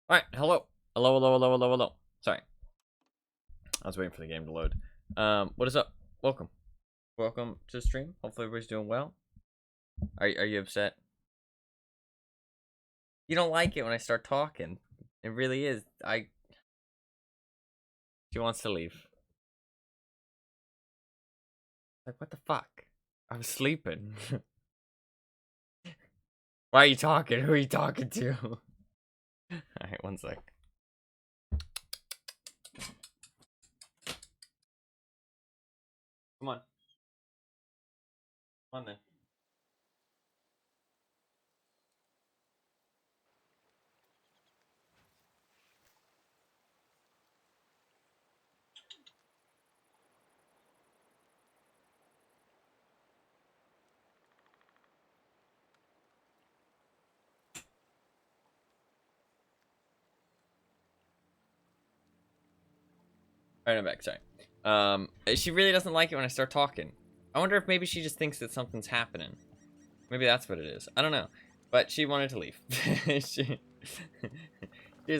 Alright, hello. Hello. Sorry. I was waiting for the game to load. What is up? Welcome. Welcome to the stream. Hopefully everybody's doing well. Are you upset? You don't like it when I start talking. It really is. She wants to leave. Like, what the fuck? I was sleeping. Why are you talking? Who are you talking to? Alright, one sec. Come on. Come on then. Alright, I'm back. Sorry. She really doesn't like it when I start talking. I wonder if maybe she just thinks that something's happening. Maybe that's what it is. I don't know. But she wanted to leave. She's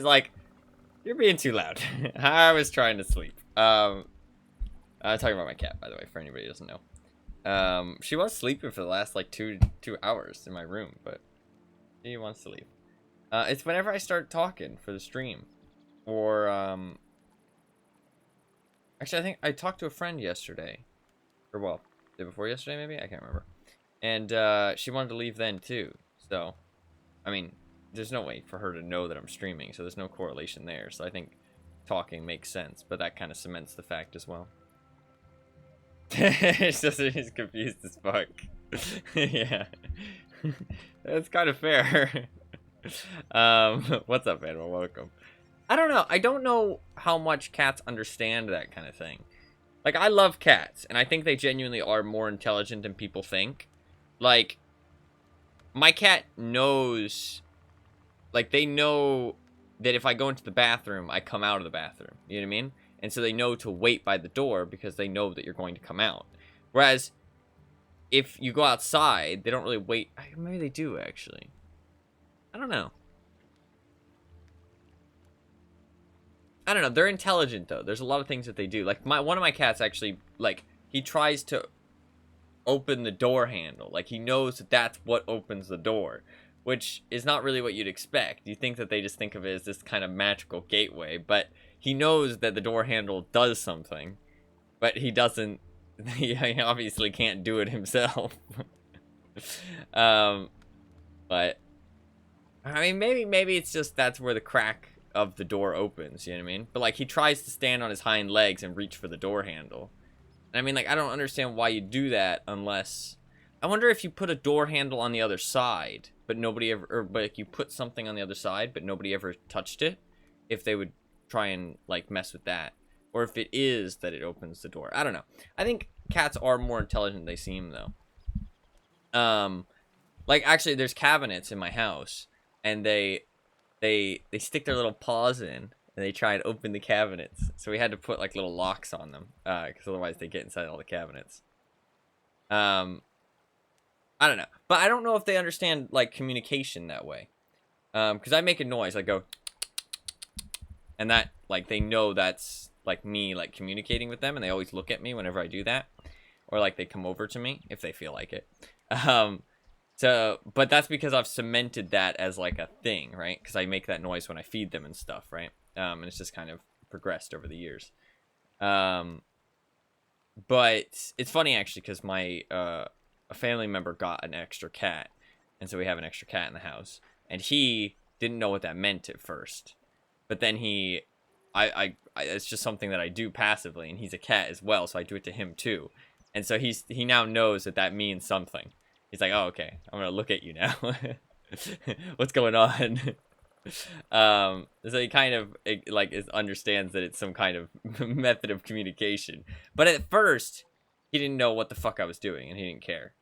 like, you're being too loud. I was trying to sleep. I'm talking about my cat, by the way, for anybody who doesn't know. She was sleeping for the last, like, two hours in my room, but she wants to leave. It's whenever I start talking for the stream. Or, actually, I think I talked to a friend yesterday. Or, well, the day before yesterday, maybe? I can't remember. And, she wanted to leave then, too. So, I mean, there's no way for her to know that I'm streaming, so there's no correlation there. So I think talking makes sense, but that kind of cements the fact as well. It's just he's confused as fuck. Yeah. That's kind of fair. What's up, Animal? Welcome. I don't know. I don't know how much cats understand that kind of thing. Like, I love cats, and I think they genuinely are more intelligent than people think. Like, my cat knows, like, they know that if I go into the bathroom, I come out of the bathroom. You know what I mean? And so they know to wait by the door because they know that you're going to come out. Whereas, if you go outside, they don't really wait. Maybe they do, actually. I don't know. I don't know. They're intelligent, though. There's a lot of things that they do. Like, one of my cats actually, like, he tries to open the door handle. Like, he knows that that's what opens the door, which is not really what you'd expect. You think that they just think of it as this kind of magical gateway, but he knows that the door handle does something, but he doesn't. He obviously can't do it himself. But I mean, maybe it's just that's where the crack of the door opens. You know what I mean? But like, he tries to stand on his hind legs and reach for the door handle. I mean, like, I don't understand why you do that unless... I wonder if you put a door handle on the other side, but nobody ever... Or, but if you put something on the other side, but nobody ever touched it, if they would try and, like, mess with that. Or if it is that it opens the door. I don't know. I think cats are more intelligent than they seem, though. Like, actually, there's cabinets in my house, and they stick their little paws in, and they try and open the cabinets. So we had to put, like, little locks on them, because otherwise they get inside all the cabinets. I don't know. But I don't know if they understand, like, communication that way. Because I make a noise, I go... And that, like, they know that's, like, me, like, communicating with them, and they always look at me whenever I do that. Or, like, they come over to me, if they feel like it. But that's because I've cemented that as, like, a thing, right? Because I make that noise when I feed them and stuff, right? And it's just kind of progressed over the years. But it's funny, actually, because a family member got an extra cat. And so we have an extra cat in the house. And he didn't know what that meant at first. But then it's just something that I do passively. And he's a cat as well, so I do it to him, too. And so he now knows that means something. He's like, oh, okay, I'm gonna look at you now. What's going on? So he kind of, like, understands that it's some kind of method of communication. But at first, he didn't know what the fuck I was doing, and he didn't care.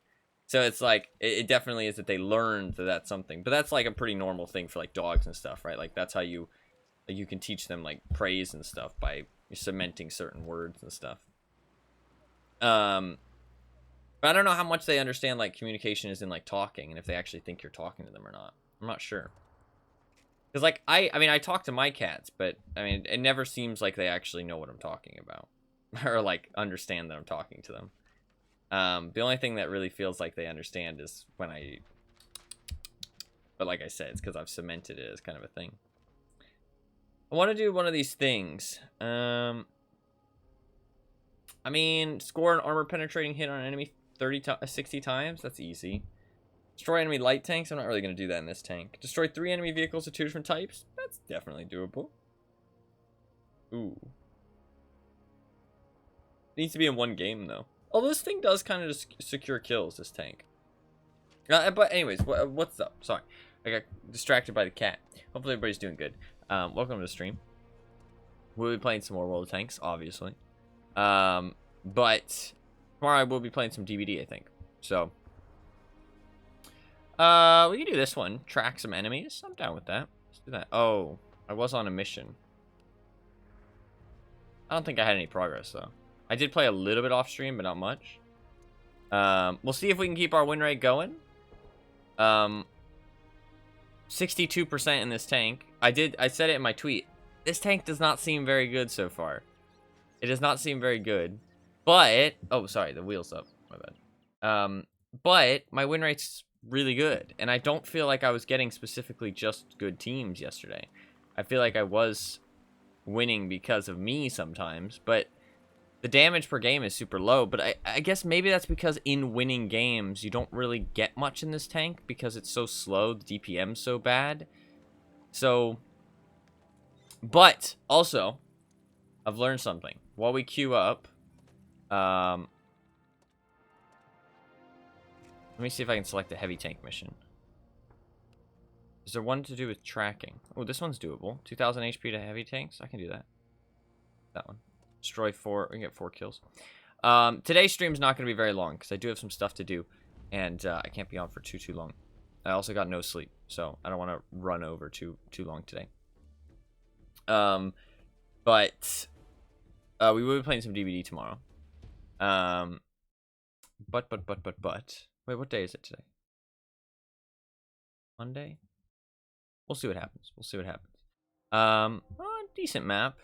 So it's like, it definitely is that they learned that that's something. But that's, like, a pretty normal thing for, like, dogs and stuff, right? Like, that's how you can teach them, like, praise and stuff by cementing certain words and stuff. But I don't know how much they understand, like, communication is in, like, talking, and if they actually think you're talking to them or not. I'm not sure. Because, like, I mean, I talk to my cats, but, I mean, it never seems like they actually know what I'm talking about. Or, like, understand that I'm talking to them. The only thing that really feels like they understand is when I... But like I said, it's because I've cemented it as kind of a thing. I want to do one of these things. I mean, score an armor penetrating hit on an enemy 60 times. That's easy. Destroy enemy light tanks. I'm not really going to do that in this tank. Destroy 3 enemy vehicles of 2 different types. That's definitely doable. Ooh. It needs to be in one game, though. Although this thing does kind of just secure kills, this tank. But anyways, what's up? Sorry. I got distracted by the cat. Hopefully everybody's doing good. Welcome to the stream. We'll be playing some more World of Tanks, obviously. But tomorrow I will be playing some DBD, I think. So, we can do this one. Track some enemies. I'm down with that. Let's do that. Oh, I was on a mission. I don't think I had any progress, though. I did play a little bit off stream, but not much. We'll see if we can keep our win rate going. 62% in this tank. I said it in my tweet. This tank does not seem very good so far. It does not seem very good. But, oh, sorry, the wheel's up. My bad. But my win rate's really good. And I don't feel like I was getting specifically just good teams yesterday. I feel like I was winning because of me sometimes. But the damage per game is super low. But I guess maybe that's because in winning games, you don't really get much in this tank because it's so slow. The DPM's so bad. So, but also, I've learned something. While we queue up, let me see if I can select a heavy tank mission. Is there one to do with tracking? Oh, this one's doable. 2,000 HP to heavy tanks. I can do that. That one. Destroy 4. We can get 4 kills. Today's stream's not going to be very long because I do have some stuff to do, and I can't be on for too long. I also got no sleep, so I don't want to run over too long today. But we will be playing some DBD tomorrow. But wait, what day is it today? Monday? We'll see what happens. We'll see what happens. Decent map.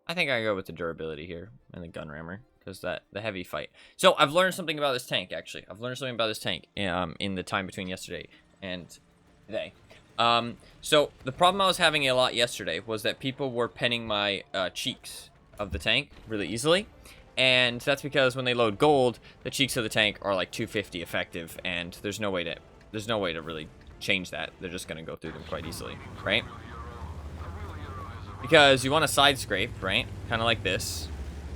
I think I go with the durability here and the gun rammer because the heavy fight. So I've learned something about this tank. Actually, I've learned something about this tank in the time between yesterday and today. So the problem I was having a lot yesterday was that people were penning my cheeks of the tank really easily, and that's because when they load gold, the cheeks of the tank are like 250 effective, and there's no way to really change that. They're just gonna go through them quite easily, right? Because you want to side scrape, right? Kind of like this.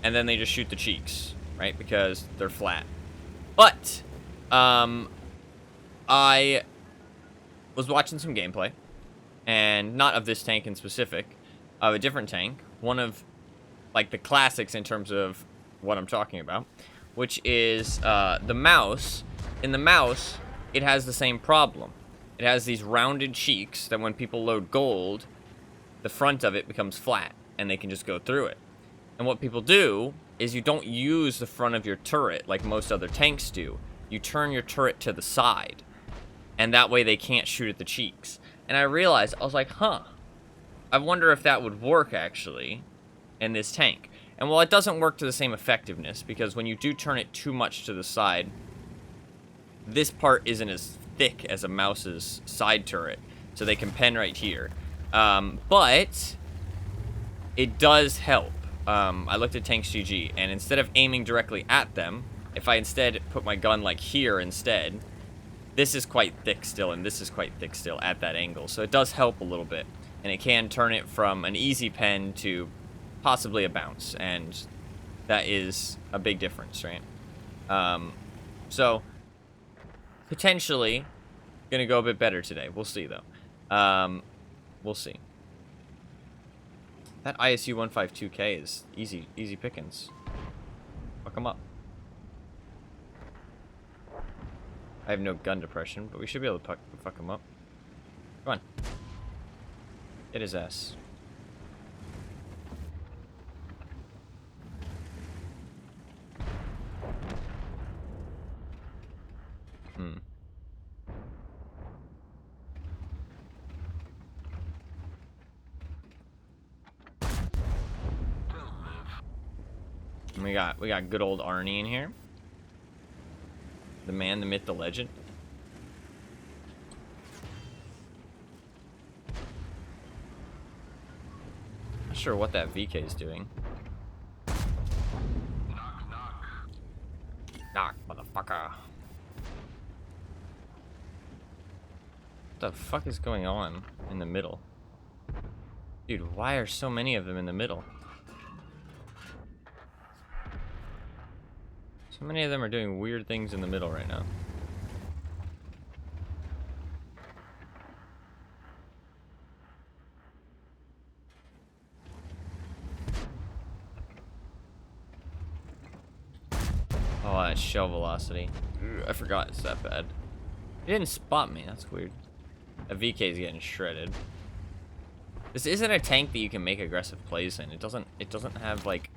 And then they just shoot the cheeks, right? Because they're flat. But, I was watching some gameplay. And not of this tank in specific. Of a different tank. One of, like, the classics in terms of what I'm talking about. Which is, the mouse. In the mouse, it has the same problem. It has these rounded cheeks that when people load gold, the front of it becomes flat, and they can just go through it. And what people do is you don't use the front of your turret like most other tanks do. You turn your turret to the side, and that way they can't shoot at the cheeks. And I realized, I was like, huh, I wonder if that would work, actually, in this tank. And while it doesn't work to the same effectiveness, because when you do turn it too much to the side, this part isn't as thick as a mouse's side turret, so they can pen right here. But it does help. I looked at Tanks GG, and instead of aiming directly at them, if I instead put my gun like here instead, this is quite thick still, and this is quite thick still at that angle. So it does help a little bit, and it can turn it from an easy pen to possibly a bounce, and that is a big difference, right? So potentially gonna go a bit better today. We'll see, though. We'll see. That ISU 152K is easy pickings. Fuck them up. I have no gun depression, but we should be able to fuck him up. Come on. Hit his ass. And we got good old Arnie in here. The man, the myth, the legend. Not sure what that VK is doing. Knock, knock. Knock, motherfucker. What the fuck is going on in the middle? Dude, why are so many of them in the middle? So many of them are doing weird things in the middle right now. Oh, that shell velocity. I forgot it's that bad. He didn't spot me, that's weird. A VK is getting shredded. This isn't a tank that you can make aggressive plays in. It doesn't have like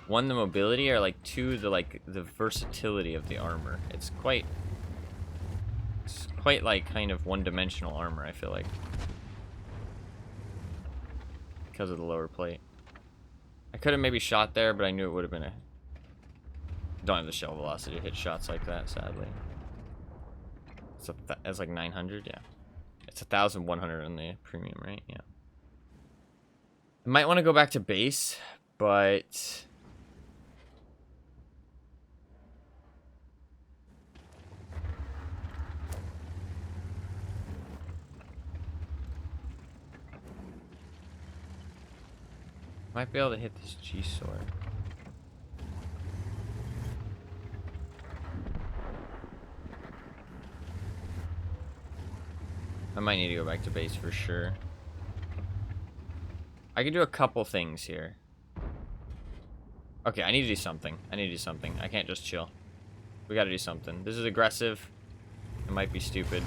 one, the mobility, or like two, the versatility of the armor. It's quite like kind of one-dimensional armor, I feel like. Because of the lower plate. I could have maybe shot there, but I knew it would have been a... Don't have the shell velocity to hit shots like that, sadly. It's like 900, yeah. It's 1,100 on the premium, right? Yeah. I might want to go back to base, but... Might be able to hit this G-sword. I might need to go back to base for sure. I can do a couple things here. Okay, I need to do something. I can't just chill. We gotta do something. This is aggressive. It might be stupid,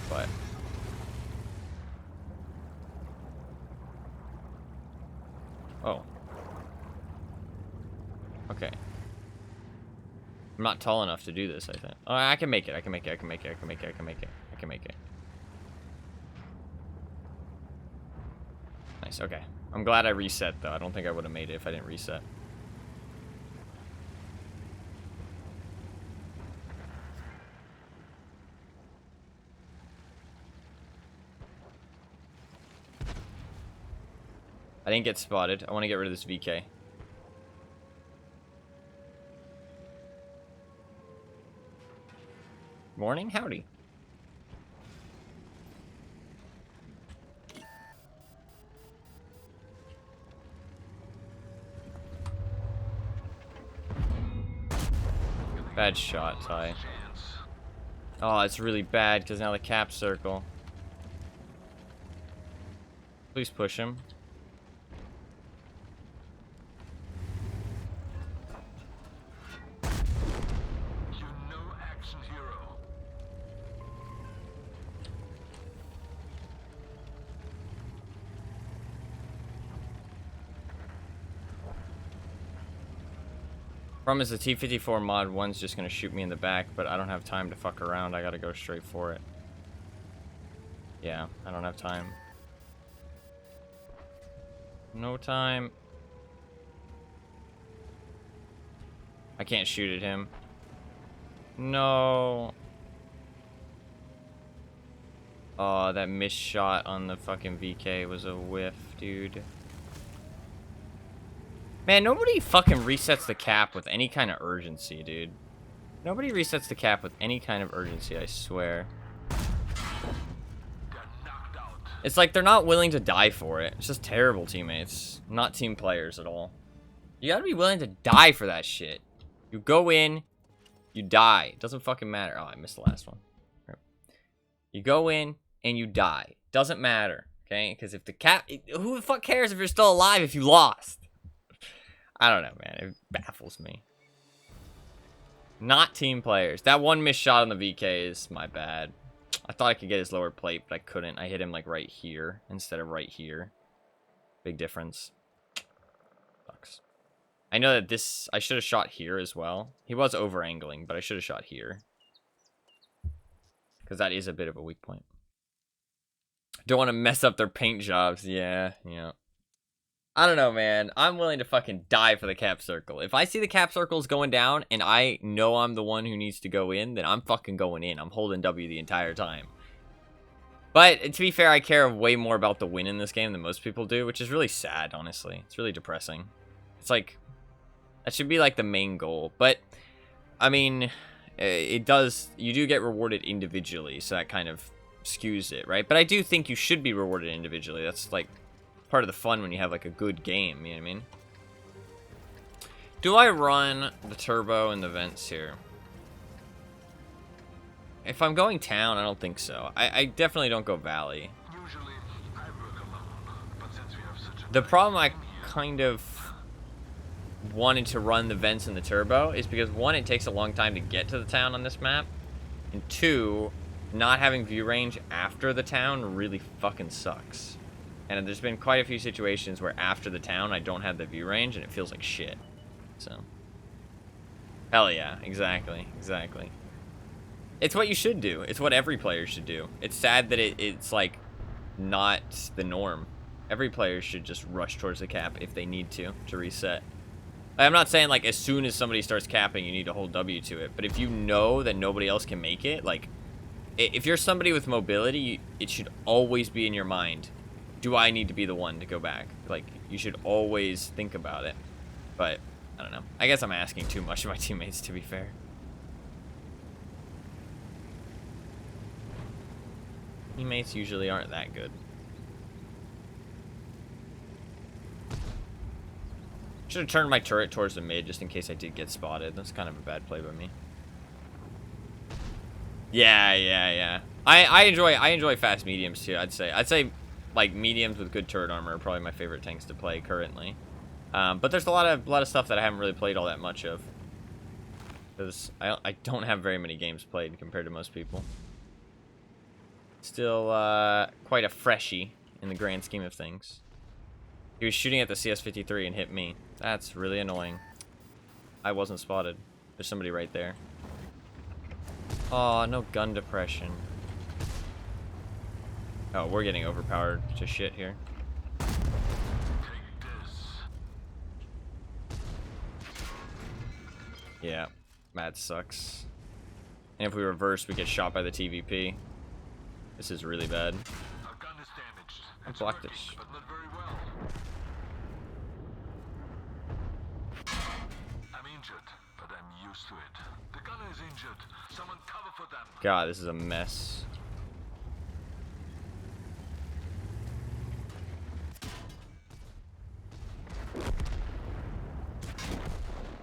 but... Oh. Okay. I'm not tall enough to do this, I think. Oh, I can make it. I can make it. Nice, okay. I'm glad I reset, though. I don't think I would have made it if I didn't reset. I didn't get spotted. I want to get rid of this VK. Morning? Howdy. Bad shot, Ty. Oh, it's really bad because now the cap circle. Please push him. You know action hero. Problem is the T-54 mod 1's just gonna shoot me in the back, but I don't have time to fuck around. I gotta go straight for it. Yeah, I don't have time. No time. I can't shoot at him. No. Oh, that missed shot on the fucking VK was a whiff, dude. Man, nobody fucking resets the cap with any kind of urgency, dude. Nobody resets the cap with any kind of urgency, I swear. It's like they're not willing to die for it. It's just terrible teammates. Not team players at all. You gotta be willing to die for that shit. You go in, you die. It doesn't fucking matter. Oh, I missed the last one. You go in and you die. Doesn't matter, okay? Because if the cap... Who the fuck cares if you're still alive if you lost? I don't know, man. It baffles me. Not team players. That one missed shot on the VK is my bad. I thought I could get his lower plate, but I couldn't. I hit him like right here instead of right here. Big difference. Sucks. I know that this... I should have shot here as well. He was over-angling, but I should have shot here. Because that is a bit of a weak point. Don't want to mess up their paint jobs. Yeah, yeah. I don't know, man. I'm willing to fucking die for the cap circle. If I see the cap circles going down and I know I'm the one who needs to go in, then I'm fucking going in. I'm holding W the entire time. But to be fair, I care way more about the win in this game than most people do, which is really sad, honestly. It's really depressing. It's like, that should be like the main goal. But, I mean, it does, you do get rewarded individually, so that kind of skews it, right? But I do think you should be rewarded individually. That's like part of the fun when you have like a good game, you know what I mean? Do I run the turbo and the vents here? If I'm going town, I don't think so. I definitely don't go valley. Usually, I work alone, but since we have such a The problem I team here, kind of wanted to run the vents and the turbo is because, one, it takes a long time to get to the town on this map, and two, not having view range after the town really fucking sucks. And there's been quite a few situations where after the town I don't have the view range and it feels like shit. So, hell yeah, exactly. It's what you should do. It's what every player should do. It's sad that it's like not the norm. Every player should just rush towards the cap if they need to reset. I'm not saying like as soon as somebody starts capping you need to hold W to it, but if you know that nobody else can make it, like if you're somebody with mobility, it should always be in your mind, do I need to be the one to go back? Like, you should always think about it. But I don't know. I guess I'm asking too much of my teammates, to be fair. Teammates usually aren't that good. Should have turned my turret towards the mid just in case I did get spotted. That's kind of a bad play by me. Yeah. I enjoy fast mediums too, I'd say like mediums with good turret armor are probably my favorite tanks to play currently. But there's a lot of stuff that I haven't really played all that much of. Because I don't have very many games played compared to most people. Still quite a freshie in the grand scheme of things. He was shooting at the CS-53 and hit me. That's really annoying. I wasn't spotted. There's somebody right there. Oh, no gun depression. Oh, we're getting overpowered to shit here. take this. Yeah, that sucks. And if we reverse, we get shot by the TVP. This is really bad. Our gun is damaged. I It's blocked working, it. but not very well. I'm injured, but I'm used to it. The gunner is injured. Someone cover for them. God, this is a mess.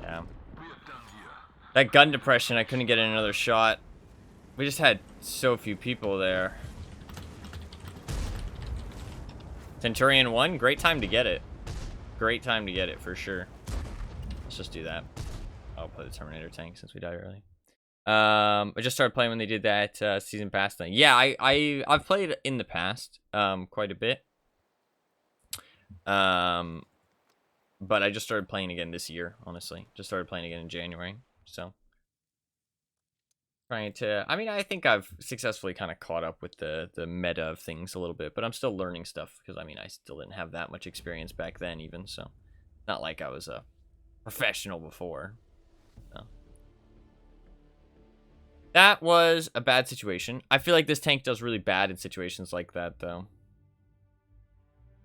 Yeah. We are done here. That gun depression, I couldn't get in another shot. We just had so few people there. Centurion 1, great time to get it. Great time to get it, for sure. Let's just do that. I'll play the Terminator tank since we died early. I just started playing when they did that season pass thing. Yeah, I've played in the past quite a bit. But I just started playing again this year, honestly. Just started playing again in January, so. Trying to, I mean, I think I've successfully kind of caught up with the meta of things a little bit, but I'm still learning stuff, because, I mean, I still didn't have that much experience back then, even, so. Not like I was a professional before, so. That was a bad situation. I feel like this tank does really bad in situations like that, though.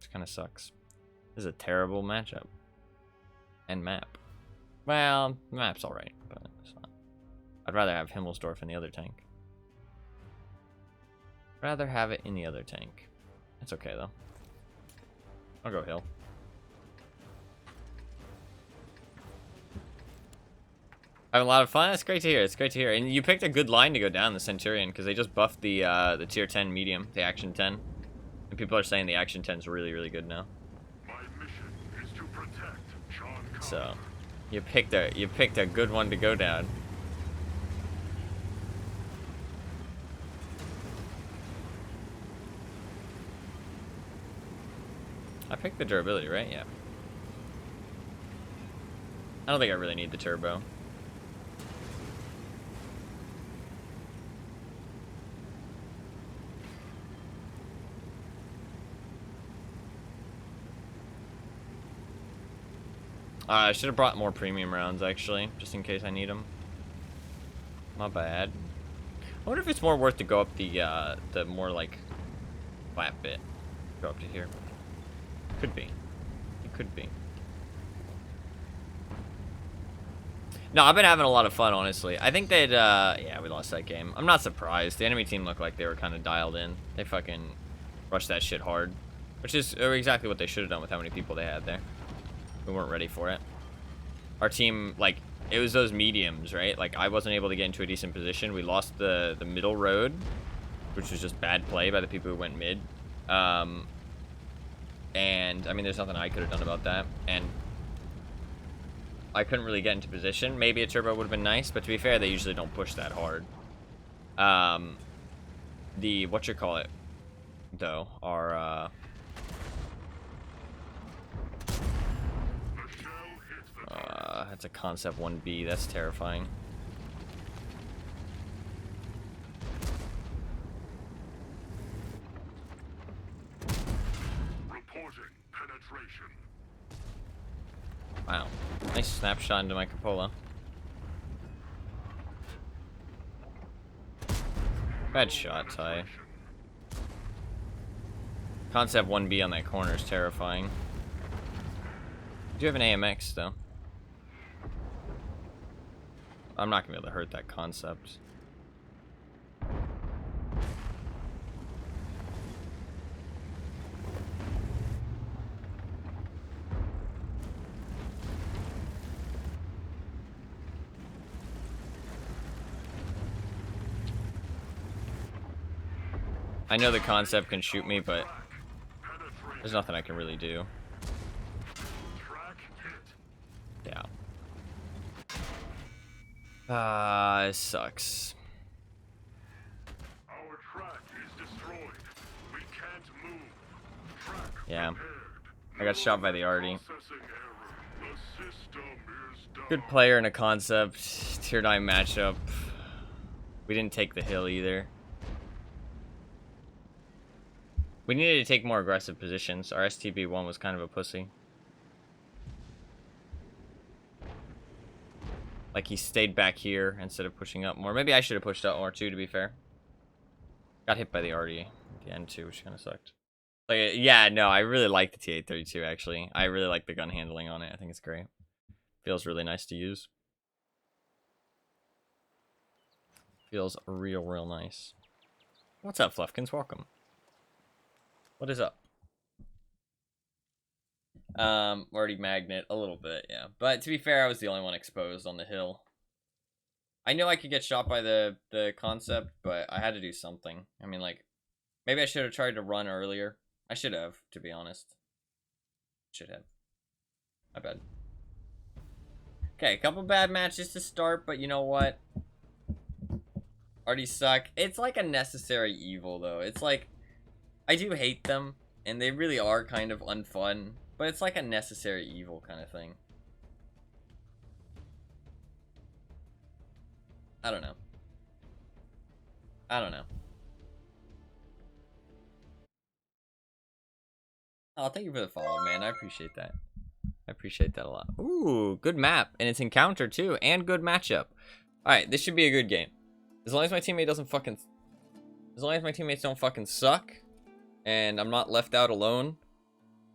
It kind of sucks. This is a terrible matchup. And map. Well, the map's alright, but it's not. I'd rather have Himmelsdorf in the other tank. Rather have it in the other tank. It's okay, though. I'll go Hill. Having a lot of fun. That's great to hear. It's great to hear. And you picked a good line to go down, the Centurion, because they just buffed the tier 10 medium, the Action 10. And people are saying the Action 10 is really, really good now. My mission is to protect Sean Connery. So, you picked a good one to go down. I picked the durability, right? Yeah. I don't think I really need the turbo. I should have brought more premium rounds, actually, just in case I need them. Not bad. I wonder if it's more worth to go up the more, like, flat bit. Go up to here. Could be. It could be. No, I've been having a lot of fun, honestly. I think they'd, yeah, we lost that game. I'm not surprised. The enemy team looked like they were kind of dialed in. They fucking rushed that shit hard. Which is exactly what they should have done with how many people they had there. We weren't ready for it. Our team, like, it was those mediums, right? Like, I wasn't able to get into a decent position. We lost the middle road, which was just bad play by the people who went mid. And, I mean, there's nothing I could have done about that. And I couldn't really get into position. Maybe a turbo would have been nice, but to be fair, they usually don't push that hard. Whatchamacallit, though, are, that's a concept 1B. That's terrifying. Reporting penetration. Wow. Nice snapshot into my cupola. Bad shot, Ty. Concept 1B on that corner is terrifying. I do have an AMX, though. I'm not gonna be able to hurt that concept. I know the concept can shoot me, but there's nothing I can really do. Yeah. It sucks. Our track is destroyed. We can't move. Track Yeah. repaired. I got shot by the Arty. Processing error. The system is down. Good player in a concept. Tier 9 matchup. We didn't take the hill either. We needed to take more aggressive positions. Our STB1 was kind of a pussy. Like, he stayed back here instead of pushing up more. Maybe I should have pushed up more too, to be fair. Got hit by the RD at the end too, which kind of sucked. Like, yeah, no, I really like the T832, actually. I really like the gun handling on it. I think it's great. Feels really nice to use. Feels real nice. What's up, Fluffkins? Welcome. What is up? Already magnet a little bit, yeah. But to be fair, I was the only one exposed on the hill. I know I could get shot by the concept, but I had to do something. I mean, like, maybe I should have tried to run earlier. I should have, to be honest. Should have. My bad. Okay, a couple bad matches to start, but you know what? Already suck. It's like a necessary evil, though. It's like, I do hate them, and they really are kind of unfun, but it's like a necessary evil kind of thing. I don't know. I don't know. Oh, thank you for the follow, man. I appreciate that. I appreciate that a lot. Ooh, good map. And it's encounter, too. And good matchup. Alright, this should be a good game. As long as my teammate doesn't fucking... As long as my teammates don't fucking suck, and I'm not left out alone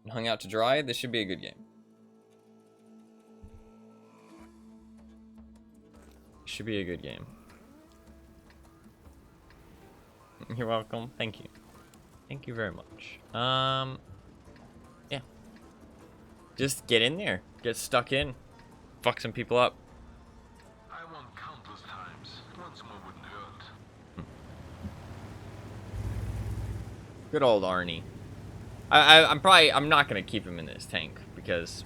and hung out to dry, this should be a good game. Should be a good game. You're welcome. Thank you. Thank you very much. Yeah. Just get in there. Get stuck in. Fuck some people up. I won countless times. Once more wouldn't hurt. Good old Arnie. I'm not gonna keep him in this tank because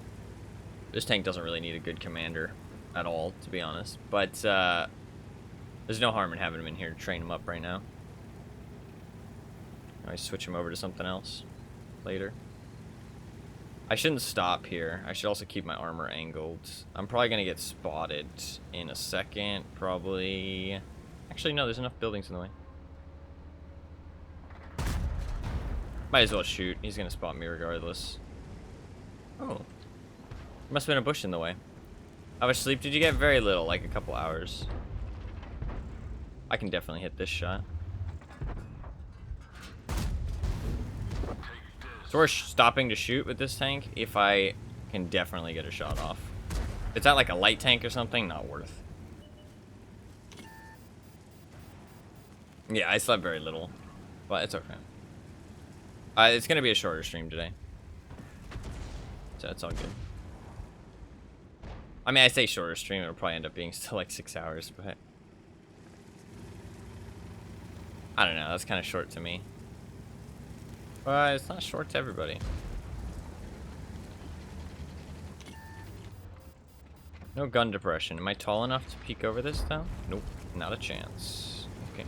this tank doesn't really need a good commander at all, to be honest. But there's no harm in having him in here to train him up right now. I switch him over to something else later. I shouldn't stop here. I should also keep my armor angled. I'm probably gonna get spotted in a second, probably. Actually, no, there's enough buildings in the way. Might as well shoot. He's gonna spot me regardless. Oh. Must have been a bush in the way. How much sleep did you get? Very little, like a couple hours. I can definitely hit this shot. So we're stopping to shoot with this tank if I can definitely get a shot off. If it's at like a light tank or something, not worth. Yeah, I slept very little, but it's okay. It's gonna be a shorter stream today, so it's all good. I mean, I say shorter stream, it'll probably end up being still like 6 hours, but I don't know, that's kind of short to me. But it's not short to everybody. No gun depression. Am I tall enough to peek over this though? Nope, not a chance. Okay.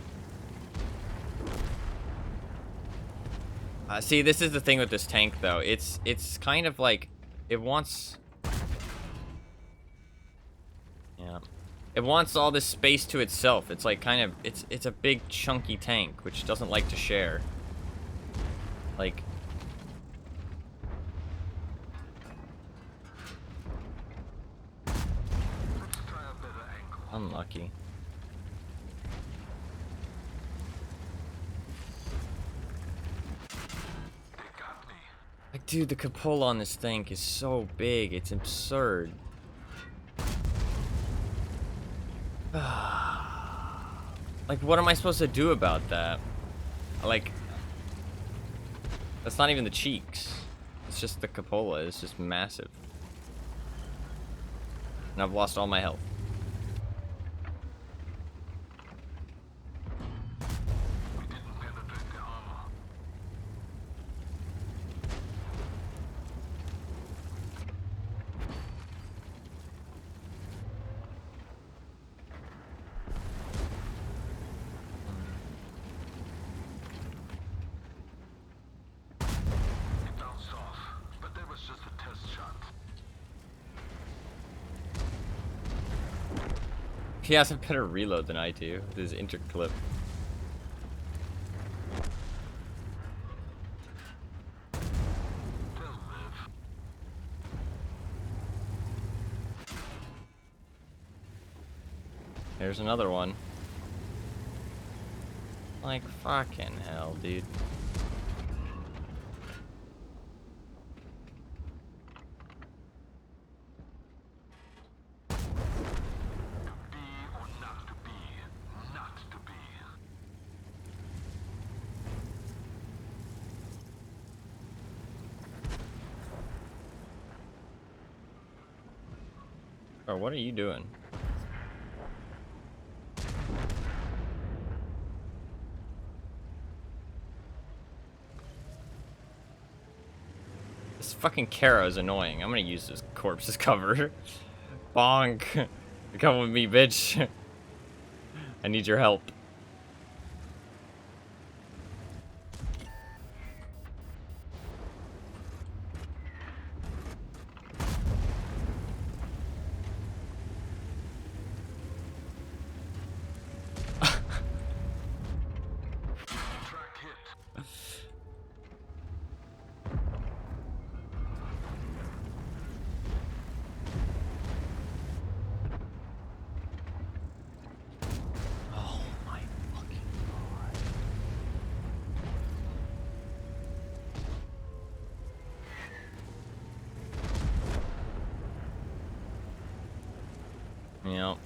See, this is the thing with this tank though. It's kind of like it wants. Yeah. It wants all this space to itself. It's like kind of it's a big chunky tank which doesn't like to share. Like unlucky. Like, dude, the cupola on this tank is so big. It's absurd. Like, what am I supposed to do about that? Like, that's not even the cheeks. It's just the cupola. It's just massive. And I've lost all my health. He has a better reload than I do with his interclip. There's another one. Like, fucking hell, dude. Bro, what are you doing? This fucking Kara is annoying. I'm gonna use this corpse as cover. Bonk. Come with me, bitch. I need your help. Yep.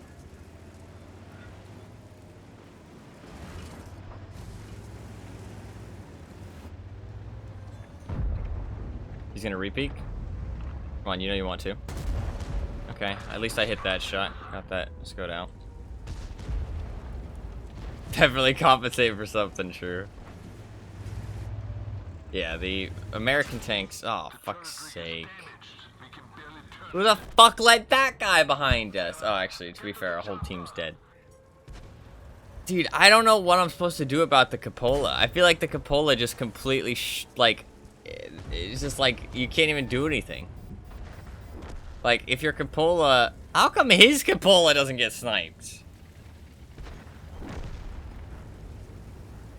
He's gonna repeat. Come on, you know you want to. Okay, at least I hit that shot. Got that. Let's go down. Definitely compensate for something, sure. Yeah, the American tanks. Oh, fuck's sake. Who the fuck let that guy behind us? Oh, actually, to be fair, our whole team's dead. Dude, I don't know what I'm supposed to do about the cupola. I feel like the cupola just completely, it's just like, you can't even do anything. Like, if your cupola... How come his cupola doesn't get sniped?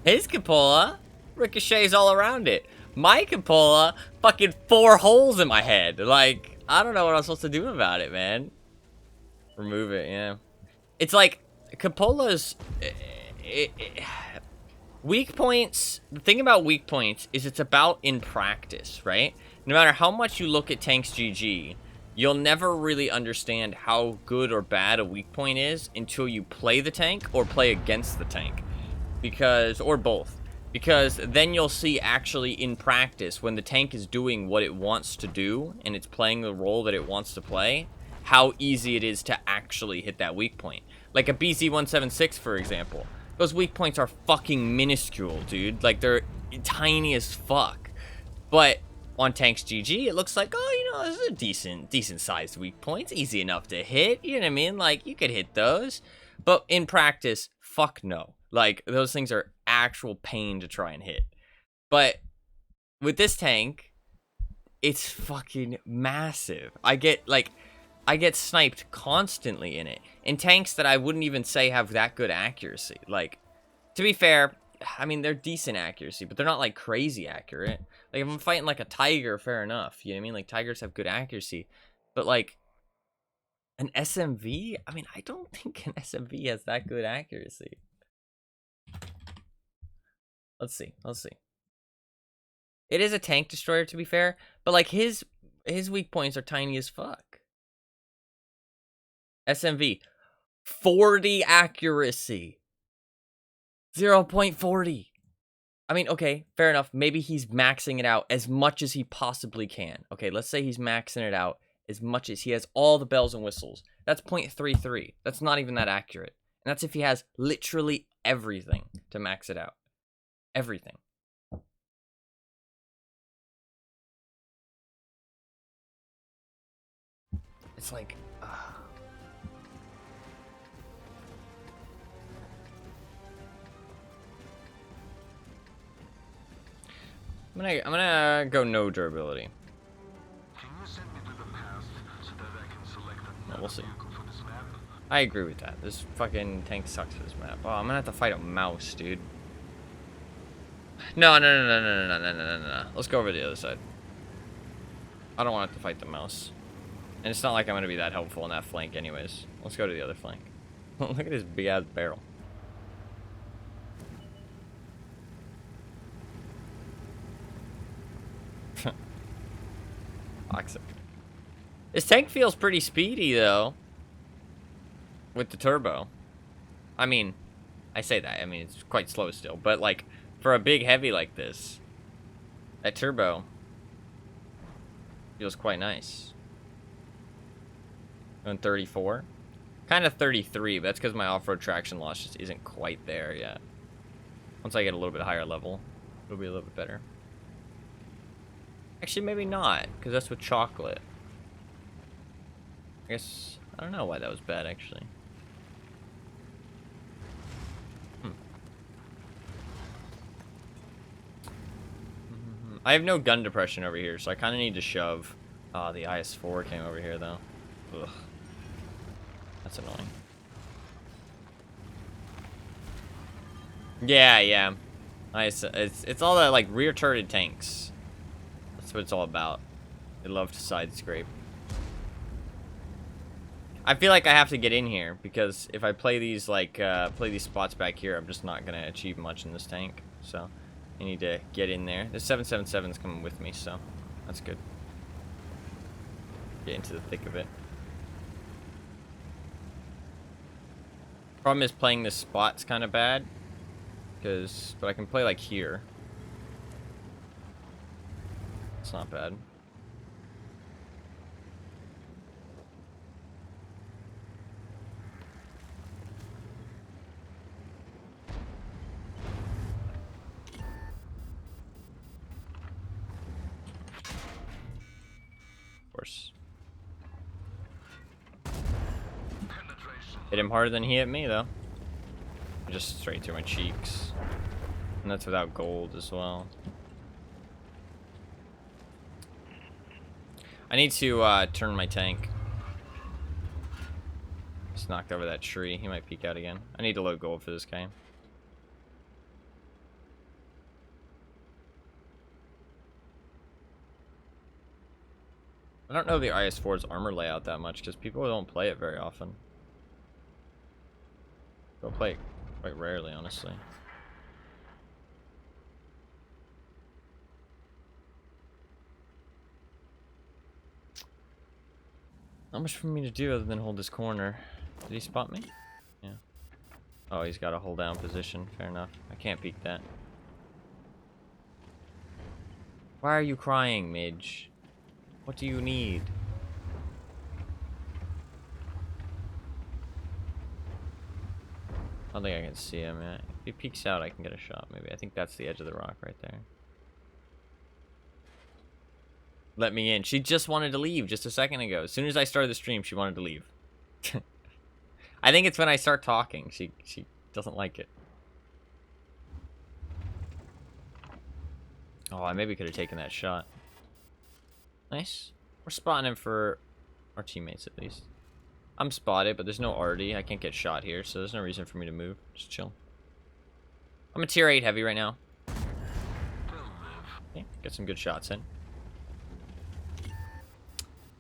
His cupola ricochets all around it. My cupola, fucking 4 holes in my head. Like... I don't know what I'm supposed to do about it, man. Remove it, yeah. It's like, Capola's... weak points... The thing about weak points is it's about in practice, right? No matter how much you look at Tanks GG, you'll never really understand how good or bad a weak point is until you play the tank or play against the tank. Because... Or both. Because then you'll see actually in practice, when the tank is doing what it wants to do, and it's playing the role that it wants to play, how easy it is to actually hit that weak point. Like a BZ-176, for example. Those weak points are fucking minuscule, dude. Like, they're tiny as fuck. But on Tanks GG, it looks like, oh, you know, this is a decent-sized weak point. It's easy enough to hit, you know what I mean? Like, you could hit those. But in practice, fuck no. Like, those things are actual pain to try and hit. But with this tank, it's fucking massive. I get sniped constantly in it. In tanks that I wouldn't even say have that good accuracy. Like, to be fair, I mean, they're decent accuracy, but they're not, like, crazy accurate. Like, if I'm fighting, like, a Tiger, fair enough. You know what I mean? Like, Tigers have good accuracy. But, like, an SMV? I mean, I don't think an SMV has that good accuracy. Let's see. It is a tank destroyer, to be fair, but like his weak points are tiny as fuck. SMV, 40 accuracy, 0.40. I mean, okay, fair enough. Maybe he's maxing it out as much as he possibly can. Okay, let's say he's maxing it out as much as he has all the bells and whistles. That's 0.33. That's not even that accurate. And that's if he has literally everything to max it out. Everything. It's like, I'm gonna go no durability. Can you send me to the past so that I can select another We'll see. vehicle for this map? I agree with that. This fucking tank sucks for this map. Oh, I'm gonna have to fight a mouse, dude. No. Let's go over to the other side. I don't want to have to fight the mouse. And it's not like I'm gonna be that helpful in that flank anyways. Let's go to the other flank. Look at this big ass barrel. Toxic. This tank feels pretty speedy though. With the turbo. I mean, I say that. I mean, it's quite slow still. But like, for a big heavy like this, that turbo feels quite nice. On 34. Kind of 33, but that's because my off-road traction loss just isn't quite there yet. Once I get a little bit higher level, it'll be a little bit better. Actually, maybe not, because that's with chocolate. I guess, I don't know why that was bad, actually. I have no gun depression over here, so I kind of need to shove. Oh, the IS-4 came over here, though. Ugh. That's annoying. Yeah. It's all that, like, rear-turreted tanks. That's what it's all about. They love to side scrape. I feel like I have to get in here, because if I play these, like, play these spots back here, I'm just not gonna achieve much in this tank, so I need to get in there. The 777's coming with me, so that's good. Get into the thick of it. Problem is playing this spot's kind of bad, but I can play like here. It's not bad. Of course. Hit him harder than he hit me, though. Just straight through my cheeks. And that's without gold as well. I need to turn my tank. Just knocked over that tree. He might peek out again. I need to load gold for this guy. I don't know the IS-4's armor layout that much because people don't play it very often. They'll play it quite rarely, honestly. Not much for me to do other than hold this corner. Did he spot me? Yeah. Oh, he's got a hold down position. Fair enough. I can't peek that. Why are you crying, Midge? What do you need? I don't think I can see him yet. If he peeks out, I can get a shot, maybe. I think that's the edge of the rock right there. Let me in. She just wanted to leave just a second ago. As soon as I started the stream, she wanted to leave. I think it's when I start talking. She doesn't like it. Oh, I maybe could have taken that shot. Nice. We're spotting him for our teammates, at least. I'm spotted, but there's no RD. I can't get shot here, so there's no reason for me to move. Just chill. I'm a tier 8 heavy right now. Okay, get some good shots in.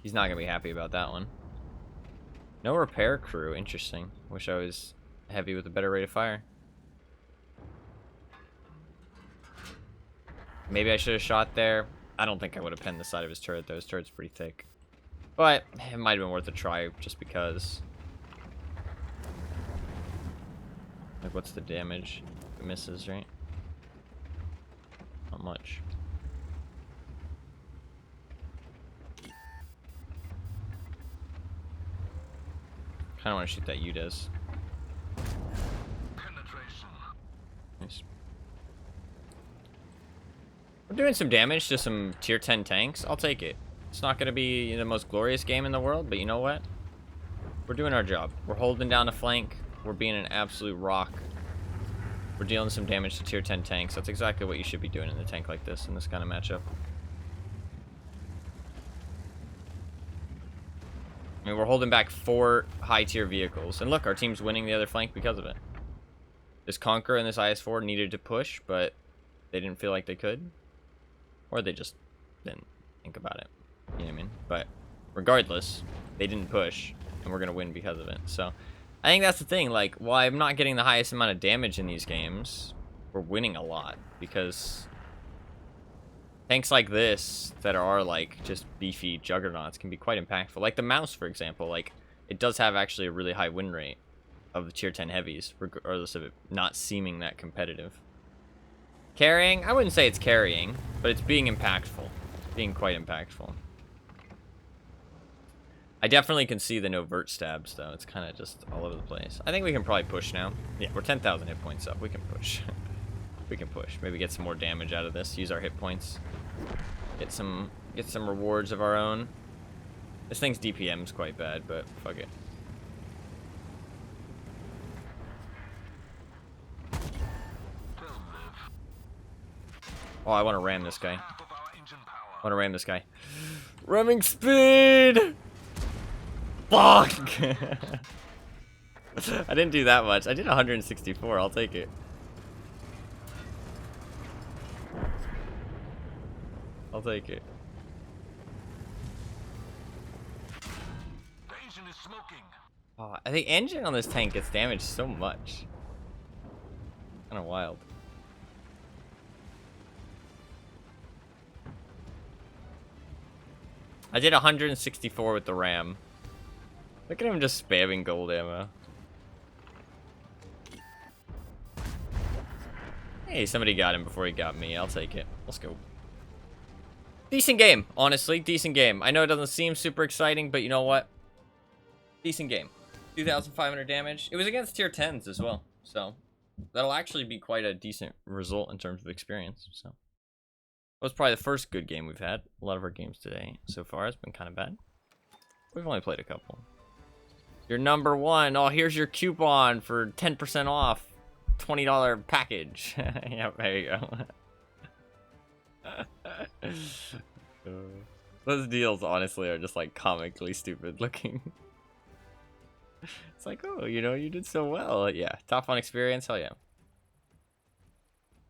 He's not going to be happy about that one. No repair crew. Interesting. Wish I was heavy with a better rate of fire. Maybe I should have shot there. I don't think I would have penned the side of his turret, though. His turret's pretty thick. But it might have been worth a try just because. Like, what's the damage? It misses, right? Not much. Kind of want to shoot that UDES. Nice. We're doing some damage to some tier 10 tanks. I'll take it. It's not going to be the most glorious game in the world, but you know what? We're doing our job. We're holding down a flank. We're being an absolute rock. We're dealing some damage to tier 10 tanks. That's exactly what you should be doing in a tank like this, in this kind of matchup. I mean, we're holding back 4 high-tier vehicles. And look, our team's winning the other flank because of it. This Conqueror and this IS-4 needed to push, but they didn't feel like they could. Or they just didn't think about it. You know what I mean? But regardless, they didn't push, and we're going to win because of it. So I think that's the thing. Like, while I'm not getting the highest amount of damage in these games, we're winning a lot. Because tanks like this that are, like, just beefy juggernauts can be quite impactful. Like the Mouse, for example. Like, it does have actually a really high win rate of the tier 10 heavies, regardless of it not seeming that competitive. Carrying? I wouldn't say it's carrying, but it's being impactful. It's being quite impactful. I definitely can see the no vert stabs, though. It's kind of just all over the place. I think we can probably push now. Yeah, we're 10,000 hit points up. We can push. We can push. Maybe get some more damage out of this. Use our hit points. Get some rewards of our own. This thing's DPM's quite bad, but fuck it. Oh, I want to ram this guy. I want to ram this guy. Ramming speed! Fuck! I didn't do that much. I did 164. I'll take it. I'll take it. The engine is smoking. Oh, the engine on this tank gets damaged so much. Kind of wild. I did 164 with the ram. Look at him just spamming gold ammo. Hey, somebody got him before he got me. I'll take it. Let's go. Decent game, honestly. Decent game. I know it doesn't seem super exciting, but you know what? Decent game. 2,500 damage. It was against tier 10s as well. So that'll actually be quite a decent result in terms of experience. So that was probably the first good game we've had. A lot of our games today so far has been kind of bad. We've only played a couple. You're number 1. Oh, here's your coupon for 10% off. $20 package. Yep, there you go. Those deals honestly are just like comically stupid looking. It's like, oh, you know, you did so well. Yeah, top fun experience. Hell yeah.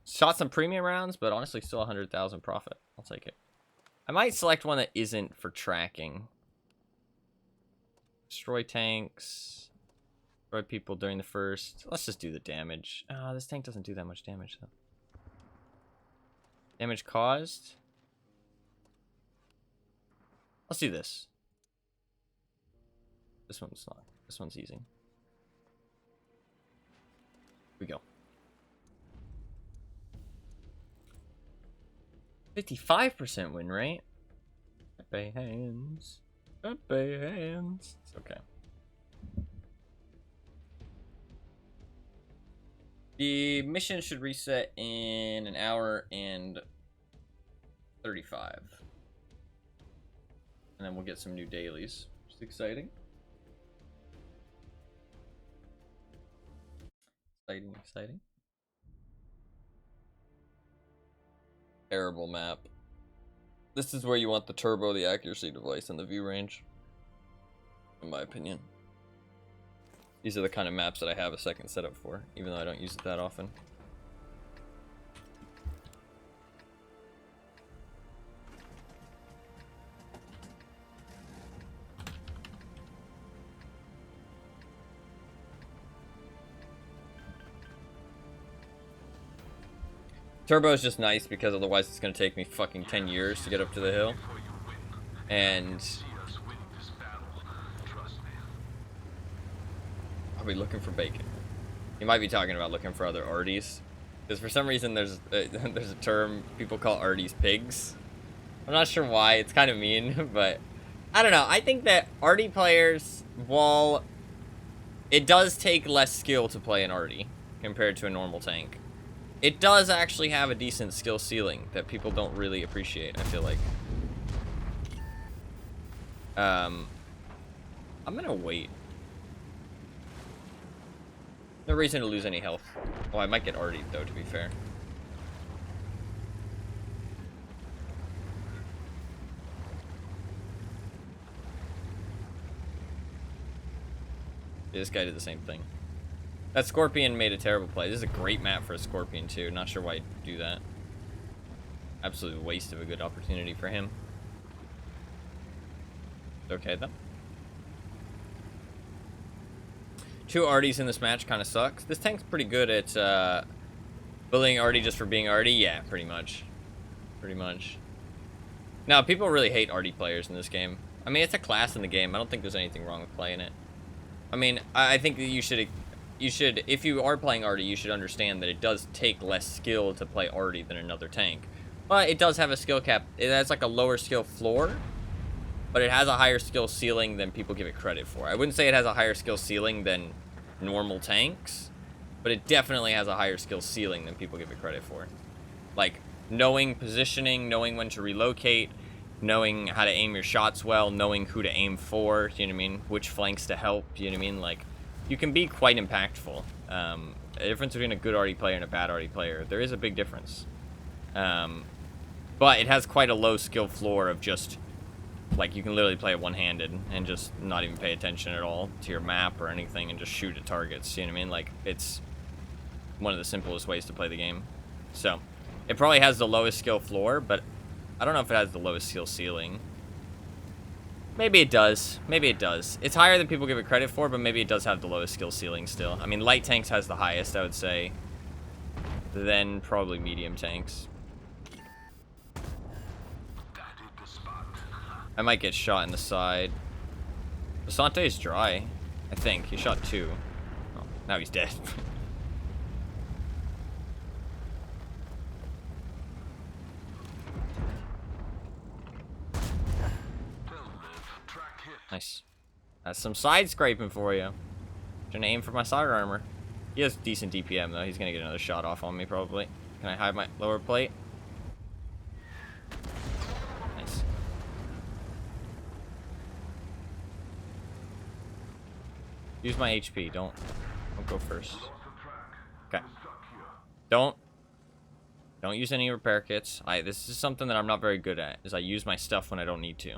Shot some premium rounds, but honestly still 100,000 profit. I'll take it. I might select one that isn't for tracking. Destroy tanks. Destroy people during the first. Let's just do the damage. This tank doesn't do that much damage, though. Damage caused. Let's do this. This one's not. This one's easy. Here we go. 55% win rate. Happy hands. Happy hands. It's okay. The mission should reset in an hour and 35. And then we'll get some new dailies, which is exciting. Exciting, exciting. Terrible map. This is where you want the turbo, the accuracy device, and the view range. In my opinion. These are the kind of maps that I have a second setup for, even though I don't use it that often. Turbo is just nice because otherwise it's going to take me fucking 10 years to get up to the hill. And I'll be looking for bacon. You might be talking about looking for other arties. Because for some reason there's a term people call arties pigs. I'm not sure why, it's kind of mean, but I don't know. I think that arty players, while it does take less skill to play an arty compared to a normal tank, it does actually have a decent skill ceiling that people don't really appreciate, I feel like. I'm gonna wait. No reason to lose any health. Oh, I might get arty though, to be fair. Yeah, this guy did the same thing. That Scorpion made a terrible play. This is a great map for a Scorpion, too. Not sure why he'd do that. Absolute waste of a good opportunity for him. Okay, though. 2 arties in this match kind of sucks. This tank's pretty good at building arty just for being arty. Yeah, pretty much. Pretty much. Now, people really hate arty players in this game. I mean, it's a class in the game. I don't think there's anything wrong with playing it. I mean, I think that you should, if you are playing arty, you should understand that it does take less skill to play arty than another tank. But it does have a skill cap. It has like a lower skill floor, but it has a higher skill ceiling than people give it credit for. I wouldn't say it has a higher skill ceiling than normal tanks, but it definitely has a higher skill ceiling than people give it credit for. Like, knowing positioning, knowing when to relocate, knowing how to aim your shots well, knowing who to aim for, you know what I mean? Which flanks to help, you know what I mean? Like, you can be quite impactful. A difference between a good arty player and a bad arty player, there is a big difference. But it has quite a low skill floor of just, like, you can literally play it one-handed and just not even pay attention at all to your map or anything and just shoot at targets, you know what I mean? Like, it's one of the simplest ways to play the game. So, it probably has the lowest skill floor, but I don't know if it has the lowest skill ceiling. Maybe it does. Maybe it does. It's higher than people give it credit for, but maybe it does have the lowest skill ceiling still. I mean, light tanks has the highest, I would say. Then probably medium tanks. I might get shot in the side. Basante is dry, I think. He shot 2. Oh, now he's dead. Nice. That's some side scraping for you. Trying to aim for my side armor. He has decent DPM though. He's gonna get another shot off on me probably. Can I hide my lower plate? Nice. Use my HP. Don't go first. Okay. Don't use any repair kits. This is something that I'm not very good at. Is I use my stuff when I don't need to.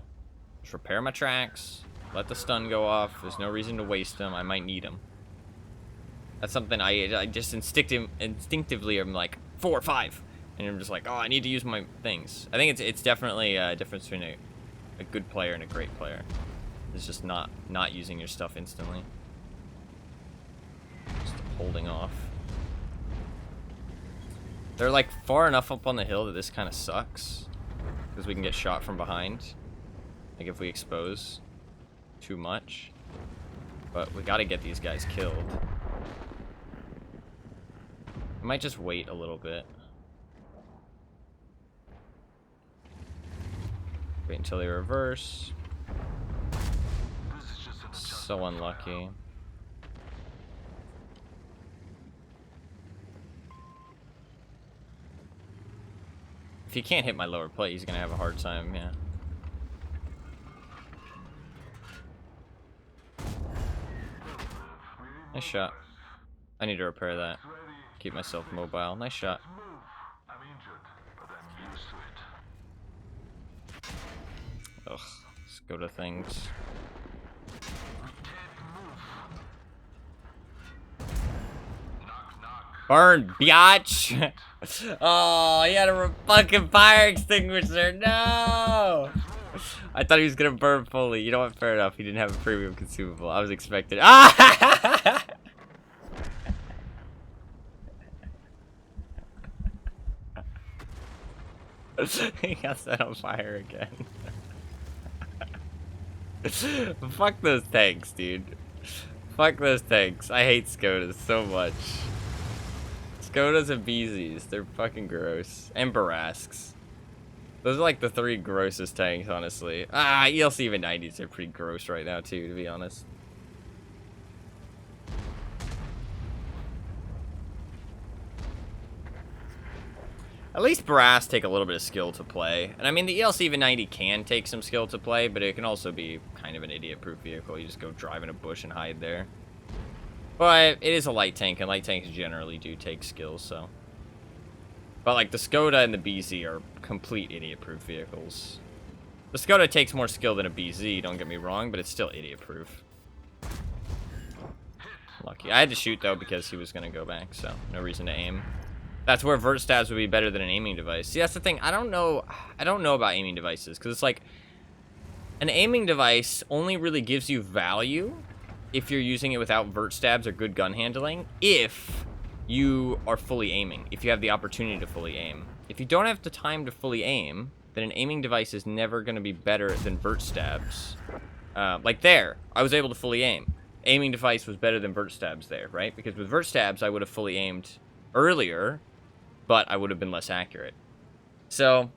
Just repair my tracks. Let the stun go off. There's no reason to waste them. I might need them. That's something I just instinctively am like 4 or 5. And you're just like, oh, I need to use my things. I think it's definitely a difference between a good player and a great player. It's just not using your stuff instantly. Just holding off. They're like far enough up on the hill that this kind of sucks. Because we can get shot from behind. Like if we expose too much. But we gotta get these guys killed. I might just wait a little bit. Wait until they reverse. So unlucky. If he can't hit my lower plate, he's gonna have a hard time, yeah. Nice shot. I need to repair that. Keep myself mobile. Nice shot. Ugh. Let's go to things. Burn, biatch! Oh, he had a fucking fire extinguisher. No! I thought he was gonna burn fully. You know what? Fair enough. He didn't have a premium consumable. I was expecting. Ah! He got set on fire again. Fuck those tanks, dude. Fuck those tanks. I hate Skodas so much. Skodas and BZs, they're fucking gross. And Barasks. Those are like the 3 grossest tanks, honestly. Ah, ELC even 90s are pretty gross right now too, to be honest. At least Brass take a little bit of skill to play. And I mean, the ELC even 90 can take some skill to play, but it can also be kind of an idiot-proof vehicle. You just go drive in a bush and hide there. But it is a light tank, and light tanks generally do take skills, so. But like the Skoda and the BZ are complete idiot-proof vehicles. The Skoda takes more skill than a BZ, don't get me wrong, but it's still idiot-proof. Lucky. I had to shoot though because he was gonna go back, so no reason to aim. That's where vert stabs would be better than an aiming device. See, that's the thing. I don't know about aiming devices because it's like an aiming device only really gives you value if you're using it without vert stabs or good gun handling. If you are fully aiming, if you have the opportunity to fully aim. If you don't have the time to fully aim, then an aiming device is never going to be better than vert stabs. Like there, I was able to fully aim. Aiming device was better than vert stabs there, right? Because with vert stabs, I would have fully aimed earlier, but I would have been less accurate. So,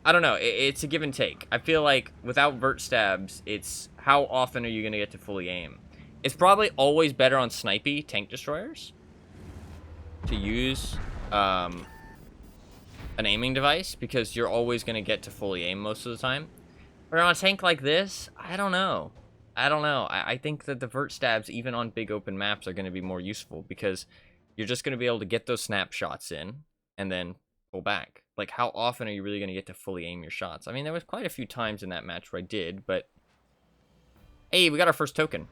I don't know. It's a give and take. I feel like without vert stabs, it's how often are you going to get to fully aim? It's probably always better on snipey tank destroyers to use an aiming device because you're always going to get to fully aim most of the time. But on a tank like this, I don't know. I think that the vert stabs, even on big open maps, are going to be more useful because you're just going to be able to get those snapshots in and then pull back. Like, how often are you really going to get to fully aim your shots? I mean, there was quite a few times in that match where I did, but hey, we got our first token.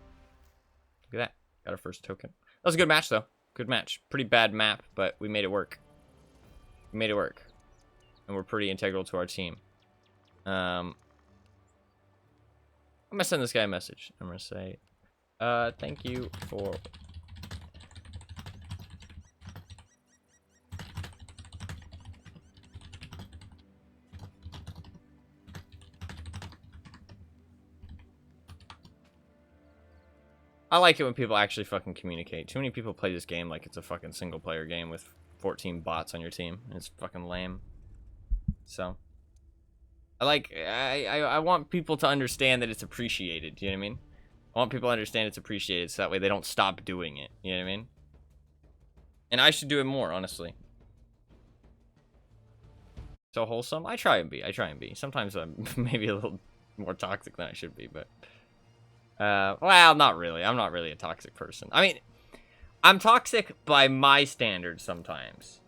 Look at that. Got our first token. That was a good match, though. Good match. Pretty bad map, but we made it work. We made it work. And we're pretty integral to our team. I'm going to send this guy a message. I'm going to say, thank you for... I like it when people actually fucking communicate. Too many people play this game like it's a fucking single player game with 14 bots on your team. And it's fucking lame. So I want people to understand that it's appreciated, you know what I mean? I want people to understand it's appreciated so that way they don't stop doing it, you know what I mean? And I should do it more, honestly. So wholesome? I try and be. Sometimes I'm maybe a little more toxic than I should be, but well, not really. I'm not really a toxic person. I mean, I'm toxic by my standards sometimes,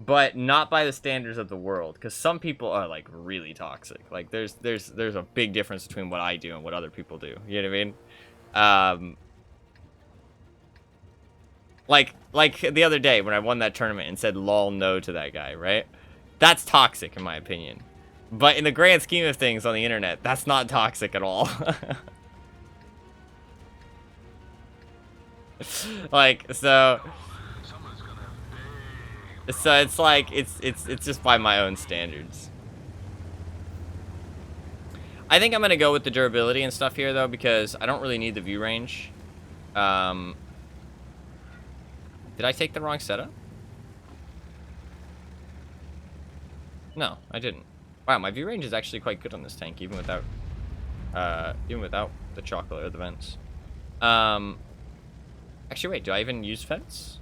but not by the standards of the world, because some people are like really toxic. Like there's a big difference between what I do and what other people do. You know what I mean? Like the other day when I won that tournament and said lol no to that guy, right? That's toxic in my opinion. But in the grand scheme of things on the internet, that's not toxic at all. Like, so it's like it's just by my own standards. I think I'm gonna go with the durability and stuff here though, because I don't really need the view range. Did I take the wrong setup? No, I didn't. Wow, my view range is actually quite good on this tank, even without the chocolate or the vents. Actually, wait, do I even use vents?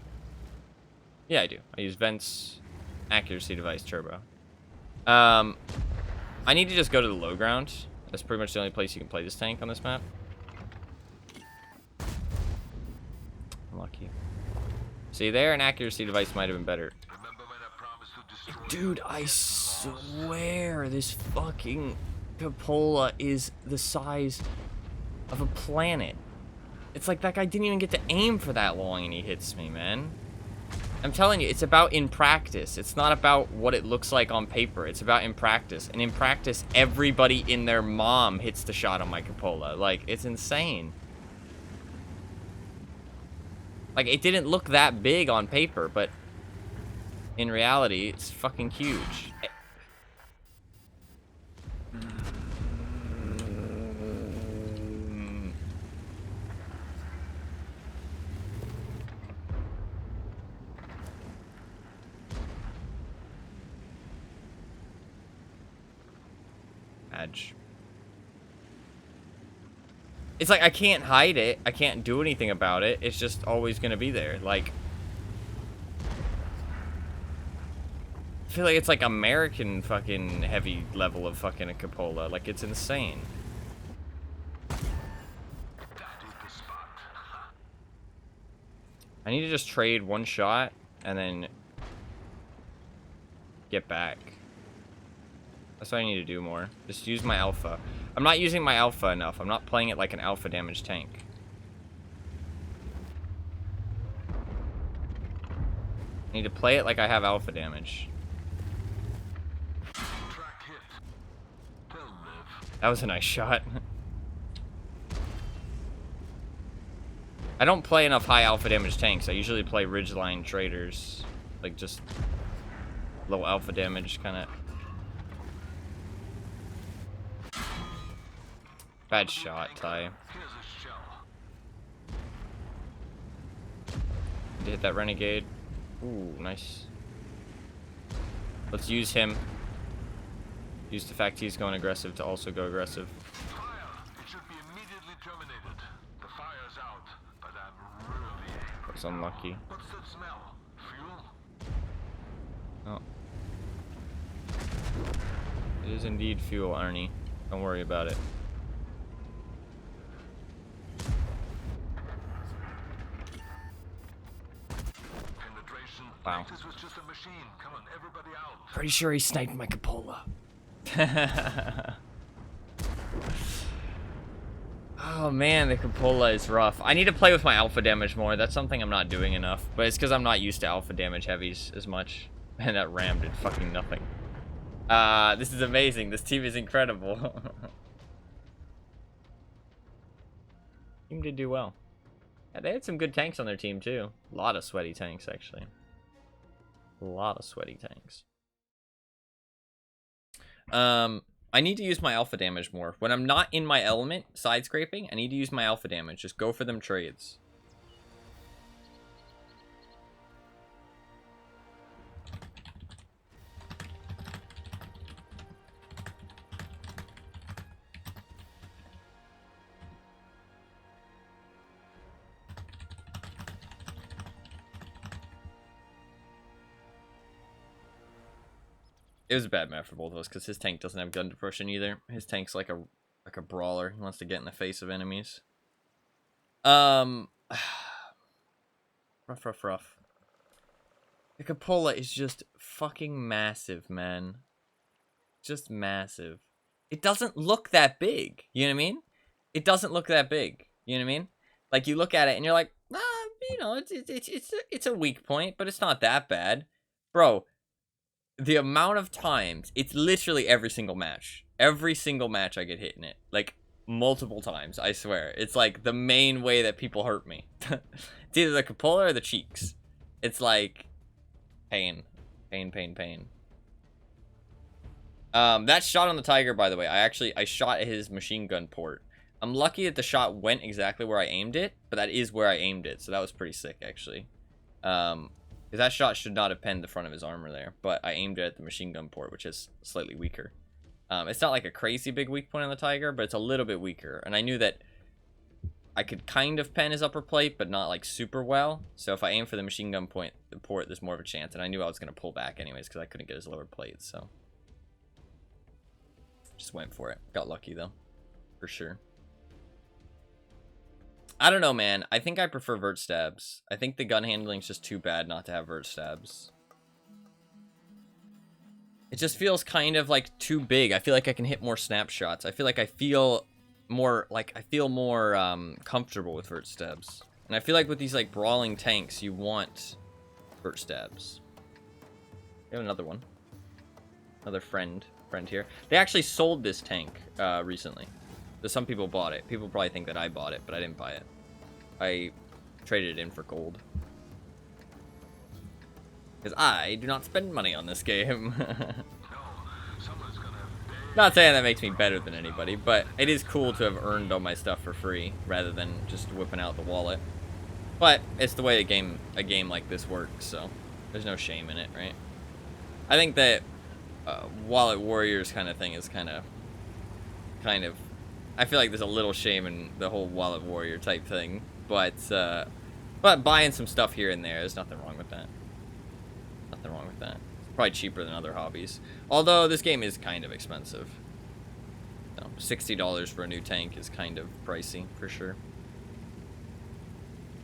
Yeah, I do. I use vents, accuracy device, turbo. I need to just go to the low ground. That's pretty much the only place you can play this tank on this map. Lucky. See, there an accuracy device might have been better. Dude, I swear this fucking cupola is the size of a planet. It's like that guy didn't even get to aim for that long and he hits me, man. I'm telling you, it's about in practice. It's not about what it looks like on paper. It's about in practice. And in practice, everybody in their mom hits the shot on my cupola. Like, it's insane. Like, it didn't look that big on paper, but in reality, it's fucking huge. Edge. It's like I can't hide it. I can't do anything about it. It's just always gonna be there. Like, I feel like it's like American fucking heavy level of fucking a cupola. Like, it's insane. I need to just trade one shot and then get back. That's what I need to do more. Just use my alpha. I'm not using my alpha enough. I'm not playing it like an alpha damage tank. I need to play it like I have alpha damage. That was a nice shot. I don't play enough high alpha damage tanks. I usually play ridgeline traders. Like, just low alpha damage kind of. Bad shot, Ty. Did hit that renegade. Ooh, nice. Let's use him. Use the fact he's going aggressive to also go aggressive. Fire! It should be immediately terminated. The fire's out, but I'm really angry. That's unlucky. What's that smell? Fuel? Oh. It is indeed fuel, Arnie. Don't worry about it. Wow. This was just a machine. Come on, everybody out. Pretty sure he sniped my cupola. Oh man, the cupola is rough. I need to play with my alpha damage more. That's something I'm not doing enough. But it's because I'm not used to alpha damage heavies as much. And that ram did fucking nothing. This is amazing. This team is incredible. Team did do well. Yeah, they had some good tanks on their team too. A lot of sweaty tanks, actually. A lot of sweaty tanks. I need to use my alpha damage more. When I'm not in my element, side scraping, I need to use my alpha damage. Just go for them trades. It was a bad map for both of us because his tank doesn't have gun depression either. His tank's like a brawler. He wants to get in the face of enemies. Rough. The cupola is just fucking massive, man. Just massive. It doesn't look that big. You know what I mean? It doesn't look that big. You know what I mean? Like, you look at it and you're like, you know, it's a weak point, but it's not that bad. Bro, the amount of times, it's literally every single match. Every single match I get hit in it. Like, multiple times, I swear. It's like the main way that people hurt me. It's either the cupola or the cheeks. It's like pain. Pain, pain, pain. That shot on the tiger, by the way, I shot at his machine gun port. I'm lucky that the shot went exactly where I aimed it, but that is where I aimed it, so that was pretty sick, actually. Because that shot should not have penned the front of his armor there, but I aimed it at the machine gun port, which is slightly weaker. It's not like a crazy big weak point on the tiger, but it's a little bit weaker, and I knew that I could kind of pen his upper plate, but not like super well. So if I aim for the machine gun port, there's more of a chance, and I knew I was going to pull back anyways because I couldn't get his lower plate, so just went for it. Got lucky though, for sure. I don't know, man. I think I prefer vert stabs. I think the gun handling's just too bad not to have vert stabs. It just feels kind of like too big. I feel like I can hit more snapshots. I feel more comfortable with vert stabs. And I feel like with these like brawling tanks, you want vert stabs. We have another one. Another friend here. They actually sold this tank recently. So some people bought it. People probably think that I bought it, but I didn't buy it. I traded it in for gold. Because I do not spend money on this game. Not saying that makes me better than anybody, but it is cool to have earned all my stuff for free rather than just whipping out the wallet. But it's the way a game like this works, so there's no shame in it, right? I think that Wallet Warriors kind of thing is kind of I feel like there's a little shame in the whole Wallet Warrior type thing, but buying some stuff here and there, there's nothing wrong with that. Nothing wrong with that. It's probably cheaper than other hobbies. Although this game is kind of expensive. So, $60 for a new tank is kind of pricey, for sure.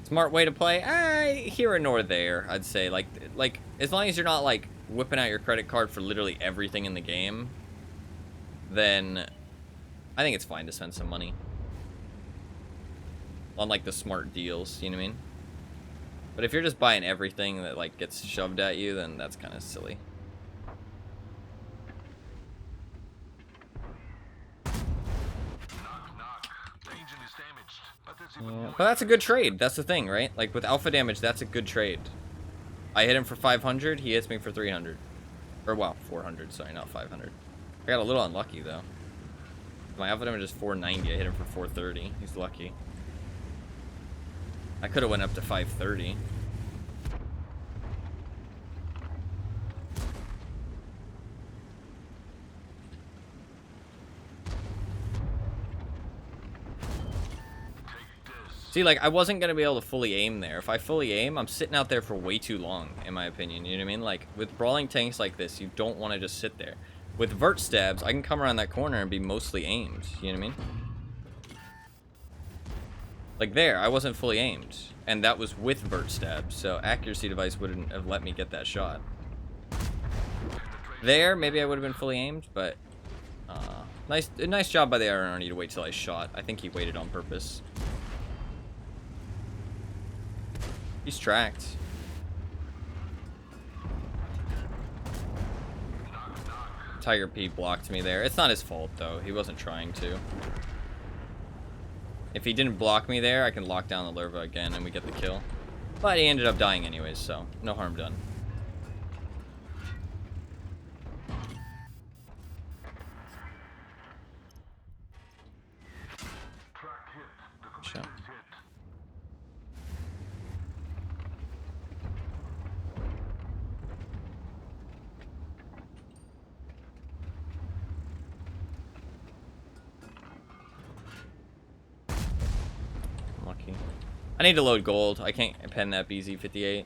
Smart way to play? Here nor there, I'd say. Like, as long as you're not, like, whipping out your credit card for literally everything in the game, then I think it's fine to spend some money on, like, the smart deals, you know what I mean? But if you're just buying everything that, like, gets shoved at you, then that's kind of silly. Yeah, but that's a good trade. That's the thing, right? Like, with alpha damage, that's a good trade. I hit him for 500, he hits me for 300. Or, well, 400, sorry, not 500. I got a little unlucky, though. My alpha damage is 490, I hit him for 430. He's lucky. I could have went up to 530. See, like, I wasn't going to be able to fully aim there. If I fully aim, I'm sitting out there for way too long, in my opinion. You know what I mean? Like, with brawling tanks like this, you don't want to just sit there. With vert stabs, I can come around that corner and be mostly aimed. You know what I mean? Like there, I wasn't fully aimed. And that was with vert stabs, so accuracy device wouldn't have let me get that shot. There, maybe I would have been fully aimed, but... nice job by the RNRD to wait till I shot. I think he waited on purpose. He's tracked. Tiger P blocked me there. It's not his fault, though. He wasn't trying to. If he didn't block me there, I can lock down the larva again and we get the kill. But he ended up dying anyways, so no harm done. Shot. Lucky. I need to load gold. I can't pen that BZ-58.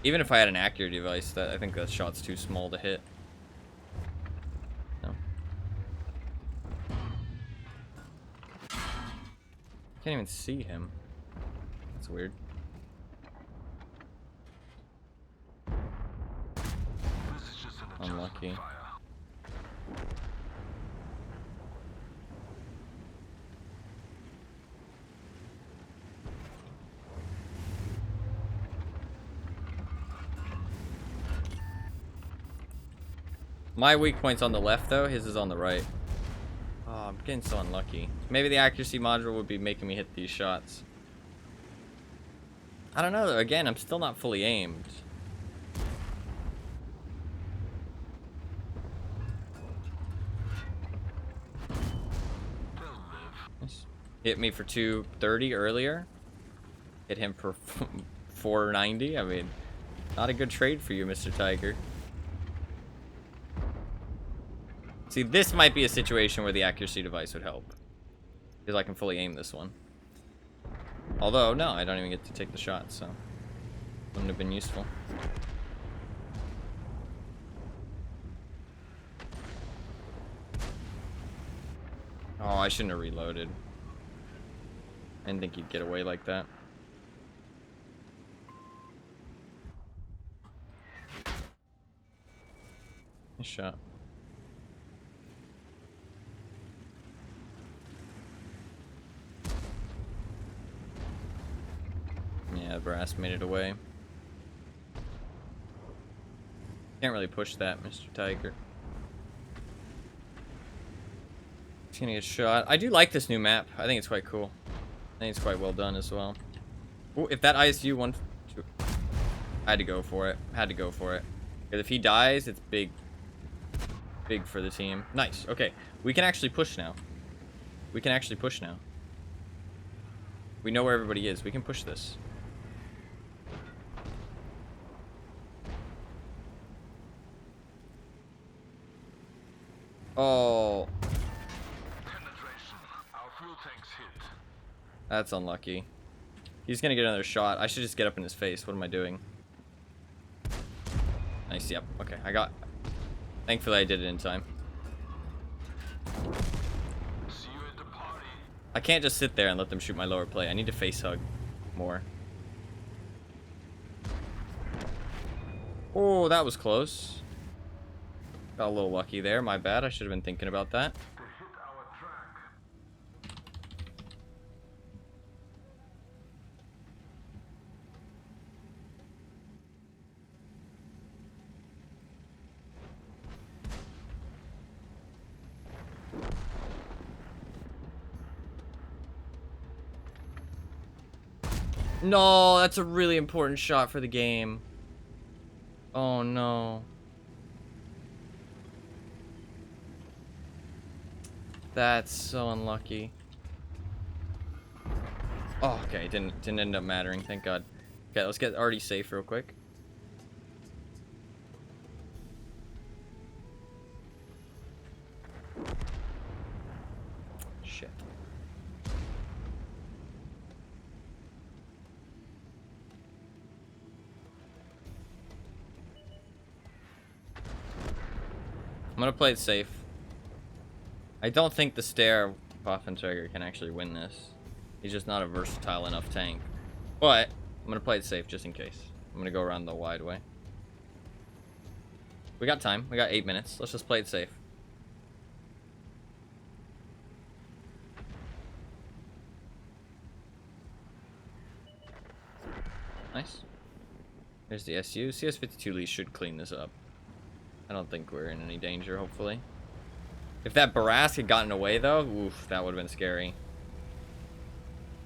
Even if I had an accurate device, I think that shot's too small to hit. No. Can't even see him. That's weird. Unlucky. My weak point's on the left, though. His is on the right. Oh, I'm getting so unlucky. Maybe the accuracy module would be making me hit these shots. I don't know, though. Again, I'm still not fully aimed. Hit me for 230 earlier. Hit him for 490. I mean, not a good trade for you, Mr. Tiger. See, this might be a situation where the accuracy device would help. Because I can fully aim this one. Although, no, I don't even get to take the shot, so... wouldn't have been useful. Oh, I shouldn't have reloaded. I didn't think he'd get away like that. Nice shot. Yeah, brass made it away. Can't really push that, Mr. Tiger. He's gonna get shot. I do like this new map. I think it's quite cool. I think it's quite well done as well. Ooh, if that ISU one... I had to go for it. Had to go for it. Because if he dies, it's big. Big for the team. Nice. Okay. We can actually push now. We can actually push now. We know where everybody is. We can push this. Oh. Penetration. Our fuel tanks hit. That's unlucky. He's gonna get another shot. I should just get up in his face. What am I doing? Nice. Yep. Okay. I got... Thankfully, I did it in time. See you at the party. I can't just sit there and let them shoot my lower plate. I need to face hug more. Oh, that was close. Got a little lucky there. My bad. I should have been thinking about that. They hit our track. No, that's a really important shot for the game. Oh, no. That's so unlucky. Oh, okay. Didn't end up mattering. Thank God. Okay, let's get already safe real quick. Shit. I'm gonna play it safe. I don't think the Stair Waffenträger can actually win this. He's just not a versatile enough tank. But I'm gonna play it safe just in case. I'm gonna go around the wide way. We got time. We got 8 minutes. Let's just play it safe. Nice. There's the SU. CS52 Lee should clean this up. I don't think we're in any danger, hopefully. If that Barask had gotten away, though, oof, that would have been scary.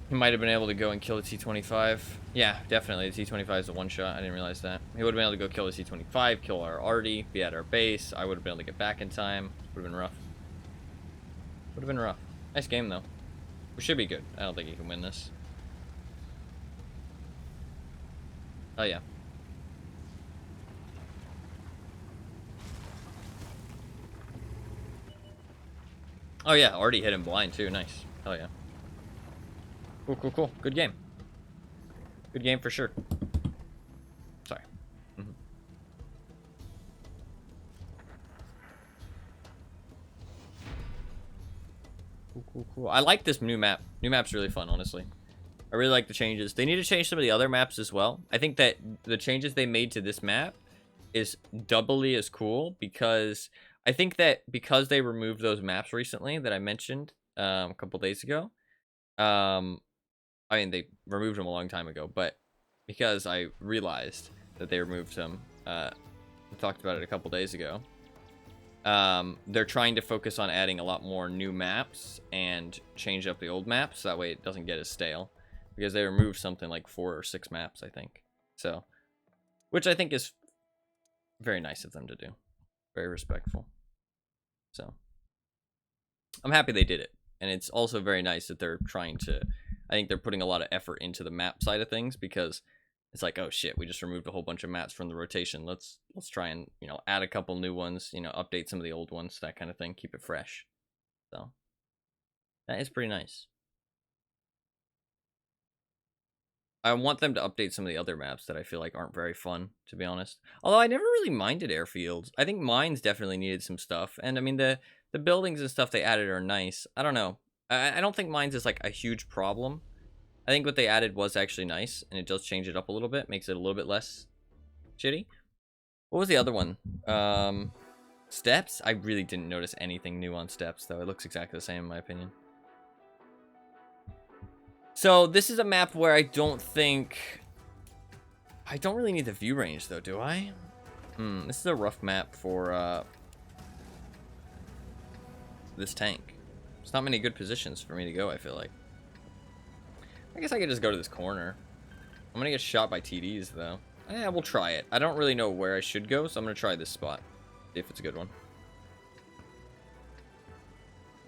He might have been able to go and kill the T-25. Yeah, definitely. The T-25 is a one-shot. I didn't realize that. He would have been able to go kill the T-25, kill our arty, be at our base. I would have been able to get back in time. Would have been rough. Would have been rough. Nice game, though. We should be good. I don't think he can win this. Oh, yeah. Oh, yeah. Already hit him blind, too. Nice. Hell yeah. Cool, cool, cool. Good game. Good game for sure. Sorry. Cool, cool, cool. I like this new map. New map's really fun, honestly. I really like the changes. They need to change some of the other maps as well. I think that the changes they made to this map is doubly as cool because I think that because they removed those maps recently that I mentioned a couple days ago. I mean, they removed them a long time ago, but because I realized that they removed them, we talked about it a couple days ago. they're trying to focus on adding a lot more new maps and change up the old maps, so that way it doesn't get as stale. Because they removed something like 4 or 6 maps, I think. So, which I think is very nice of them to do. Very respectful. So, I'm happy they did it. And it's also very nice that they're trying to, I think they're putting a lot of effort into the map side of things, because it's like, oh shit, we just removed a whole bunch of maps from the rotation. Let's try and, you know, add a couple new ones, you know, update some of the old ones, that kind of thing, keep it fresh. So, that is pretty nice. I want them to update some of the other maps that I feel like aren't very fun, to be honest. Although I never really minded airfields. I think mines definitely needed some stuff. And I mean, the buildings and stuff they added are nice. I don't know. I don't think mines is like a huge problem. I think what they added was actually nice, and it does change it up a little bit, makes it a little bit less shitty. What was the other one? Steps? I really didn't notice anything new on steps, though. It looks exactly the same in my opinion. So this is a map where I don't really need the view range though, do I? This is a rough map for this tank. There's not many good positions for me to go, I feel like. I guess I could just go to this corner. I'm gonna get shot by TDs though. Yeah, we'll try it. I don't really know where I should go, so I'm gonna try this spot. See if it's a good one.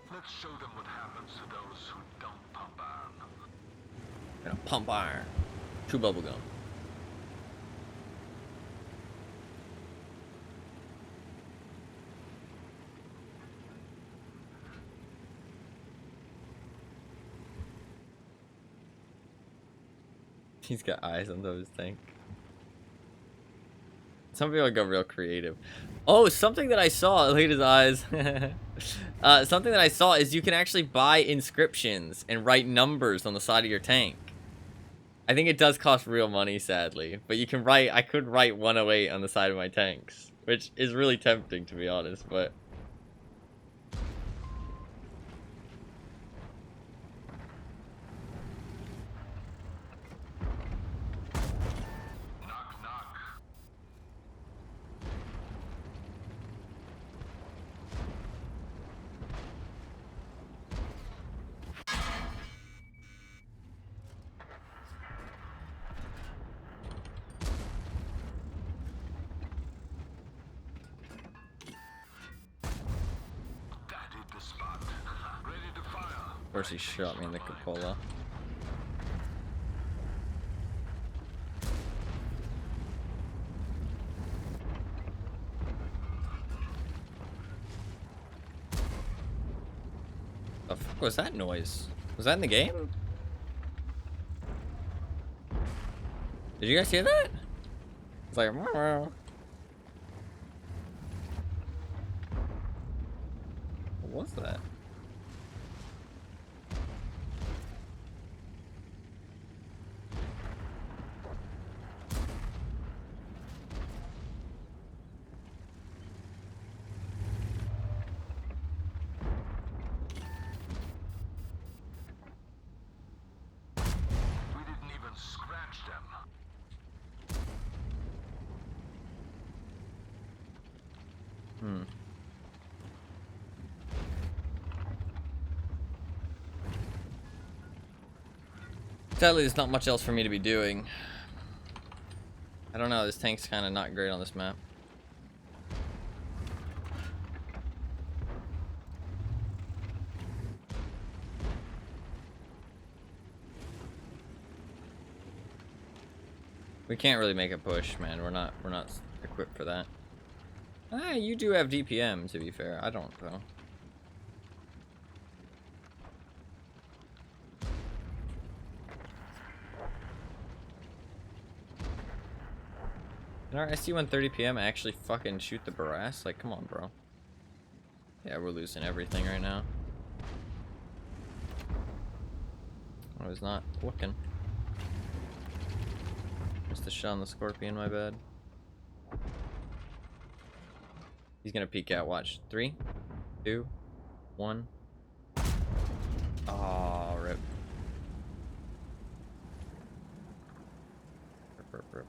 Let's show them what happens to those who don't pump iron. Gonna pump iron. True bubblegum. He's got eyes on those things. Some people go real creative. Oh, something that I saw. Look at his eyes. Something that I saw is you can actually buy inscriptions and write numbers on the side of your tank. I think it does cost real money, sadly. But you can write, I could write 108 on the side of my tanks. Which is really tempting, to be honest, but... Knock, knock. That hit the spot. Ready to fire. Of course he shot me in the cupola. The fuck was that noise? Was that in the game? Did you guys hear that? It's like... What was that? We didn't even scratch them. Sadly, there's not much else for me to be doing. I don't know, this tank's kind of not great on this map. We can't really make a push, man. We're not equipped for that. Ah, you do have DPM, to be fair. I don't, though. Did our SC-130 PM actually fucking shoot the Barras? Like, come on, bro. Yeah, we're losing everything right now. I was not looking. Missed the shot on the Scorpion, my bad. He's gonna peek out, watch. 3, 2, 1. Oh, rip. Rip.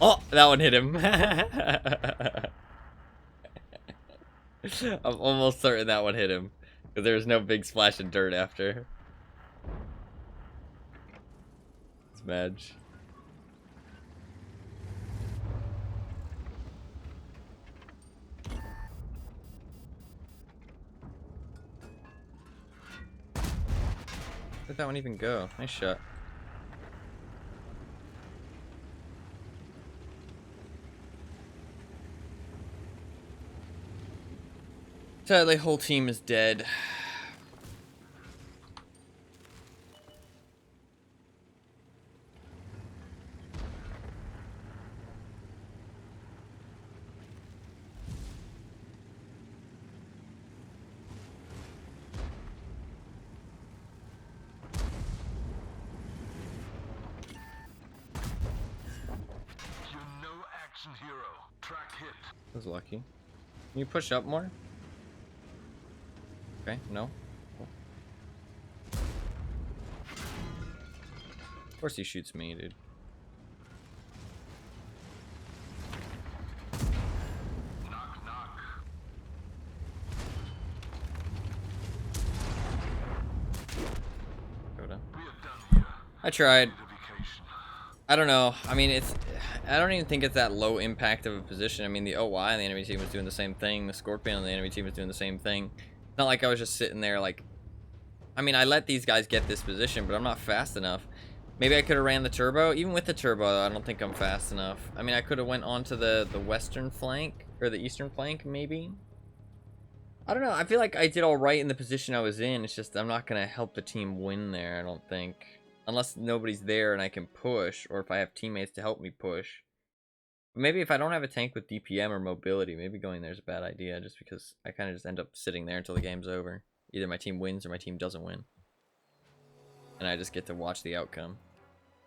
Oh, that one hit him. I'm almost certain that one hit him. Because there was no big splash of dirt after. It's Madge. Where'd that one even go? Nice shot. Sadly, whole team is dead. You're no action hero. Track hit. I was lucky. Can you push up more? Okay, no. Cool. Of course he shoots me, dude. Knock, knock. Go down. We are done here. I tried. Need a vacation. I don't know. I mean, I don't even think it's that low impact of a position. I mean, the OY on the enemy team was doing the same thing. The Scorpion on the enemy team was doing the same thing. It's not like I was just sitting there like... I mean, I let these guys get this position, but I'm not fast enough. Maybe I could have ran the turbo. Even with the turbo, I don't think I'm fast enough. I mean, I could have went onto the western flank, or the eastern flank, maybe. I don't know. I feel like I did all right in the position I was in. It's just I'm not going to help the team win there, I don't think. Unless nobody's there and I can push, or if I have teammates to help me push. Maybe if I don't have a tank with DPM or mobility, maybe going there is a bad idea, just because I kind of just end up sitting there until the game's over. Either my team wins or my team doesn't win. And I just get to watch the outcome.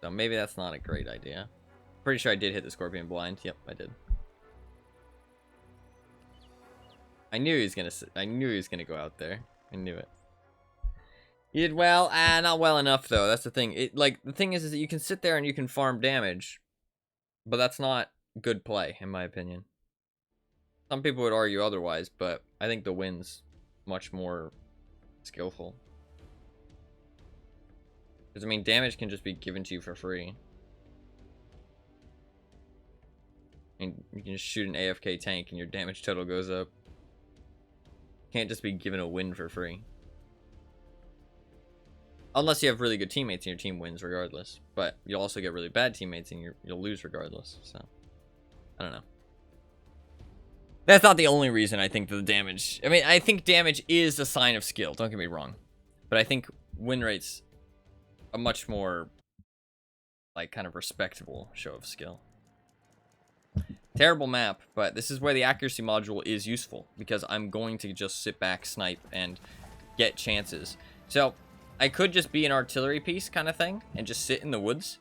So maybe that's not a great idea. Pretty sure I did hit the Scorpion blind. Yep, I did. I knew he was gonna go out there. I knew it. He did well, not well enough though. That's the thing. The thing is that you can sit there and you can farm damage, but that's not good play in my opinion. Some people would argue otherwise, but I think the win's much more skillful. Because I mean, damage can just be given to you for free. And you can just shoot an AFK tank and your damage total goes up. Can't just be given a win for free. Unless you have really good teammates and your team wins regardless. But you'll also get really bad teammates and you'll lose regardless. So, I don't know. That's not the only reason I think the damage... I mean, I think damage is a sign of skill. Don't get me wrong. But I think win rate's a much more, like, kind of respectable show of skill. Terrible map, but this is where the accuracy module is useful. Because I'm going to just sit back, snipe, and get chances. So... I could just be an artillery piece kind of thing and just sit in the woods.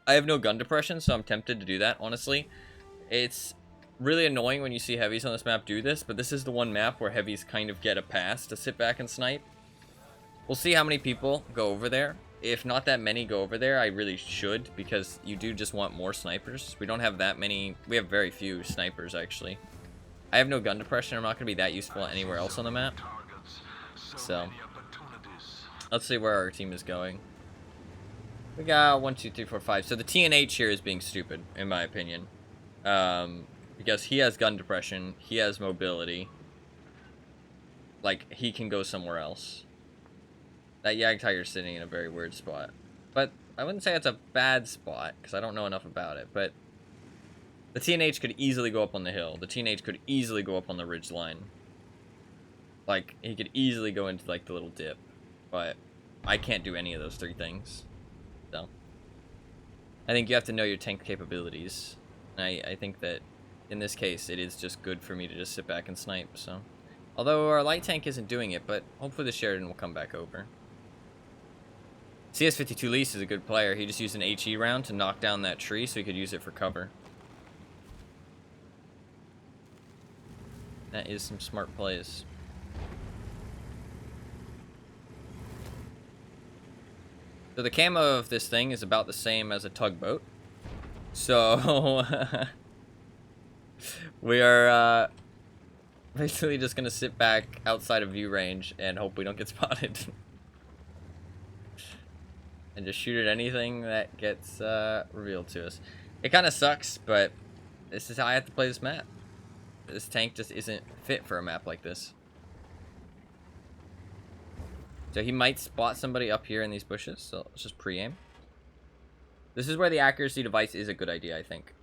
I have no gun depression, so I'm tempted to do that, honestly. It's really annoying when you see heavies on this map do this, but this is the one map where heavies kind of get a pass to sit back and snipe. We'll see how many people go over there. If not that many go over there, I really should, because you do just want more snipers. We don't have that many. We have very few snipers, actually. I have no gun depression. I'm not going to be that useful anywhere else on the map. So... let's see where our team is going. We got 1, 2, 3, 4, 5. So the TNH here is being stupid, in my opinion. Because he has gun depression. He has mobility. Like, he can go somewhere else. That Yag Tiger's sitting in a very weird spot. But I wouldn't say it's a bad spot, because I don't know enough about it. But the TNH could easily go up on the hill. The TNH could easily go up on the ridge line. Like, he could easily go into, like, the little dip. But I can't do any of those three things. So I think you have to know your tank capabilities. And I think that in this case it is just good for me to just sit back and snipe. So although our light tank isn't doing it, but hopefully the Sheridan will come back over. CS52 Lease is a good player. He just used an HE round to knock down that tree so he could use it for cover. That is some smart plays. So the camo of this thing is about the same as a tugboat. So we are basically just gonna sit back outside of view range and hope we don't get spotted. And just shoot at anything that gets revealed to us. It kind of sucks, but this is how I have to play this map. This tank just isn't fit for a map like this. So he might spot somebody up here in these bushes, so let's just pre-aim. This is where the accuracy device is a good idea, I think.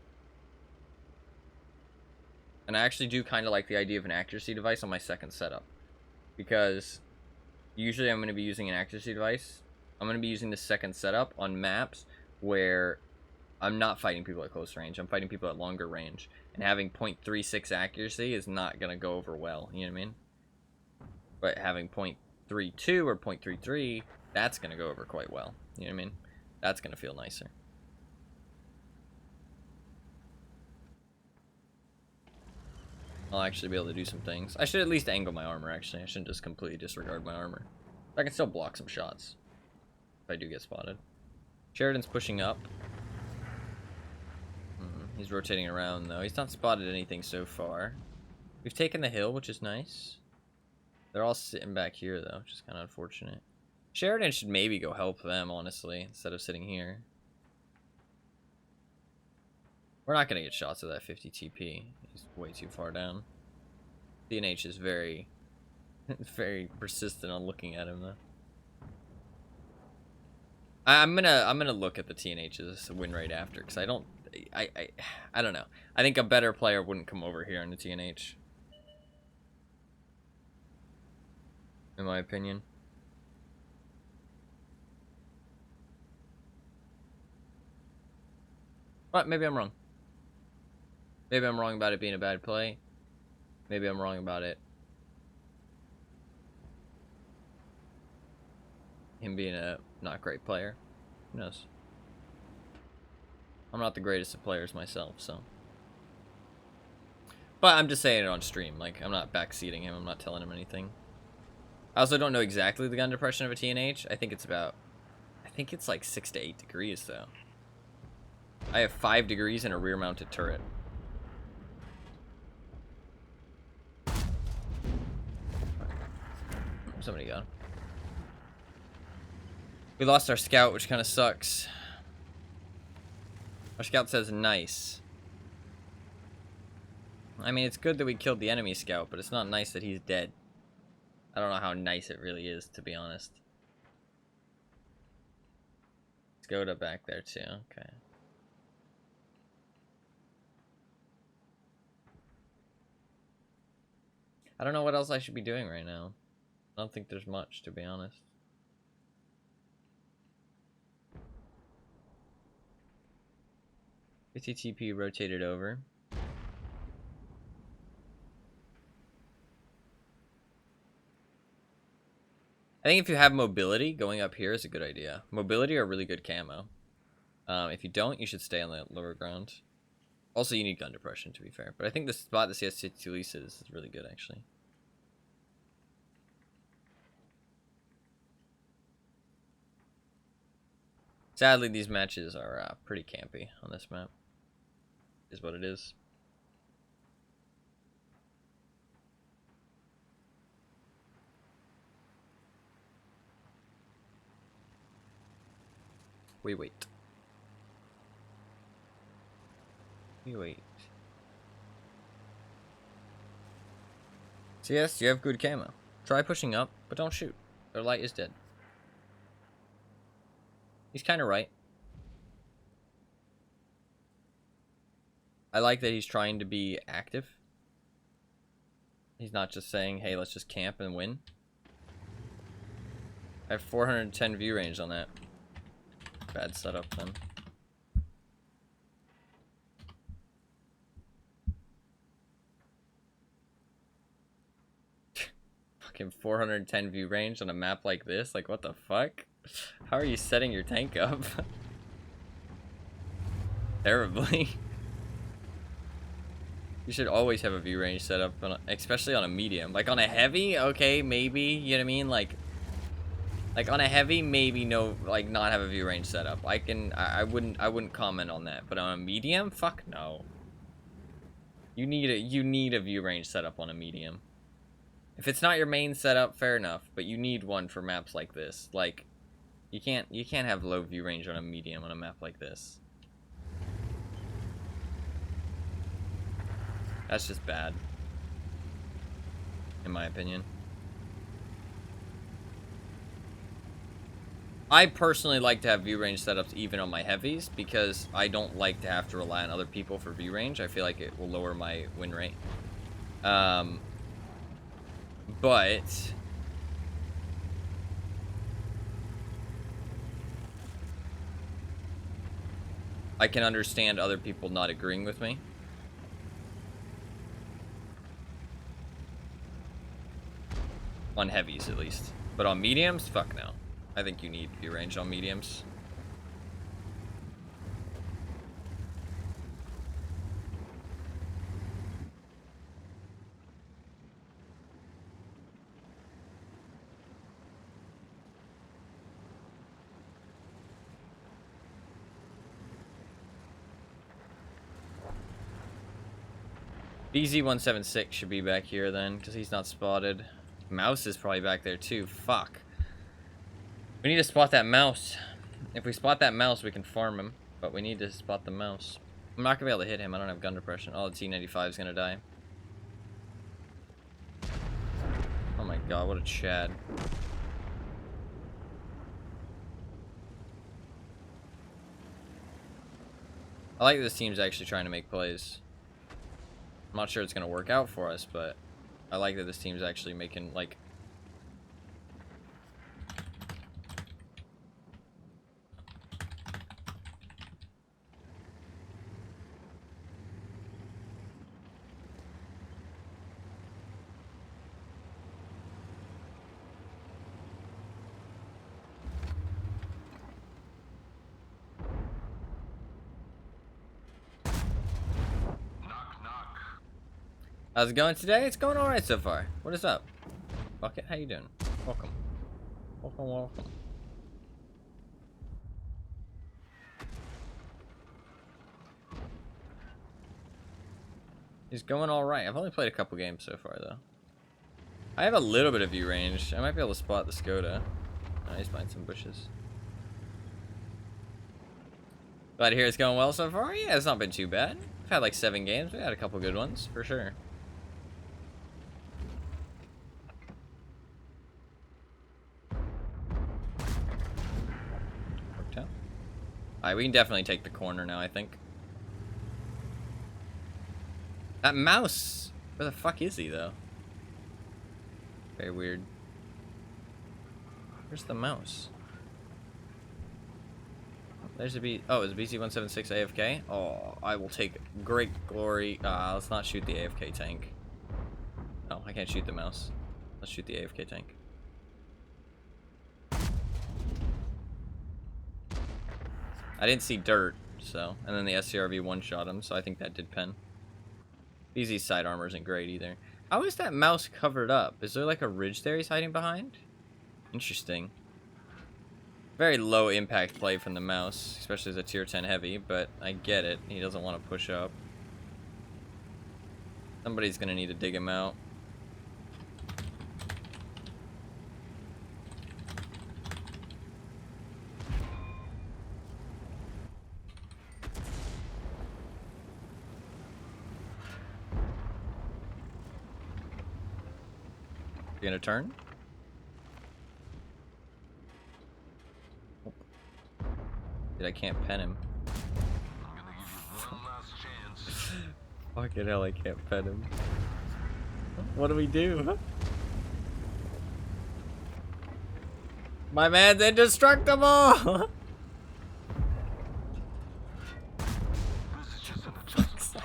And I actually do kind of like the idea of an accuracy device on my second setup. Because usually I'm going to be using an accuracy device. I'm going to be using the second setup on maps where I'm not fighting people at close range. I'm fighting people at longer range. And having 0.36 accuracy is not going to go over well. You know what I mean? But having 0.32 or 0.33, that's going to go over quite well. You know what I mean? That's going to feel nicer. I'll actually be able to do some things. I should at least angle my armor, actually. I shouldn't just completely disregard my armor. I can still block some shots if I do get spotted. Sheridan's pushing up. He's rotating around, though. He's not spotted anything so far. We've taken the hill, which is nice. They're all sitting back here, though, which is kind of unfortunate. Sheridan should maybe go help them, honestly, instead of sitting here. We're not going to get shots of that 50 TP. He's way too far down. DNH is very, very persistent on looking at him, though. I'm gonna look at the TNH's win rate after, because I don't know. I think a better player wouldn't come over here on the TNH. In my opinion. But maybe I'm wrong. Maybe I'm wrong about it being a bad play. Maybe I'm wrong about it. Him being a not great player. Who knows? I'm not the greatest of players myself, so. But I'm just saying it on stream. Like, I'm not backseating him. I'm not telling him anything. I also don't know exactly the gun depression of a TNH. I think it's like 6 to 8 degrees, though. I have 5 degrees and a rear-mounted turret. Somebody got him. We lost our scout, which kind of sucks. Our scout says nice. I mean, it's good that we killed the enemy scout, but it's not nice that he's dead. I don't know how nice it really is, to be honest. Skoda back there, too. Okay. I don't know what else I should be doing right now. I don't think there's much, to be honest. TP rotated over. I think if you have mobility, going up here is a good idea. Mobility are really good camo. If you don't, you should stay on the lower ground. Also, you need gun depression, to be fair. But I think the spot the CS2 is really good, actually. Sadly, these matches are pretty campy on this map. Is what it is. We wait. We wait. So yes, you have good camo. Try pushing up, but don't shoot. Their light is dead. He's kind of right. I like that he's trying to be active. He's not just saying, hey, let's just camp and win. I have 410 view range on that. Bad setup then. Fucking 410 view range on a map like this? Like, what the fuck? How are you setting your tank up? Terribly. You should always have a view range set up, especially on a medium. Like on a heavy, okay, maybe, you know what I mean? Like Like on a heavy, maybe no, like not have a view range setup. I wouldn't comment on that. But on a medium, fuck no. You need a view range setup on a medium. If it's not your main setup, fair enough. But you need one for maps like this. Like, you can't have low view range on a medium on a map like this. That's just bad, in my opinion. I personally like to have view range setups even on my heavies because I don't like to have to rely on other people for view range. I feel like it will lower my win rate. But I can understand other people not agreeing with me. On heavies, at least. But on mediums, fuck no. I think you need view range on mediums. BZ176 should be back here then, because he's not spotted. Mouse is probably back there too. Fuck. We need to spot that mouse. If we spot that mouse, we can farm him. But we need to spot the mouse. I'm not going to be able to hit him. I don't have gun depression. Oh, the T-95 is going to die. Oh my god, what a Chad. I like that this team's actually trying to make plays. I'm not sure it's going to work out for us, but I like that this team's actually making, like... How's it going today? It's going alright so far. What is up? Bucket, how you doing? Welcome. Welcome, welcome. He's going alright. I've only played a couple games so far, though. I have a little bit of view range. I might be able to spot the Skoda. Oh, he's behind some bushes. Glad to hear it's going well so far. Yeah, it's not been too bad. I've had like 7 games. We had a couple good ones, for sure. Alright, we can definitely take the corner now, I think. That mouse! Where the fuck is he, though? Very weird. Where's the mouse? There's a B. Oh, is BC-176 AFK? Oh, I will take great glory. Let's not shoot the AFK tank. No, I can't shoot the mouse. Let's shoot the AFK tank. I didn't see dirt, so. And then the SCRV one-shot him, so I think that did pen. BZ's side armor isn't great either. How is that mouse covered up? Is there like a ridge there he's hiding behind? Interesting. Very low impact play from the mouse, especially as a tier 10 heavy, but I get it. He doesn't want to push up. Somebody's going to need to dig him out. You gonna turn? Dude, I can't pen him. I'm gonna give you one last chance. Fucking hell, I can't pen him. What do we do? My man's indestructible! This is just an adjustment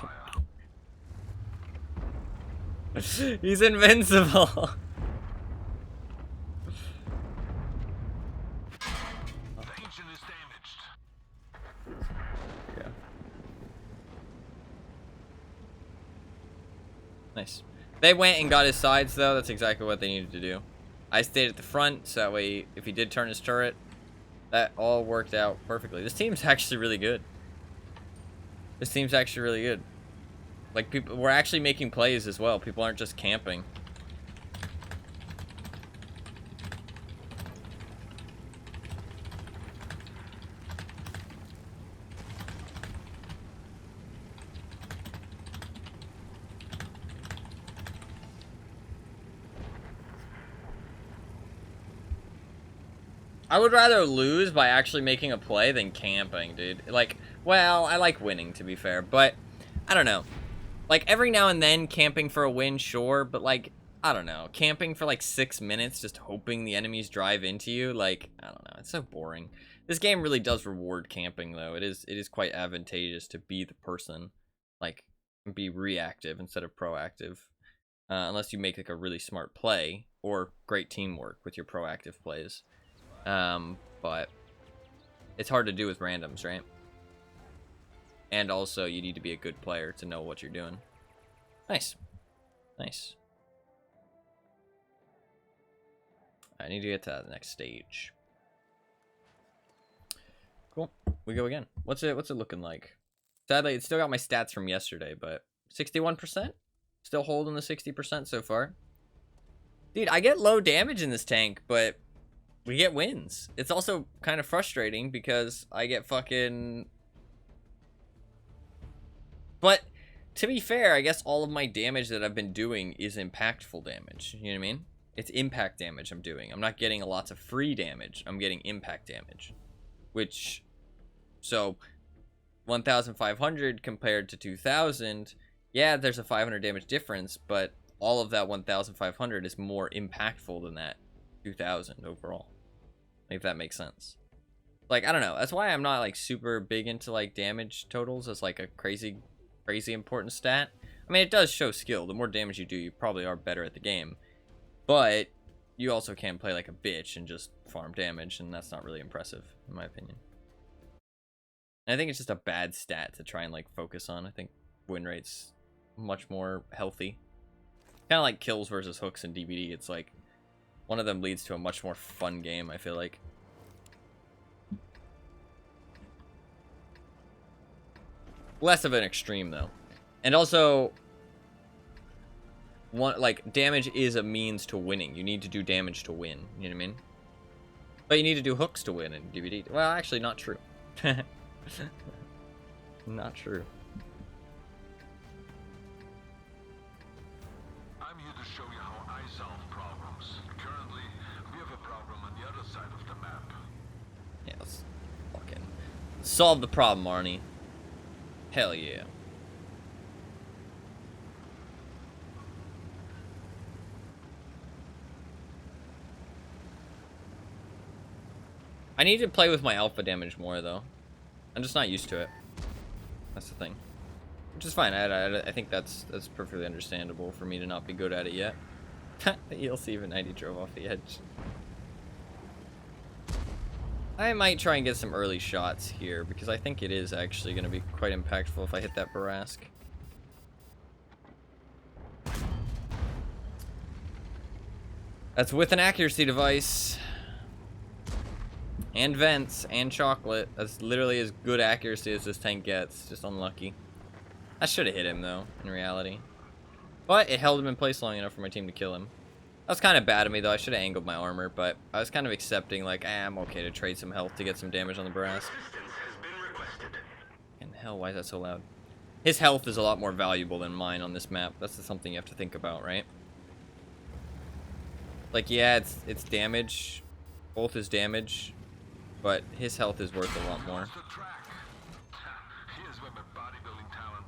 fire. He's invincible! The engine is damaged. Yeah. Nice. They went and got his sides, though. That's exactly what they needed to do. I stayed at the front, so that way if he did turn his turret, that all worked out perfectly. This team's actually really good. This team's actually really good. Like, people, we're actually making plays as well. People aren't just camping. I would rather lose by actually making a play than camping, dude. Like, well, I like winning, to be fair, but I don't know. Like, every now and then, camping for a win, sure, but, like, I don't know. Camping for, like, 6 minutes, just hoping the enemies drive into you, like, I don't know. It's so boring. This game really does reward camping, though. It is quite advantageous to be the person, like, be reactive instead of proactive. Unless you make, like, a really smart play, or great teamwork with your proactive plays. But it's hard to do with randoms, right? And also, you need to be a good player to know what you're doing. Nice. Nice. I need to get to the next stage. Cool. We go again. What's it looking like? Sadly, it's still got my stats from yesterday, but 61%? Still holding the 60% so far. Dude, I get low damage in this tank, but we get wins. It's also kind of frustrating because I get fucking... But, to be fair, I guess all of my damage that I've been doing is impactful damage. You know what I mean? It's impact damage I'm doing. I'm not getting lots of free damage. I'm getting impact damage. Which, so, 1,500 compared to 2,000, yeah, there's a 500 damage difference, but all of that 1,500 is more impactful than that 2,000 overall. Like, if that makes sense. Like, I don't know. That's why I'm not, like, super big into, like, damage totals as, like, a crazy important stat. I mean, it does show skill. The more damage you do, you probably are better at the game. But you also can play like a bitch and just farm damage, and that's not really impressive, in my opinion. And I think it's just a bad stat to try and, like, focus on. I think win rate's much more healthy. Kind of like kills versus hooks in DBD. It's like, one of them leads to a much more fun game, I feel like. Less of an extreme, though. And also, like, damage is a means to winning. You need to do damage to win. You know what I mean? But you need to do hooks to win in DVD. Well, actually, not true. Not true. I'm here to show you how I solve problems. Currently, we have a problem on the other side of the map. Yeah, let's fucking solve the problem, Arnie. Hell yeah. I need to play with my alpha damage more, though. I'm just not used to it. That's the thing. Which is fine. I think that's perfectly understandable for me to not be good at it yet. The ELC even 90 drove off the edge. I might try and get some early shots here, because I think it is actually going to be quite impactful if I hit that Barask. That's with an accuracy device. And vents, and chocolate. That's literally as good accuracy as this tank gets. Just unlucky. I should have hit him, though, in reality. But it held him in place long enough for my team to kill him. That was kind of bad of me, though. I should have angled my armor, but I was kind of accepting, like, I'm okay to trade some health to get some damage on the Barask. And hell, why is that so loud? His health is a lot more valuable than mine on this map. That's something you have to think about, right? Like, yeah, it's damage. Both his damage. But his health is worth a lot more.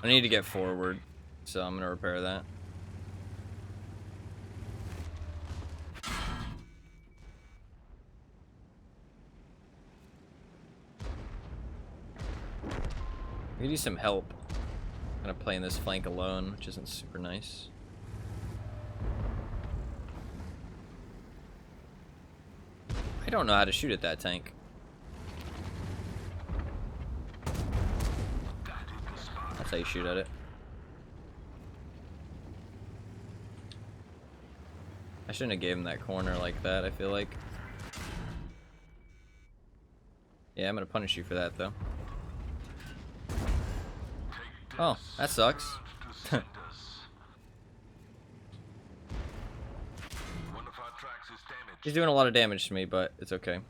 I need to get forward, so I'm gonna repair that. We need some help. I'm gonna play in this flank alone, which isn't super nice. I don't know how to shoot at that tank. That's how you shoot at it. I shouldn't have gave him that corner like that, I feel like. Yeah, I'm gonna punish you for that, though. Oh, that sucks. He's doing a lot of damage to me, but it's okay.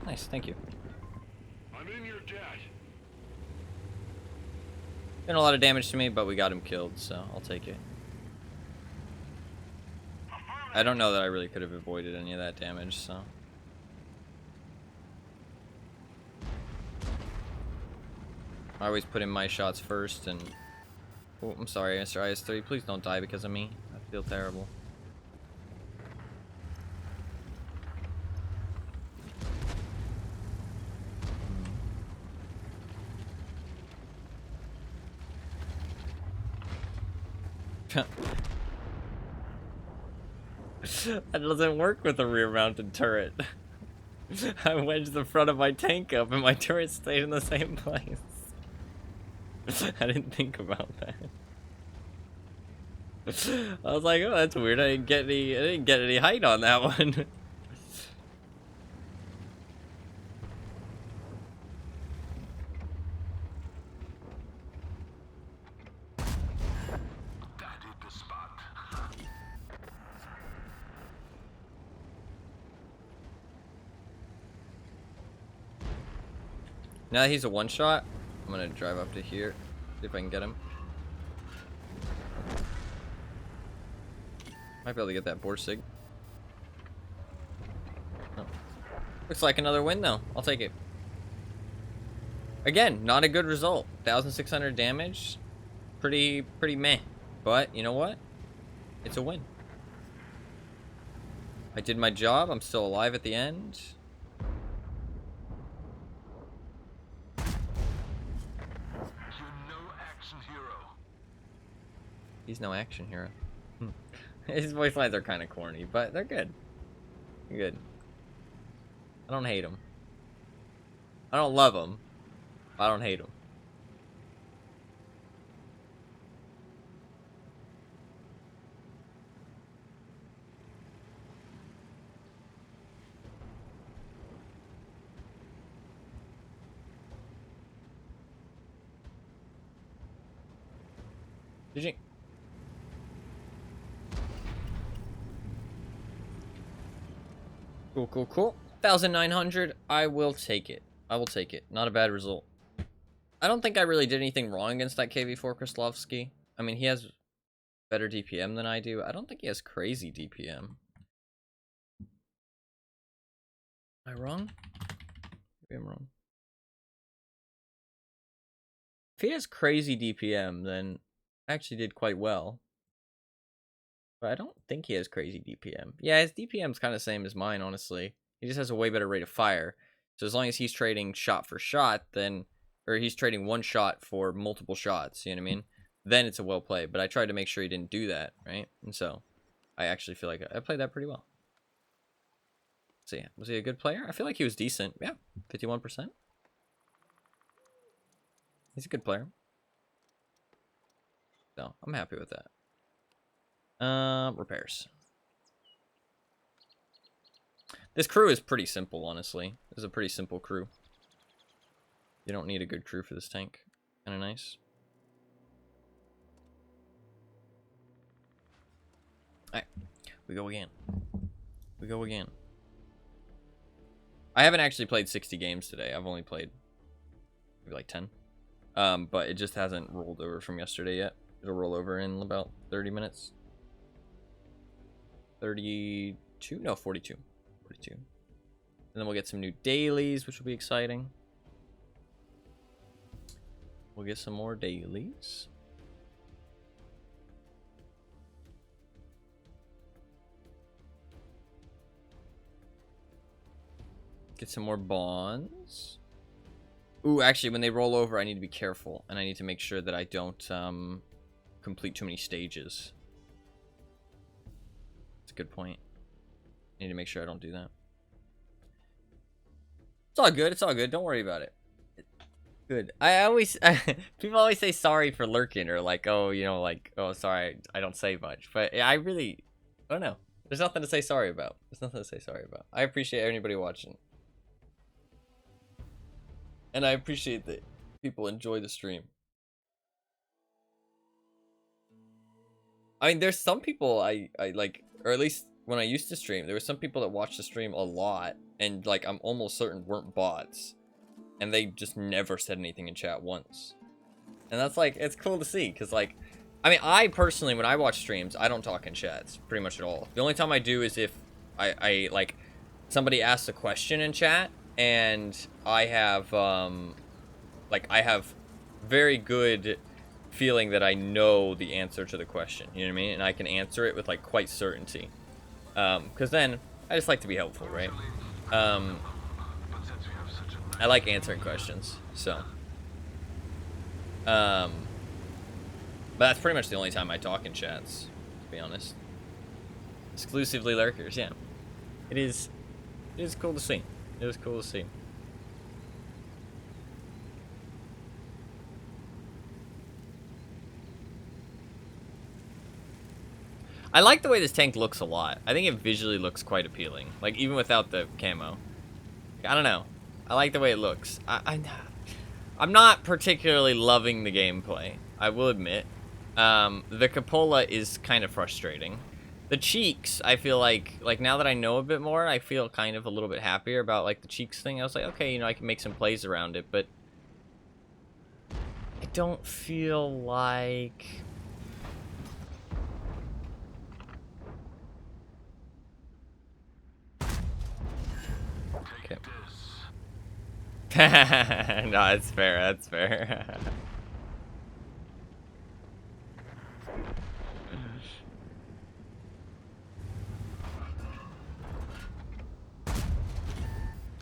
Nice, thank you. I'm in your debt. Doing a lot of damage to me, but we got him killed, so I'll take it. I don't know that I really could have avoided any of that damage, so. I always put in my shots first, and... Oh, I'm sorry, Mr. IS-3. Please don't die because of me. I feel terrible. That doesn't work with a rear-mounted turret. I wedged the front of my tank up and my turret stayed in the same place. I didn't think about that. I was like, oh, that's weird. I didn't get any height on that one. Now that he's a one-shot, I'm gonna drive up to here, see if I can get him. Might be able to get that Borsig. Oh. Looks like another win though. I'll take it. Again, not a good result. 1,600 damage. Pretty meh. But you know what? It's a win. I did my job. I'm still alive at the end. He's no action hero. His voice lines are kind of corny, but they're good. They're good. I don't hate him. I don't love him. I don't hate him. GG. Cool. 1,900. I will take it. I will take it. Not a bad result. I don't think I really did anything wrong against that KV4 Kraslovsky. I mean, he has better DPM than I do. I don't think he has crazy DPM. Am I wrong? Maybe I'm wrong. If he has crazy DPM, then I actually did quite well. But I don't think he has crazy DPM. Yeah, his DPM is kind of the same as mine, honestly. He just has a way better rate of fire. So as long as he's trading shot for shot, then... Or he's trading one shot for multiple shots, you know what I mean? Then it's a well played. But I tried to make sure he didn't do that, right? And so, I actually feel like I played that pretty well. So yeah, was he a good player? I feel like he was decent. Yeah, 51%. He's a good player. So, I'm happy with that. Repairs. This crew is pretty simple, honestly. This is a pretty simple crew. You don't need a good crew for this tank. Kinda nice. Alright. We go again. We go again. I haven't actually played 60 games today. I've only played maybe like 10. But it just hasn't rolled over from yesterday yet. It'll roll over in about 30 minutes. 32? No, 42. 42. And then we'll get some new dailies, which will be exciting. We'll get some more dailies. Get some more bonds. Ooh, actually, when they roll over, I need to be careful. And I need to make sure that I don't complete too many stages. That's a good point. I need to make sure I don't do that. It's all good. It's all good. Don't worry about it. Good. I always people always say sorry for lurking or like, oh, you know, like, oh, sorry, I don't say much. But I really, I don't know. There's nothing to say sorry about. There's nothing to say sorry about. I appreciate anybody watching, and I appreciate that people enjoy the stream. I mean, there's some people I like, or at least when I used to stream, there were some people that watched the stream a lot, and like I'm almost certain weren't bots, and they just never said anything in chat once. And that's like, it's cool to see, because like, I mean, I personally, when I watch streams, I don't talk in chats pretty much at all. The only time I do is if I like, somebody asks a question in chat, and I have, like, I have very good feeling that I know the answer to the question, you know what I mean? And I can answer it with, like, quite certainty. Because then, I just like to be helpful, right? I like answering questions, so. But that's pretty much the only time I talk in chats, to be honest. Exclusively lurkers, yeah. It is cool to see. It was cool to see. I like the way this tank looks a lot. I think it visually looks quite appealing. Like, even without the camo. I don't know. I like the way it looks. I'm not particularly loving the gameplay, I will admit. The cupola is kind of frustrating. The cheeks, I feel like now that I know a bit more, I feel kind of a little bit happier about, like, the cheeks thing. I was like, okay, you know, I can make some plays around it, but I don't feel like... Okay. No, that's fair, that's fair.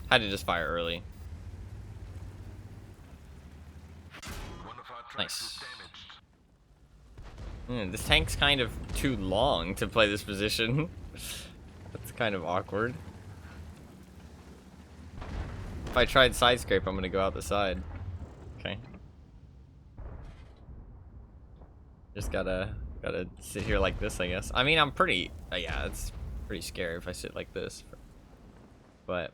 Had to just fire early. Nice. This tank's kind of too long to play this position. That's kind of awkward. If I tried side scrape, I'm gonna go out the side. Okay. Just gotta sit here like this, I guess. I mean, I'm pretty... yeah, it's pretty scary if I sit like this. But...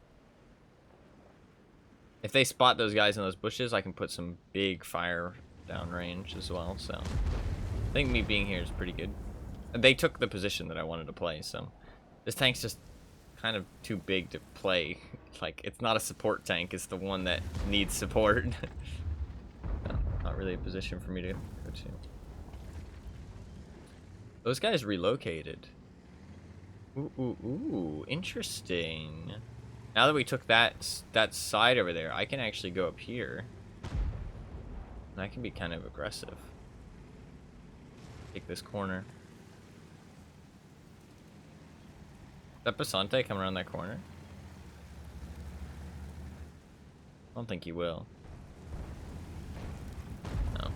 if they spot those guys in those bushes, I can put some big fire downrange as well, so... I think me being here is pretty good. They took the position that I wanted to play, so... this tank's just kind of too big to play. Like, it's not a support tank, it's the one that needs support. No, not really a position for me to go to. Those guys relocated. Ooh, interesting. Now that we took that side over there, I can actually go up here. And I can be kind of aggressive. Take this corner. Is that Basante coming around that corner? I don't think he will. No.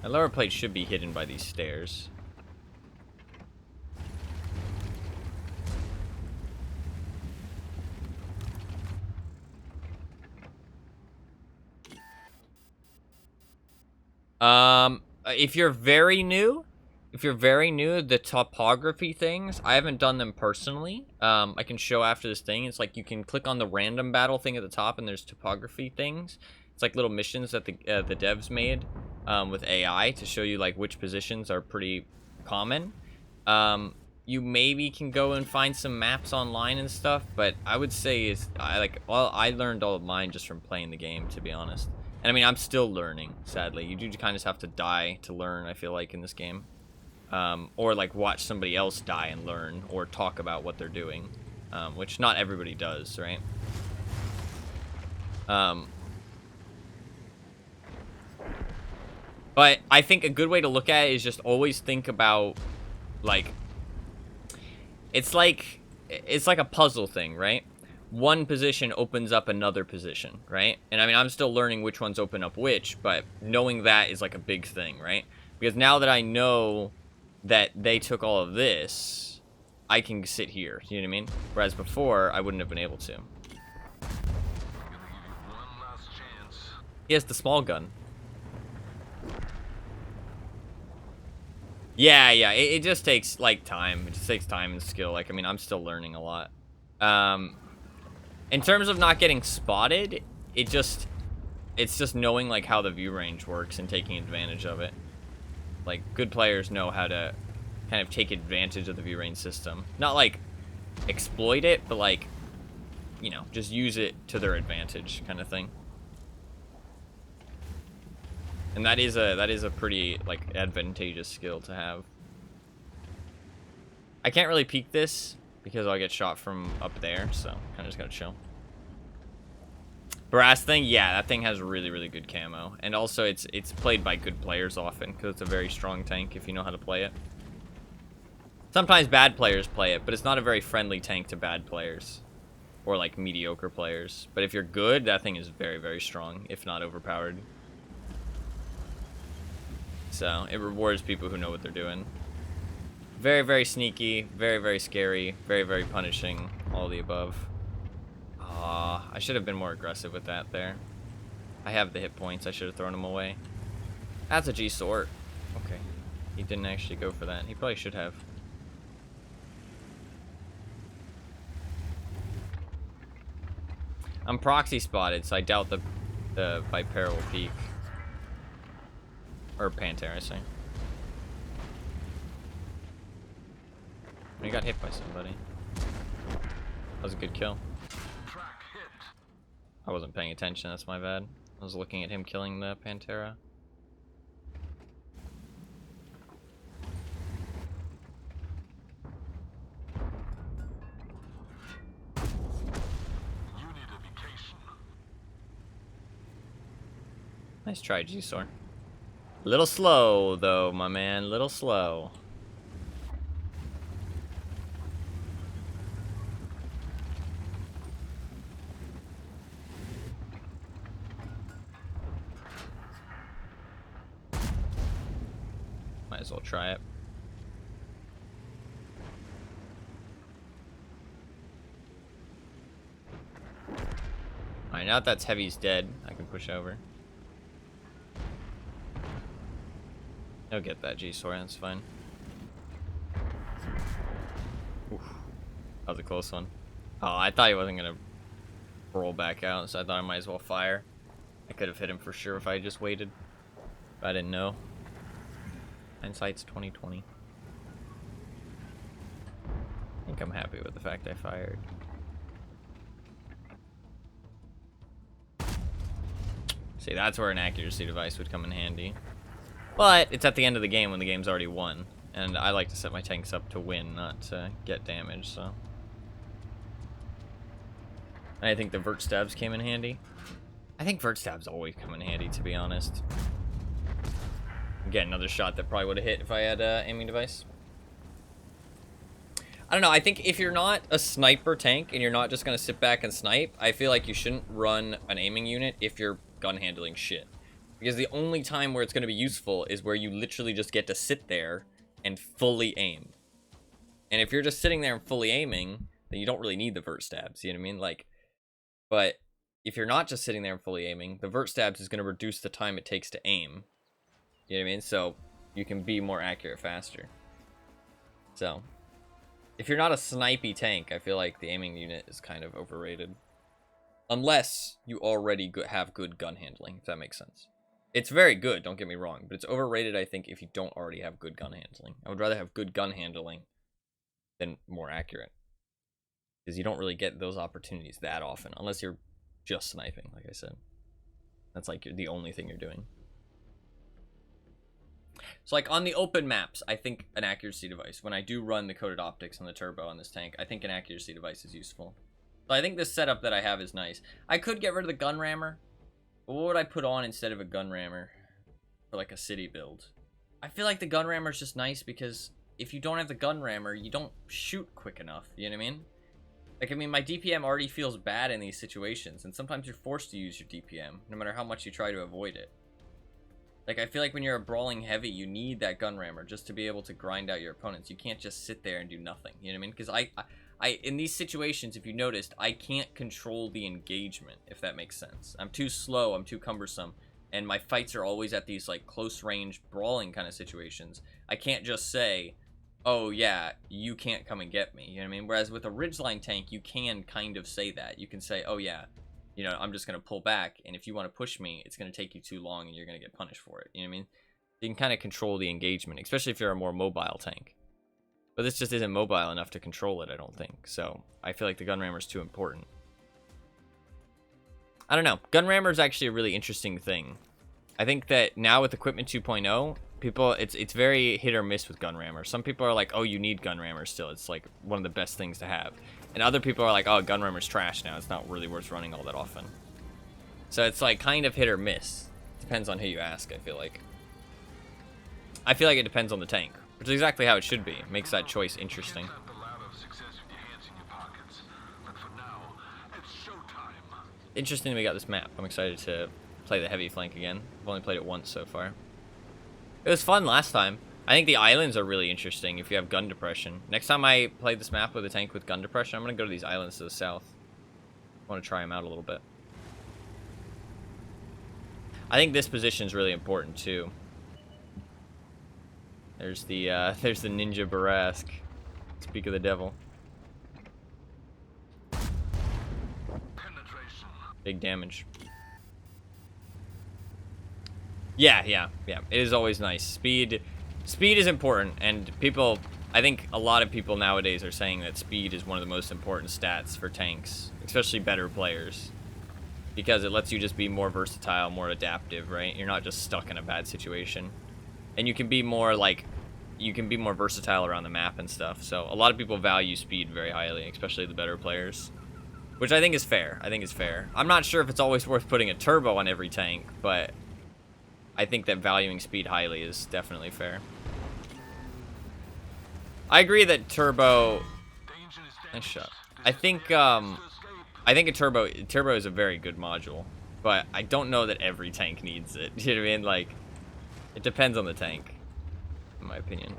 My lower plate should be hidden by these stairs. If you're very new, the topography things, I haven't done them personally. I can show after this thing. It's like you can click on the random battle thing at the top, and there's topography things. It's like little missions that the devs made with AI to show you like which positions are pretty common. You maybe can go and find some maps online and stuff, but I would say I learned all of mine just from playing the game, to be honest. And I mean, I'm still learning, sadly. You do kind of have to die to learn, I feel like, in this game. Or like watch somebody else die and learn, or talk about what they're doing, which not everybody does, right? But I think a good way to look at it is just always think about, like, it's like a puzzle thing, right? One position opens up another position, right? And I mean, I'm still learning which ones open up which, but knowing that is like a big thing, right? Because now that I know that they took all of this, I can sit here. You know what I mean? Whereas before, I wouldn't have been able to. I'm gonna give you one last chance. He has the small gun. Yeah, it just takes, like, time. It just takes time and skill. Like, I mean, I'm still learning a lot. In terms of not getting spotted, it's just knowing, like, how the view range works and taking advantage of it. Like, good players know how to kind of take advantage of the view range system. Not, like, exploit it, but, like, you know, just use it to their advantage kind of thing. And that is a pretty, like, advantageous skill to have. I can't really peek this because I'll get shot from up there, so kind of just gotta chill. Brass thing, yeah, that thing has really, really good camo. And also, it's played by good players often because it's a very strong tank if you know how to play it. Sometimes bad players play it, but it's not a very friendly tank to bad players. Or, like, mediocre players. But if you're good, that thing is very, very strong, if not overpowered. So, it rewards people who know what they're doing. Very, very sneaky, very, very scary, very, very punishing, all the above. I should have been more aggressive with that there. I have the hit points, I should have thrown them away. That's a G-Sort. Okay. He didn't actually go for that. He probably should have. I'm proxy spotted, so I doubt the Vipera will peek. Or Pantera, I say. He got hit by somebody. That was a good kill. Track hit. I wasn't paying attention, that's my bad. I was looking at him killing the Pantera. You need a vacation. Nice try, G-Sor. Little slow, though, my man. Little slow. Might as well try it. Alright, now that that's Heavy's dead, I can push over. He'll get that G-Sword, that's fine. Oof. That was a close one. Oh, I thought he wasn't gonna roll back out, so I thought I might as well fire. I could have hit him for sure if I just waited. But I didn't know. Hindsight's 2020. I think I'm happy with the fact I fired. See, that's where an accuracy device would come in handy. But it's at the end of the game when the game's already won. And I like to set my tanks up to win, not to get damage, so. And I think the vert stabs came in handy. I think vert stabs always come in handy, to be honest. Again, another shot that probably would have hit if I had an aiming device. I don't know, I think if you're not a sniper tank and you're not just going to sit back and snipe, I feel like you shouldn't run an aiming unit if you're gun handling shit. Because the only time where it's going to be useful is where you literally just get to sit there and fully aim. And if you're just sitting there and fully aiming, then you don't really need the vert stabs, you know what I mean? Like, but if you're not just sitting there and fully aiming, the vert stabs is going to reduce the time it takes to aim. You know what I mean? So you can be more accurate faster. So if you're not a snipey tank, I feel like the aiming unit is kind of overrated. Unless you already have good gun handling, if that makes sense. It's very good, don't get me wrong, but it's overrated, I think, if you don't already have good gun handling. I would rather have good gun handling than more accurate. Because you don't really get those opportunities that often, unless you're just sniping, like I said. That's like the only thing you're doing. So like on the open maps, I think an accuracy device, when I do run the coated optics on the turbo on this tank, I think an accuracy device is useful. So I think this setup that I have is nice. I could get rid of the gun rammer. But what would I put on instead of a gun rammer for like a city build? I feel like the gun rammer is just nice because if you don't have the gun rammer, you don't shoot quick enough. You know what I mean? Like, I mean, my DPM already feels bad in these situations, and sometimes you're forced to use your DPM, no matter how much you try to avoid it. Like, I feel like when you're a brawling heavy, you need that gun rammer just to be able to grind out your opponents. You can't just sit there and do nothing. You know what I mean? Because I in these situations, if you noticed, I can't control the engagement, if that makes sense. I'm too slow, I'm too cumbersome, and my fights are always at these, like, close-range brawling kind of situations. I can't just say, oh, yeah, you can't come and get me. You know what I mean? Whereas with a ridgeline tank, you can kind of say that. You can say, oh, yeah, you know, I'm just going to pull back, and if you want to push me, it's going to take you too long, and you're going to get punished for it. You know what I mean? You can kind of control the engagement, especially if you're a more mobile tank. But this just isn't mobile enough to control it, I don't think. So, I feel like the gun rammer is too important. I don't know. Gun rammer is actually a really interesting thing. I think that now with Equipment 2.0, people, it's very hit or miss with gun rammer. Some people are like, oh, you need gun rammer still. It's like one of the best things to have. And other people are like, oh, gun rammer's trash now. It's not really worth running all that often. So it's like kind of hit or miss. Depends on who you ask, I feel like. I feel like it depends on the tank, which is exactly how it should be. It makes that choice interesting. Interesting we got this map. I'm excited to play the heavy flank again. I've only played it once so far. It was fun last time. I think the islands are really interesting if you have gun depression. Next time I play this map with a tank with gun depression, I'm going to go to these islands to the south. I want to try them out a little bit. I think this position is really important too. There's the Ninja Barask. Speak of the devil. Big damage. Yeah. It is always nice. Speed is important, and people, I think a lot of people nowadays are saying that speed is one of the most important stats for tanks, especially better players, because it lets you just be more versatile, more adaptive, right? You're not just stuck in a bad situation, and you can be more like, you can be more versatile around the map and stuff. So a lot of people value speed very highly, especially the better players, which I think is fair. I'm not sure if it's always worth putting a turbo on every tank, but I think that valuing speed highly is definitely fair. I agree that turbo. Nice shot. I think a turbo is a very good module, but I don't know that every tank needs it. You know what I mean? Like, it depends on the tank, in my opinion.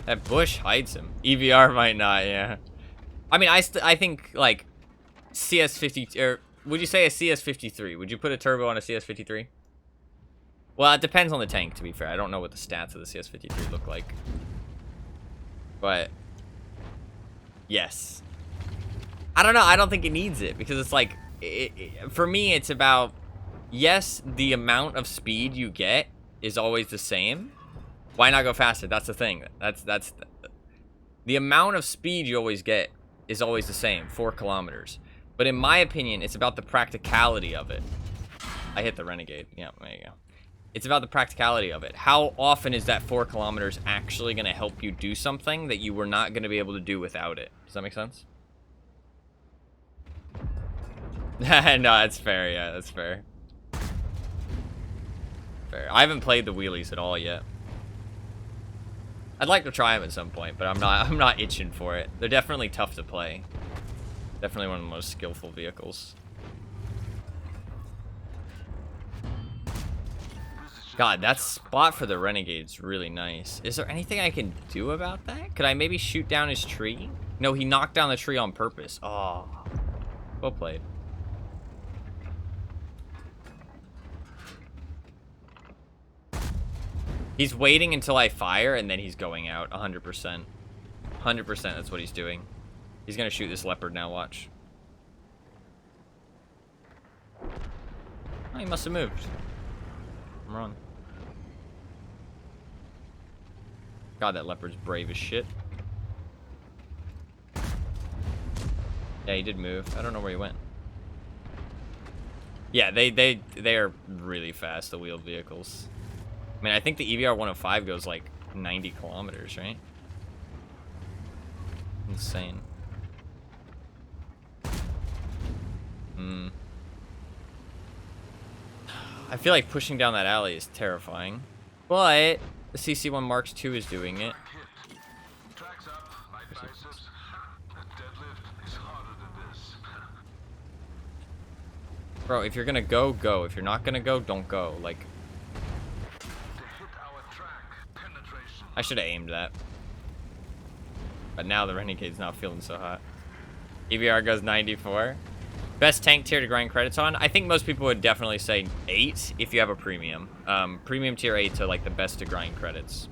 That bush hides him. EVR might not, yeah. I mean, I think, like, CS50, or would you say a CS53? Would you put a turbo on a CS53? Well, it depends on the tank, to be fair. I don't know what the stats of the CS53 look like. But, yes. I don't know. I don't think it needs it, because it's like, for me, it's about, yes, the amount of speed you get is always the same. Why not go faster? That's the thing. That's the amount of speed you always get is always the same, 4 kilometers. But in my opinion, it's about the practicality of it. I hit the Renegade. Yeah, there you go. It's about the practicality of it. How often is that 4 kilometers actually going to help you do something that you were not going to be able to do without it? Does that make sense? No, that's fair. Yeah, that's fair. Fair. I haven't played the wheelies at all yet. I'd like to try them at some point, but I'm not itching for it. They're definitely tough to play. Definitely one of the most skillful vehicles. God, that spot for the Renegade's really nice. Is there anything I can do about that? Could I maybe shoot down his tree? No, he knocked down the tree on purpose. Oh, well played. He's waiting until I fire, and then he's going out, 100%. 100%, that's what he's doing. He's gonna shoot this leopard now, watch. Oh, he must have moved. I'm wrong. God, that leopard's brave as shit. Yeah, he did move. I don't know where he went. Yeah, they are really fast, the wheeled vehicles. I mean, I think the EVR 105 goes like 90 kilometers, right? Insane. I feel like pushing down that alley is terrifying. But the CC1 Mark II is doing it. Bro, if you're gonna go, go. If you're not gonna go, don't go. Like, To hit our track, penetration. I should have aimed that. But now the Renegade's not feeling so hot. EVR goes 94. Best tank tier to grind credits on? I think most people would definitely say 8 if you have a premium. Premium tier 8 to like the best to grind credits.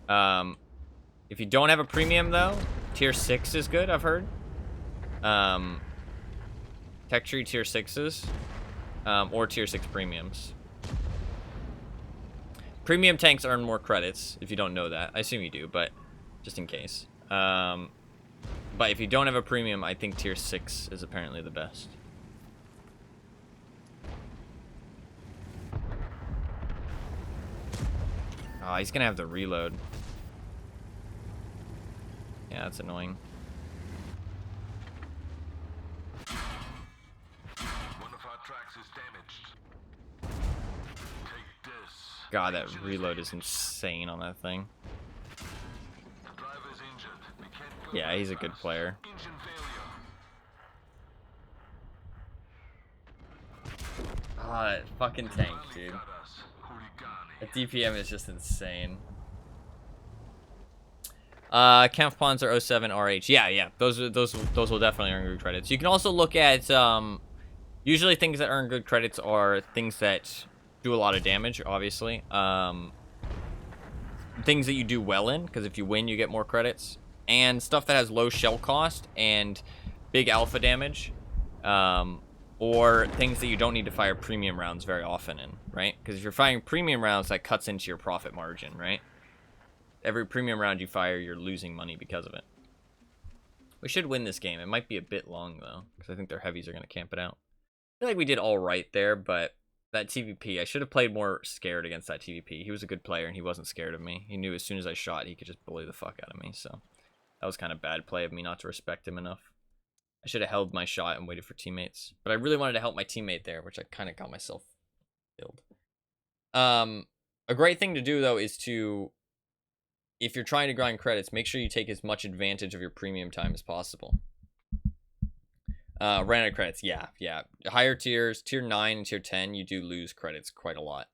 If you don't have a premium though, tier 6 is good, I've heard. Tech tree tier 6s. Or tier 6 premiums. Premium tanks earn more credits, if you don't know that. I assume you do, but just in case. But if you don't have a premium, I think tier 6 is apparently the best. Oh, he's gonna have to reload. Yeah, that's annoying. One of our tracks is damaged. Take this. God, that reload is insane on that thing. The driver is injured. We can't go Yeah, he's a fast. good player. Engine failure. Ah, that fucking tank, dude. Got us. Hurricane. That DPM is just insane. Camp Panzer 07 RH. Yeah. Those will definitely earn good credits. You can also look at usually things that earn good credits are things that do a lot of damage, obviously. Things that you do well in, because if you win, you get more credits. And stuff that has low shell cost and big alpha damage. Or things that you don't need to fire premium rounds very often in, right? Because if you're firing premium rounds, that cuts into your profit margin, right? Every premium round you fire, you're losing money because of it. We should win this game. It might be a bit long, though, because I think their heavies are going to camp it out. I feel like we did all right there, but that TVP, I should have played more scared against that TVP. He was a good player, and he wasn't scared of me. He knew as soon as I shot, he could just bully the fuck out of me, so that was kind of bad play of me not to respect him enough. I should have held my shot and waited for teammates, but I really wanted to help my teammate there, which I kind of got myself killed. A great thing to do, though, is to, if you're trying to grind credits, make sure you take as much advantage of your premium time as possible. Ran out of credits, yeah. Higher tiers, tier 9 and tier 10, you do lose credits quite a lot.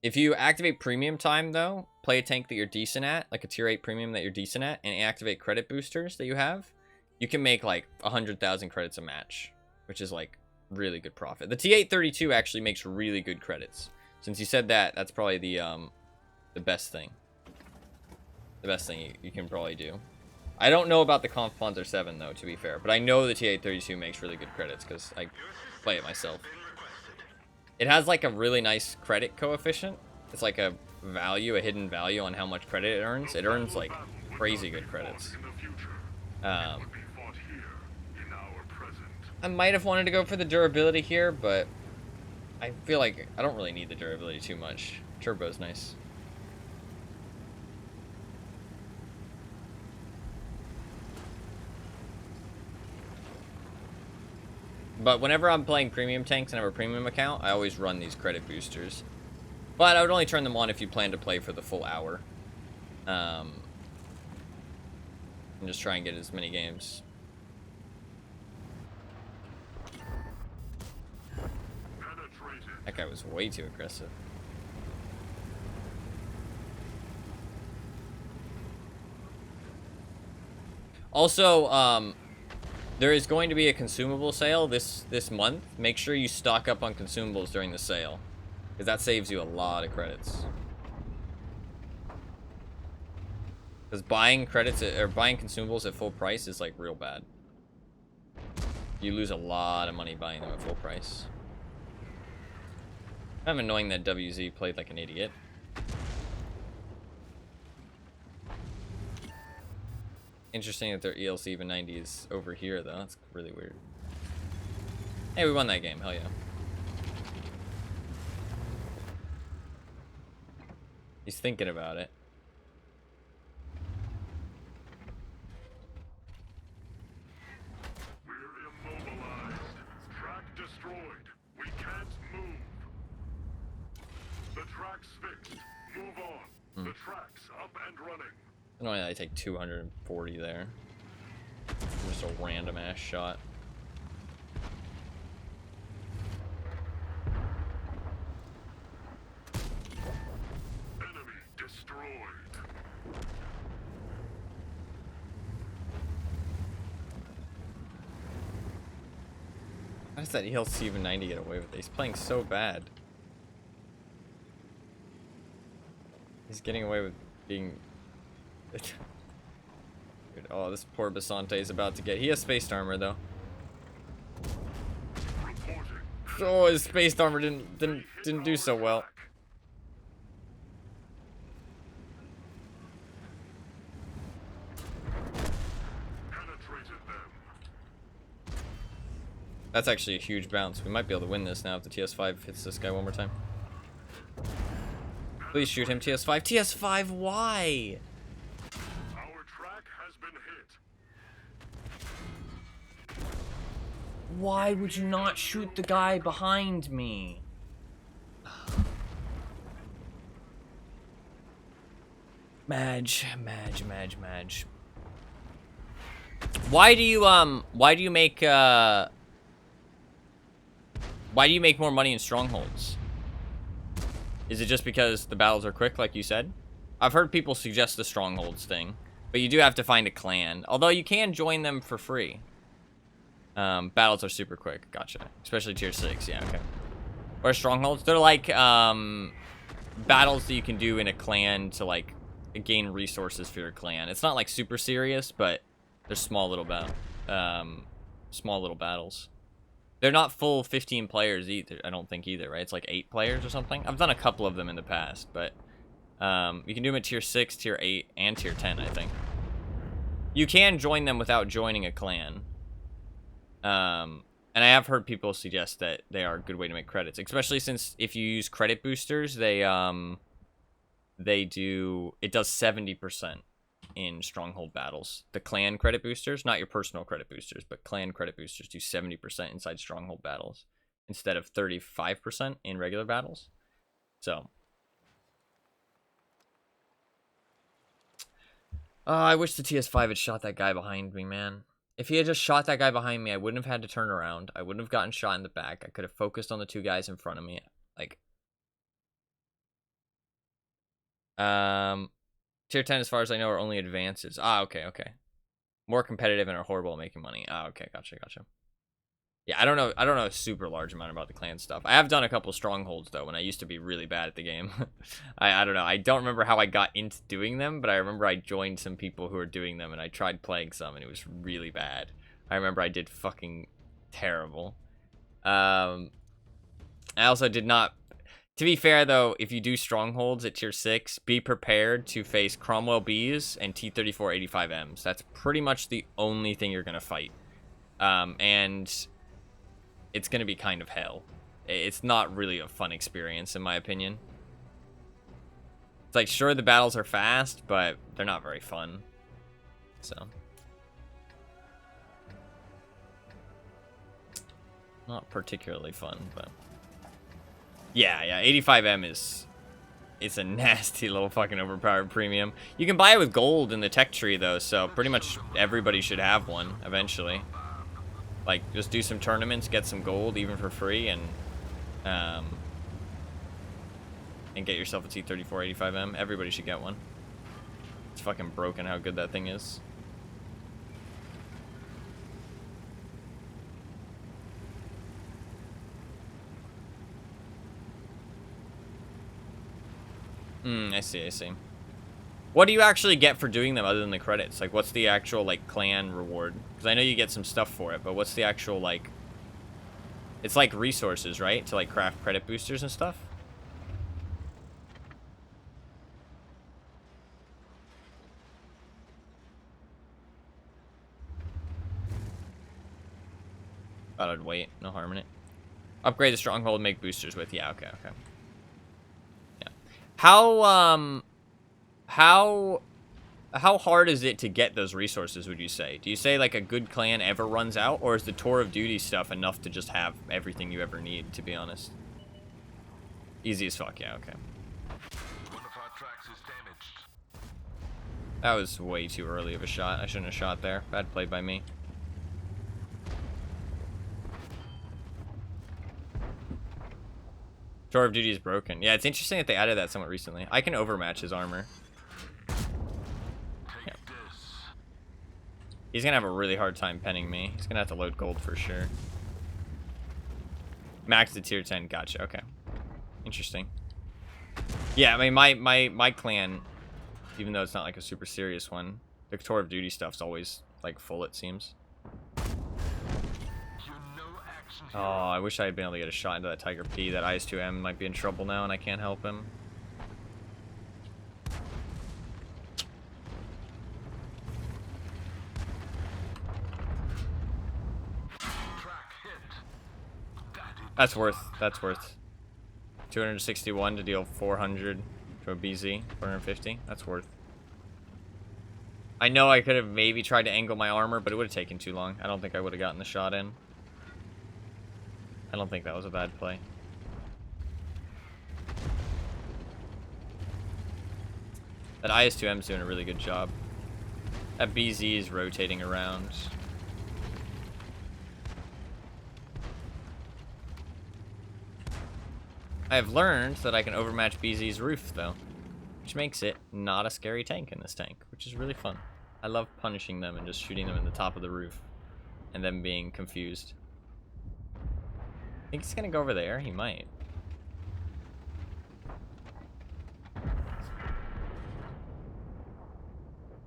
If you activate premium time, though, play a tank that you're decent at, like a tier 8 premium that you're decent at, and activate credit boosters that you have, you can make like 100,000 credits a match, which is like really good profit. The T832 actually makes really good credits. Since you said that, that's probably the best thing. The best thing you can probably do. I don't know about the Conf Panzer 7 though, to be fair, but I know the T832 makes really good credits because I play it myself. It has like a really nice credit coefficient. It's like a value, a hidden value on how much credit it earns. It earns like crazy good credits. I might have wanted to go for the durability here, but I feel like I don't really need the durability too much. Turbo's nice. But whenever I'm playing premium tanks and have a premium account, I always run these credit boosters. But I would only turn them on if you plan to play for the full hour. And just try and get as many games. That guy was way too aggressive. Also, there is going to be a consumable sale this month. Make sure you stock up on consumables during the sale, because that saves you a lot of credits. Because buying credits or buying consumables at full price is like real bad. You lose a lot of money buying them at full price. I'm annoying that WZ played like an idiot. Interesting that their ELC even 90 is over here, though. That's really weird. Hey, we won that game. Hell yeah. He's thinking about it. We're immobilized. Track destroyed. We can't move. The track's fixed. Move on. The track's up and running. Annoying that I take 240 there. Just a random ass shot. Enemy destroyed. How does that ELC even 90 get away with it? He's playing so bad. He's getting away with being... Dude, oh, this poor Basante is about to get... He has spaced armor, though. Oh, his spaced armor didn't do so well. That's actually a huge bounce. We might be able to win this now if the TS5 hits this guy one more time. Please shoot him, TS5. TS5, why? Our track has been hit. Why would you not shoot the guy behind me? Madge. Why do you make more money in strongholds? Is it just because the battles are quick, like you said? I've heard people suggest the strongholds thing, but you do have to find a clan. Although you can join them for free. Battles are super quick. Gotcha. Especially tier 6. Yeah, okay. Or strongholds. They're like battles that you can do in a clan to like gain resources for your clan. It's not like super serious, but they're small little battles. They're not full 15 players either, I don't think either, right? It's like 8 players or something. I've done a couple of them in the past, but you can do them at tier 6, tier 8, and tier 10, I think. You can join them without joining a clan. And I have heard people suggest that they are a good way to make credits, especially since if you use credit boosters, it does 70% in stronghold battles. The clan credit boosters, not your personal credit boosters, but clan credit boosters do 70% inside stronghold battles instead of 35% in regular battles. So I wish the TS5 had shot that guy behind me, man. If he had just shot that guy behind me, I wouldn't have had to turn around. I wouldn't have gotten shot in the back. I could have focused on the 2 guys in front of me. Like, tier 10, as far as I know, are only advances. Ah, okay. More competitive and are horrible at making money. Ah, okay, gotcha. Yeah, I don't know a super large amount about the clan stuff. I have done a couple strongholds, though, when I used to be really bad at the game. I don't know. I don't remember how I got into doing them, but I remember I joined some people who were doing them, and I tried playing some, and it was really bad. I remember I did fucking terrible. I also did not... To be fair, though, if you do strongholds at tier 6, be prepared to face Cromwell Bs and T-3485Ms. That's pretty much the only thing you're going to fight. And it's going to be kind of hell. It's not really a fun experience, in my opinion. It's like, sure, the battles are fast, but they're not very fun. So. Not particularly fun, but... Yeah, 85M it's a nasty little fucking overpowered premium. You can buy it with gold in the tech tree, though, so pretty much everybody should have one eventually. Like, just do some tournaments, get some gold, even for free, and get yourself a T-3485M. Everybody should get one. It's fucking broken how good that thing is. I see. What do you actually get for doing them other than the credits? Like, what's the actual, like, clan reward? Because I know you get some stuff for it, but what's the actual, like... It's like resources, right? To, like, craft credit boosters and stuff? Thought I'd wait. No harm in it. Upgrade the stronghold, make boosters with. Yeah, okay. Yeah. How hard is it to get those resources, would you say? Do you say, like, a good clan ever runs out? Or is the Tour of Duty stuff enough to just have everything you ever need, to be honest? Easy as fuck, yeah, okay. One of our tracks is damaged. That was way too early of a shot. I shouldn't have shot there. Bad play by me. Tour of Duty is broken. Yeah, it's interesting that they added that somewhat recently. I can overmatch his armor. Yeah. He's gonna have a really hard time penning me. He's gonna have to load gold for sure. Max to tier 10. Gotcha. Okay. Interesting. Yeah, I mean, my clan, even though it's not like a super serious one, the Tour of Duty stuff's always like full, it seems. Oh, I wish I had been able to get a shot into that Tiger P. That IS-2M might be in trouble now, and I can't help him. That's worth. 261 to deal 400 to a BZ, 450. That's worth. I know I could have maybe tried to angle my armor, but it would have taken too long. I don't think I would have gotten the shot in. I don't think that was a bad play. That IS-2M's doing a really good job. That BZ is rotating around. I have learned that I can overmatch BZ's roof, though, which makes it not a scary tank in this tank, which is really fun. I love punishing them and just shooting them in the top of the roof and them being confused. Think he's gonna go over there? He might.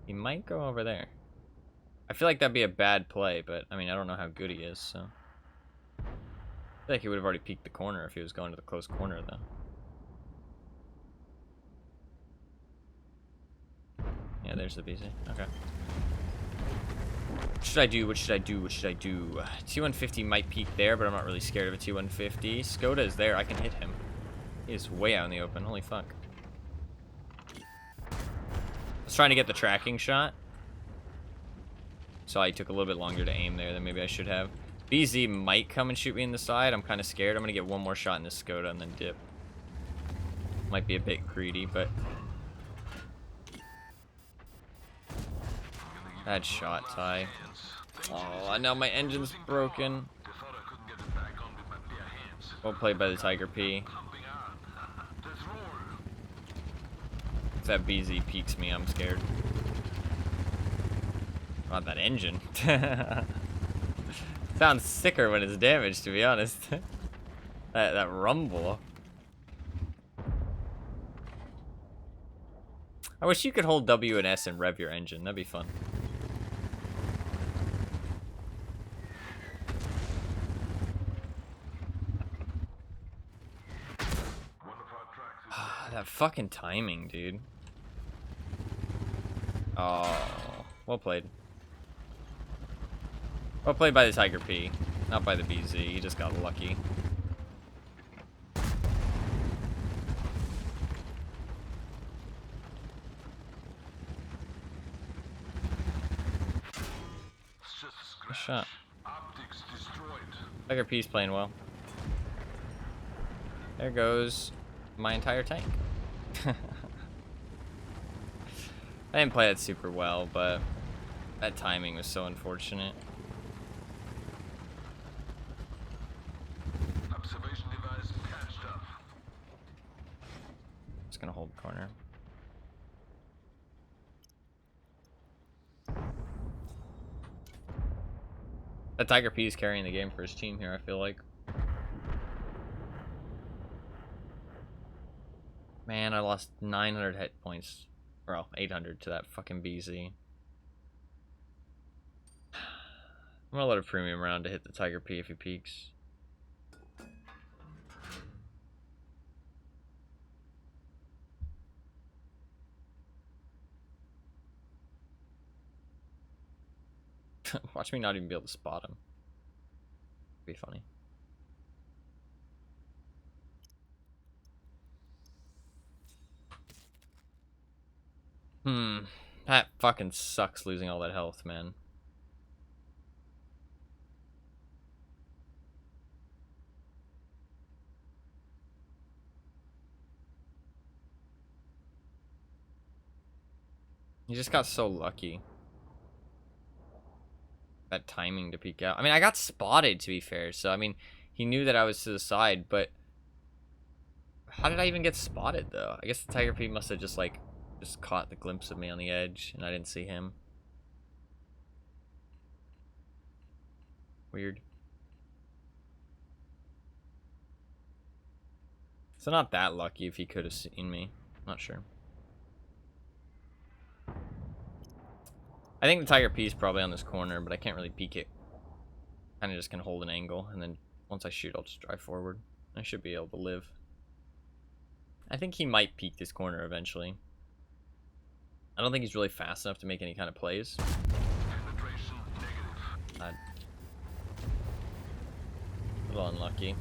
He might go over there. I feel like that'd be a bad play, but I mean, I don't know how good he is, so. I feel like he would have already peeked the corner if he was going to the close corner, though. Yeah, there's the BZ. Okay. What should I do? What should I do? What should I do? T-150 might peek there, but I'm not really scared of a T-150. Skoda is there. I can hit him. He is way out in the open. Holy fuck. I was trying to get the tracking shot, so I took a little bit longer to aim there than maybe I should have. BZ might come and shoot me in the side. I'm kind of scared. I'm going to get one more shot in this Skoda and then dip. Might be a bit greedy, but... Bad shot, Ty. Oh, now my engine's broken. Well played by the Tiger P. If that BZ peeks me, I'm scared. Not that engine. Sounds sicker when it's damaged, to be honest. that rumble. I wish you could hold W and S and rev your engine. That'd be fun. That fucking timing, dude. Oh, well played. Well played by the Tiger P, not by the BZ. He just got lucky. Good shot. Tiger P's playing well. There goes my entire tank. I didn't play that super well, but that timing was so unfortunate. Observation device patched up. Just gonna hold the corner. That Tiger P is carrying the game for his team here, I feel like. Man, I lost 900 hit points. Or 800 to that fucking BZ. I'm gonna let a premium round to hit the Tiger P if he peeks. Watch me not even be able to spot him. Be funny. That fucking sucks losing all that health, man. He just got so lucky. That timing to peek out. I mean, I got spotted, to be fair. So, I mean, he knew that I was to the side, but how did I even get spotted, though? I guess the Tiger P must have just, like, just caught the glimpse of me on the edge, and I didn't see him. Weird. So not that lucky if he could have seen me. Not sure. I think the Tiger P is probably on this corner, but I can't really peek it. Kind of just gonna hold an angle, and then once I shoot, I'll just drive forward. I should be able to live. I think he might peek this corner eventually. I don't think he's really fast enough to make any kind of plays. A little unlucky.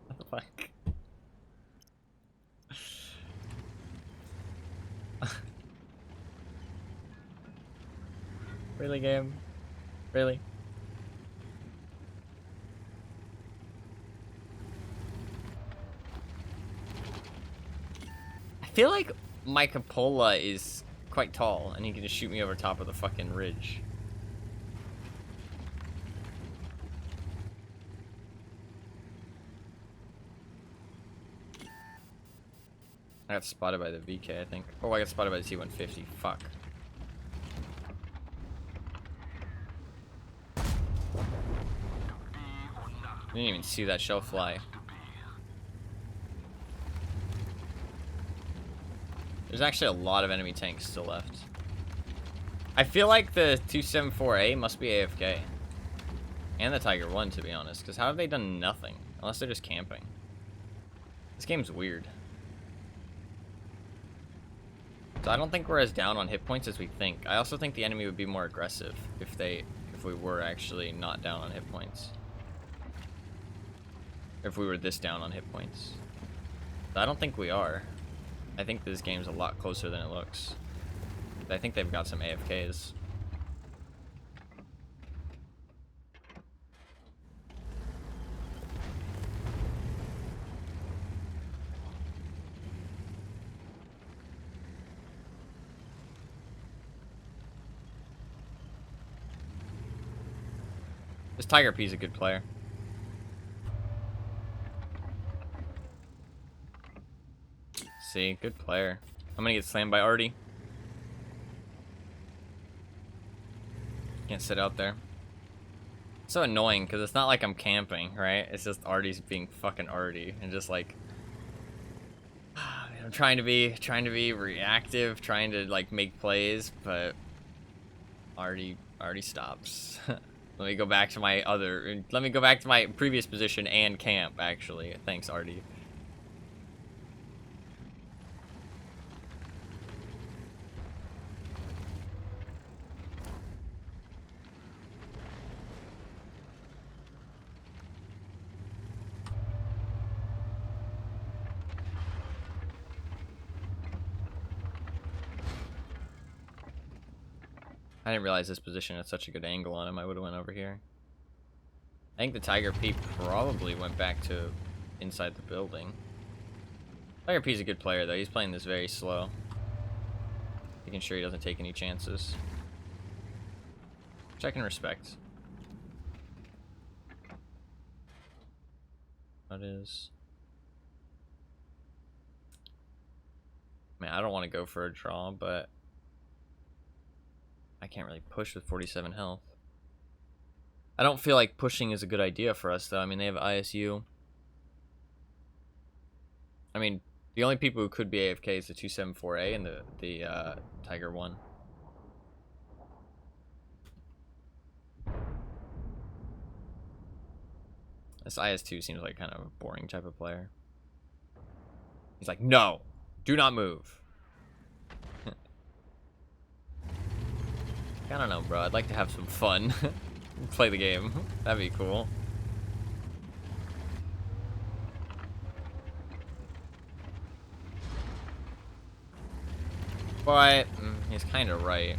What the fuck? Really, game? Really? I feel like my cupola is quite tall, and he can just shoot me over top of the fucking ridge. I got spotted by the VK, I think. Oh, I got spotted by the T-150. Fuck. I didn't even see that shell fly. There's actually a lot of enemy tanks still left. I feel like the 274A must be AFK. And the Tiger 1, to be honest. Because how have they done nothing? Unless they're just camping. This game's weird. So I don't think we're as down on hit points as we think. I also think the enemy would be more aggressive if we were actually not down on hit points. If we were this down on hit points. But I don't think we are. I think this game's a lot closer than it looks. I think they've got some AFKs. This Tiger P is a good player. See, good player. I'm gonna get slammed by Artie. Can't sit out there. It's so annoying because it's not like I'm camping, right? It's just Artie's being fucking Artie and just like I'm trying to be reactive, trying to like make plays, but Artie stops. Let me go back to my previous position and camp actually. Thanks, Artie. I didn't realize this position had such a good angle on him. I would have went over here. I think the Tiger P probably went back to inside the building. Tiger P's a good player though. He's playing this very slow. Making sure he doesn't take any chances. Which I can respect. That is... Man, I don't want to go for a draw, but... I can't really push with 47 health. I don't feel like pushing is a good idea for us, though. I mean, they have ISU. I mean, the only people who could be AFK is the 274A and the Tiger 1. This IS-2 seems like kind of a boring type of player. He's like, no, do not move. I don't know, bro. I'd like to have some fun. Play the game. That'd be cool. But He's kind of right.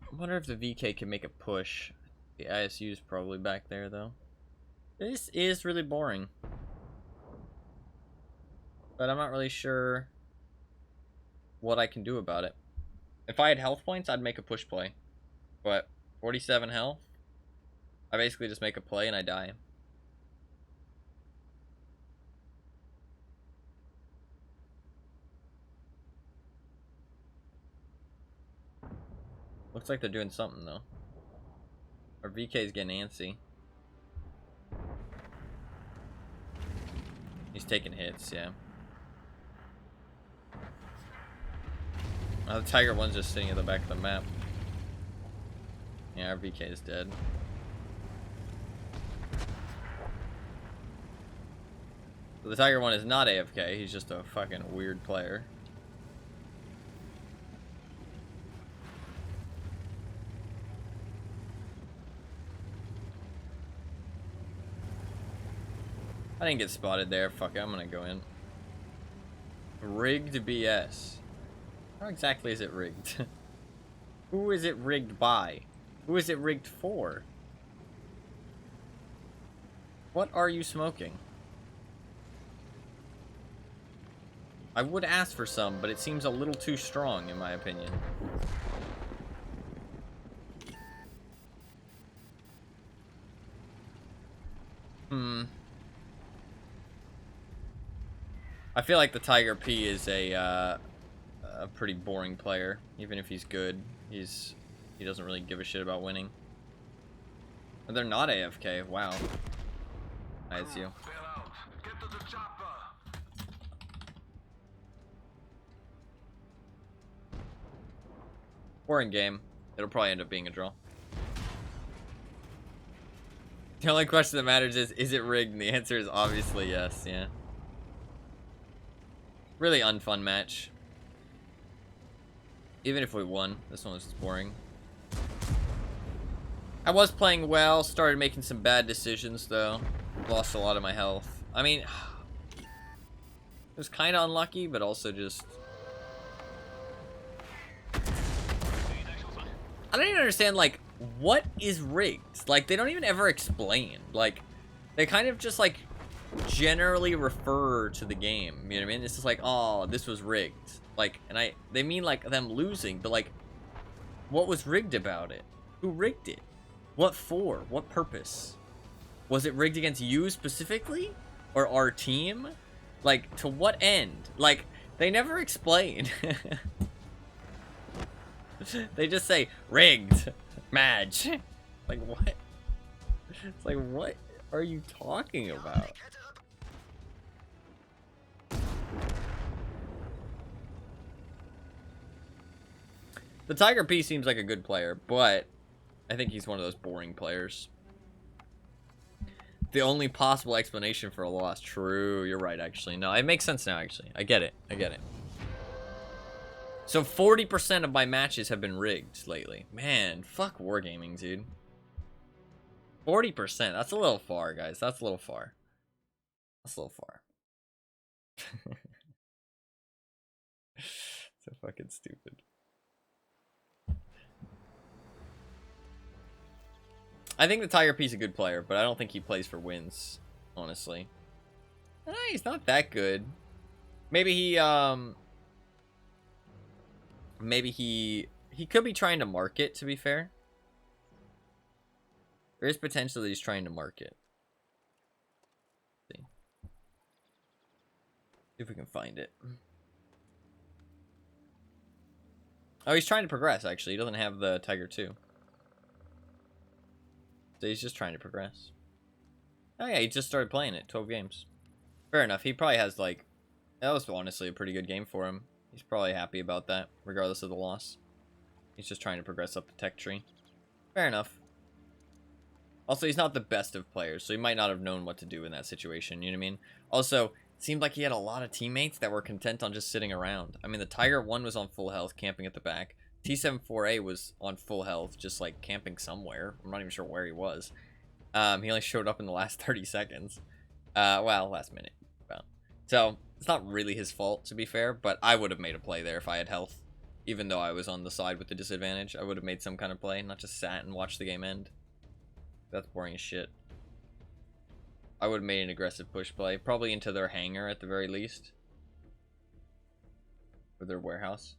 I wonder if the VK can make a push. The ISU is probably back there, though. This is really boring. But I'm not really sure what I can do about it. If I had health points, I'd make a push play. But 47 health, I basically just make a play and I die. Looks like they're doing something, though. Our VK's getting antsy. He's taking hits, yeah. Oh, the Tiger one's just sitting at the back of the map. Yeah, our VK is dead. So the Tiger one is not AFK, he's just a fucking weird player. I didn't get spotted there. Fuck it, I'm gonna go in. Rigged BS. How exactly is it rigged? Who is it rigged by? Who is it rigged for? What are you smoking? I would ask for some, but it seems a little too strong, in my opinion. I feel like the Tiger P is a pretty boring player. Even if he's good, he doesn't really give a shit about winning. They're not AFK. Wow. Nice you. Get to the chopper. Boring game. It'll probably end up being a draw. The only question that matters is it rigged? And the answer is obviously yes, yeah. Really unfun match. Even if we won, this one was just boring. I was playing well, started making some bad decisions though. Lost a lot of my health. I mean, it was kind of unlucky, but also just... I don't even understand, like, what is rigged? Like, they don't even ever explain. Like, they kind of just, like, generally refer to the game. You know what I mean? It's just like, oh, this was rigged. Like, and they mean, like, them losing, but, like, what was rigged about it? Who rigged it? What for? What purpose? Was it rigged against you specifically? Or our team? Like, to what end? Like, they never explain. They just say, rigged match. Like, what? It's like, what are you talking about? The Tiger P seems like a good player, but I think he's one of those boring players. The only possible explanation for a loss. True, you're right, actually. No, it makes sense now, actually. I get it. I get it. So 40% of my matches have been rigged lately. Man, fuck wargaming, dude. 40%. That's a little far, guys. That's a little far. That's a little far. So fucking stupid. I think the Tiger P's a good player, but I don't think he plays for wins, honestly. He's not that good. Maybe he, maybe he could be trying to market, to be fair. There is potential that he's trying to market. Let's see if we can find it. Oh, he's trying to progress, actually. He doesn't have the Tiger 2. So he's just trying to progress. Oh yeah, he just started playing it. 12 games. Fair enough. He probably has, like... That was honestly a pretty good game for him. He's probably happy about that, regardless of the loss. He's just trying to progress up the tech tree. Fair enough. Also, he's not the best of players, so he might not have known what to do in that situation, you know what I mean? Also, seemed like he had a lot of teammates that were content on just sitting around. I mean, the Tiger 1 was on full health, camping at the back. T-74A was on full health, just like camping somewhere. I'm not even sure where he was. He only showed up in the last 30 seconds. Well, last minute. Well, so it's not really his fault, to be fair, but I would have made a play there if I had health. Even though I was on the side with the disadvantage, I would have made some kind of play, not just sat and watched the game end. That's boring as shit. I would have made an aggressive push play, probably into their hangar at the very least. Or their warehouse.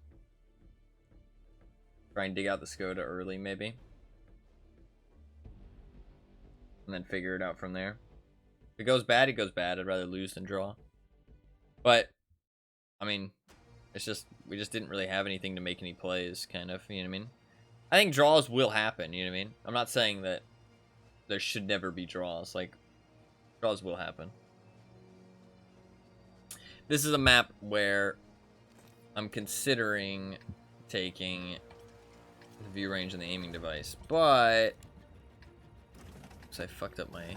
Try and dig out the Skoda early, maybe. And then figure it out from there. If it goes bad, it goes bad. I'd rather lose than draw. But, I mean, it's just, we just didn't really have anything to make any plays, kind of, you know what I mean? I think draws will happen, you know what I mean? I'm not saying that there should never be draws, like, draws will happen. This is a map where I'm considering taking the view range and the aiming device, but so I fucked up my. There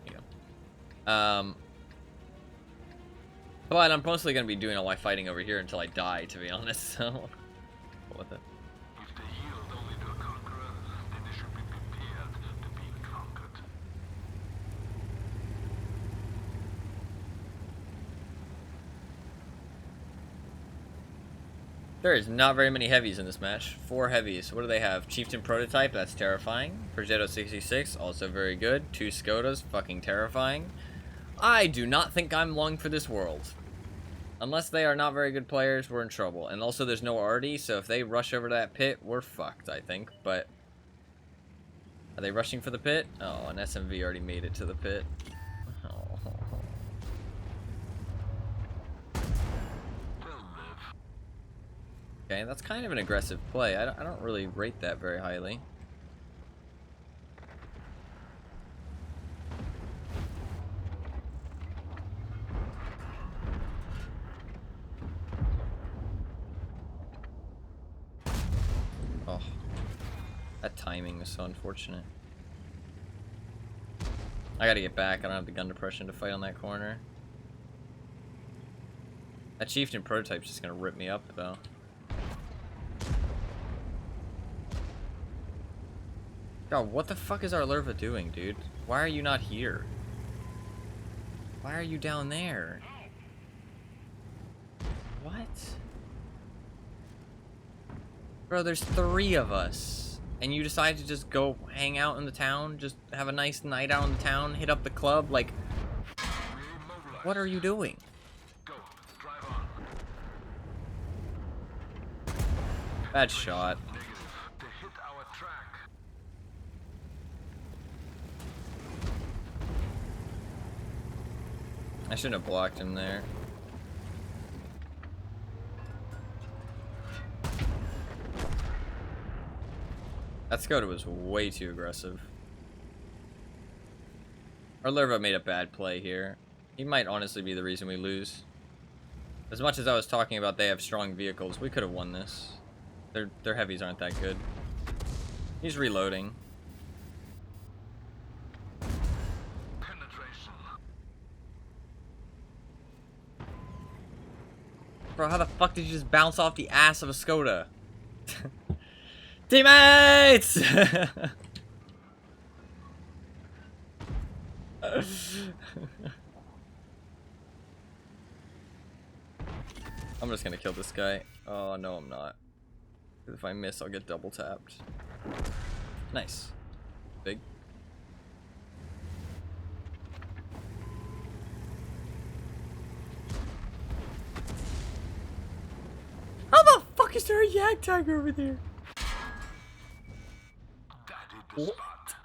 you go. But I'm mostly gonna be doing all my fighting over here until I die, to be honest. So, what the. If they yield only to a conqueror, then they should be prepared to be conquered. There is not very many heavies in this match. 4 heavies. What do they have? Chieftain Prototype, that's terrifying. Progetto 66, also very good. 2 Skodas, fucking terrifying. I do not think I'm long for this world. Unless they are not very good players, we're in trouble. And also there's no RD, so if they rush over to that pit, we're fucked, I think. But are they rushing for the pit? Oh, an SMV already made it to the pit. Oh. Okay, that's kind of an aggressive play. I don't really rate that very highly. Oh, that timing was so unfortunate. I gotta get back. I don't have the gun depression to fight on that corner. That Chieftain Prototype's just gonna rip me up, though. God, what the fuck is our Lerva doing, dude? Why are you not here? Why are you down there? What? Bro, there's 3 of us. And you decide to just go hang out in the town? Just have a nice night out in the town? Hit up the club? Like, what are you doing? Go, drive on. Bad shot. Negative. They hit our track. I shouldn't have blocked him there. That Skoda was way too aggressive. Our Lerva made a bad play here. He might honestly be the reason we lose. As much as I was talking about they have strong vehicles, we could have won this. Their heavies aren't that good. He's reloading. Penetration. Bro, how the fuck did you just bounce off the ass of a Skoda? Teammates! I'm just gonna kill this guy. Oh, no, I'm not. If I miss, I'll get double tapped. Nice. Big. How the fuck is there a Yak Tiger over there? That hit the spot.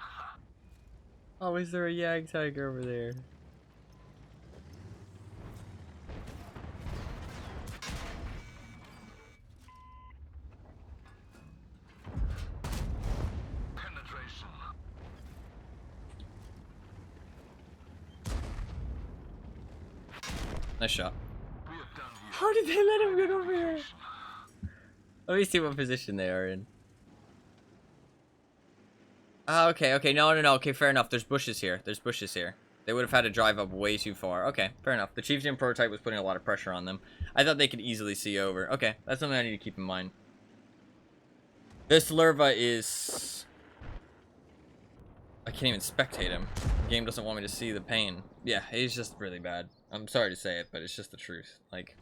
Oh, is there a Yag Tiger over there? Penetration. Nice shot. We are done here. How did they let him get over here? Let me see what position they are in. Okay, no, okay, fair enough. There's bushes here. They would have had to drive up way too far. Okay, fair enough. The Chieftain prototype was putting a lot of pressure on them. I thought they could easily see over. Okay, that's something I need to keep in mind. This Lerva is... I can't even spectate him. The game doesn't want me to see the pain. Yeah, he's just really bad. I'm sorry to say it, but it's just the truth. Like,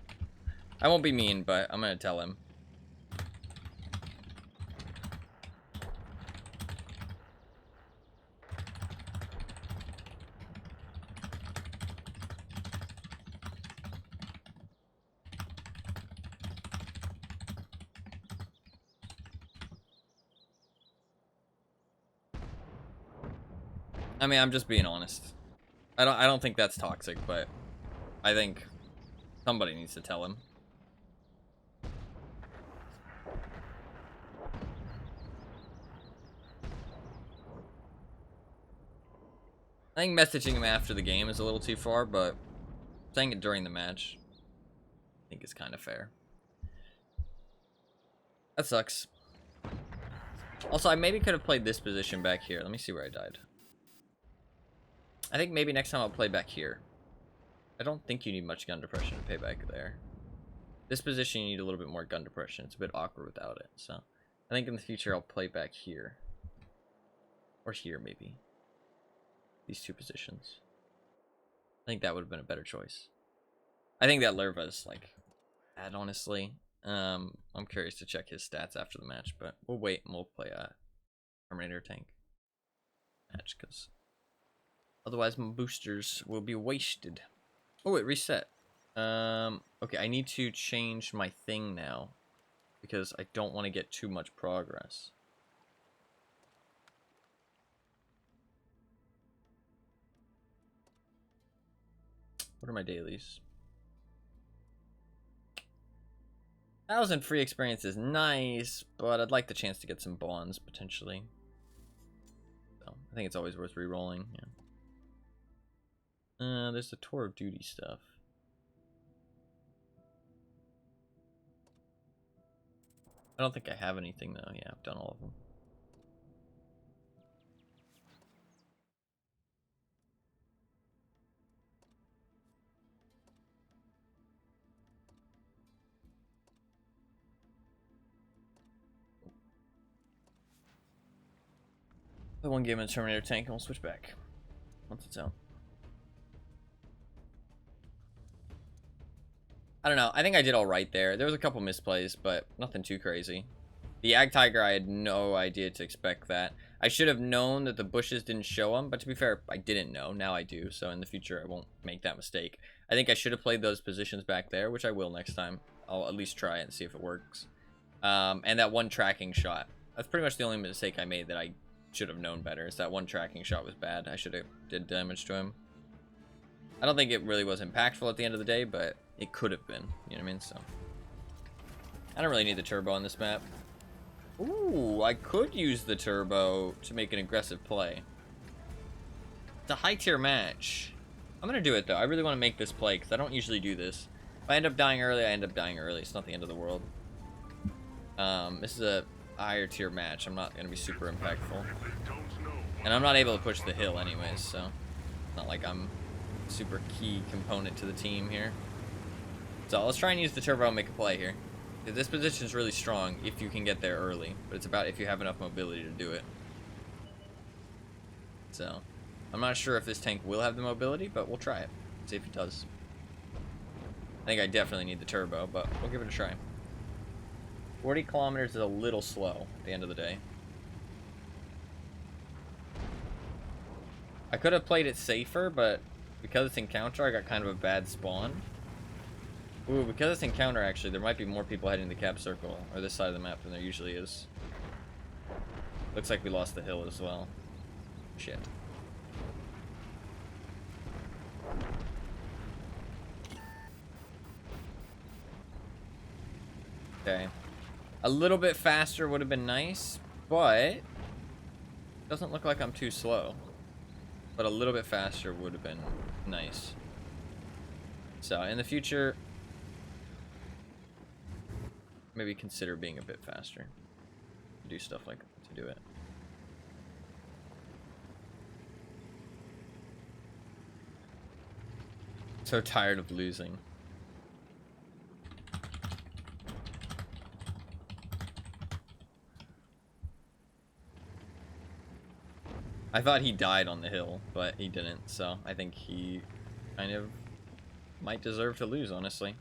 I won't be mean, but I'm gonna tell him. I mean, I'm just being honest. I don't think that's toxic, but I think somebody needs to tell him. I think messaging him after the game is a little too far, but saying it during the match, I think is kind of fair. That sucks. Also, I maybe could have played this position back here. Let me see where I died. I think maybe next time I'll play back here. I don't think you need much gun depression to pay back there. This position you need a little bit more gun depression. It's a bit awkward without it. So I think in the future I'll play back here. Or here maybe. These two positions. I think that would have been a better choice. I think that Lerva is like bad, honestly. I'm curious to check his stats after the match, but we'll wait and we'll play a Terminator tank match because otherwise my boosters will be wasted. Oh, it reset. Okay, I need to change my thing now because I don't want to get too much progress. What are my dailies? 1,000 free experience is nice, but I'd like the chance to get some bonds potentially. So I think it's always worth re-rolling. Yeah. There's the tour of duty stuff. I don't think I have anything though. Yeah, I've done all of them. The one game in Terminator tank and we'll switch back once it's out. I don't know. I think I did all right there. There was a couple misplays, but nothing too crazy. The Ag Tiger, I had no idea to expect that. I should have known that the bushes didn't show them, but to be fair, I didn't know. Now I do, so in the future I won't make that mistake. I think I should have played those positions back there, which I will next time. I'll at least try it and see if it works. And that one tracking shot. That's pretty much the only mistake I made that I should have known better. Is that one tracking shot was bad. I should have did damage to him. I don't think it really was impactful at the end of the day, but it could have been. You know what I mean? So I don't really need the turbo on this map. Ooh, I could use the turbo to make an aggressive play. It's a high tier match. I'm gonna do it though. I really want to make this play because I don't usually do this. If I end up dying early, I end up dying early. It's not the end of the world. This is a higher tier match. I'm not gonna be super impactful, and I'm not able to push the hill anyways, so it's not like I'm a super key component to the team here. So let's try and use the turbo and make a play here. This position is really strong if you can get there early, but it's about if you have enough mobility to do it. So I'm not sure if this tank will have the mobility, but we'll try it. See if it does. I think I definitely need the turbo, but we'll give it a try. 40 kilometers is a little slow at the end of the day. I could have played it safer, but because it's encounter, I got kind of a bad spawn. Ooh, because it's encounter, actually, there might be more people heading to the cap circle, or this side of the map, than there usually is. Looks like we lost the hill as well. Shit. Okay. A little bit faster would have been nice, but it doesn't look like I'm too slow. But a little bit faster would have been nice. So, in the future, maybe consider being a bit faster. Do stuff like that to do it. So tired of losing. I thought he died on the hill, but he didn't, so I think he kind of might deserve to lose, honestly.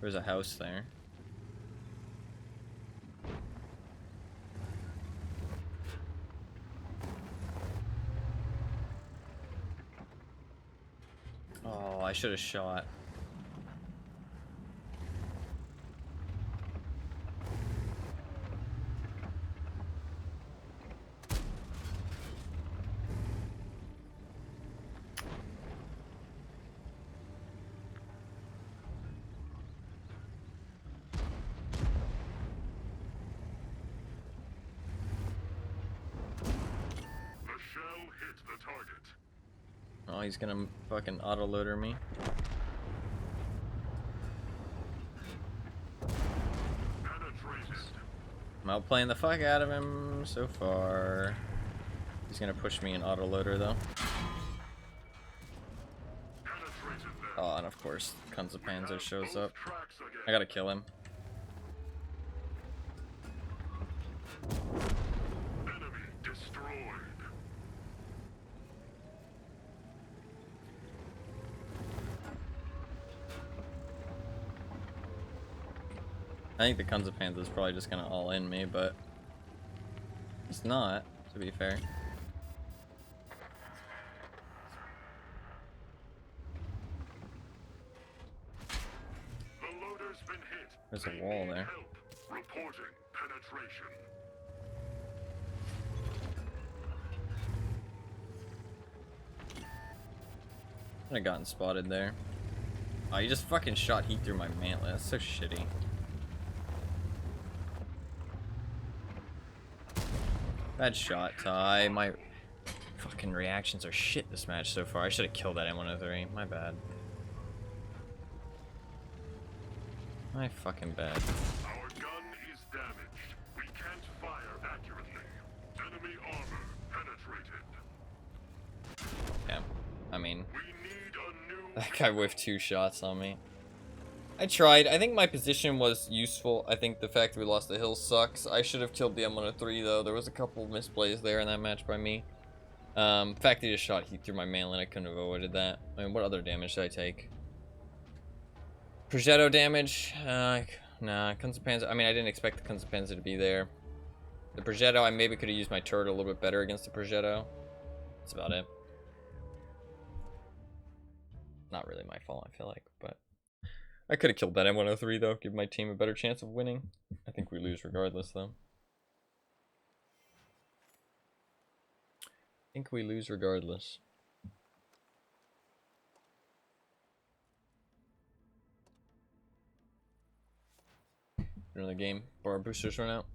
There's a house there. Oh, I should have shot. Oh, he's gonna fucking autoloader me. I'm outplaying the fuck out of him so far. He's gonna push me in autoloader though. Oh, and of course, Panzer shows up. I gotta kill him. I think the Panzer is probably just gonna all in me, but it's not, to be fair. The loader's been hit. There's a wall there. Reporting penetration. I gotten spotted there. Oh, you just fucking shot heat through my mantlet. That's so shitty. Bad shot, Ty. My fucking reactions are shit this match so far. I should have killed that M103. My bad. My fucking bad. Our gun is damaged. We can't fire accurately. Enemy armor penetrated. Yeah, I mean, We need a new that guy whiffed 2 shots on me. I tried. I think my position was useful. I think the fact that we lost the hill sucks. I should have killed the M103 though. There was a couple misplays there in that match by me. The fact that he just shot heat through my mantlet, I couldn't have avoided that. I mean, what other damage did I take? Progetto damage? Nah, Panzer. I mean, I didn't expect the Panzer to be there. The Progetto, I maybe could have used my turret a little bit better against the Progetto. That's about it. Not really my fault, I feel like, but I could have killed that M103 though, give my team a better chance of winning. I think we lose regardless though. I think we lose regardless. Another game before our boosters run out.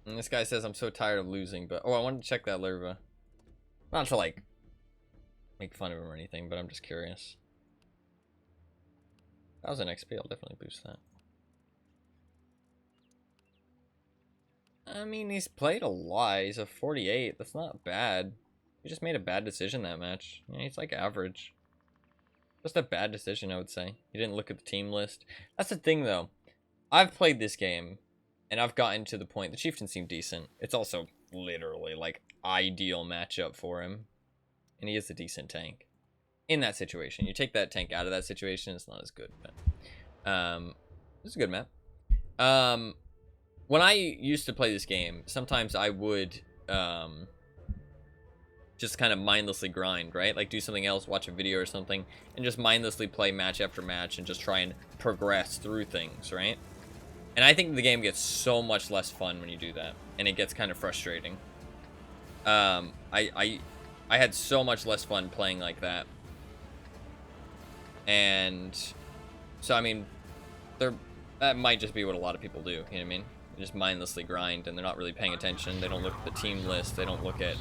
And this guy says I'm so tired of losing, but oh, I wanted to check that larva. Not to like make fun of him or anything, but I'm just curious. That was an XP, I'll definitely boost that. I mean, he's played a lot. He's a 48. That's not bad. He just made a bad decision that match. Yeah, he's like average. Just a bad decision, I would say. He didn't look at the team list. That's the thing, though. I've played this game, and I've gotten to the point. The Chieftain seemed decent. It's also literally, like, ideal matchup for him. And he is a decent tank. In that situation. You take that tank out of that situation, it's not as good. But this is a good map. When I used to play this game, sometimes I would just kind of mindlessly grind, right? Like do something else, watch a video or something, and just mindlessly play match after match and just try and progress through things, right? And I think the game gets so much less fun when you do that, and it gets kind of frustrating. I had so much less fun playing like that. And so, I mean, that might just be what a lot of people do, you know what I mean? They just mindlessly grind, and they're not really paying attention. They don't look at the team list. They don't look at,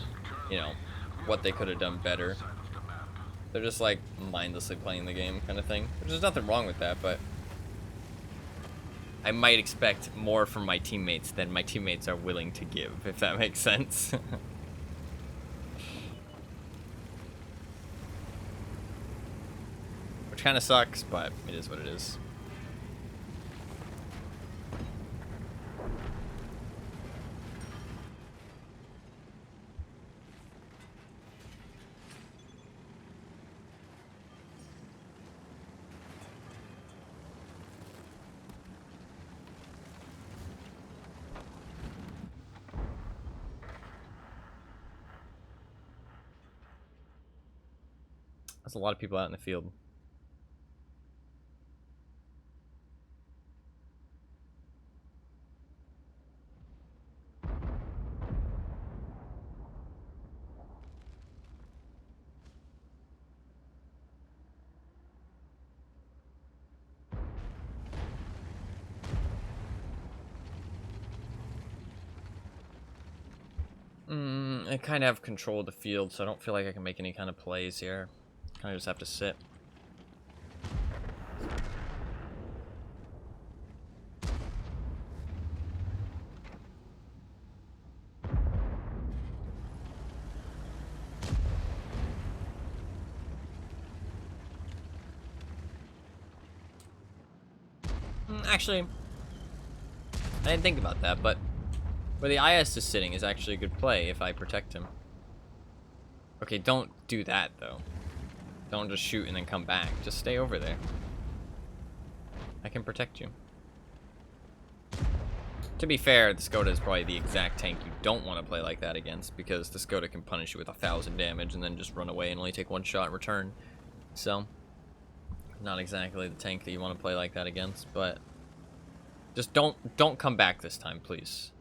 you know, what they could have done better. They're just, like, mindlessly playing the game kind of thing. Which there's nothing wrong with that, but I might expect more from my teammates than my teammates are willing to give, if that makes sense. Which kind of sucks, but it is what it is. There's a lot of people out in the field. I kind of have control of the field, so I don't feel like I can make any kind of plays here. Kind of just have to sit. Actually, I didn't think about that, but where the IS is sitting is actually a good play if I protect him. Okay, don't do that, though. Don't just shoot and then come back. Just stay over there. I can protect you. To be fair, the Skoda is probably the exact tank you don't want to play like that against, because the Skoda can punish you with 1,000 damage and then just run away and only take one shot in return. So, not exactly the tank that you want to play like that against, but just don't come back this time, please.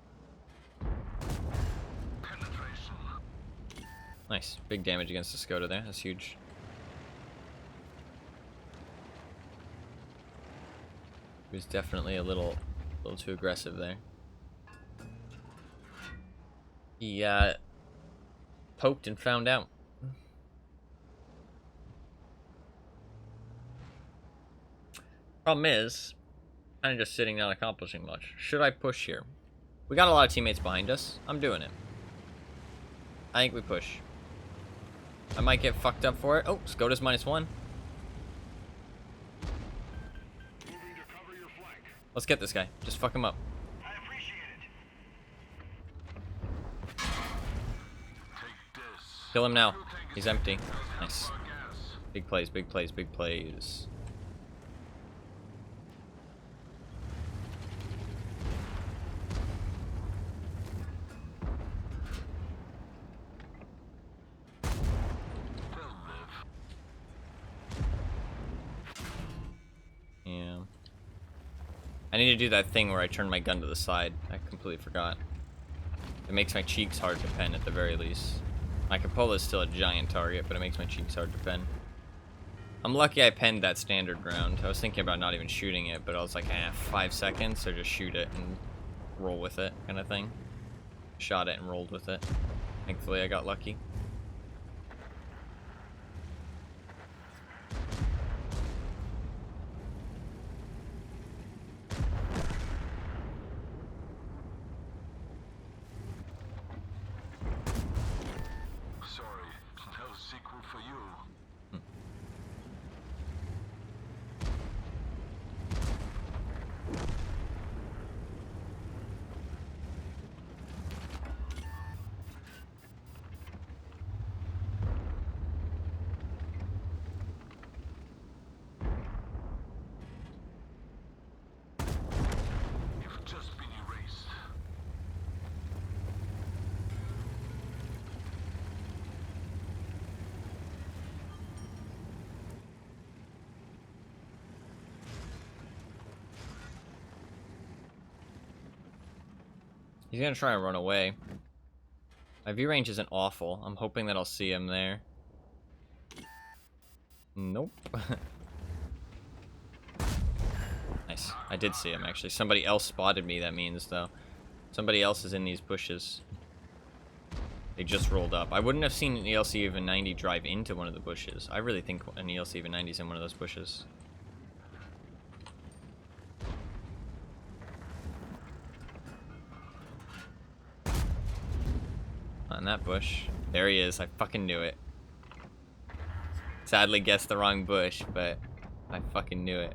Nice. Big damage against the Skoda there. That's huge. He was definitely a little too aggressive there. He poked and found out. Problem is, kind of just sitting not accomplishing much. Should I push here? We got a lot of teammates behind us. I'm doing it. I think we push. I might get fucked up for it. Oh, Skoda's -1. Let's get this guy. Just fuck him up. I appreciate it. Kill him now. He's empty. Nice. Big plays, big plays, big plays. Yeah. I need to do that thing where I turn my gun to the side. I completely forgot. It makes my cheeks hard to pen at the very least. My Cupola is still a giant target, but it makes my cheeks hard to pen. I'm lucky I penned that standard round. I was thinking about not even shooting it, but I was like, 5 seconds, so just shoot it and roll with it, kind of thing. Shot it and rolled with it. Thankfully, I got lucky. He's gonna try and run away. My view range isn't awful. I'm hoping that I'll see him there. Nope. Nice. I did see him, actually. Somebody else spotted me, that means, though. Somebody else is in these bushes. They just rolled up. I wouldn't have seen an ELC even 90 drive into one of the bushes. I really think an ELC even 90 is in one of those bushes. On that bush. There he is. I fucking knew it. Sadly guessed the wrong bush, but I fucking knew it.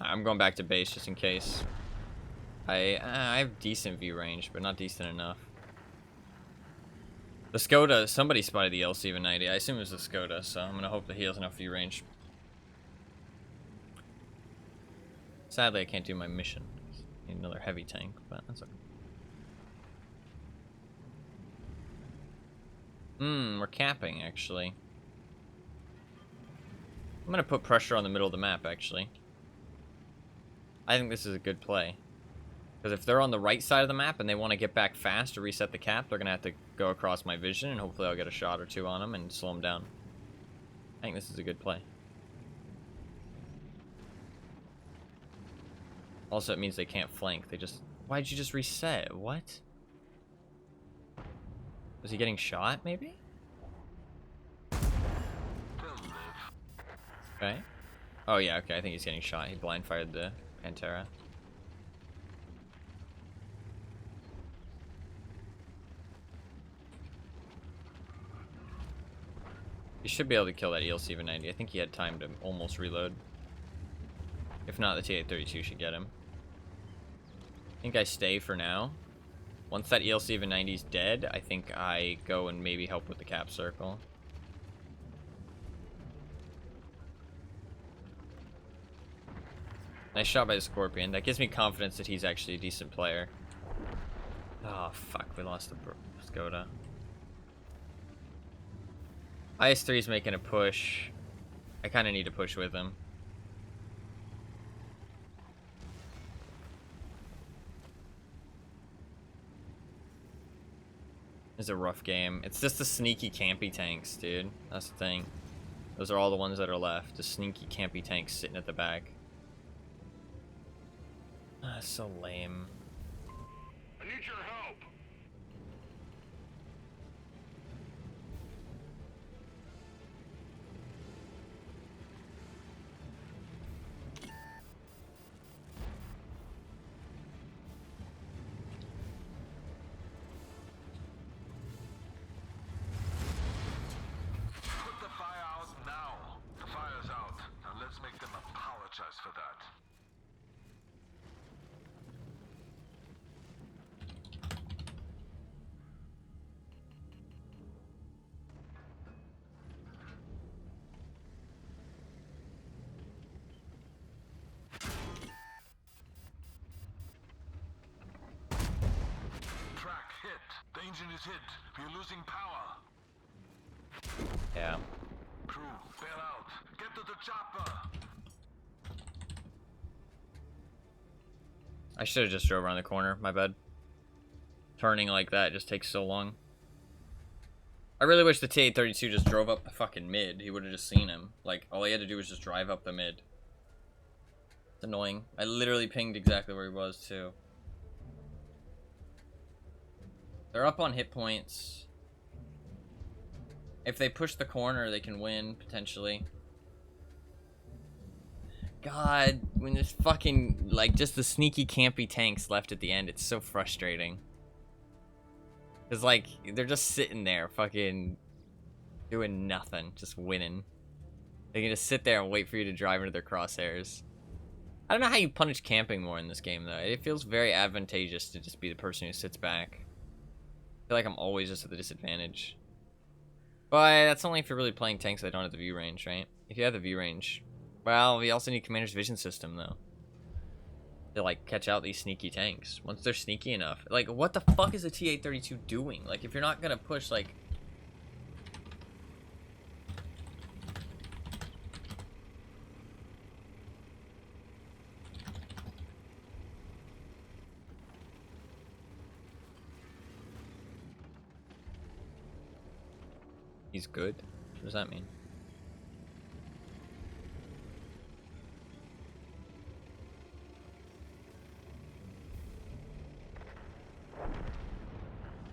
I'm going back to base just in case. I have decent view range, but not decent enough. The Skoda, somebody spotted the LC-90. I assume it was the Skoda, so I'm gonna hope that he has enough view range. Sadly, I can't do my mission. Need another heavy tank, but that's okay. We're capping, actually. I'm gonna put pressure on the middle of the map, actually. I think this is a good play. Because if they're on the right side of the map and they want to get back fast to reset the cap, they're going to have to go across my vision, and hopefully I'll get a shot or two on them and slow them down. I think this is a good play. Also, it means they can't flank. They just... Why'd you just reset? What? Was he getting shot, maybe? Okay. Oh, yeah, okay. I think he's getting shot. He blind fired the Pantera. He should be able to kill that ELC-90. I think he had time to almost reload. If not, the T-832 should get him. I think I stay for now. Once that ELC-90 is dead, I think I go and maybe help with the cap circle. Nice shot by the Scorpion. That gives me confidence that he's actually a decent player. Oh, fuck. We lost the Skoda. IS-3 is making a push. I kind of need to push with him. It's a rough game. It's just the sneaky campy tanks, dude. That's the thing. Those are all the ones that are left. The sneaky campy tanks sitting at the back. Ah, so lame. I need your help. Put the fire out now. The fire's out. Now let's make them apologize for that. The engine is hit. We're losing power. Yeah. Crew, bail out. Get to the chopper. I should have just drove around the corner. My bad. Turning like that just takes so long. I really wish the T-832 just drove up the fucking mid. He would have just seen him. Like, all he had to do was just drive up the mid. It's annoying. I literally pinged exactly where he was, too. They're up on hit points. If they push the corner, they can win, potentially. God, when there's fucking, like, just the sneaky campy tanks left at the end, it's so frustrating. Because, like, they're just sitting there, fucking doing nothing, just winning. They can just sit there and wait for you to drive into their crosshairs. I don't know how you punish camping more in this game, though. It feels very advantageous to just be the person who sits back. I feel like I'm always just at the disadvantage. But that's only if you're really playing tanks that don't have the view range, right? If you have the view range. Well, we also need Commander's Vision System, though. To, like, catch out these sneaky tanks. Once they're sneaky enough. Like, what the fuck is a T-832 doing? Like, if you're not gonna push, like... He's good. What does that mean?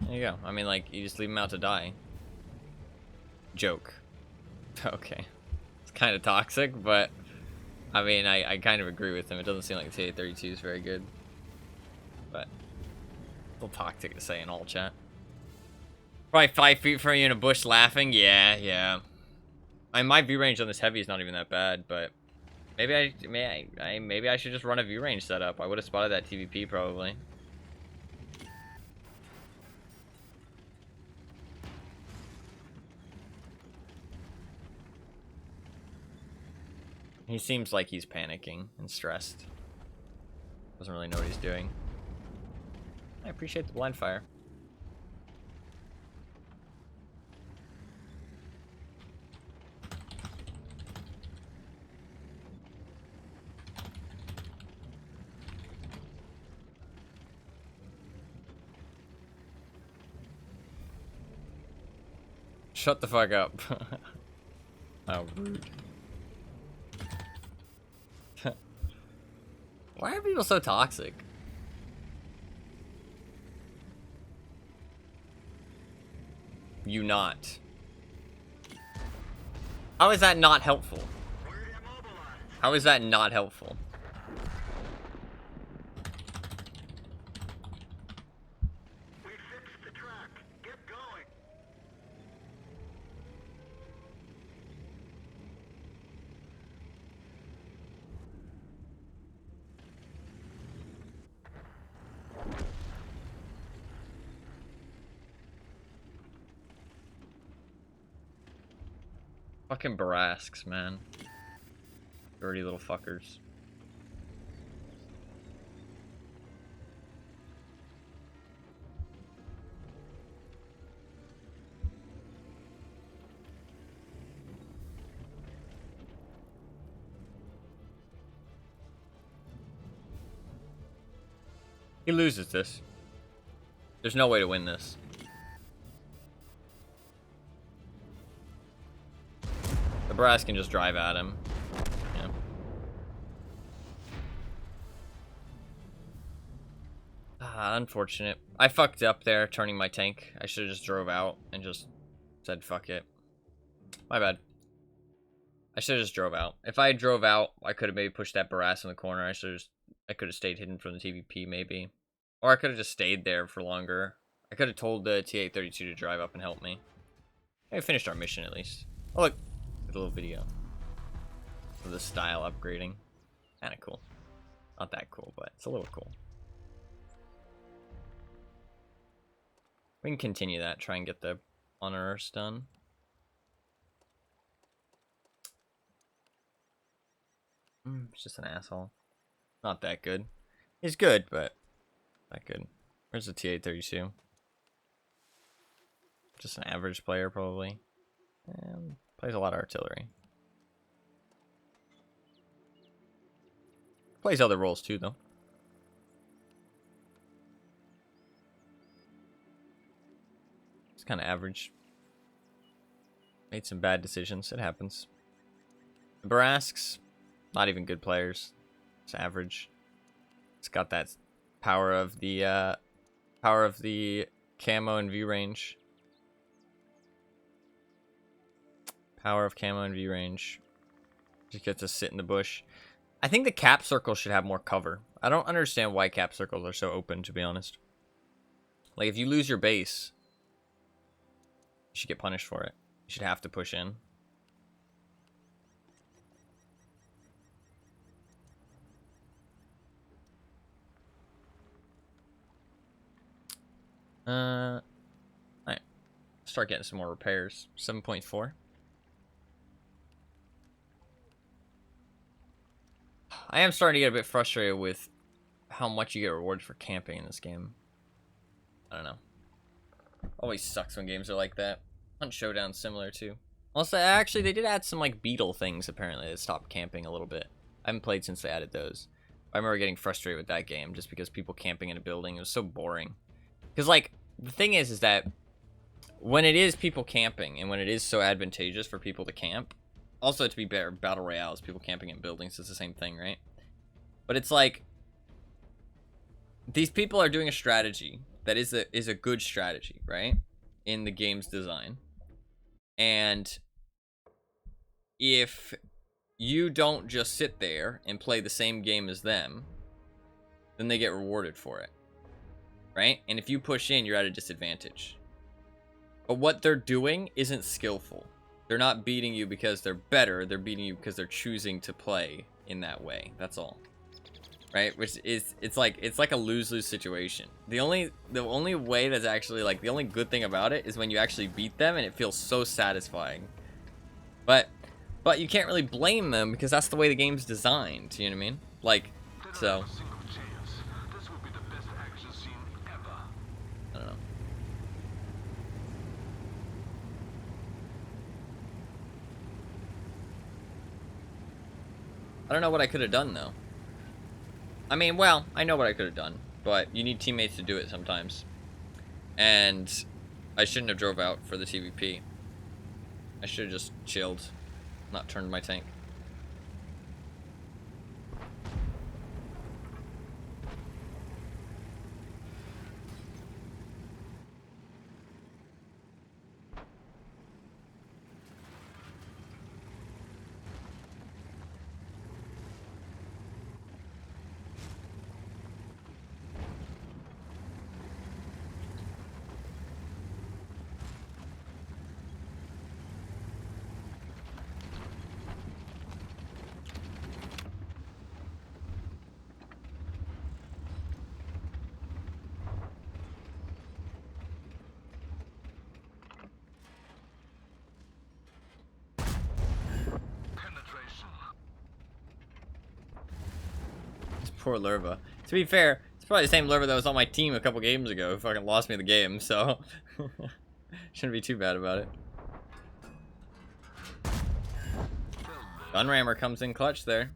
There you go. I mean, like, you just leave him out to die. Joke. Okay. It's kind of toxic, but... I mean, I kind of agree with him. It doesn't seem like the TA-32 is very good. But... a little toxic to say in all chat. Probably 5 feet from you in a bush laughing? Yeah, yeah. My view range on this heavy is not even that bad, but... Maybe I should just run a view range setup. I would have spotted that TVP, probably. He seems like he's panicking and stressed. Doesn't really know what he's doing. I appreciate the blind fire. Shut the fuck up. How rude. Why are people so toxic? You not. How is that not helpful? How is that not helpful? We fixed the track. Get going. Fucking Barasks, man. Dirty little fuckers. He loses this. There's no way to win this. The Brass can just drive at him. Yeah. Ah, unfortunate. I fucked up there turning my tank. I should have just drove out and just said fuck it. My bad. I should have just drove out. If I drove out, I could have maybe pushed that Barras in the corner. I could have stayed hidden from the TVP maybe. Or I could have just stayed there for longer. I could have told the TA-32 to drive up and help me. We finished our mission at least. Oh look, a little video of the style upgrading. Kind of cool. Not that cool, but it's a little cool. We can continue that. Try and get the honors done. It's just an asshole. Not that good. He's good, but not good. Where's the TA-32? Just an average player, probably. Plays a lot of artillery. Plays other roles, too, though. It's kind of average. Made some bad decisions. It happens. The Barasks, not even good players. It's average. It's got that power of the camo and view range. Power of camo and view range. Just get to sit in the bush. I think the cap circle should have more cover. I don't understand why cap circles are so open, to be honest. Like, if you lose your base, you should get punished for it. You should have to push in. Alright. Start getting some more repairs. 7.4. I am starting to get a bit frustrated with how much you get rewarded for camping in this game. I don't know. Always sucks when games are like that. Hunt Showdown's similar too. Also, actually, they did add some like beetle things apparently that stopped camping a little bit. I haven't played since they added those. I remember getting frustrated with that game just because people camping in a building, it was so boring. Because like the thing is that when it is people camping and when it is so advantageous for people to camp, also to be fair, battle royales, people camping in buildings is the same thing, right? But it's like these people are doing a strategy that is a good strategy, right? In the game's design. And if you don't just sit there and play the same game as them, then they get rewarded for it, right? And if you push in, you're at a disadvantage. But what they're doing isn't skillful. They're not beating you because they're better. They're beating you because they're choosing to play in that way. That's all. Right? Which is, it's like a lose-lose situation. The only way that's actually, like, the only good thing about it is when you actually beat them and it feels so satisfying. But you can't really blame them because that's the way the game's designed, you know what I mean? Like, so I don't know. I don't know what I could have done though. I mean, well, I know what I could have done, but you need teammates to do it sometimes. And I shouldn't have drove out for the TVP. I should have just chilled, not turned my tank. Poor Lerva. To be fair, it's probably the same Lerva that was on my team a couple games ago who fucking lost me the game, so shouldn't be too bad about it. Gunrammer comes in clutch there.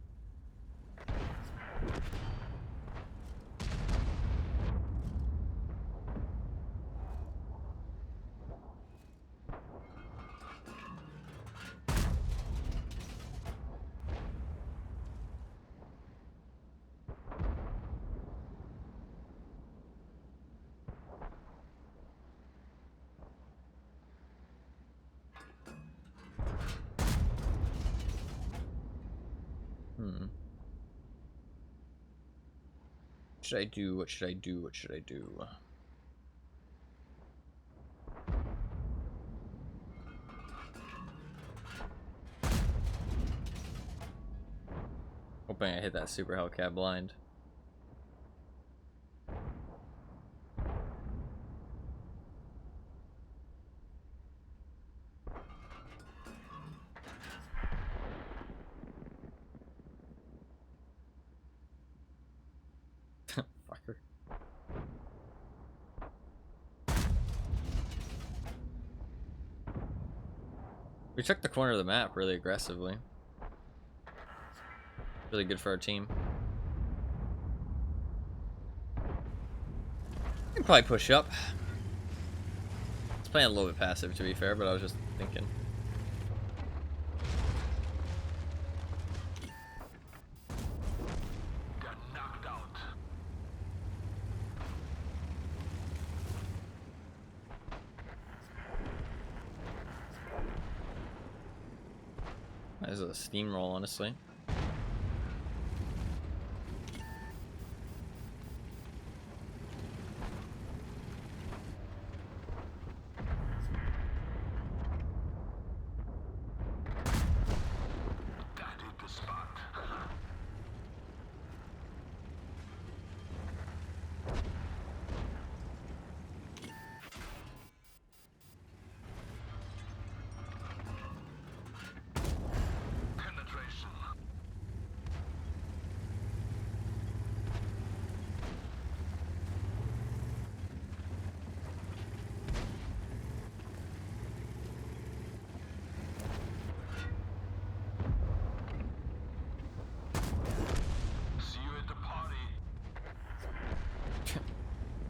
What should I do? What should I do? What should I do? Hoping I hit that super Hellcat blind. Fucker. We took the corner of the map really aggressively. Really good for our team. We can probably push up. It's playing a little bit passive to be fair, but I was just thinking. Got knocked out. This is a steamroll, honestly.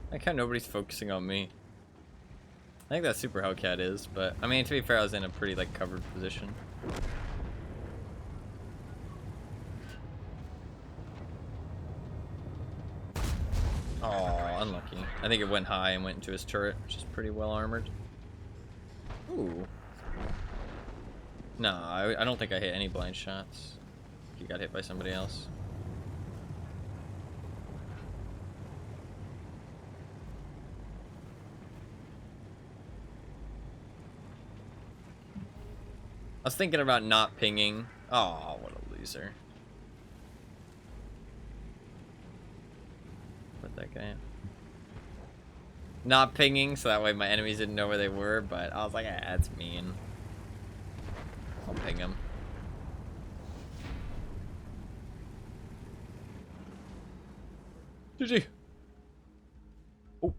I like how nobody's focusing on me. I think that Super Hellcat is, but I mean, to be fair, I was in a pretty like covered position. Oh, unlucky. I think it went high and went into his turret, which is pretty well armored. Ooh. No, I don't think I hit any blind shots. He got hit by somebody else. I was thinking about not pinging. Oh, what a loser. Put that guy in. Not pinging, so that way my enemies didn't know where they were, but I was like, ah, that's mean. I'll ping him. GG. Oh.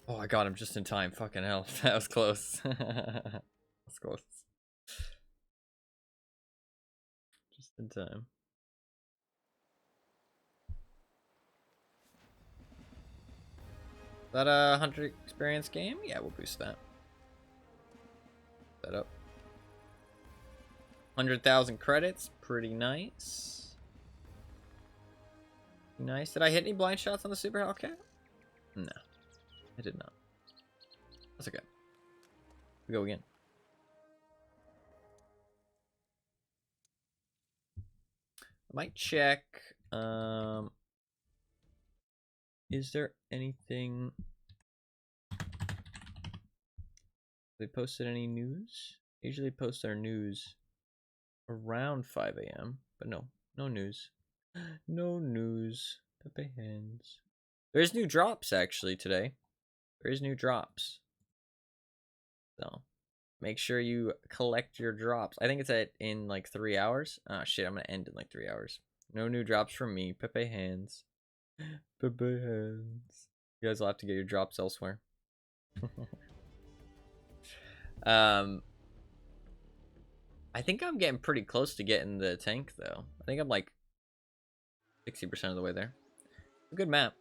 Oh, I got him just in time. Fucking hell. That was close. That's close. Just in time. Is that a 100 experience game? Yeah, we'll boost that. That up. 100,000 credits. Pretty nice. Nice. Did I hit any blind shots on the Super Hellcat? No. I did not. That's okay. We go again. I might check. Is there anything? They posted any news? Usually post their news around 5 a.m. But no, no news. No news. Pepe hands. There's new drops actually today. There's new drops. So make sure you collect your drops. I think it's in like 3 hours. Ah, shit, I'm gonna end in like 3 hours. No new drops from me. Pepe hands. Pepe hands. You guys will have to get your drops elsewhere. I think I'm getting pretty close to getting the tank though. I think I'm like 60% of the way there. A good map.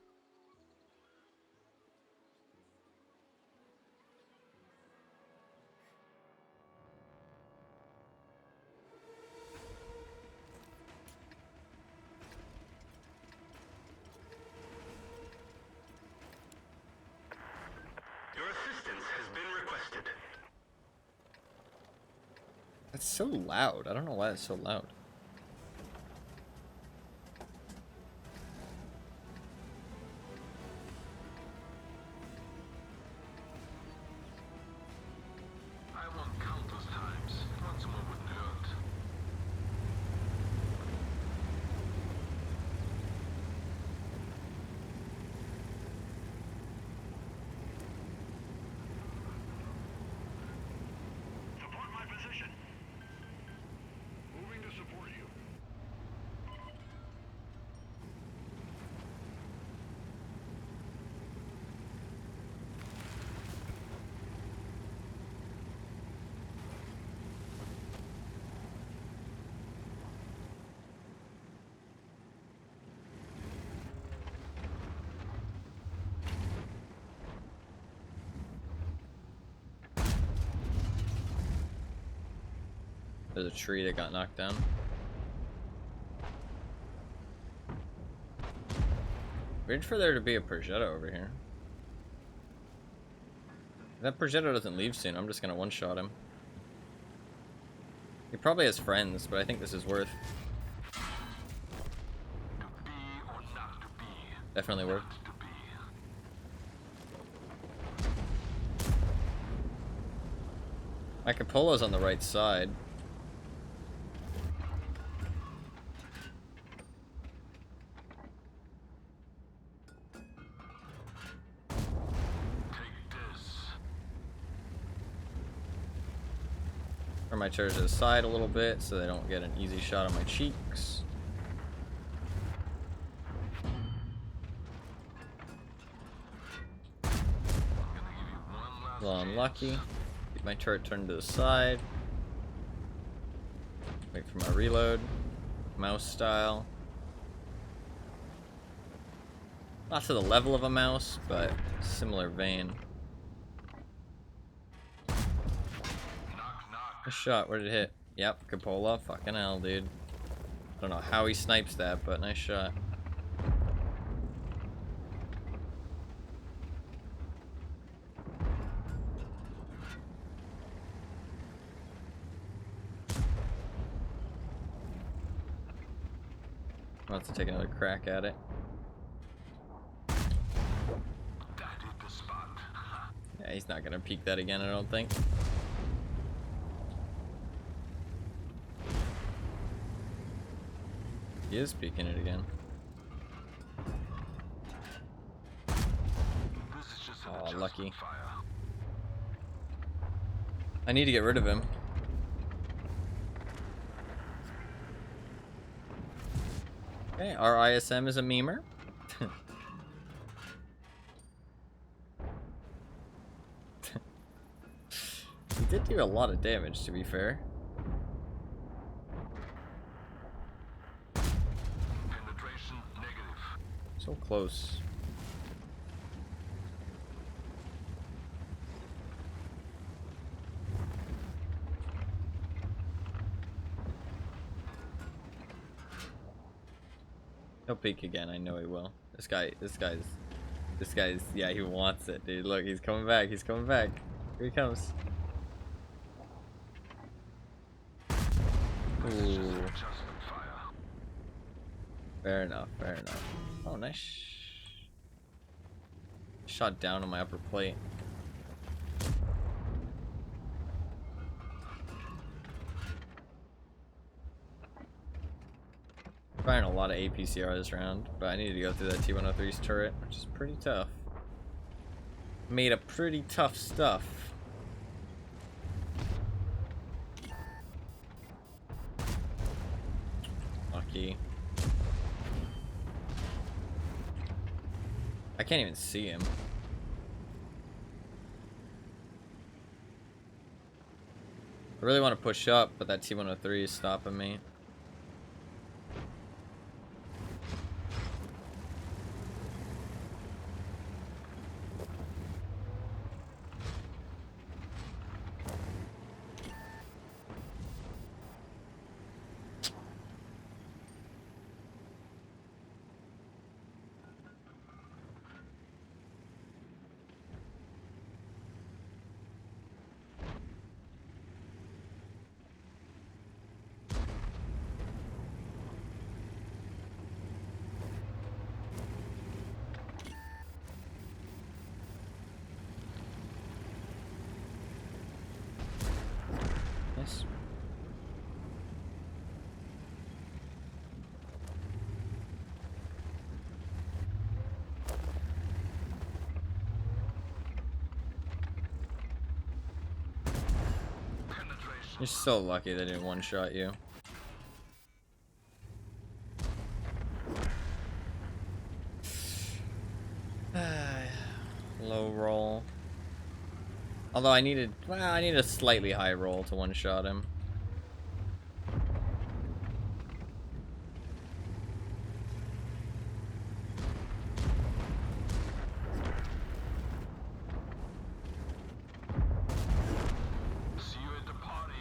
Your assistance has been requested. That's so loud. I don't know why it's so loud. I won't count those times. Once more wouldn't hurt. Support my position. Moving to support you. There's a tree that got knocked down. Weird for there to be a Perjetta over here. If that Perjetta doesn't leave soon, I'm just gonna one-shot him. He probably has friends, but I think this is worth. To be or not to be. Definitely worth. To be. My Capolo's on the right side. Take this. Turn my turret to the side a little bit so they don't get an easy shot on my cheeks. I'm gonna give you one last A little chance. unlucky. Keep my turret turned to the side. Wait for my reload. Mouse style. Not to the level of a mouse, but similar vein. Nice shot. Where did it hit? Yep, Cupola. Fucking hell, dude. I don't know how he snipes that, but nice shot. Wants to take another crack at it. Yeah, he's not gonna peek that again, I don't think. He is peeking it again. Oh, lucky. I need to get rid of him. Okay, our ISM is a memer. He did do a lot of damage, to be fair. Penetration negative. So close. He'll peek again, I know he will. This guy's, yeah, he wants it, dude. Look, he's coming back, he's coming back. Here he comes. Ooh. Fair enough, fair enough. Oh, nice. Shot down on my upper plate. Firing a lot of APCR this round, but I needed to go through that T-103's turret, which is pretty tough. Made a pretty tough stuff. Lucky. I can't even see him. I really want to push up, but that T-103 is stopping me. Yes. You're so lucky they didn't one-shot you. Low roll. Although I needed a slightly high roll to one-shot him. See you at the party.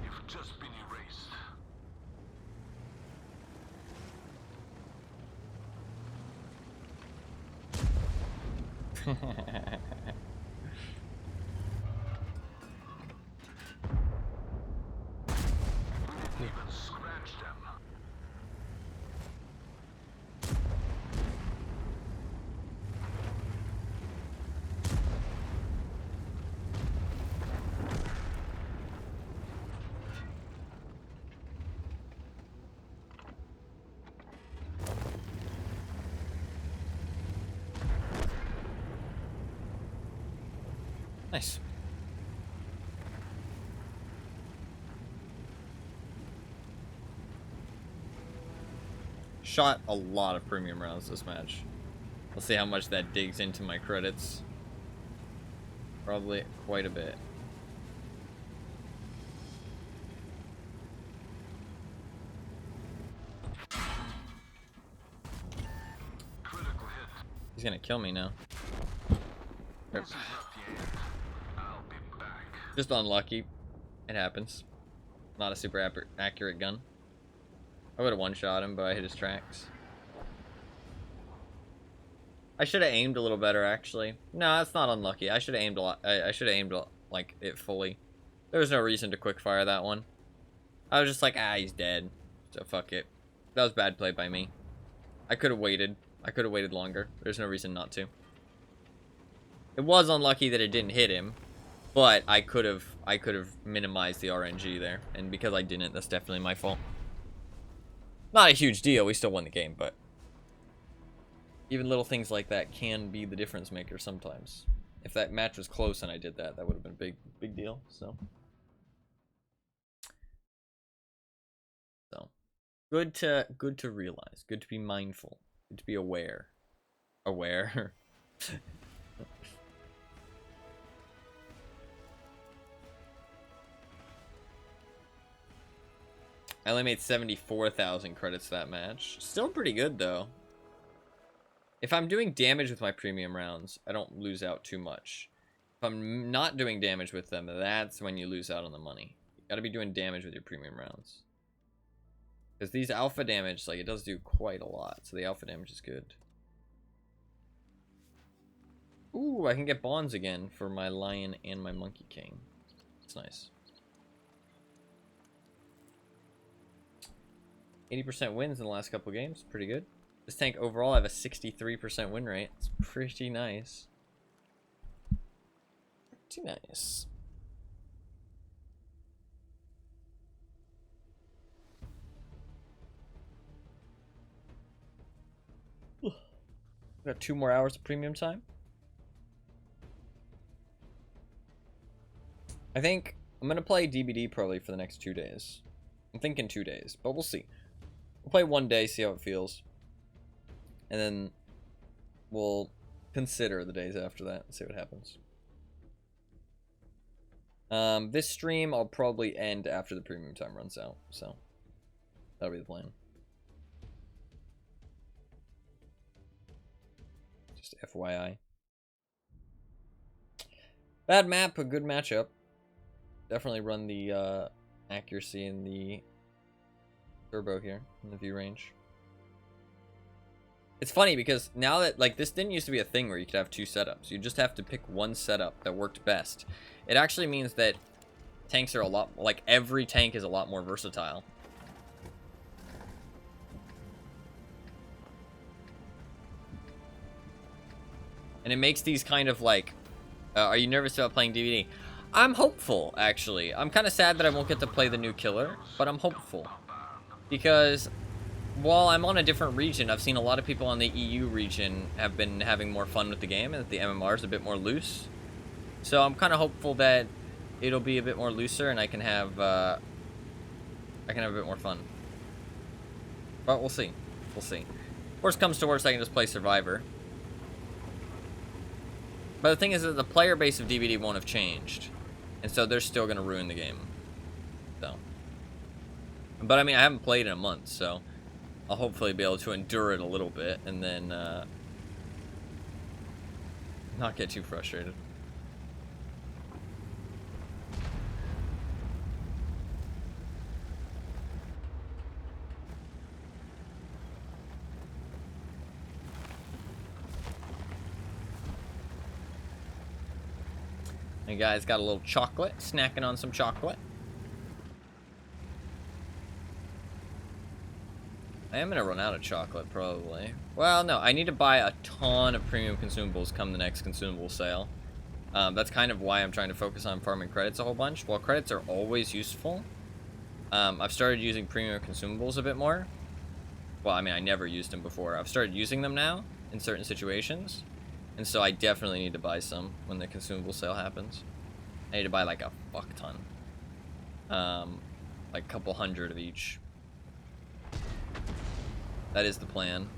You've just been erased. We didn't even scratch them. Nice. shot a lot of premium rounds this match. We'll see how much that digs into my credits. Probably quite a bit. He's gonna kill me now. Just unlucky. It happens. Not a super accurate gun. I would have one-shot him, but I hit his tracks. I should have aimed a little better, actually. No, that's not unlucky. I should have aimed a lot. I should have aimed like it fully. There was no reason to quick fire that one. I was just like, ah, he's dead. So fuck it. That was bad play by me. I could have waited. I could have waited longer. There's no reason not to. It was unlucky that it didn't hit him, but I could have minimized the RNG there, and because I didn't, that's definitely my fault. Not a huge deal. We still won the game, but even little things like that can be the difference maker sometimes. If that match was close and I did that, that would have been a big deal. So good to realize. Good to be mindful. Good to be aware. Aware. I only made 74,000 credits that match. Still pretty good, though. If I'm doing damage with my premium rounds, I don't lose out too much. If I'm not doing damage with them, that's when you lose out on the money. You gotta be doing damage with your premium rounds. Because these alpha damage, like, it does do quite a lot. So the alpha damage is good. Ooh, I can get bonds again for my lion and my monkey king. That's nice. 80% wins in the last couple games. Pretty good. This tank overall, I have a 63% win rate. It's pretty nice. Pretty nice. Got 2 more hours of premium time. I think I'm going to play DBD probably for the next 2 days. I'm thinking 2 days, but we'll see. We'll play 1 day, see how it feels. And then we'll consider the days after that and see what happens. This stream I'll probably end after the premium time runs out, so that'll be the plan. Just FYI. Bad map, a good matchup. Definitely run the accuracy in the turbo here in the view range. It's funny because now that, like, this didn't used to be a thing where you could have 2 setups. You just have to pick one setup that worked best. It actually means that tanks are a lot, like, every tank is a lot more versatile. And it makes these kind of like, are you nervous about playing DVD? I'm hopeful, actually. I'm kind of sad that I won't get to play the new killer, but I'm hopeful. Because while I'm on a different region, I've seen a lot of people on the EU region have been having more fun with the game, and that the MMR is a bit more loose. So I'm kind of hopeful that it'll be a bit more looser, and I can have a bit more fun. But we'll see. We'll see. Worst comes to worst, I can just play Survivor. But the thing is that the player base of DVD won't have changed, and so they're still going to ruin the game. So, but I mean, I haven't played in a month, so I'll hopefully be able to endure it a little bit, and then not get too frustrated. And guys got a little chocolate, snacking on some chocolate. I am gonna run out of chocolate probably. Well, no, I need to buy a ton of premium consumables come the next consumable sale. That's kind of why I'm trying to focus on farming credits a whole bunch. While credits are always useful, I've started using premium consumables a bit more. Well, I mean, I never used them before. I've started using them now in certain situations. And so I definitely need to buy some when the consumable sale happens. I need to buy like a fuck ton. Like a couple hundred of each. That is the plan.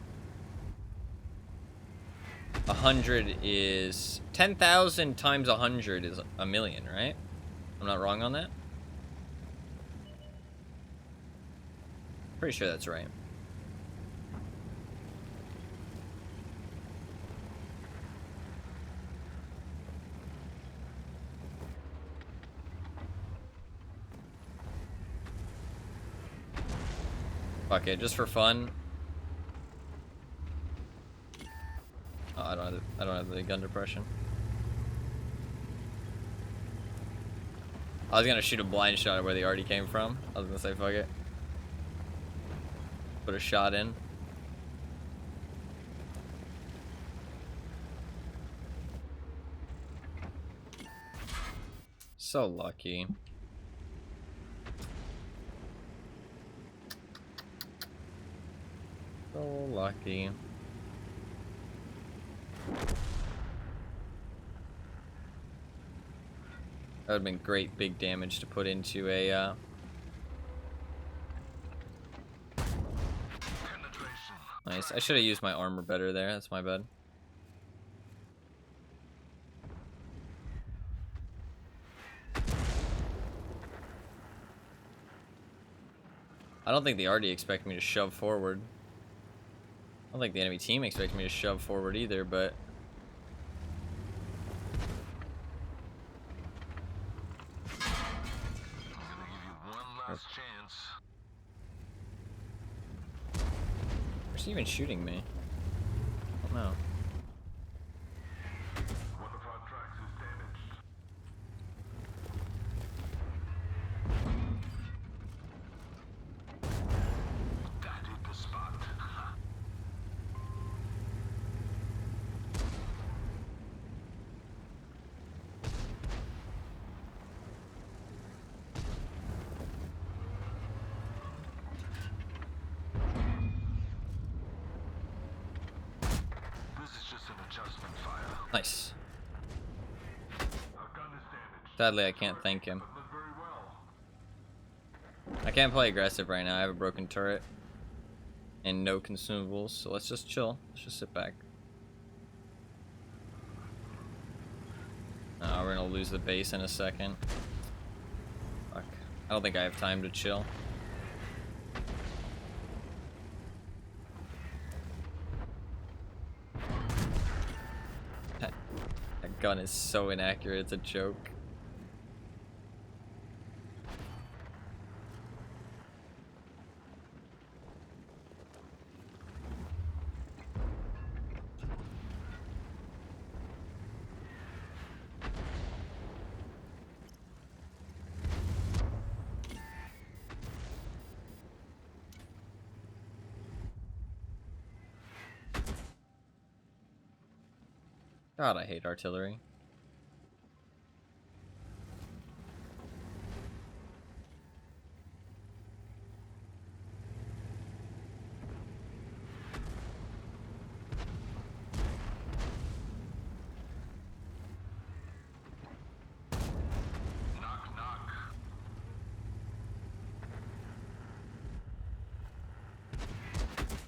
100 is 10,000 times 100 is a million, right? I'm not wrong on that. Pretty sure that's right. Fuck it, just for fun. Oh, I don't have the gun depression. I was gonna shoot a blind shot at where they already came from. I was gonna say fuck it. Put a shot in. So lucky. So lucky. That would have been great big damage to put into a nice. I should have used my armor better there. That's my bad. I don't think they already expect me to shove forward. I don't think the enemy team expects me to shove forward either, but Last chance. where's he even shooting me? I don't know. One of our tracks is damaged. That hit the spot. This is just an adjustment fire. Nice. Our gun is damaged. Sadly, I can't thank him. Not very well. I can't play aggressive right now. I have a broken turret and no consumables, so let's just chill. Let's just sit back. We're gonna lose the base in a second. Fuck. I don't think I have time to chill. That gun is so inaccurate, it's a joke. God, I hate artillery. Knock, knock.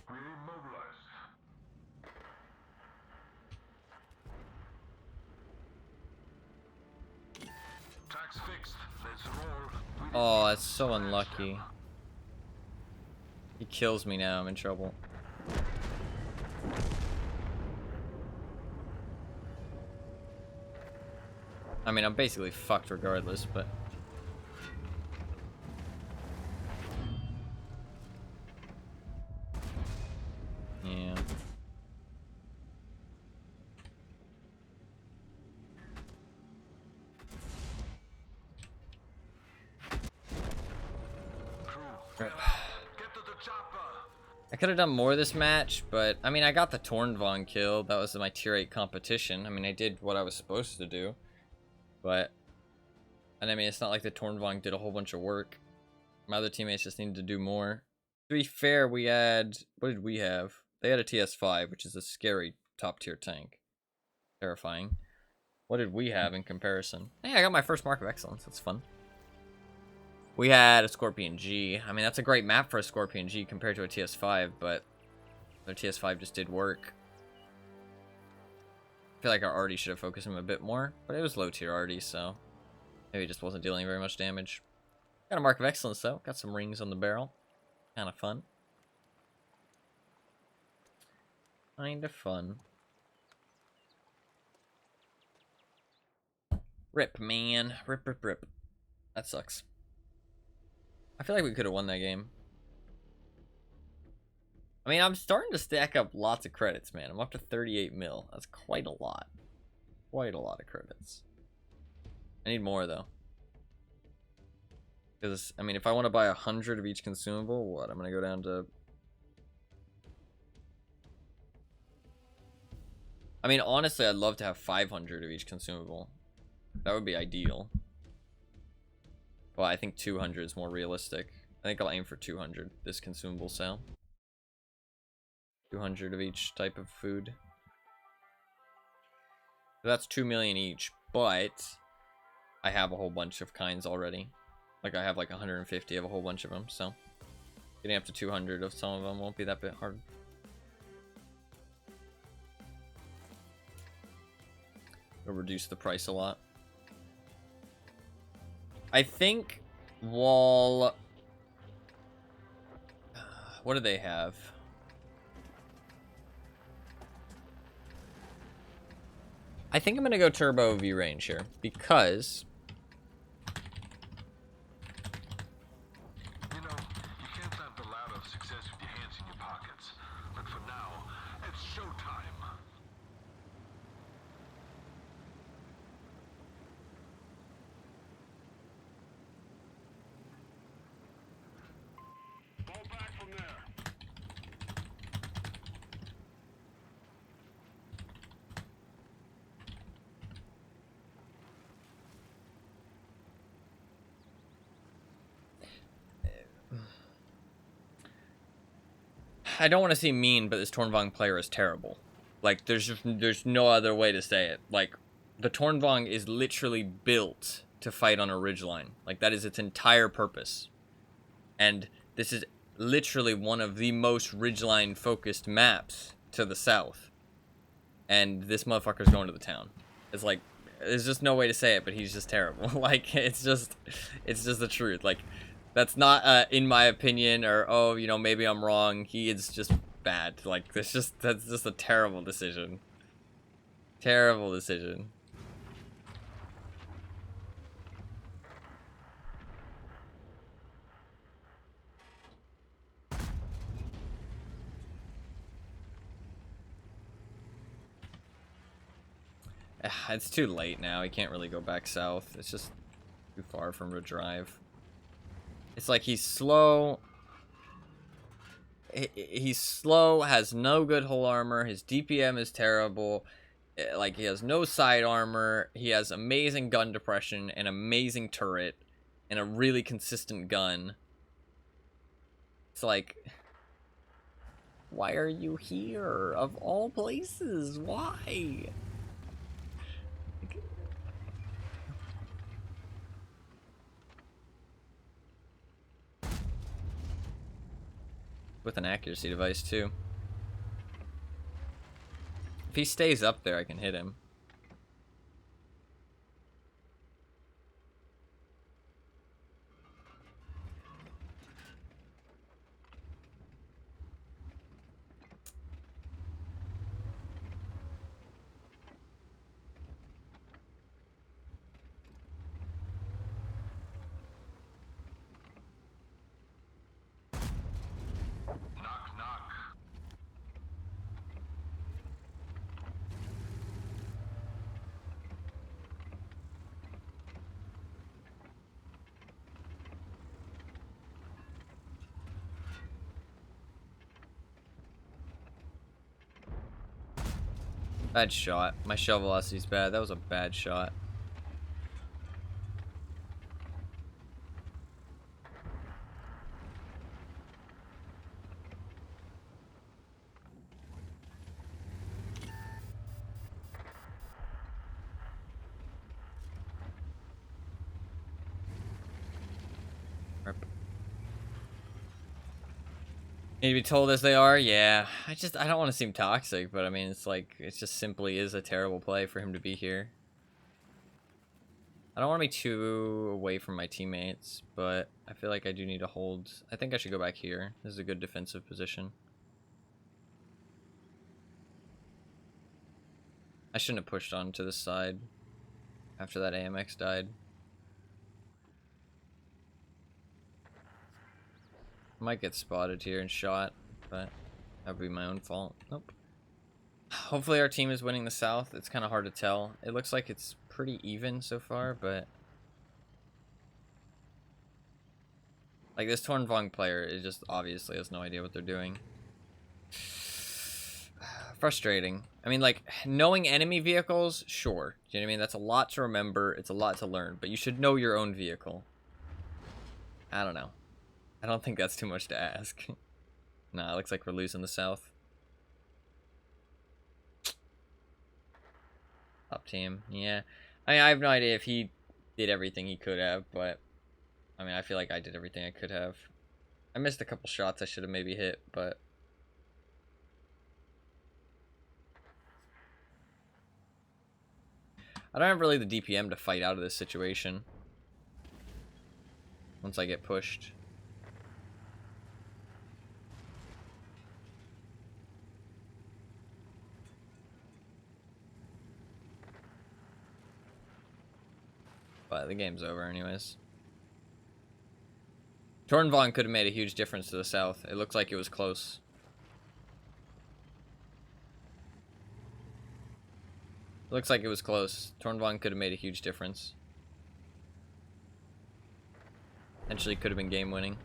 We're immobilized. Tracks fixed. Let's roll. Oh, that's so unlucky. He kills me now, I'm in trouble. I mean, I'm basically fucked regardless, but... yeah. Crew, get to the chopper. I could have done more this match, but I mean, I got the Tornvon kill. That was my tier 8 competition. I mean, I did what I was supposed to do, but and I mean, it's not like the Tornvon did a whole bunch of work. My other teammates just needed to do more. To be fair, we had, what did we have? They had a TS5, which is a scary top tier tank. Terrifying. What did we have in comparison? Hey, I got my first mark of excellence. That's fun. We had a Scorpion G. I mean, that's a great map for a Scorpion G compared to a TS5, but Their TS5 just did work. I feel like our Artie should have focused him a bit more, but it was low tier Artie, so maybe it just wasn't dealing very much damage. Got a Mark of Excellence though. Got some rings on the barrel. Kind of fun. Kind of fun. Rip, man. Rip, rip, rip. That sucks. I feel like we could have won that game. I mean, I'm starting to stack up lots of credits, man. I'm up to 38 mil. That's quite a lot. Quite a lot of credits. I need more, though. Because, I mean, if I want to buy 100 of each consumable, what? I'm going to go down to... I mean, honestly, I'd love to have 500 of each consumable. That would be ideal. Well, I think 200 is more realistic. I think I'll aim for 200 this consumable sale. 200 of each type of food. So that's 2 million each, but I have a whole bunch of kinds already. Like, I have like 150 of a whole bunch of them, so getting up to 200 of some of them won't be that bit hard. It'll reduce the price a lot. I think Wall... What do they have? I think I'm going to go Turbo V-Range here, because... You know, you can't have the ladder of success with your hands in your pockets. But for now, it's showtime. Fall back from there. I don't want to seem mean, but this Tornvong player is terrible. Like, there's no other way to say it. Like, the Tornvong is literally built to fight on a ridgeline. Like, that is its entire purpose. And this is literally one of the most ridgeline-focused maps to the south. And this motherfucker's going to the town. It's like, there's just no way to say it, but he's just terrible. Like, it's just the truth. Like, that's not, in my opinion, or, oh, you know, maybe I'm wrong. He is just bad. Like, that's just a terrible decision. Terrible decision. It's too late now. He can't really go back south. It's just too far from the drive. It's like he's slow. He's slow, has no good hull armor. His DPM is terrible. Like, he has no side armor. He has amazing gun depression, an amazing turret, and a really consistent gun. It's like, why are you here? Of all places, why? With an accuracy device, too. If he stays up there, I can hit him. Knock, knock. Bad shot. My shell velocity's bad. That was a bad shot. Need to be told as they are? Yeah. I don't want to seem toxic, but I mean, it's like, it just simply is a terrible play for him to be here. I don't want to be too away from my teammates, but I feel like I do need to hold. I think I should go back here. This is a good defensive position. I shouldn't have pushed on to this side after that AMX died. I might get spotted here and shot, but that would be my own fault. Nope. Hopefully our team is winning the South. It's kind of hard to tell. It looks like it's pretty even so far, but like this Tornvong player is just obviously has no idea what they're doing. Frustrating. I mean, like, knowing enemy vehicles, sure. Do you know what I mean? That's a lot to remember. It's a lot to learn, but you should know your own vehicle. I don't know. I don't think that's too much to ask. Nah, it looks like we're losing the South. Top team, yeah. I have no idea if he did everything he could have, but I mean, I feel like I did everything I could have. I missed a couple shots I should have maybe hit, but I don't have really the DPM to fight out of this situation once I get pushed. But the game's over anyways. Tornvong could have made a huge difference to the South. It looked like it was close. Looks like it was close. Tornvong could have made a huge difference. Potentially could have been game winning.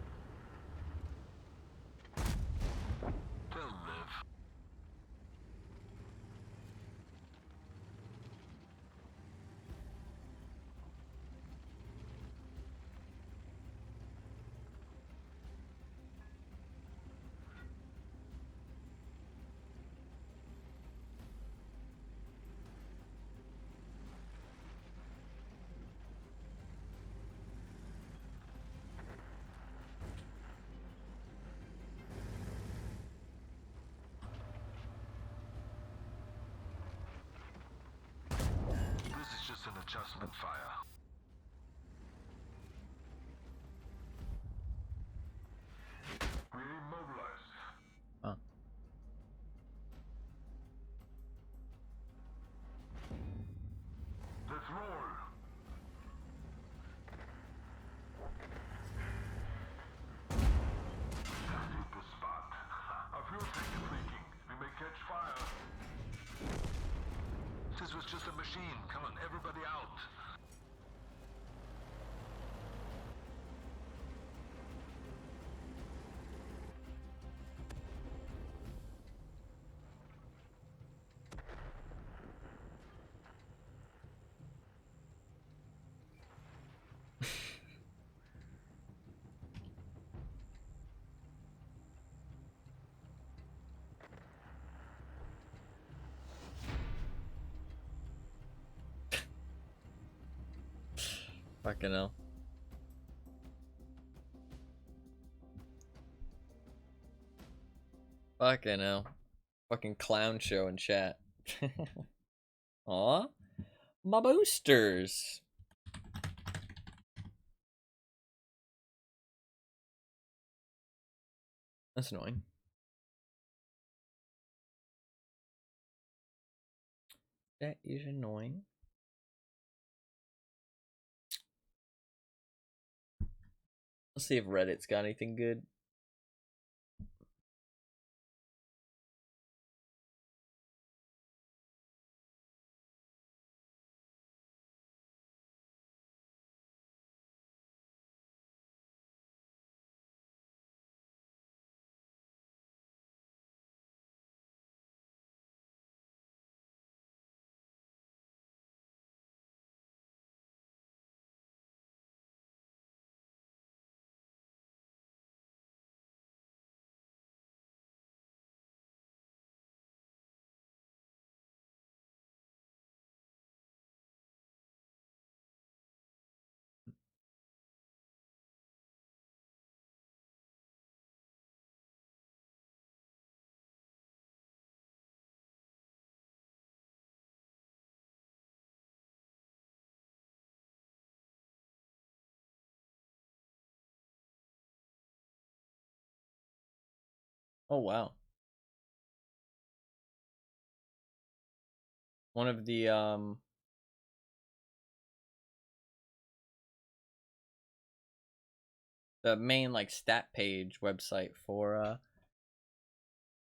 An adjustment fire. We immobilized. Oh. Let's roll. Hit the spot. Our fuel tank is leaking. We may catch fire. This was just a machine. Come on, everybody out. Fucking hell. Fucking hell. Fucking clown show in chat. Aw. My boosters. That's annoying. That is annoying. Let's see if Reddit's got anything good. Oh wow. One of the main like stat page website for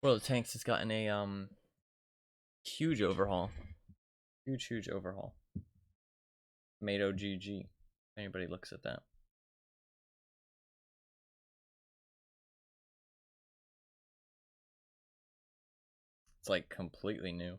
World of Tanks has gotten a huge overhaul. Huge overhaul. Tomato GG. If anybody looks at that. It's like completely new.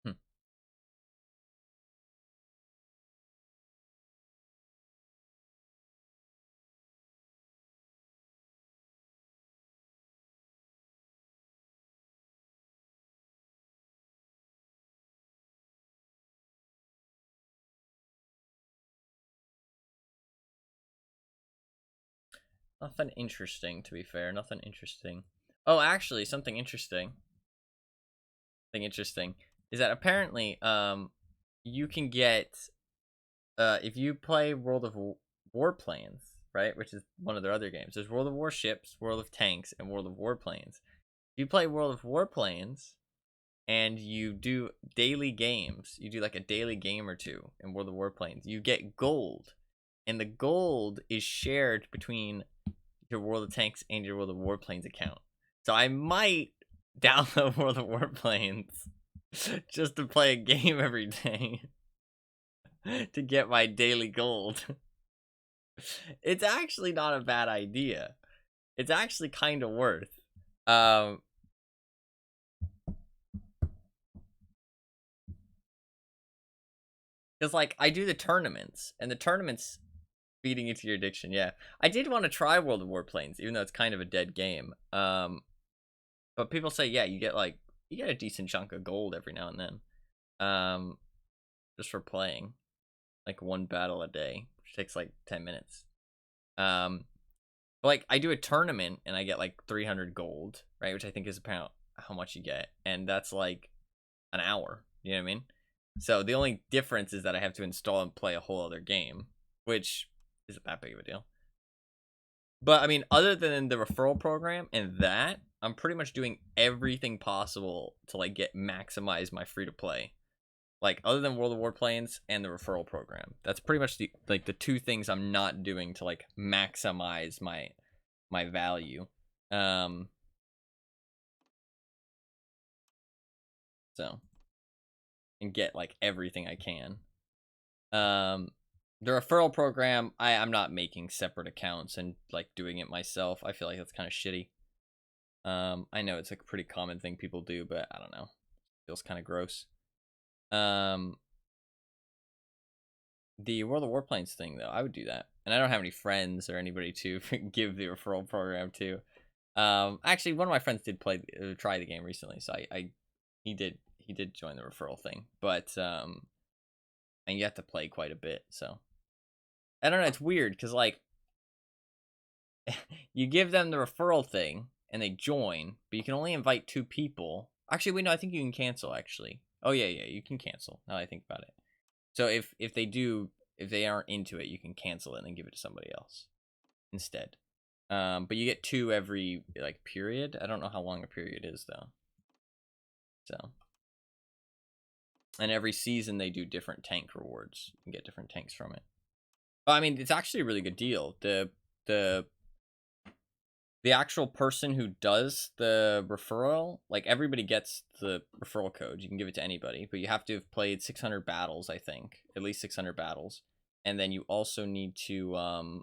Hmm. Nothing interesting, to be fair. Nothing interesting. Oh, actually, something interesting. Something interesting is that apparently, you can get, if you play World of Warplanes, right, which is one of their other games. There's World of Warships, World of Tanks, and World of Warplanes. If you play World of Warplanes and you do daily games, you do like a daily game or two in World of Warplanes, you get gold, and the gold is shared between your World of Tanks and your World of Warplanes account. So I might download World of Warplanes just to play a game every day to get my daily gold. It's actually not a bad idea. It's actually kind of worth. Um, because like I do the tournaments, and the tournaments feeding into your addiction. Yeah, I did want to try World of Warplanes, even though it's kind of a dead game. But people say, yeah, you get a decent chunk of gold every now and then, just for playing like one battle a day, which takes like 10 minutes. Um, but like I do a tournament and I get like 300 gold, right, which I think is about how much you get, and that's like an hour. You know what I mean? So the only difference is that I have to install and play a whole other game, which isn't that big of a deal. But I mean, other than the referral program and that, I'm pretty much doing everything possible to like get maximize my free to play. Like other than World of Warplanes and the referral program, that's pretty much the two things I'm not doing to like maximize my value. Um, so and get like everything I can. Um, the referral program, I'm not making separate accounts and like doing it myself. I feel like that's kind of shitty. I know it's like a pretty common thing people do, but I don't know. Feels kind of gross. Um, the World of Warplanes thing though, I would do that, and I don't have any friends or anybody to give the referral program to. Actually, one of my friends did try the game recently, so he did join the referral thing, but and you have to play quite a bit, so I don't know. It's weird because like you give them the referral thing and they join, but you can only invite 2 people. Actually, wait, no, I think you can cancel. Actually, oh yeah, you can cancel. Now I think about it. So if they aren't into it, you can cancel it and then give it to somebody else instead. But you get 2 every like period. I don't know how long a period is though. So, and every season they do different tank rewards. You can get different tanks from it. But I mean, it's actually a really good deal. The the actual person who does the referral, like everybody gets the referral code. You can give it to anybody, but you have to have played 600 battles, I think, at least 600 battles. And then you also need to,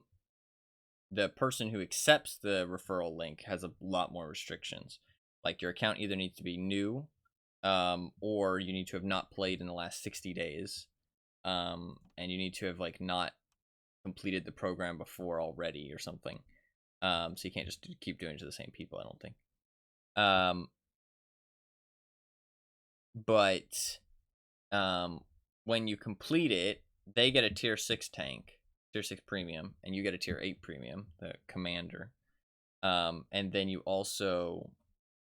the person who accepts the referral link has a lot more restrictions. Like your account either needs to be new, or you need to have not played in the last 60 days, and you need to have like not completed the program before already or something. So you can't just keep doing it to the same people, I don't think. But when you complete it, they get a tier 6 tank, tier 6 premium, and you get a tier 8 premium, the commander. And then you also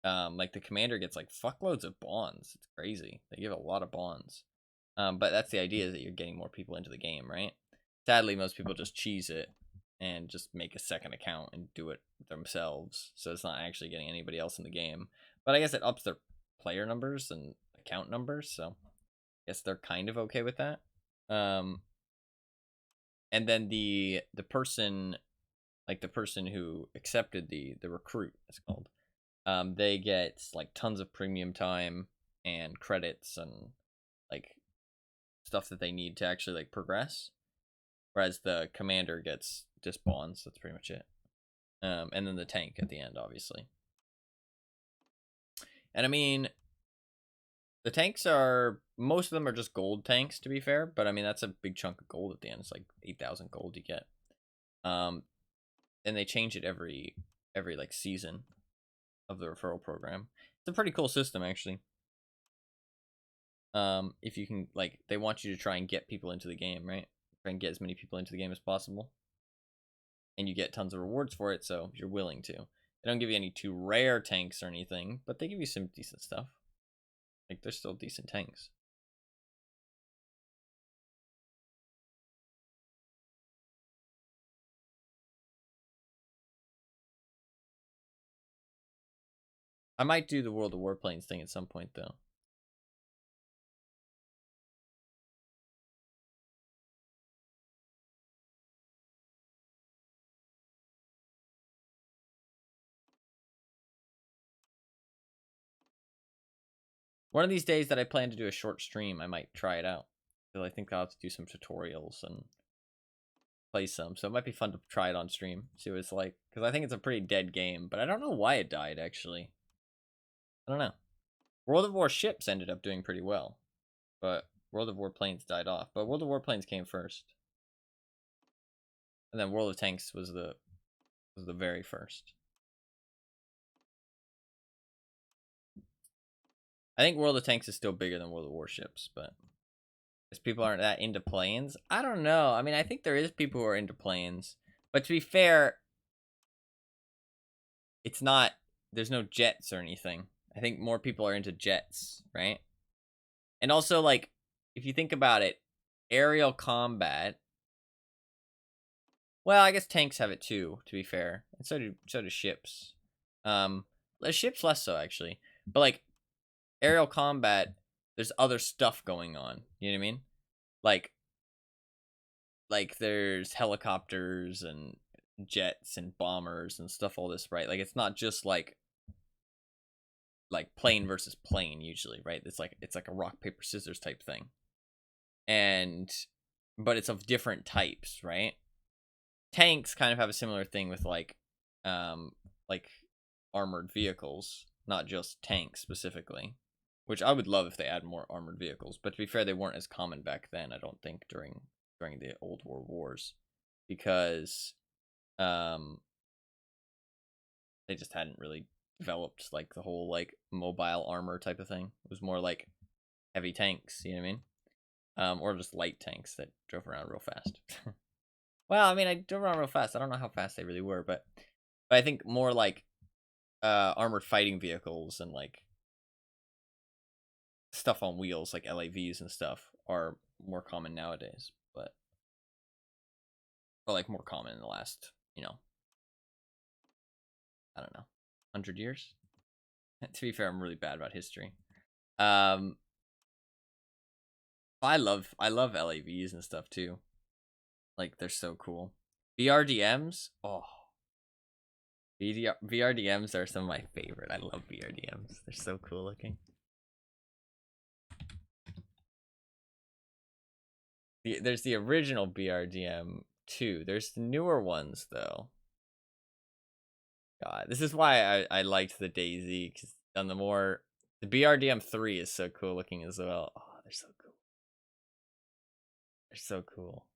like the commander gets like fuckloads of bonds. It's crazy. They give a lot of bonds. But that's the idea, is that you're getting more people into the game, right? Sadly, most people just cheese it and just make a second account and do it themselves, so it's not actually getting anybody else in the game. But I guess it ups their player numbers and account numbers, so I guess they're kind of okay with that. And then the person, like the person who accepted the recruit, it's called, they get like tons of premium time and credits and like stuff that they need to actually like progress, whereas the commander gets just bonds. That's pretty much it. And then the tank at the end, obviously. And I mean, the tanks are, most of them are just gold tanks, to be fair, but I mean that's a big chunk of gold at the end. It's like 8,000 gold you get. And they change it every like season of the referral program. It's a pretty cool system, actually. If you can, like, they want you to try and get people into the game, right? Try and get as many people into the game as possible, and you get tons of rewards for it, so you're willing to. They don't give you any too rare tanks or anything, but they give you some decent stuff. Like, they're still decent tanks. I might do the World of Warplanes thing at some point, though. One of these days that I plan to do a short stream, I might try it out. Because I think I'll have to do some tutorials and play some. So it might be fun to try it on stream, see what it's like. Because I think it's a pretty dead game, but I don't know why it died, actually. I don't know. World of Warships ended up doing pretty well, but World of Warplanes died off. But World of Warplanes came first. And then World of Tanks was the very first. I think World of Tanks is still bigger than World of Warships, but because people aren't that into planes, I don't know. I mean, I think there is people who are into planes, but to be fair, it's not. There's no jets or anything. I think more people are into jets, right? And also, like, if you think about it, aerial combat. Well, I guess tanks have it too, to be fair, and so do ships. Ships less so actually, but like aerial combat, there's other stuff going on. You know what I mean? Like there's helicopters and jets and bombers and stuff. All this, right? Like it's not just like plane versus plane usually, right? It's like a rock paper scissors type thing, and but it's of different types, right? Tanks kind of have a similar thing with like armored vehicles, not just tanks specifically, which I would love if they add more armored vehicles. But to be fair, they weren't as common back then, I don't think, during the old world wars, because they just hadn't really developed like the whole like mobile armor type of thing. It was more like heavy tanks, you know what I mean? Or just light tanks that drove around real fast. Well, I mean, I drove around real fast. I don't know how fast they really were, but I think more like armored fighting vehicles and like stuff on wheels, like LAVs and stuff, are more common nowadays. But like more common in the last, I don't know, 100 years. To be fair, I'm really bad about history. I love LAVs and stuff too. Like they're so cool. VRDMs, oh, VRDMs are some of my favorite. I love VRDMs. They're so cool looking. There's the original BRDM too. There's the newer ones though. God, this is why I liked the Daisy, because on the more The BRDM 3 is so cool looking as well. Oh, they're so cool. They're so cool.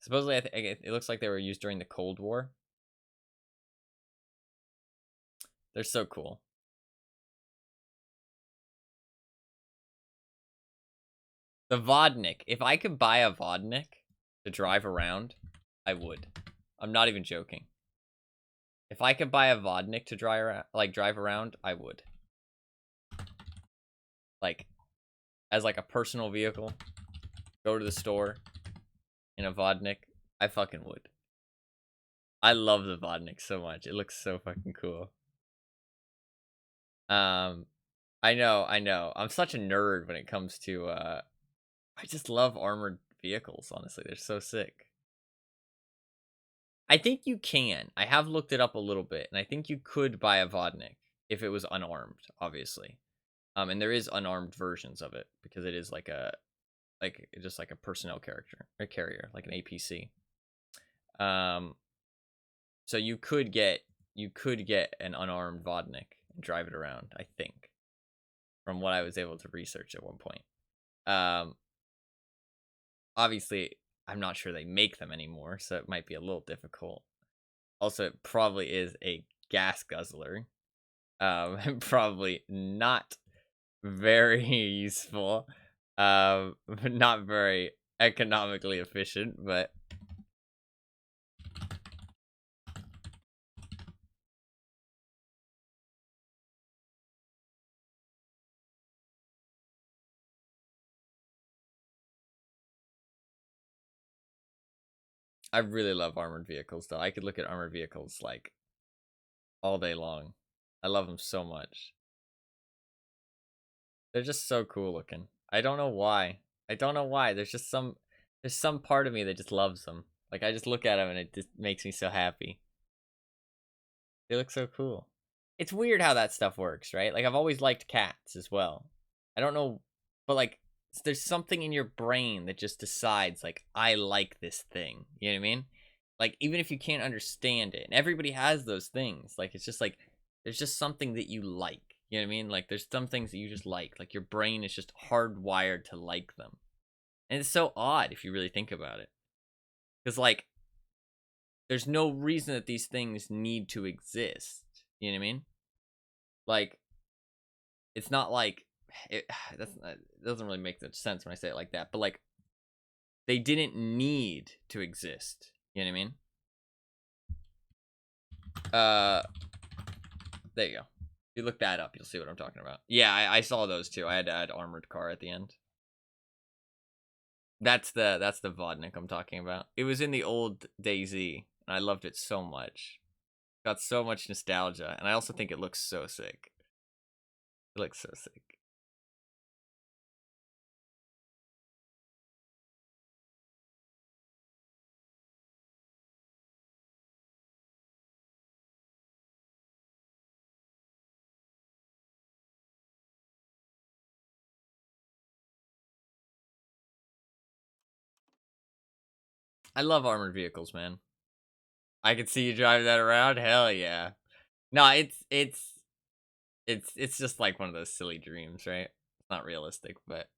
Supposedly, I think it looks like they were used during the Cold War. They're so cool. The Vodnik. If I could buy a Vodnik to drive around, I would. I'm not even joking. If I could buy a Vodnik to drive around, I would. Like, as like a personal vehicle, go to the store in a Vodnik, I fucking would. I love the Vodnik so much. It looks so fucking cool. I know. I'm such a nerd when it comes to I just love armored vehicles, honestly. They're so sick. I think you can. I have looked it up a little bit, and I think you could buy a Vodnik if it was unarmed, obviously. And there is unarmed versions of it because it is just like a personnel character or carrier, like an APC. So you could get an unarmed Vodnik and drive it around, I think, from what I was able to research at one point. Obviously, I'm not sure they make them anymore, so it might be a little difficult. Also, it probably is a gas guzzler. Probably not very useful. Not very economically efficient, but I really love armored vehicles, though. I could look at armored vehicles, like, all day long. I love them so much. They're just so cool looking. I don't know why. There's some part of me that just loves them. Like, I just look at them and it just makes me so happy. They look so cool. It's weird how that stuff works, right? Like, I've always liked cats as well. I don't know, but like, there's something in your brain that just decides, like, I like this thing. You know what I mean? Like, even if you can't understand it, and everybody has those things. Like, it's just like, there's just something that you like. You know what I mean? Like, there's some things that you just like. Like, your brain is just hardwired to like them. And it's so odd if you really think about it. Because, like, there's no reason that these things need to exist. You know what I mean? Like, it's not like it doesn't really make much sense when I say it like that. But like, they didn't need to exist. You know what I mean? There you go. If you look that up, you'll see what I'm talking about. Yeah, I saw those too. I had to add armored car at the end. That's the Vodnik I'm talking about. It was in the old DayZ, and I loved it so much. Got so much nostalgia, and I also think it looks so sick. It looks so sick. I love armored vehicles, man. I could see you driving that around. Hell yeah. No, it's just like one of those silly dreams, right? It's not realistic, but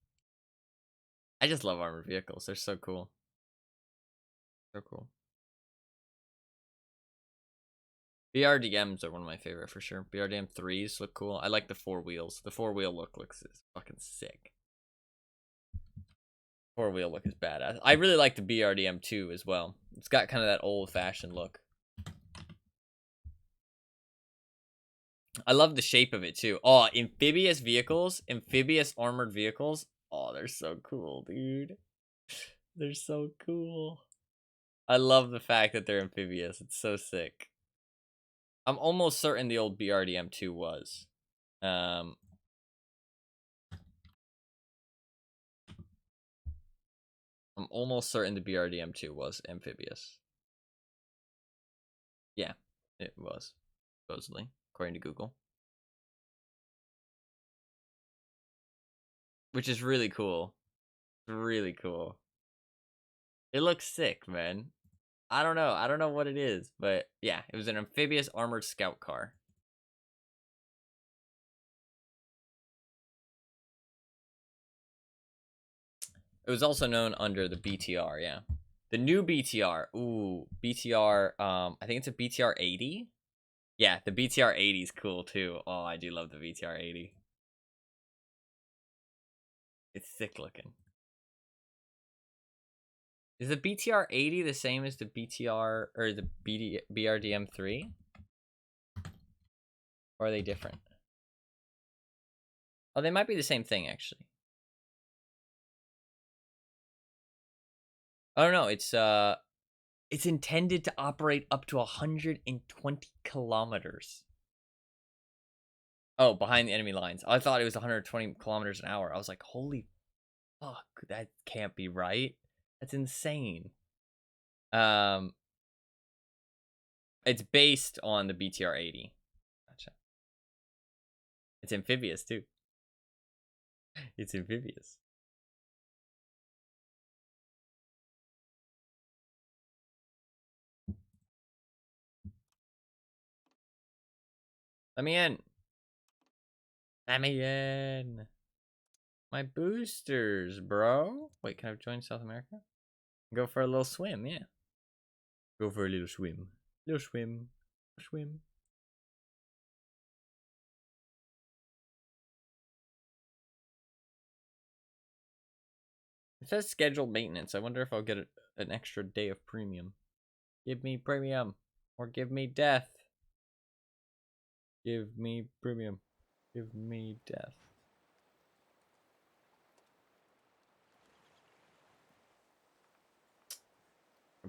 I just love armored vehicles. They're so cool. So cool. BRDMs are one of my favorite for sure. BRDM 3s look cool. I like the four wheels. The four wheel look looks fucking sick. Four wheel look is badass. I really like the BRDM 2 as well. It's got kind of that old fashioned look. I love the shape of it too. Oh, amphibious vehicles, amphibious armored vehicles. Oh, they're so cool, dude. They're so cool. I love the fact that they're amphibious. It's so sick. I'm almost certain the old BRDM 2 was. I'm almost certain the BRDM 2 was amphibious. Yeah, it was, supposedly, according to Google. Which is really cool. Really cool. It looks sick, man. I don't know. I don't know what it is, but yeah, it was an amphibious armored scout car. It was also known under the BTR, yeah. The new BTR. Ooh, BTR, I think it's a BTR 80. Yeah, the BTR 80 is cool too. Oh, I do love the BTR 80. It's sick looking. Is the BTR 80 the same as the BTR or the BRDM 3? Or are they different? Oh, they might be the same thing actually. Oh no, it's intended to operate up to 120 kilometers. Oh, behind the enemy lines. I thought it was 120 kilometers an hour. I was like, holy fuck, that can't be right. That's insane. It's based on the BTR 80. Gotcha. It's amphibious too. It's amphibious. Let me in. Let me in. My boosters, bro. Wait, can I join South America? Go for a little swim, yeah. Go for a little swim. Little swim. Swim. It says scheduled maintenance. I wonder if I'll get an extra day of premium. Give me premium. Or give me death. Give me premium. Give me death.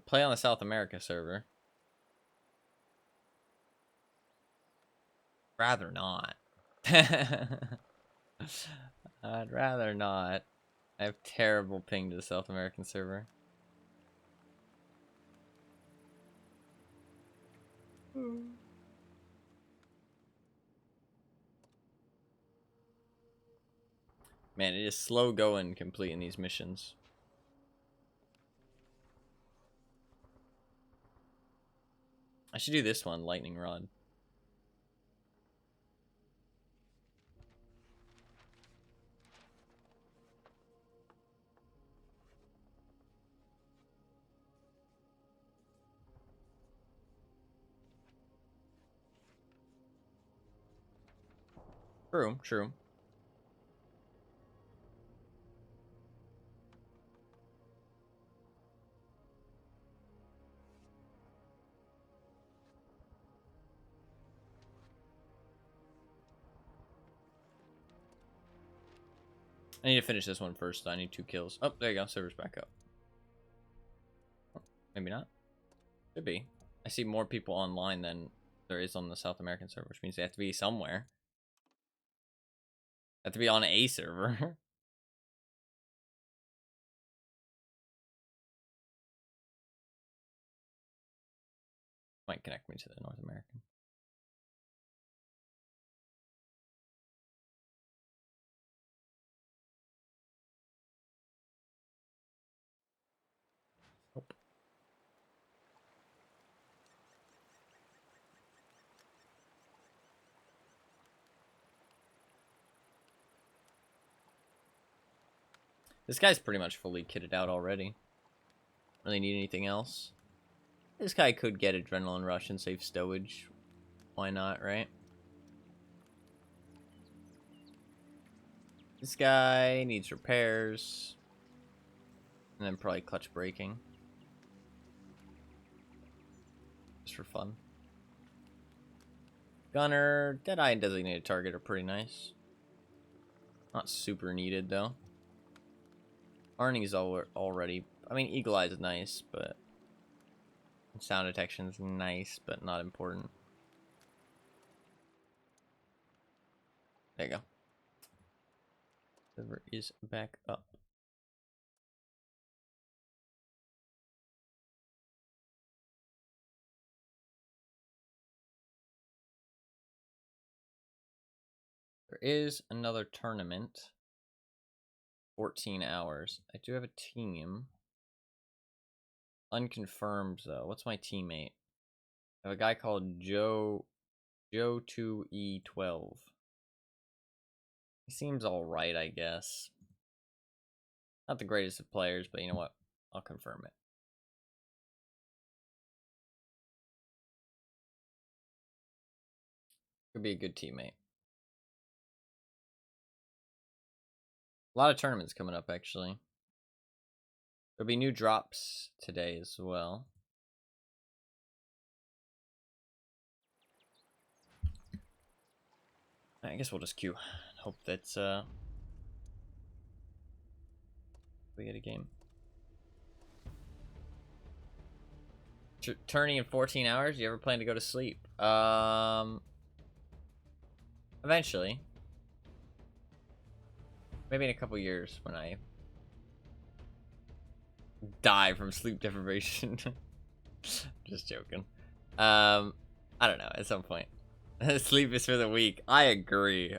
Play on the South America server. Rather not. I'd rather not. I have terrible ping to the South American server. Man, it is slow going completing these missions. I should do this one, Lightning Rod. True, true. I need to finish this one first. I need 2 kills. Oh, there you go. Server's back up. Maybe not. Could be. I see more people online than there is on the South American server, which means they have to be somewhere. They have to be on a server. Might connect me to the North American. Nope. This guy's pretty much fully kitted out already. Really need anything else? This guy could get Adrenaline Rush and save stowage. Why not, right? This guy needs repairs. And then probably clutch braking. Just for fun. Gunner, Deadeye, and Designated Target are pretty nice. Not super needed, though. Arnie's already... I mean, Eagle Eye is nice, but... Sound detection's nice, but not important. There you go. Server is back up. There is another tournament. 14 hours. I do have a team. Unconfirmed, though. What's my teammate? I have a guy called Joe2E12. He seems alright, I guess. Not the greatest of players, but you know what? I'll confirm it. Could be a good teammate. A lot of tournaments coming up, actually. There'll be new drops today as well. I guess we'll just queue. Hope that we get a game. Turning in 14 hours. You ever plan to go to sleep? Eventually. Maybe in a couple years when I die from sleep deprivation. Just joking. I don't know. At some point. Sleep is for the weak. I agree.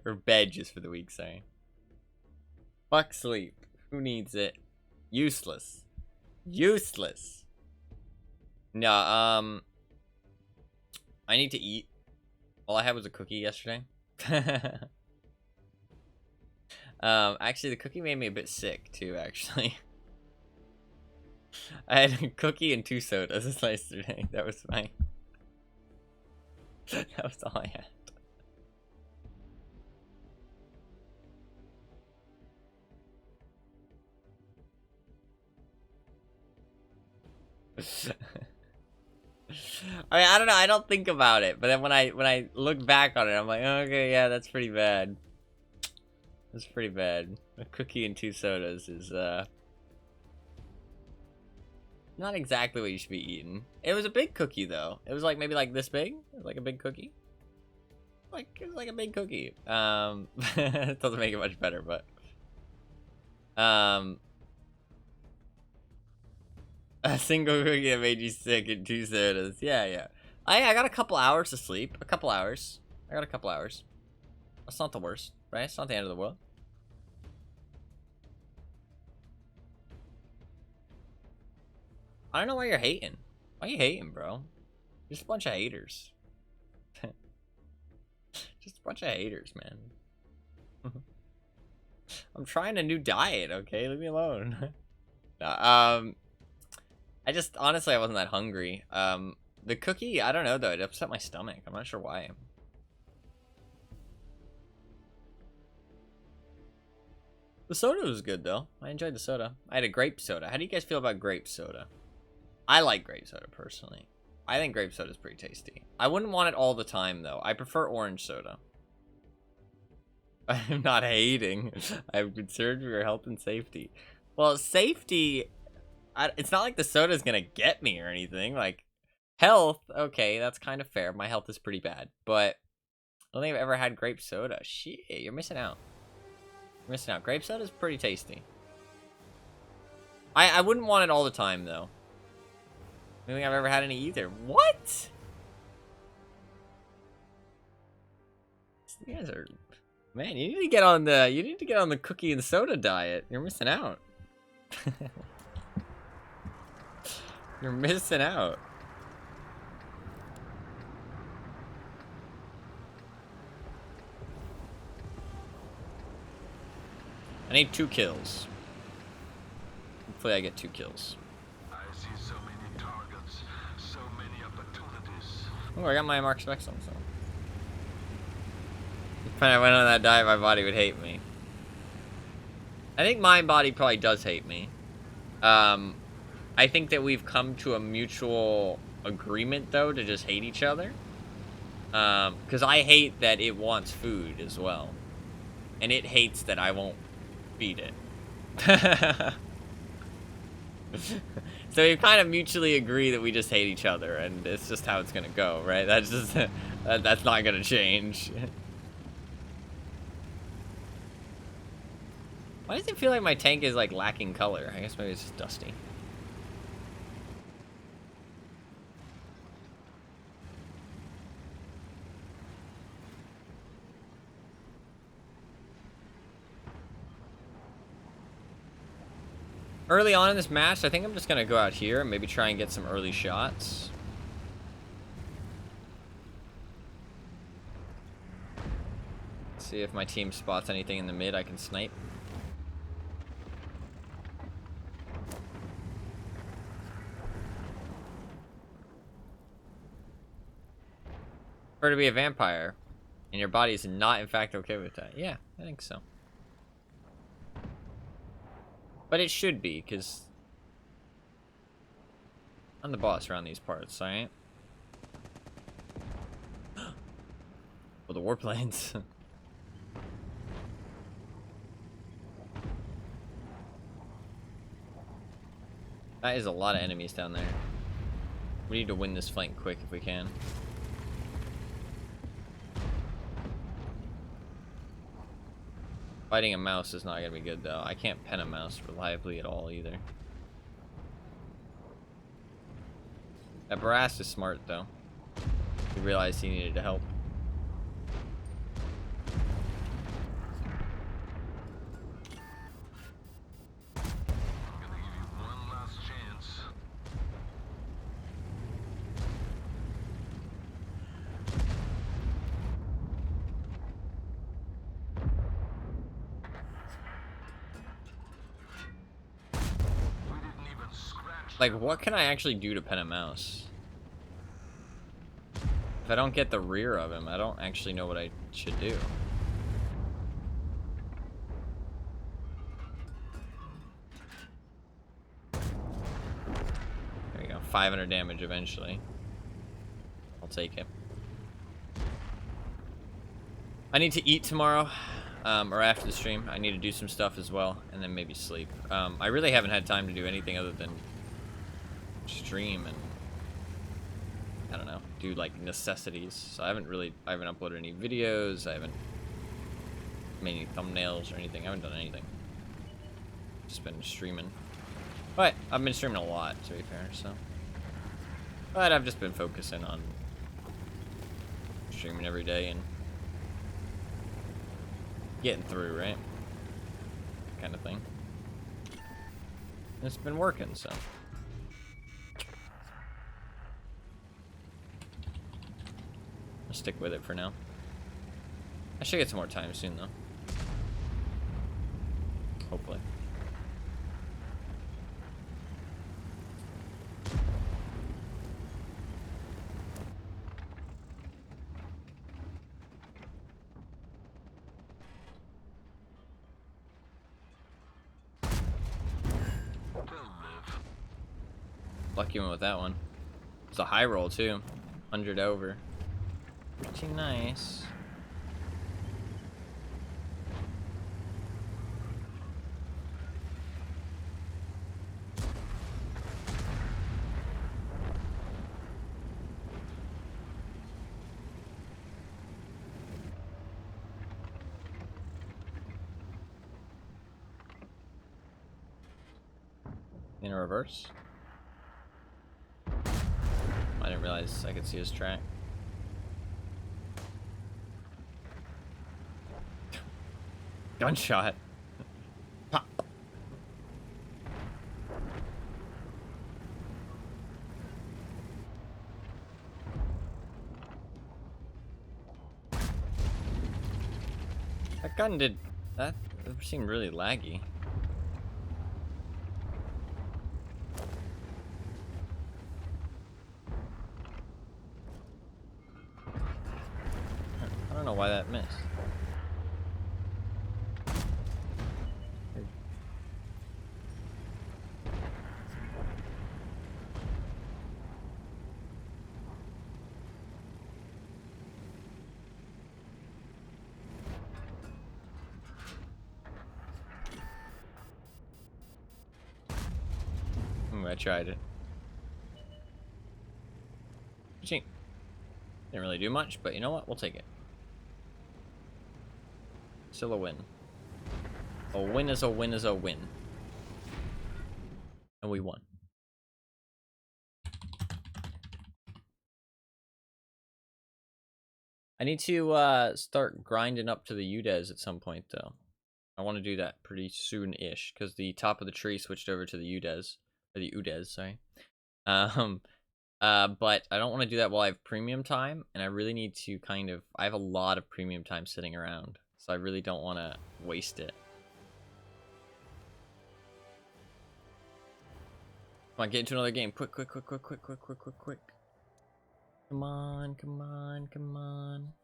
Or bed just for the weak, sorry. Fuck sleep. Who needs it? Useless. Useless. No, I need to eat. All I had was a cookie yesterday. Actually, the cookie made me a bit sick, too, actually. I had a cookie and 2 sodas yesterday. That was fine. That was all I had. I mean, I don't know. I don't think about it, but then when I look back on it, I'm like, oh, okay, yeah, that's pretty bad. That's pretty bad. A cookie and 2 sodas is not exactly what you should be eating. It was a big cookie though. It was like maybe like this big. It was like a big cookie. Like it was like a big cookie. It doesn't make it much better, but a single cookie that made you sick and 2 sodas. Yeah. I got a couple hours to sleep. I got a couple hours. That's not the worst, right? It's not the end of the world. I don't know why you're hating. Why are you hating, bro? Just a bunch of haters. Just a bunch of haters, man. I'm trying a new diet, okay? Leave me alone. I just, honestly, I wasn't that hungry. The cookie, I don't know, though. It upset my stomach. I'm not sure why. The soda was good, though. I enjoyed the soda. I had a grape soda. How do you guys feel about grape soda? I like grape soda, personally. I think grape soda is pretty tasty. I wouldn't want it all the time, though. I prefer orange soda. I'm not hating. I'm concerned for your health and safety. Well, safety... it's not like the soda's gonna get me or anything. Like, health, okay, that's kind of fair. My health is pretty bad. But I don't think I've ever had grape soda. Shit, you're missing out. You're missing out. Grape soda's pretty tasty. I wouldn't want it all the time, though. I don't think I've ever had any either. What? You guys are... Man, you need to get on the cookie and soda diet. You're missing out. You're missing out. I need 2 kills. Hopefully I get 2 kills. I see so many targets, so many opportunities. Oh, I got my Mark specs on, so. If I went on that diet, my body would hate me. I think my body probably does hate me. I think that we've come to a mutual agreement, though, to just hate each other. Because I hate that it wants food as well. And it hates that I won't feed it. So we kind of mutually agree that we just hate each other, and it's just how it's gonna go, right? That's just that's not gonna change. Why does it feel like my tank is like lacking color? I guess maybe it's just dusty. Early on in this match, I think I'm just gonna go out here and maybe try and get some early shots. See if my team spots anything in the mid I can snipe. Prefer to be a vampire, and your body is not, in fact, okay with that. Yeah, I think so. But it should be, because I'm the boss around these parts, alright? Well, the warplanes. That is a lot of enemies down there. We need to win this flank quick if we can. Fighting a mouse is not going to be good, though. I can't pen a mouse reliably at all, either. That Barras is smart, though. He realized he needed to help. Like, what can I actually do to pen a mouse? If I don't get the rear of him, I don't actually know what I should do. There we go. 500 damage eventually. I'll take it. I need to eat tomorrow, or after the stream. I need to do some stuff as well, and then maybe sleep. I really haven't had time to do anything other than stream and I don't know, do like necessities. So I haven't uploaded any videos, I haven't made any thumbnails or anything. I haven't done anything. Just been streaming. But I've been streaming a lot, to be fair, so. But I've just been focusing on streaming every day and getting through, right? Kind of thing. And it's been working, so. I'll stick with it for now. I should get some more time soon, though. Hopefully. Lucky one with that one. It's a high roll, too. 100 over. Pretty nice. In reverse. I didn't realize I could see his track. Gunshot. Pop. That gun did that seemed really laggy. I don't know why that missed. I tried it. Didn't really do much, but you know what? We'll take it. Still a win. A win is a win is a win. And we won. I need to start grinding up to the UDES at some point, though. I want to do that pretty soon-ish, because the top of the tree switched over to the UDES. Or the UDES, sorry. But I don't want to do that while I have premium time, and I really need to I have a lot of premium time sitting around, so I really don't want to waste it. Come on, get into another game. Quick. Come on, come on, come on.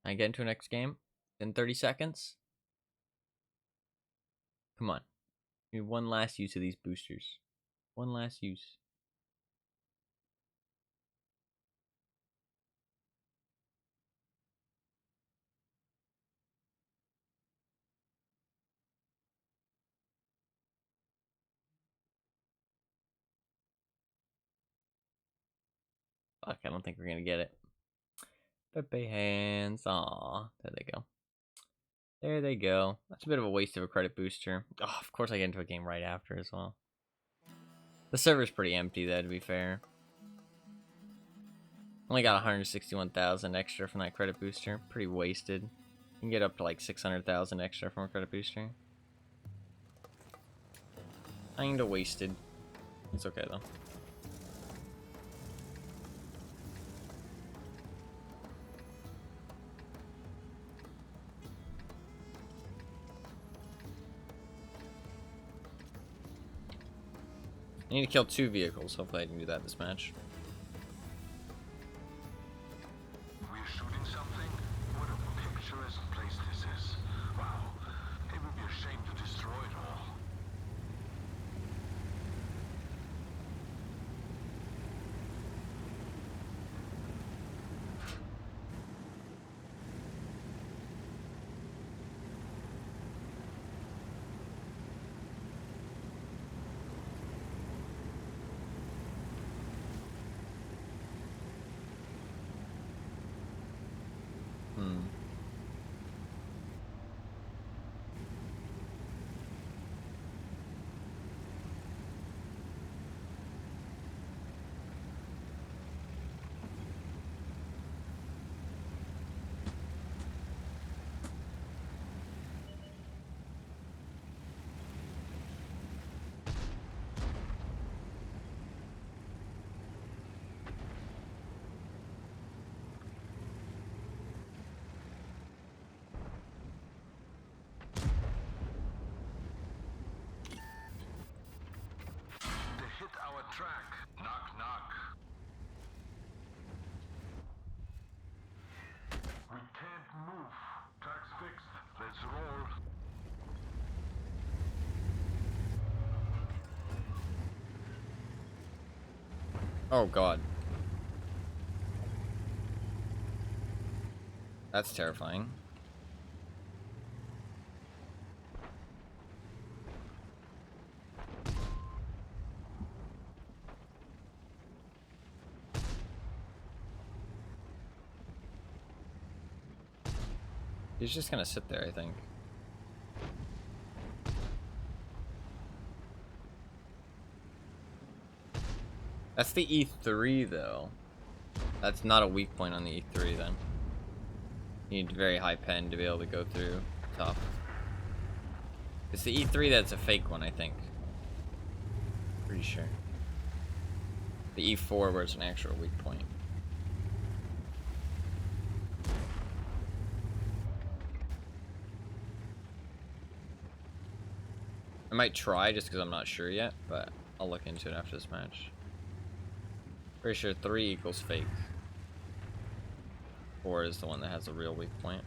I get into the next game in 30 seconds. Come on. Give me one last use of these boosters. One last use. Fuck, I don't think we're gonna get it. Pepe hands. Aw, there they go. There they go. That's a bit of a waste of a credit booster. Oh, of course I get into a game right after as well. The server's pretty empty though, to be fair. Only got 161,000 extra from that credit booster. Pretty wasted. You can get up to like 600,000 extra from a credit booster. Kinda wasted. It's okay though. I need to kill 2 vehicles. Hopefully I can do that this match. We're shooting something? What a picturesque place this is. Wow. It would be a shame to destroy it all. Hit our track. Knock, knock. We can't move. Track's fixed. Let's roll. Oh god. That's terrifying. He's just gonna sit there, I think. That's the E3 though. That's not a weak point on the E3 then. You need very high pen to be able to go through top. It's the E3 that's a fake one, I think. Pretty sure. The E4 where it's an actual weak point. I might try just because I'm not sure yet, but I'll look into it after this match. Pretty sure 3 equals fake. 4 is the one that has a real weak point.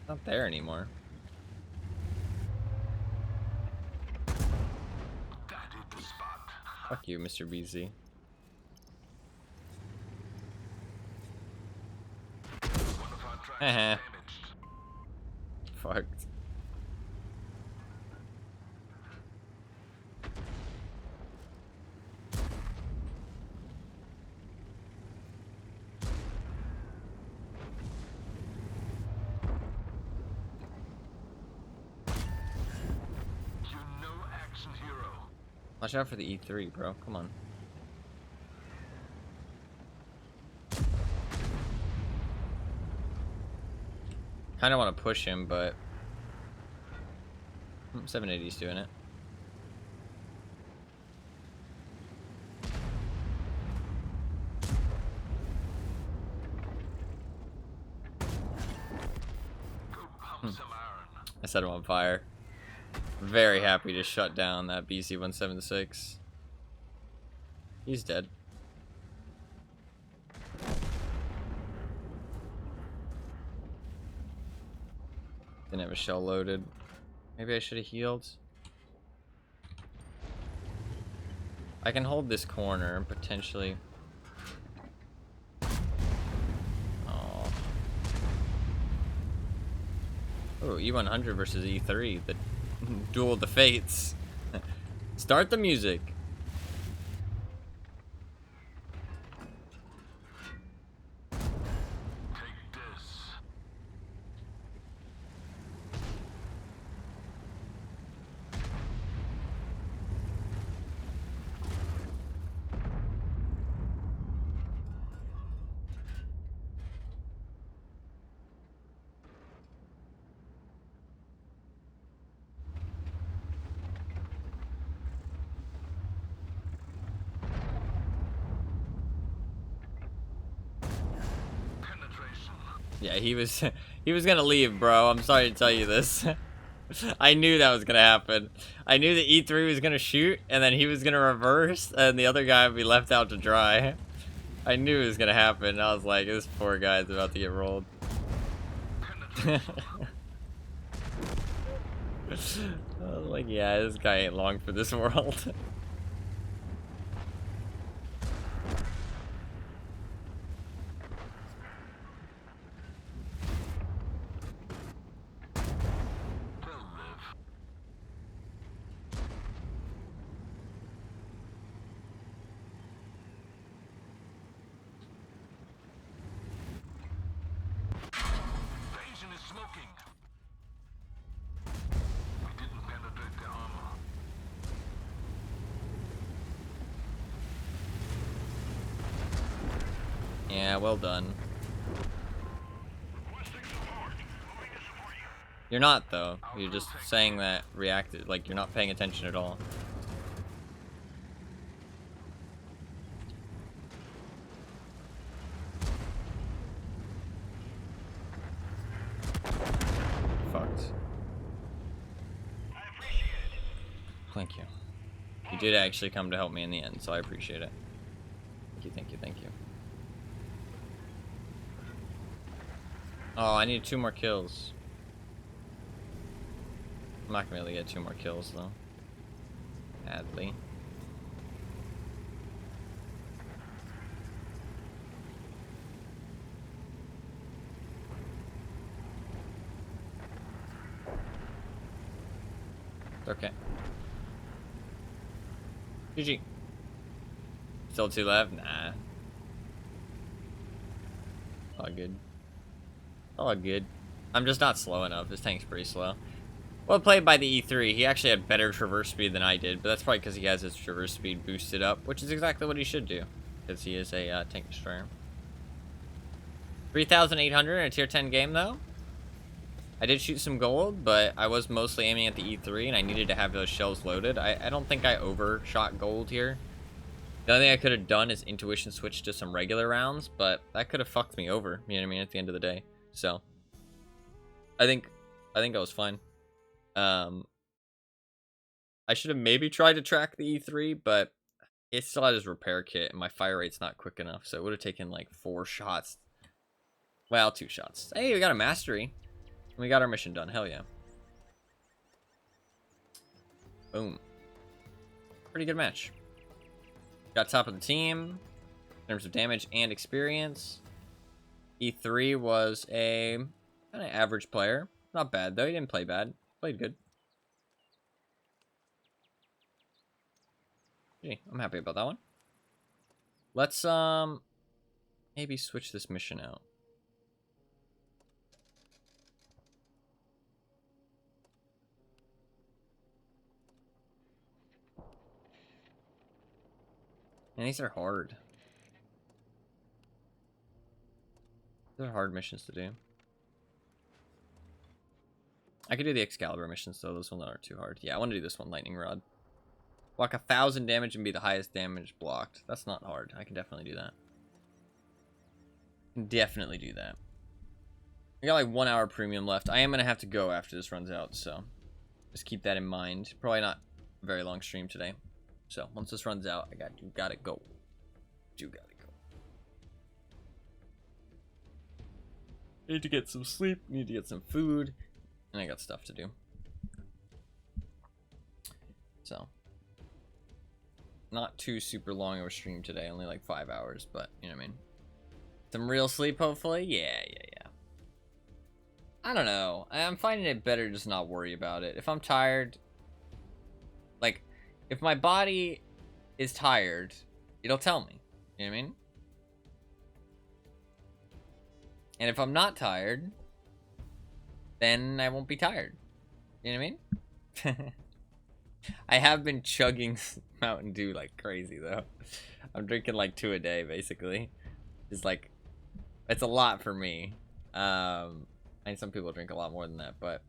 Not there anymore. That hit the spot. Fuck you, Mr. BZ. One of our tracks is damaged. Fucked. You know action hero. Watch out for the E3, bro. Come on. Kind of want to push him, but 780's doing it. Go pump some iron. I set him on fire. Very happy to shut down that BC-176. He's dead. Didn't have a shell loaded. Maybe I should have healed. I can hold this corner and potentially... Oh. Oh, E100 versus E3. The duel of the fates. Start the music. Take this. Penetration. Yeah, he was he was gonna leave, bro. I'm sorry to tell you this. I knew that was gonna happen. I knew that E3 was gonna shoot, and then he was gonna reverse, and the other guy would be left out to dry. I knew it was gonna happen. I was like, this poor guy's about to get rolled. I was like, yeah, this guy ain't long for this world. They'll live. Invasion is smoking. We didn't penetrate the armor. Yeah, well done. You're not, though. You're just saying that reacted, like, you're not paying attention at all. Fucked. Thank you. You did actually come to help me in the end, so I appreciate it. Thank you, thank you, thank you. Oh, I need 2 more kills. I'm not gonna be able to get 2 more kills, though. Sadly. It's okay. GG. Still 2 left? Nah. All good. All good. I'm just not slow enough. This tank's pretty slow. Well played by the E3. He actually had better traverse speed than I did, but that's probably because he has his traverse speed boosted up, which is exactly what he should do, because he is a tank destroyer. 3,800 in a tier 10 game, though. I did shoot some gold, but I was mostly aiming at the E3, and I needed to have those shells loaded. I don't think I overshot gold here. The only thing I could have done is intuition switch to some regular rounds, but that could have fucked me over, you know what I mean, at the end of the day. So, I think I was fine. I should have maybe tried to track the E3, but it still had his repair kit, and my fire rate's not quick enough, so it would have taken like 4 shots. Well, 2 shots. Hey, we got a mastery. We got our mission done. Hell yeah. Boom. Pretty good match. Got top of the team in terms of damage and experience. E3 was a kind of average player. Not bad, though. He didn't play bad. Played good. Gee, I'm happy about that one. Let's, maybe switch this mission out. And these are hard. These are hard missions to do. I could do the Excalibur missions, though. Those ones aren't too hard. Yeah, I want to do this one, Lightning Rod. Block 1,000 damage and be the highest damage blocked. That's not hard. I can definitely do that. Definitely do that. I got like 1 hour premium left. I am going to have to go after this runs out, so. Just keep that in mind. Probably not a very long stream today. So once this runs out, gotta go. Do gotta go. Need to get some sleep. Need to get some food, and I got stuff to do. So not too super long of a stream today. Only like 5 hours, but you know what I mean. Some real sleep, hopefully. Yeah. I don't know. I'm finding it better to just not worry about it. If I'm tired, like, if my body is tired, it'll tell me. You know what I mean? And if I'm not tired, then I won't be tired. You know what I mean? I have been chugging Mountain Dew like crazy, though. I'm drinking like 2 a day, basically. It's like, it's a lot for me. And some people drink a lot more than that, but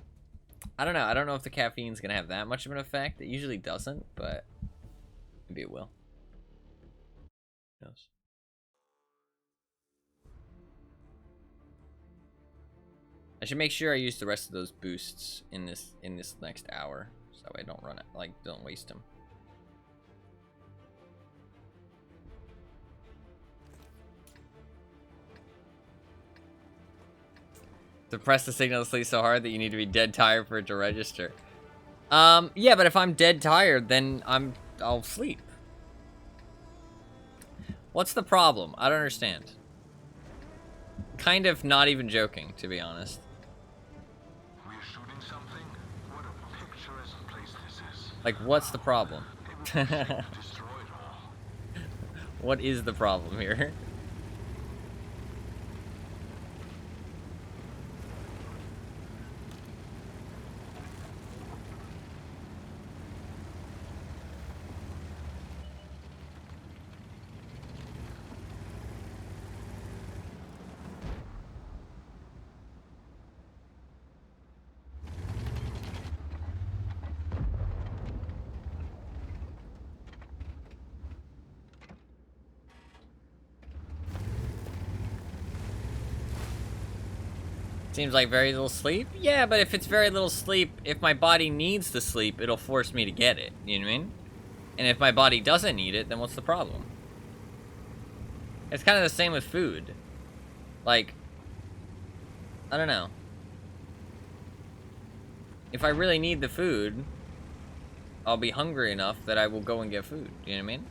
I don't know. I don't know if the caffeine's gonna have that much of an effect. It usually doesn't, but maybe it will. Who knows? I should make sure I use the rest of those boosts in this next hour, so I don't run it, like, don't waste them. Depress the signal to sleep so hard that you need to be dead tired for it to register. Yeah, but if I'm dead tired, then I'll sleep. What's the problem? I don't understand. Kind of not even joking, to be honest. We're shooting something? What a picturesque place this is. Like, what's the problem? It would be safe to destroy it all. What is the problem here? Seems like very little sleep? Yeah, but if it's very little sleep, if my body needs the sleep, it'll force me to get it. You know what I mean? And if my body doesn't need it, then what's the problem? It's kind of the same with food. Like, I don't know. If I really need the food, I'll be hungry enough that I will go and get food. You know what I mean?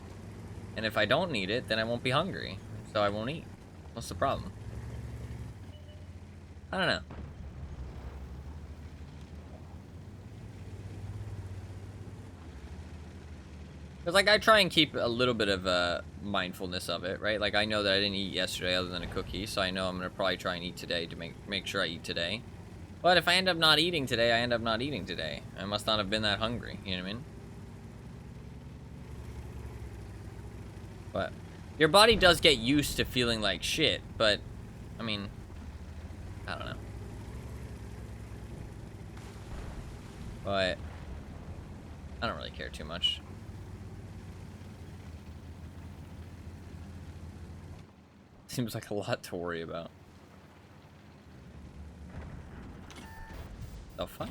And if I don't need it, then I won't be hungry. So I won't eat. What's the problem? I don't know. Because, like, I try and keep a little bit of mindfulness of it, right? Like, I know that I didn't eat yesterday other than a cookie, so I know I'm going to probably try and eat today to make sure I eat today. But if I end up not eating today, I end up not eating today. I must not have been that hungry, you know what I mean? But your body does get used to feeling like shit, but, I mean, I don't know. But I don't really care too much. Seems like a lot to worry about. The fuck?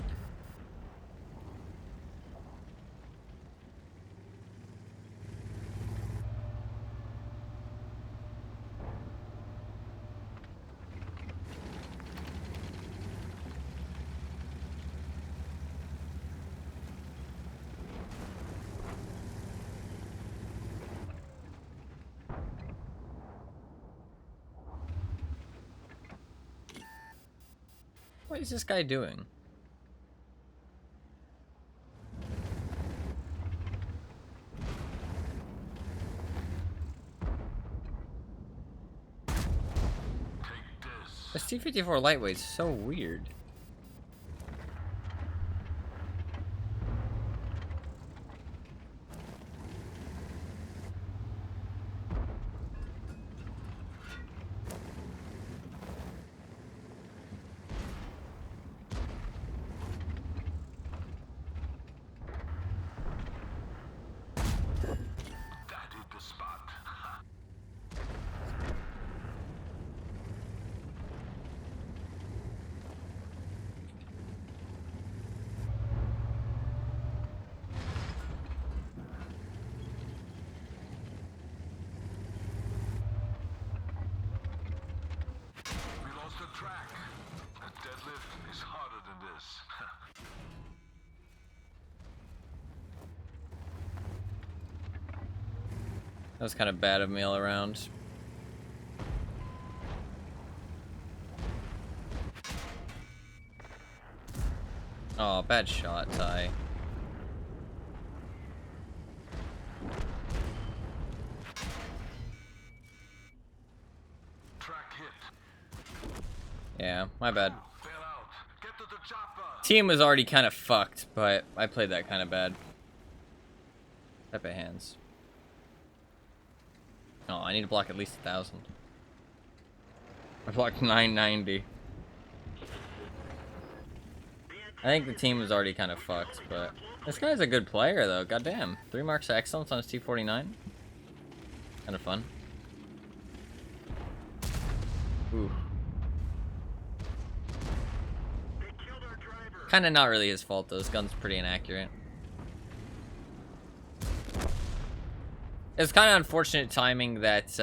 What is this guy doing? Take this. This T-54 lightweight's so weird. That is the spot. That was kind of bad of me all around. Oh, bad shot, Ty. Track hit. Yeah, my bad. Bail out. Get to the chopper. Team was already kind of fucked, but I played that kind of bad. Type of hands. Oh, I need to block at least 1,000. I blocked 990. I think the team was already kind of fucked, but this guy's a good player though. Goddamn, 3 marks of excellence on his T49. Kind of fun. Ooh. Kind of not really his fault though. His gun's pretty inaccurate. It's kind of unfortunate timing that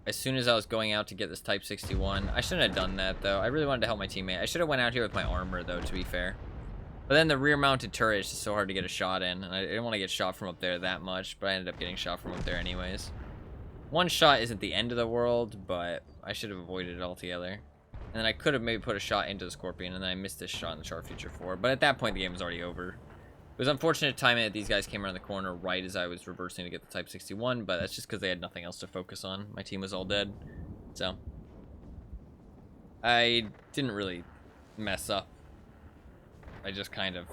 as soon as I was going out to get this Type 61, I shouldn't have done that though. I really wanted to help my teammate. I should have went out here with my armor though, to be fair. But then the rear-mounted turret is just so hard to get a shot in, and I didn't want to get shot from up there that much, but I ended up getting shot from up there anyways. One shot isn't the end of the world, but I should have avoided it altogether. And then I could have maybe put a shot into the Scorpion, and then I missed this shot in the Sharp Future 4. But at that point, the game was already over. It was unfortunate timing that these guys came around the corner right as I was reversing to get the Type 61, but that's just because they had nothing else to focus on. My team was all dead. So I didn't really mess up. I just kind of,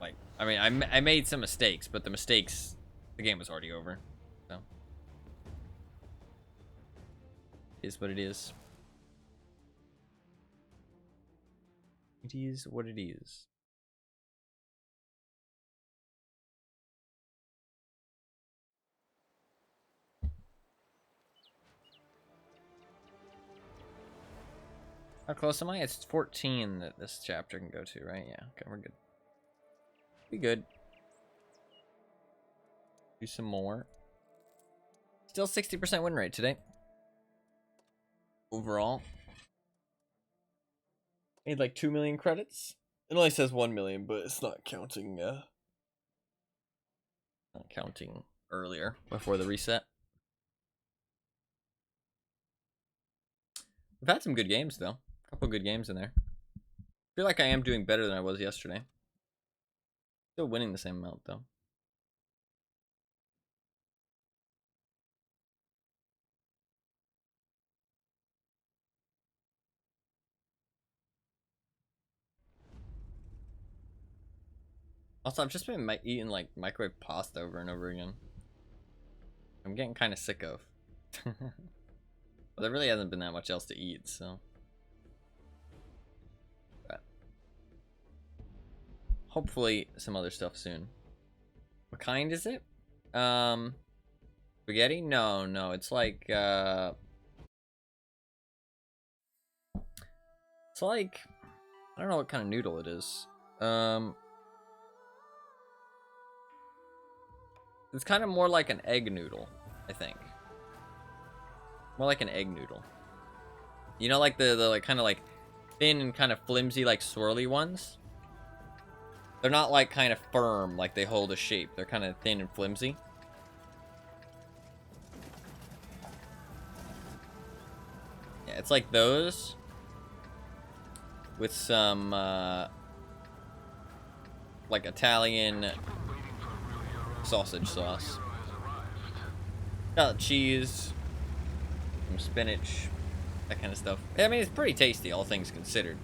like, I mean, I made some mistakes, but the mistakes, the game was already over. So it is what it is. It is what it is. How close am I? It's 14 that this chapter can go to, right? Yeah, okay, we're good. Be good. Do some more. Still 60% win rate today. Overall. Made like 2 million credits. It only says 1 million, but it's not counting, not counting earlier, before the reset. We've had some good games, though. A couple good games in there. I feel like I am doing better than I was yesterday. Still winning the same amount, though. Also, I've just been eating, like, microwave pasta over and over again. I'm getting kind of sick of. But there really hasn't been that much else to eat, so. But hopefully some other stuff soon. What kind is it? Spaghetti? No, it's like, it's like, I don't know what kind of noodle it is. It's kind of more like an egg noodle, I think. More like an egg noodle. You know, like the like kind of like thin and kind of flimsy, like swirly ones? They're not like kind of firm, like they hold a shape. They're kind of thin and flimsy. Yeah, it's like those with some like Italian sausage sauce. Got cheese, some spinach, that kind of stuff. I mean, it's pretty tasty, all things considered.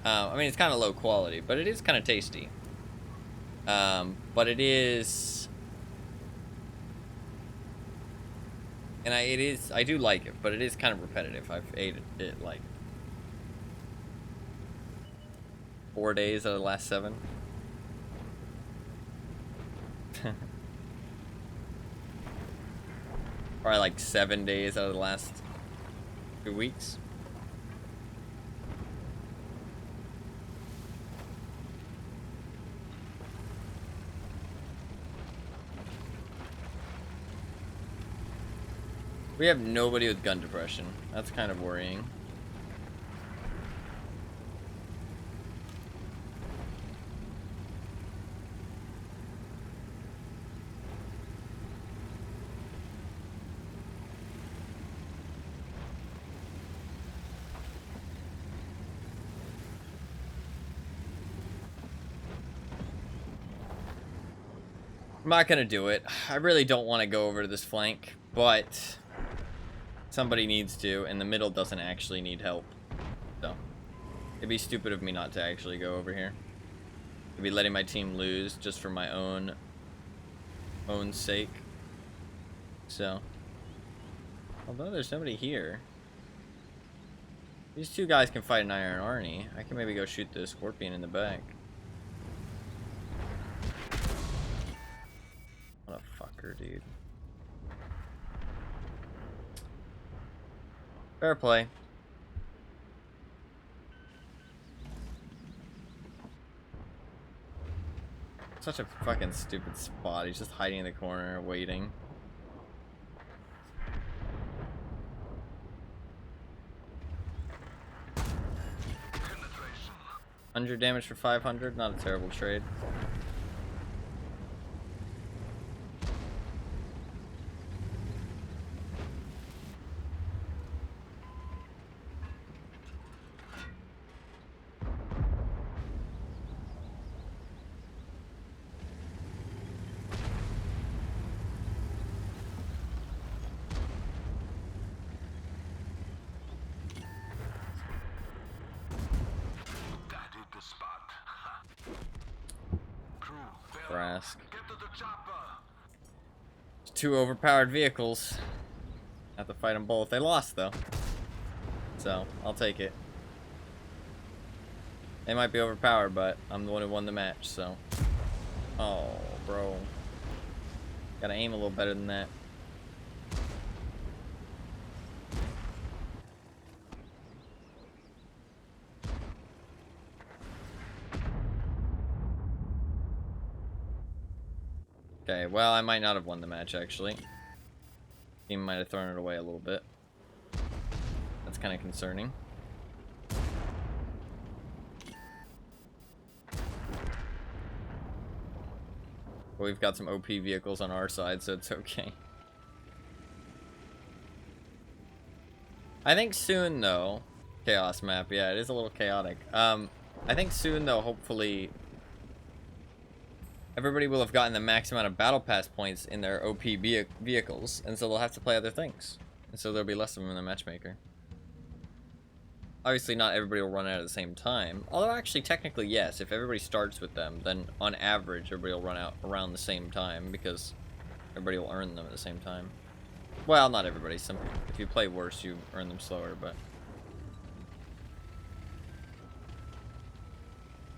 I mean, it's kind of low quality, but it is kind of tasty. But it is, and I do like it, but it is kind of repetitive. I've ate it like 4 days out of the last 7. Probably like 7 days out of the last 2 weeks. We have nobody with gun depression. That's kind of worrying. I'm not gonna do it. I really don't want to go over to this flank, but somebody needs to, and the middle doesn't actually need help. So it'd be stupid of me not to actually go over here. I'd be letting my team lose just for my own sake. So, although there's nobody here, these two guys can fight an Iron Arnie. I can maybe go shoot the Scorpion in the back. What a fucker, dude. Fair play. Such a fucking stupid spot. He's just hiding in the corner, waiting. Penetration. 100 damage for 500, not a terrible trade. That hit the spot. Crew, fail. Brask. Get to the chopper. Two overpowered vehicles. Have to fight them both. They lost, though. So, I'll take it. They might be overpowered, but I'm the one who won the match, so. Oh, bro. Gotta aim a little better than that. Okay, well, I might not have won the match, actually. Team might have thrown it away a little bit. That's kind of concerning. But we've got some OP vehicles on our side, so it's okay. I think soon, though... Chaos map, yeah, it is a little chaotic. I think soon, though, hopefully... everybody will have gotten the max amount of battle pass points in their OP vehicles, and so they'll have to play other things. And so there'll be less of them in the matchmaker. Obviously, not everybody will run out at the same time. Although, actually, technically, yes. If everybody starts with them, then on average, everybody will run out around the same time, because everybody will earn them at the same time. Well, not everybody. If you play worse, you earn them slower, but...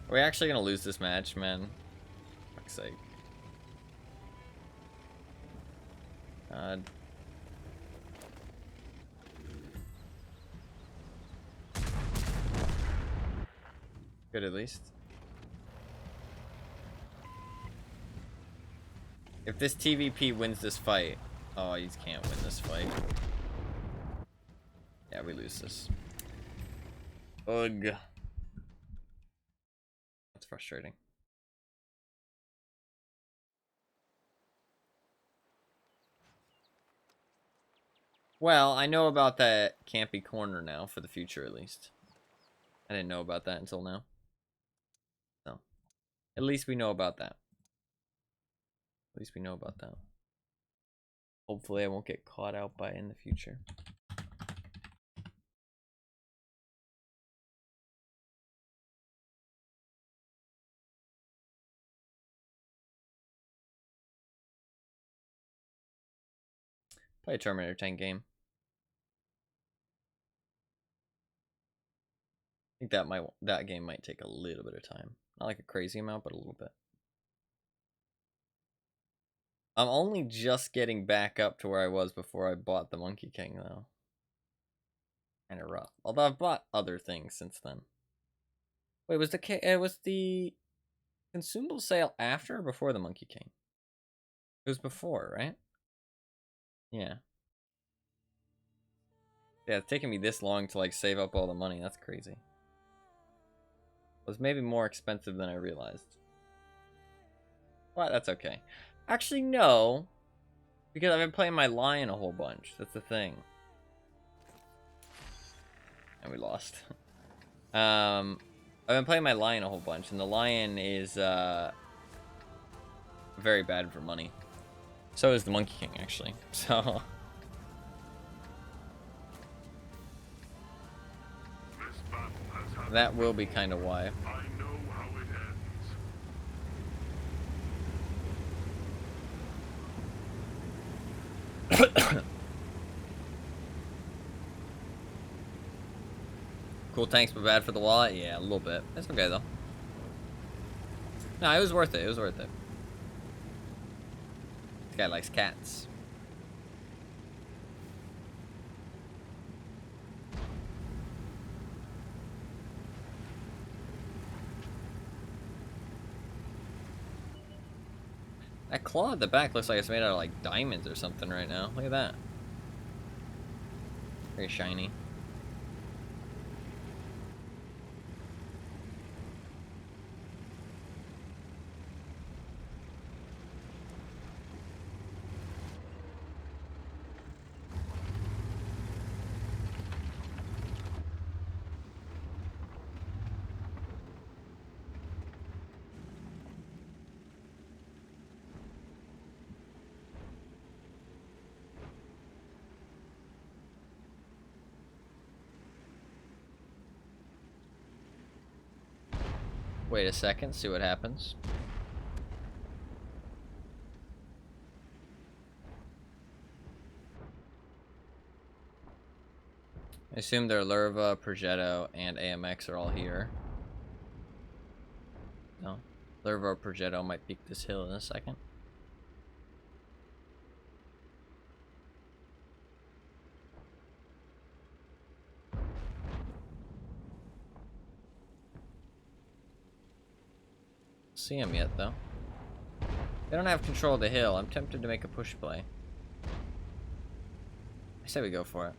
Are we actually gonna lose this match, man? For fuck's sake. God. Good, at least. If this TVP wins this fight... Oh, he can't win this fight. Yeah, we lose this. Ugh. That's frustrating. Well, I know about that campy corner now, for the future at least. I didn't know about that until now. So, at least we know about that. At least we know about that. Hopefully I won't get caught out by it in the future. Play a Terminator tank game. I think that game might take a little bit of time. Not like a crazy amount, but a little bit. I'm only just getting back up to where I was before I bought the Monkey King, though. Kinda rough. Although I've bought other things since then. Wait, was the consumable sale after or before the Monkey King? It was before, right? Yeah. Yeah, it's taking me this long to like save up all the money. That's crazy. It was maybe more expensive than I realized. But that's okay. Actually, no. Because I've been playing my Lion a whole bunch. That's the thing. And we lost. I've been playing my Lion a whole bunch. And the Lion is very bad for money. So is the Monkey King, actually. So that will be kind of why. I know how it ends. Cool tanks, but bad for the wallet? Yeah, a little bit. That's okay, though. No, it was worth it. It was worth it. This guy likes cats. That claw at the back looks like it's made out of, like, diamonds or something right now. Look at that. Very shiny. Wait a second, see what happens. I assume their Lurva, Progetto, and AMX are all here. No. Lurva or Progetto might peek this hill in a second. See him yet, though. They don't have control of the hill. I'm tempted to make a push play. I say we go for it.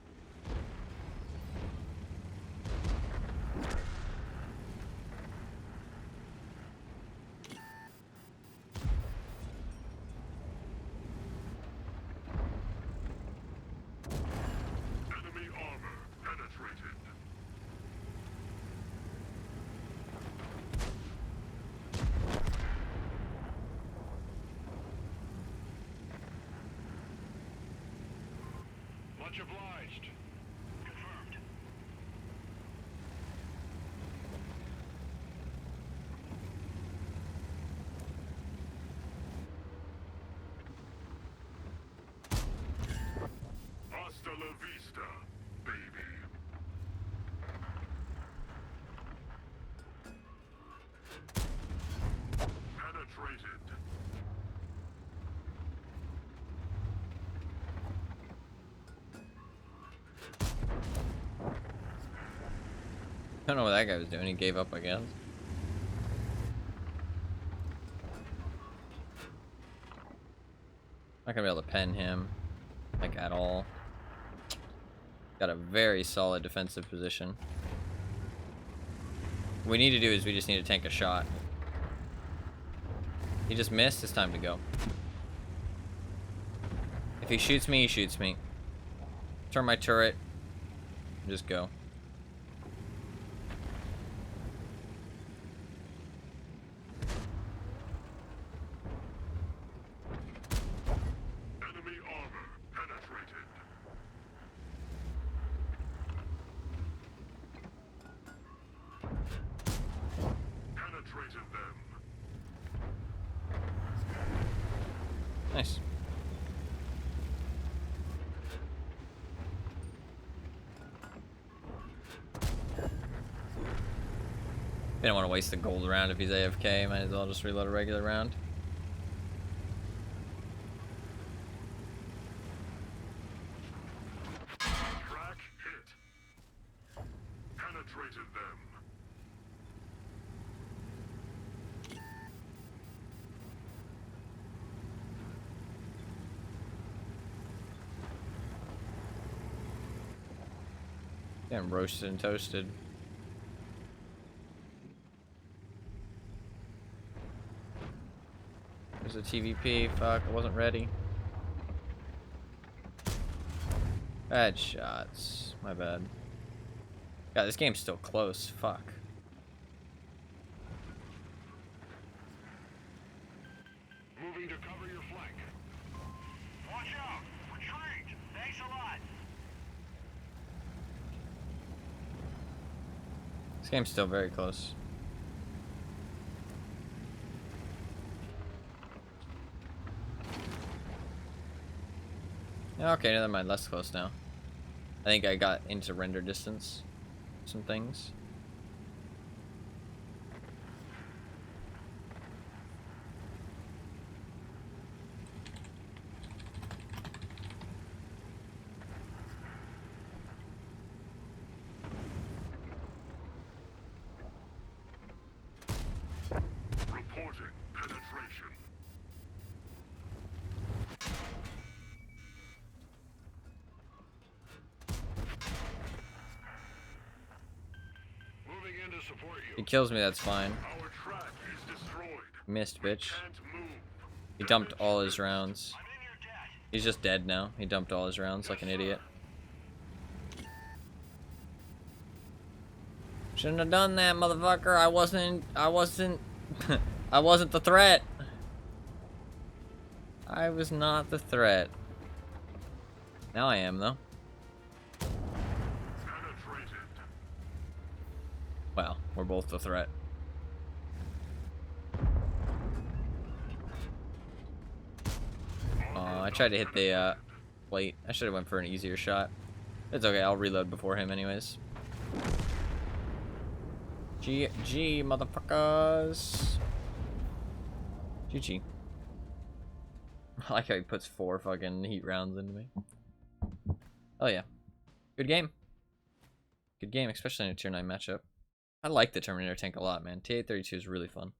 Enemy armor penetrated. Much obliged. Confirmed. Hasta la vista, baby. Penetrated. I don't know what that guy was doing. He gave up, I guess. Not gonna be able to pen him, like, at all. Got a very solid defensive position. What we need to do is we just need to tank a shot. He just missed. It's time to go. If he shoots me, he shoots me. Turn my turret. Just go. Enemy armor penetrated. Penetrated them. Nice. They don't want to waste the gold round if he's AFK. Might as well just reload a regular round. Track hit. Penetrated them. Getting roasted and toasted. There's a TVP. Fuck, I wasn't ready. Bad shots. My bad. God, this game's still close. Fuck. Moving moving to cover your flank. Watch out! Retreat! Thanks a lot! This game's still very close. Okay, never mind. Less close now. I think I got into render distance. Some things. Reporting penetration. Moving in to support If you. he kills me, that's fine. Our track is destroyed. Missed, bitch. Can't move. He dumped all his rounds. I'm in your debt. He's just dead now. He dumped all his rounds like an idiot. Shouldn't have done that, motherfucker. I wasn't I wasn't the threat. I was not the threat. Now I am, though. Penetrated. Well, we're both the threat. I tried to hit the plate. I should have went for an easier shot. It's okay, I'll reload before him anyways. GG, motherfuckers. GG. I like how he puts 4 fucking heat rounds into me. Oh yeah. Good game. Good game, especially in a tier 9 matchup. I like the Terminator tank a lot, man. T832 is really fun.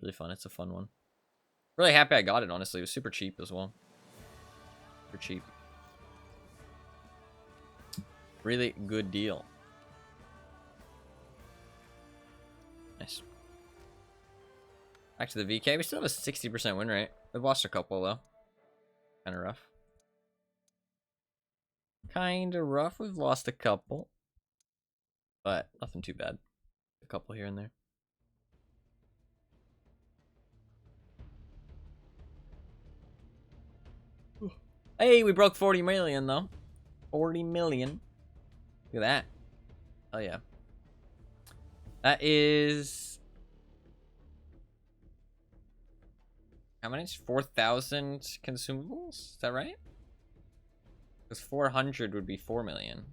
Really fun. It's a fun one. Really happy I got it, honestly. It was super cheap as well. Super cheap. Really good deal. Nice. Back to the VK. We still have a 60% win rate. We've lost a couple, though. Kind of rough. Kind of rough. We've lost a couple. But nothing too bad. A couple here and there. Hey, we broke 40 million, though. 40 million. Look at that. Oh, yeah. That is... how many? 4,000 consumables? Is that right? Because 400 would be 4 million.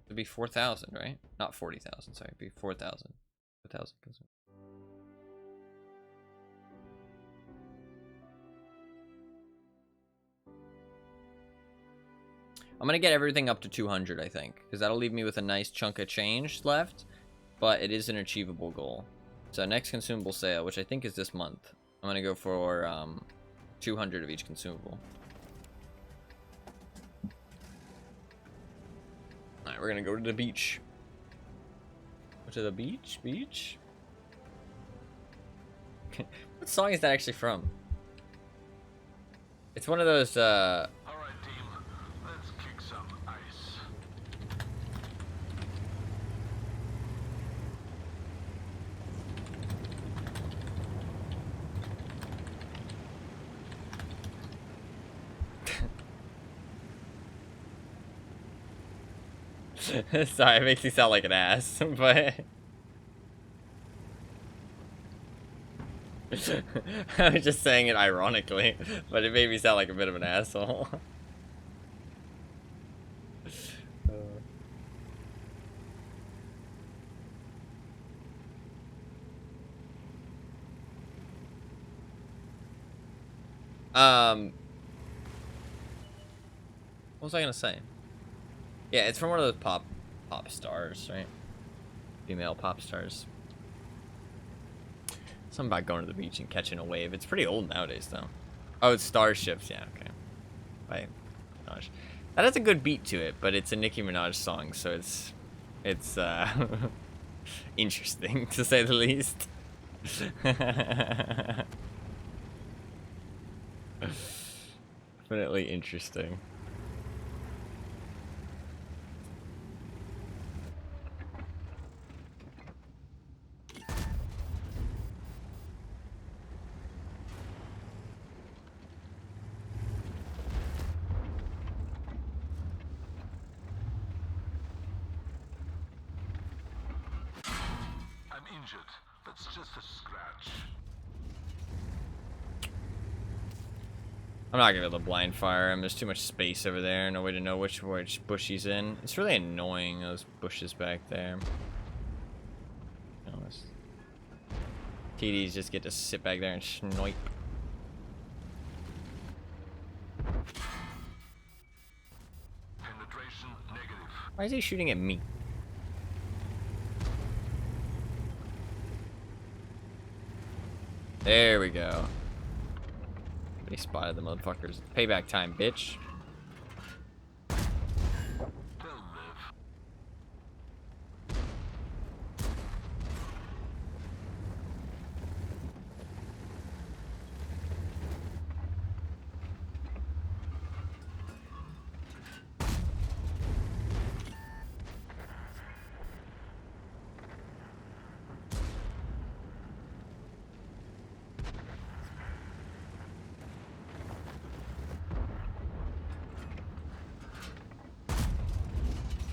It'd be 4,000, right? Not 40,000, sorry. It'd be 4,000. 4,000 consumables. I'm gonna get everything up to 200, I think, because that'll leave me with a nice chunk of change left, but it is an achievable goal. So next consumable sale, which I think is this month, I'm gonna go for 200 of each consumable. Alright, we're gonna go to the beach. Go to the beach? Beach? What song is that actually from? It's one of those, Alright, team. Let's kick some ice. sorry, it makes me sound like an ass, but... I was just saying it ironically, but it made me sound like a bit of an asshole. What was I gonna say? Yeah, it's from one of those pop stars, right? Female pop stars. Something about going to the beach and catching a wave. It's pretty old nowadays, though. Oh, it's Starships. Yeah, okay. By Minaj. That has a good beat to it, but it's a Nicki Minaj song, so it's interesting to say the least. Definitely interesting. injured. That's just a scratch. I'm not gonna be able to blind fire him. There's too much space over there. No way to know which bush he's in. It's really annoying, those bushes back there. TDs just get to sit back there and snipe. Penetration negative. Why is he shooting at me? There we go. They spotted the motherfuckers. Payback time, bitch. They'll live.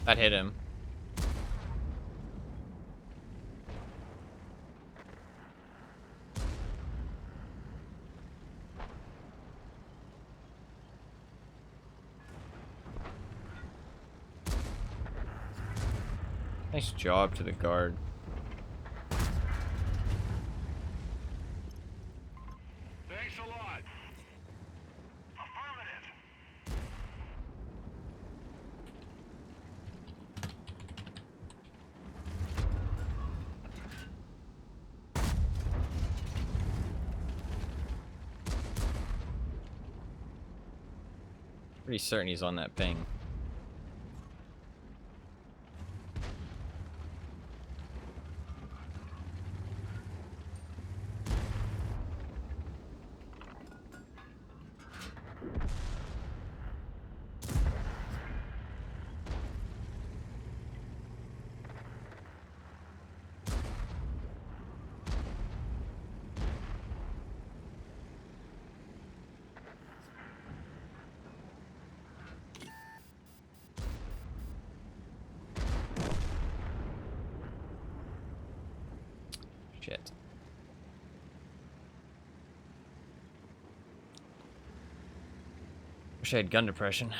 That hit him. Nice job to the guard. Thanks a lot. Affirmative. Pretty certain he's on that ping. Shit. Wish I had gun depression.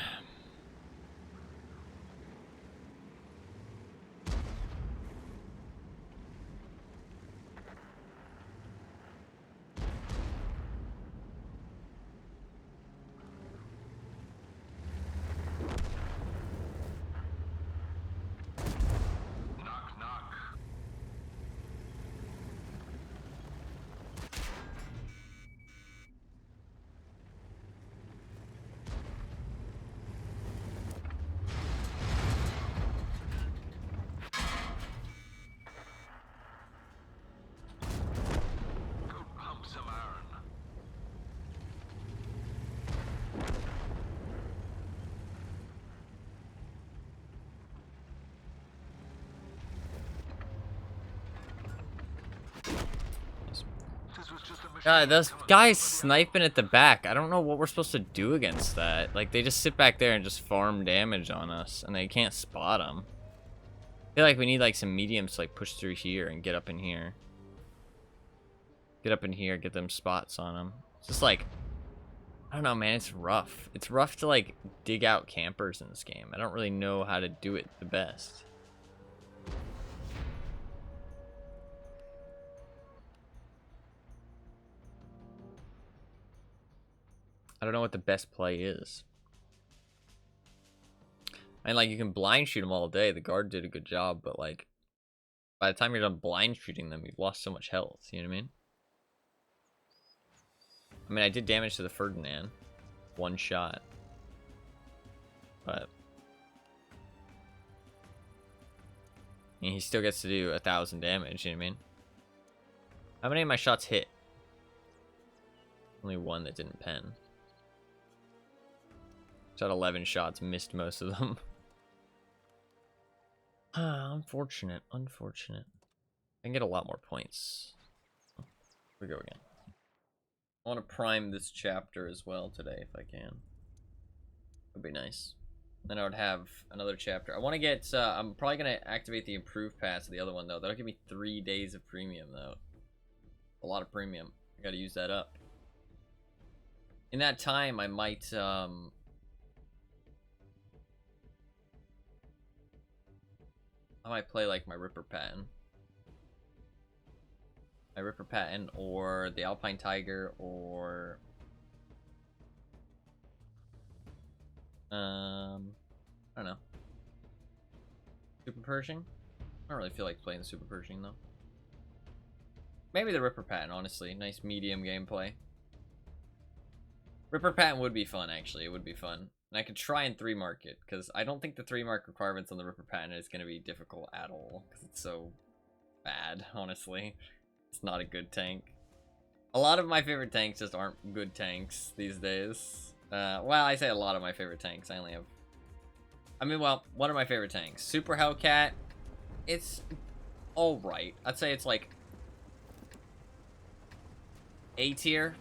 Knock, knock. Go pump some iron. This was just a mission. God, those guys sniping at the back. I don't know what we're supposed to do against that. Like, they just sit back there and just farm damage on us, and they can't spot them. I feel like we need, like, some mediums to, like, push through here and get up in here. Get up in here, get them spots on them. It's just, like, I don't know, man. It's rough. It's rough to, like, dig out campers in this game. I don't really know how to do it the best. I don't know what the best play is. I mean, like, you can blind shoot them all day. The guard did a good job, but, like, by the time you're done blind shooting them, you've lost so much health. You know what I mean? I mean, I did damage to the Ferdinand. One shot. But I mean, he still gets to do 1,000 damage, you know what I mean? How many of my shots hit? Only one that didn't pen. Shot 11 shots, missed most of them. Unfortunate, unfortunate. I can get a lot more points. Here we go again. I want to prime this chapter as well today if I can. Would be nice. Then I would have another chapter. I want to get, I'm probably going to activate the improved pass of the other one, though. That'll give me 3 days of premium, though. A lot of premium. I got to use that up. In that time, I might, I might play, like, my Ripper pattern. My Ripper pattern, or the Alpine Tiger, or... I don't know. Super Pershing? I don't really feel like playing the Super Pershing, though. Maybe the Ripper pattern, honestly. Nice medium gameplay. Ripper pattern would be fun, actually. It would be fun. And I could try and 3-mark it, because I don't think the 3-mark requirements on the Ripper pattern is going to be difficult at all, because it's so bad, honestly. It's not a good tank. A lot of my favorite tanks just aren't good tanks these days. Well, I say a lot of my favorite tanks. I only have... I mean, well, one of my favorite tanks. Super Hellcat. It's alright. I'd say it's like A tier.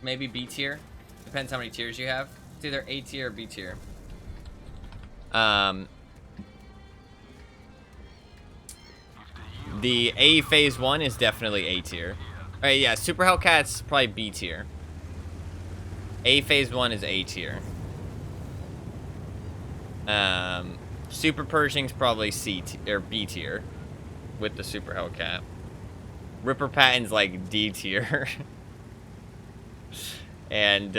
Maybe B tier. Depends how many tiers you have. It's either A tier or B tier. The A phase 1 is definitely A tier. Alright, yeah, Super Hellcat's probably B tier. A phase 1 is A tier. Super Pershing's probably C or B tier with the Super Hellcat. Ripper Patton's like D tier. And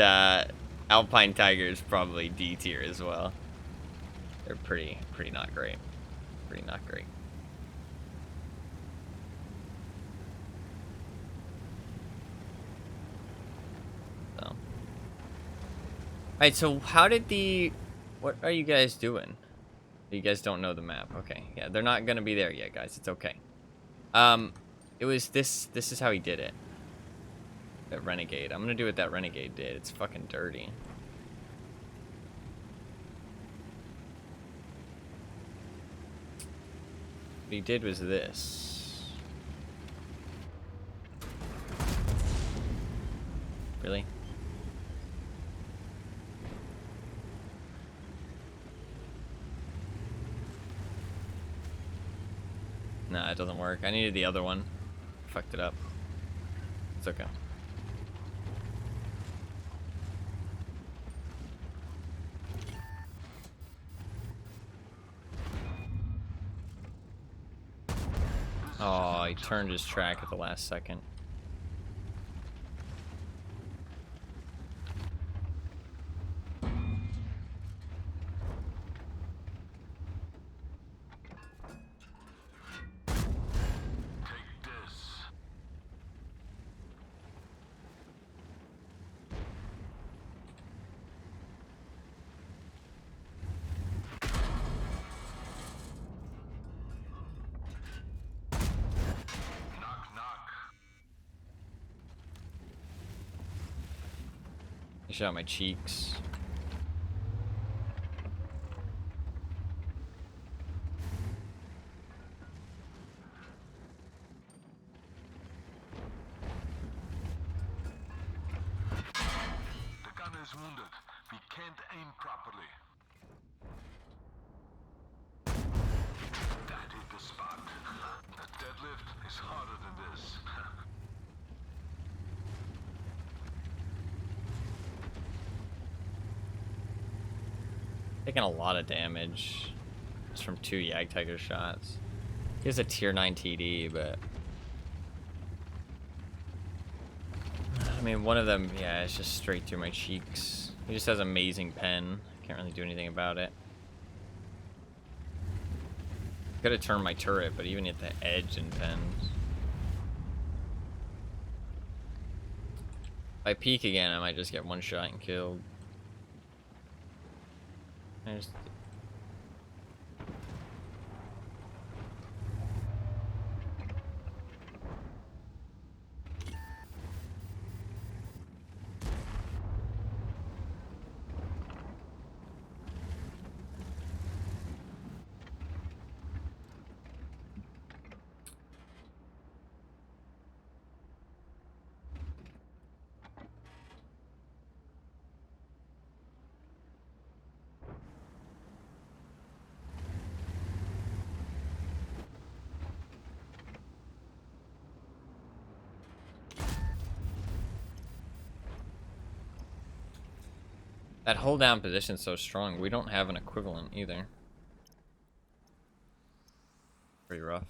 Alpine Tiger's probably D tier as well. They're pretty not great. Pretty not great. So. Alright, so how did the... What are you guys doing? You guys don't know the map. Okay, yeah, they're not gonna be there yet, guys. It's okay. It was this is how he did it. That Renegade. I'm gonna do what that Renegade did. It's fucking dirty. What he did was this. Really? Nah, it doesn't work. I needed the other one. Fucked it up. It's okay. Oh, he turned his track at the last second. I shot my cheeks. The gunner is wounded. We can't aim properly. That hit the spot. The deadlift is harder than this. Taking a lot of damage just from 2 Yag Tiger shots. He has a tier 9 TD, but I mean, one of them, yeah, it's just straight through my cheeks. He just has amazing pen. Can't really do anything about it. Could have turned my turret, but even at the edge and pens. If I peek again, I might just get one shot and killed. I just... That hold down position's so strong. We don't have an equivalent either. Pretty rough.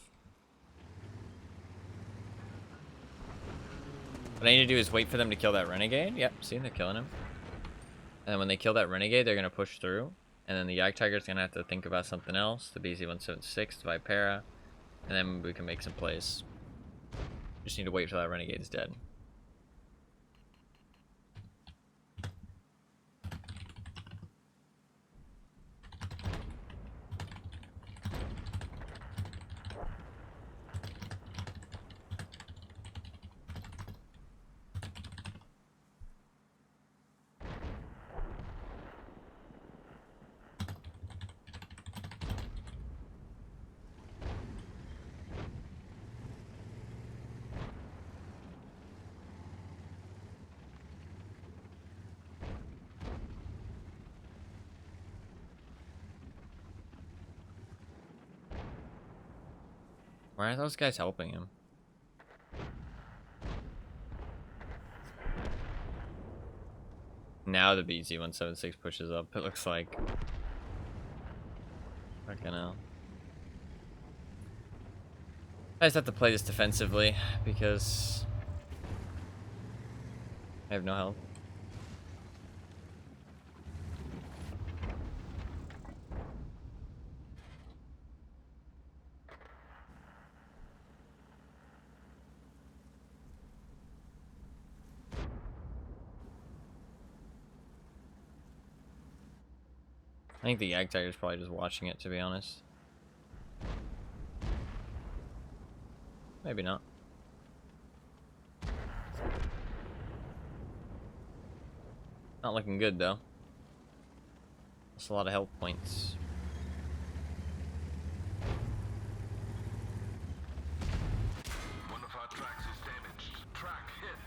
What I need to do is wait for them to kill that renegade. Yep, see, they're killing him. And then when they kill that renegade, they're gonna push through. And then the Yag Tiger's gonna have to think about something else. The BZ-176, the Vipera. And then we can make some plays. Just need to wait till that renegade's dead. Why are those guys helping him? Now the BZ-176 pushes up, it looks like. Fucking hell. I just have to play this defensively because I have no health. I think the Yag Tiger's probably just watching it, to be honest. Maybe not. Not looking good, though. That's a lot of health points. One of our tracks is damaged. Track hit.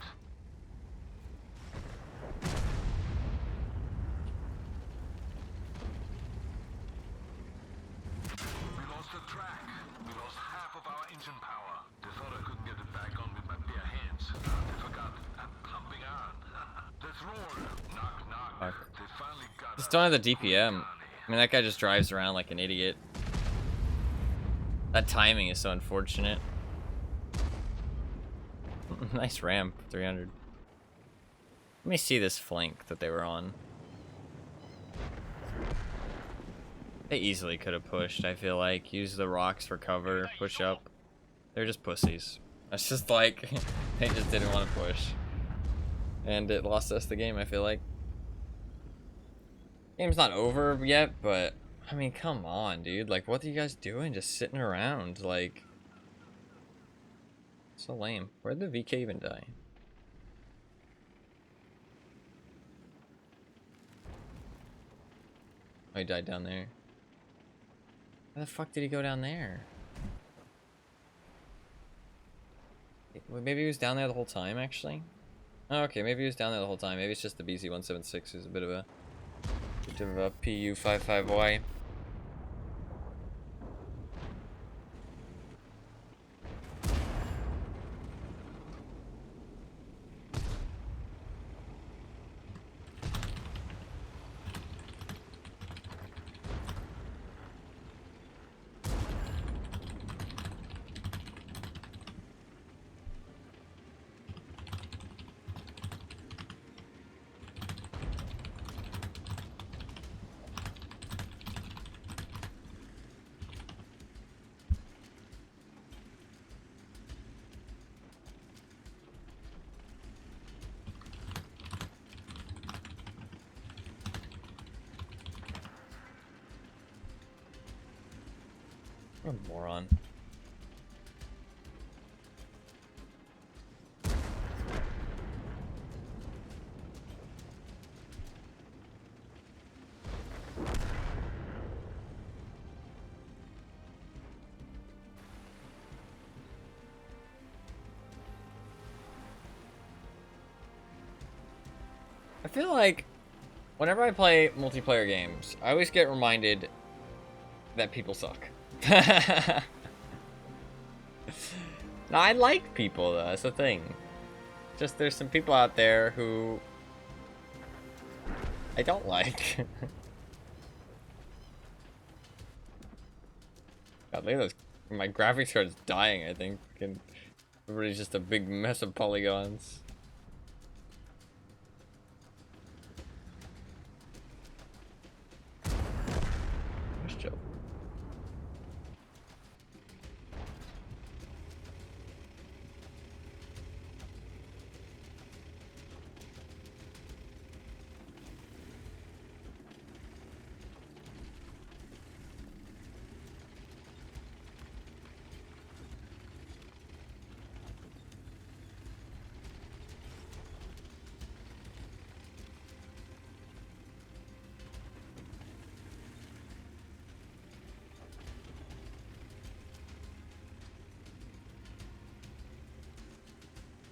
We lost the track. We lost half of our engine power. They thought I couldn't get it back on with my bare hands. They forgot I'm pumping iron. Let's roll. Knock, knock. Fuck. They finally got Just us. don't have the DPM. I mean, that guy just drives around like an idiot. That timing is so unfortunate. Nice ramp, 300. Let me see this flank that they were on. They easily could have pushed, I feel like. Use the rocks for cover, push up. They're just pussies. That's just like, they just didn't want to push. And it lost us the game, I feel like. Game's not over yet, but I mean, come on, dude. Like, what are you guys doing? Just sitting around, like. So lame. Where'd the VK even die? Oh, he died down there. Why the fuck did he go down there? Maybe he was down there the whole time, actually? Oh, okay, maybe he was down there the whole time. Maybe it's just the BZ-176 who's a bit of a PU-55Y. What a moron. I feel like whenever I play multiplayer games, I always get reminded that people suck. No, I like people though, that's the thing. Just there's some people out there who I don't like. God, look at those. My graphics card's dying, I think. And everybody's just a big mess of polygons. Nice job.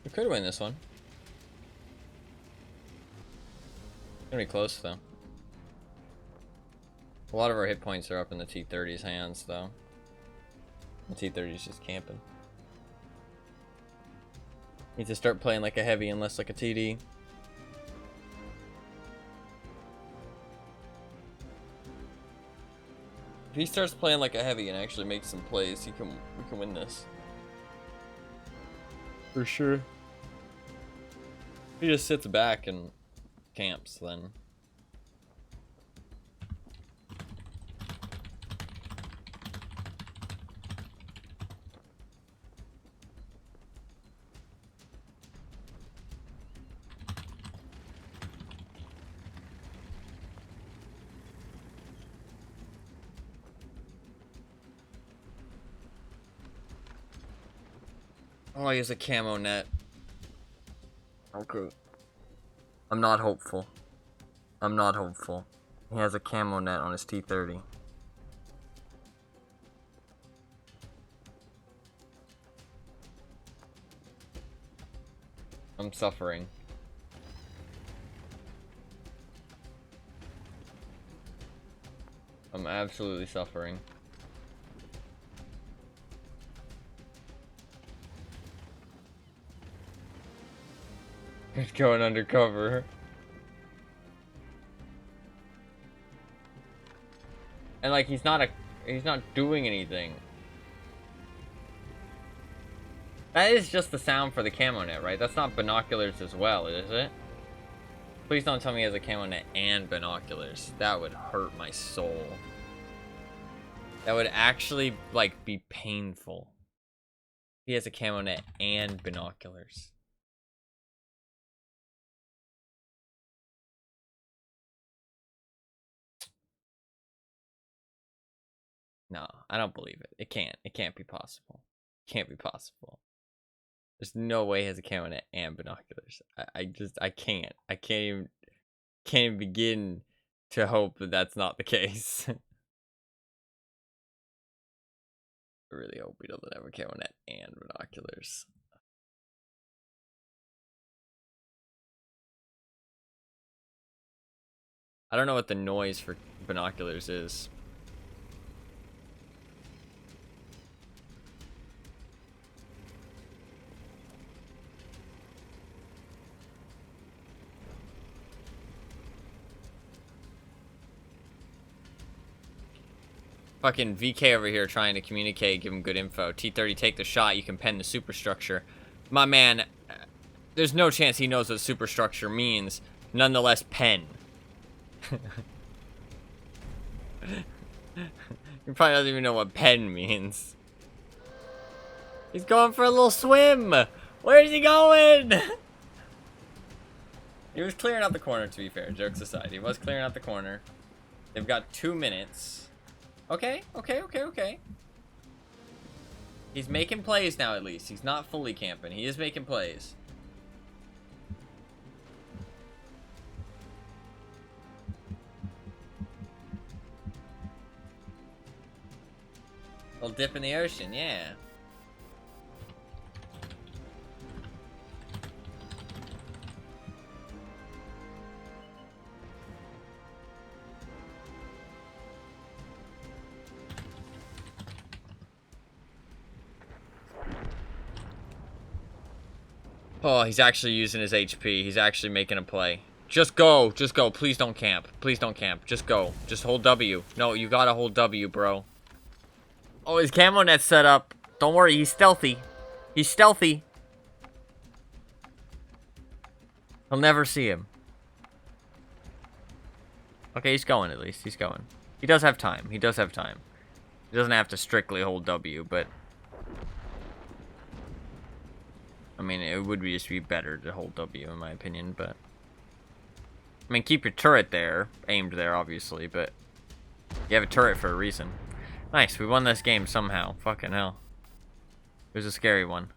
We could win this one. Gonna be close though. A lot of our hit points are up in the T-30's hands though. The T-30's just camping. Need to start playing like a heavy and less like a TD. If he starts playing like a heavy and actually makes some plays, we can win this. For sure. If he just sits back and camps, then oh, he has a camo net. Okay. I'm not hopeful. I'm not hopeful. He has a camo net on his T-30. I'm suffering. I'm absolutely suffering. He's going undercover. And like he's not doing anything. That is just the sound for the camo net, right? That's not binoculars as well, is it? Please don't tell me he has a camo net and binoculars. That would hurt my soul. That would actually like be painful. He has a camo net and binoculars. No, I don't believe it. It can't. It can't be possible. It can't be possible. There's no way he has a camo net and binoculars. I can't. I can't even begin to hope that that's not the case. I really hope he doesn't have a camo net and binoculars. I don't know what the noise for binoculars is. Fucking VK over here trying to communicate, give him good info. T-30, take the shot, you can pen the superstructure. My man, there's no chance he knows what superstructure means. Nonetheless, pen. He probably doesn't even know what pen means. He's going for a little swim! Where's he going? He was clearing out the corner, to be fair, jokes aside. He was clearing out the corner. They've got 2 minutes. Okay. He's making plays now, at least. He's not fully camping. He is making plays. Little dip in the ocean, yeah. Oh, he's actually using his HP. He's actually making a play. Just go. Just go. Please don't camp. Please don't camp. Just go. Just hold W. No, you gotta hold W, bro. Oh, his camo net's set up. Don't worry, he's stealthy. He's stealthy. He'll never see him. Okay, he's going at least. He's going. He does have time. He does have time. He doesn't have to strictly hold W, but... I mean, it would just be better to hold W, in my opinion, but... I mean, keep your turret there. Aimed there, obviously, but... You have a turret for a reason. Nice, we won this game somehow. Fucking hell. It was a scary one.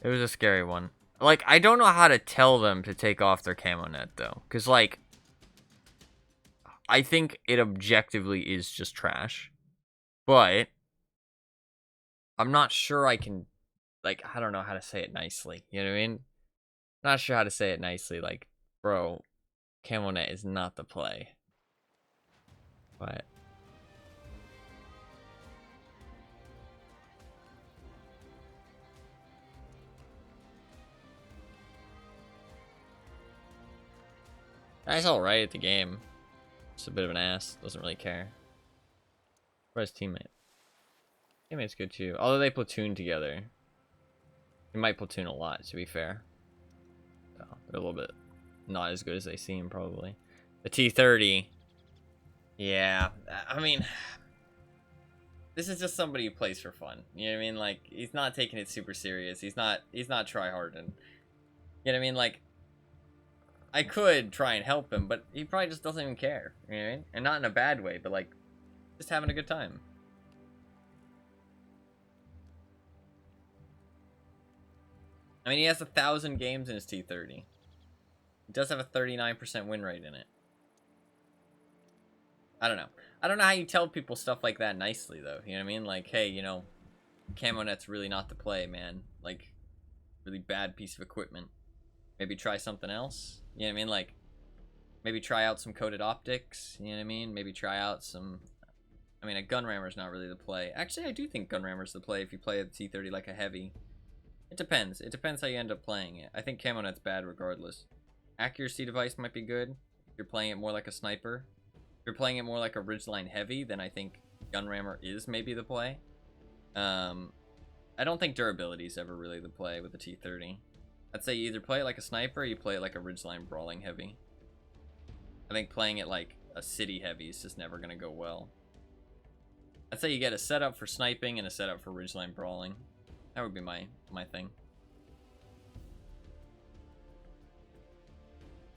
It was a scary one. Like, I don't know how to tell them to take off their camo net, though. Because, like... I think it objectively is just trash. But... I'm not sure I can... Like, I don't know how to say it nicely. You know what I mean? Not sure how to say it nicely. Like, bro, camo net is not the play. But... He's alright at the game. Just a bit of an ass. Doesn't really care. Where's teammate? Teammate's good too. Although they platoon together. They might platoon a lot, to be fair. So they're a little bit not as good as they seem, probably. The T-30. Yeah. I mean... This is just somebody who plays for fun. You know what I mean? Like, he's not taking it super serious. He's not try-harding. You know what I mean? Like... I could try and help him, but he probably just doesn't even care. You know what I mean? And not in a bad way, but like, just having a good time. I mean, he has 1,000 games in his T-30. He does have a 39% win rate in it. I don't know. I don't know how you tell people stuff like that nicely, though. You know what I mean? Like, hey, you know, camo net's really not the play, man. Like, really bad piece of equipment. Maybe try something else. You know what I mean? Like, maybe try out some coated optics. You know what I mean? Maybe try out some... I mean, a gun rammer's not really the play. Actually, I do think gun rammer's the play if you play a T-30 like a heavy. It depends. It depends how you end up playing it. I think camo net's bad regardless. Accuracy device might be good if you're playing it more like a sniper. If you're playing it more like a ridgeline heavy, then I think gun rammer is maybe the play. I don't think durability is ever really the play with the T-30. I'd say you either play it like a sniper or you play it like a ridgeline brawling heavy. I think playing it like a city heavy is just never going to go well. I'd say you get a setup for sniping and a setup for ridgeline brawling. That would be my thing.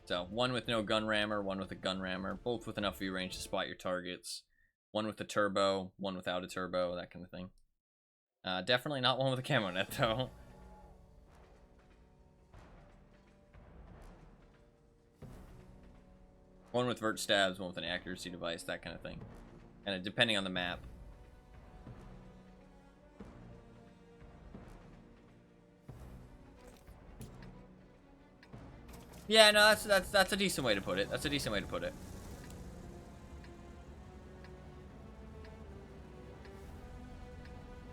So, one with no gun rammer, one with a gun rammer, both with enough view range to spot your targets. One with a turbo, one without a turbo, that kind of thing. Definitely not one with a camo net, though. One with vert stabs, one with an accuracy device, that kind of thing. And depending on the map. Yeah, no, that's a decent way to put it. That's a decent way to put it.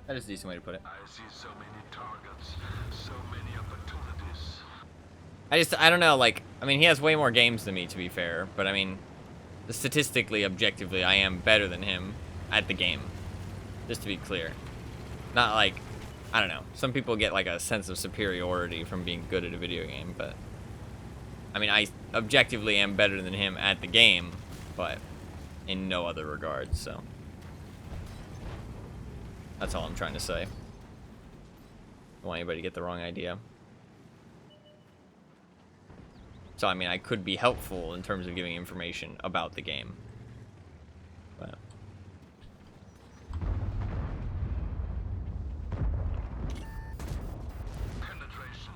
That is a decent way to put it. I see so many targets, so many opportunities. I don't know, like, I mean, he has way more games than me, to be fair, but I mean, statistically, objectively, I am better than him at the game. Just to be clear. Not like, I don't know, some people get like a sense of superiority from being good at a video game, but I mean, I objectively am better than him at the game, but in no other regard, so that's all I'm trying to say. Don't want anybody to get the wrong idea. So, I mean, I could be helpful in terms of giving information about the game. But... Penetration.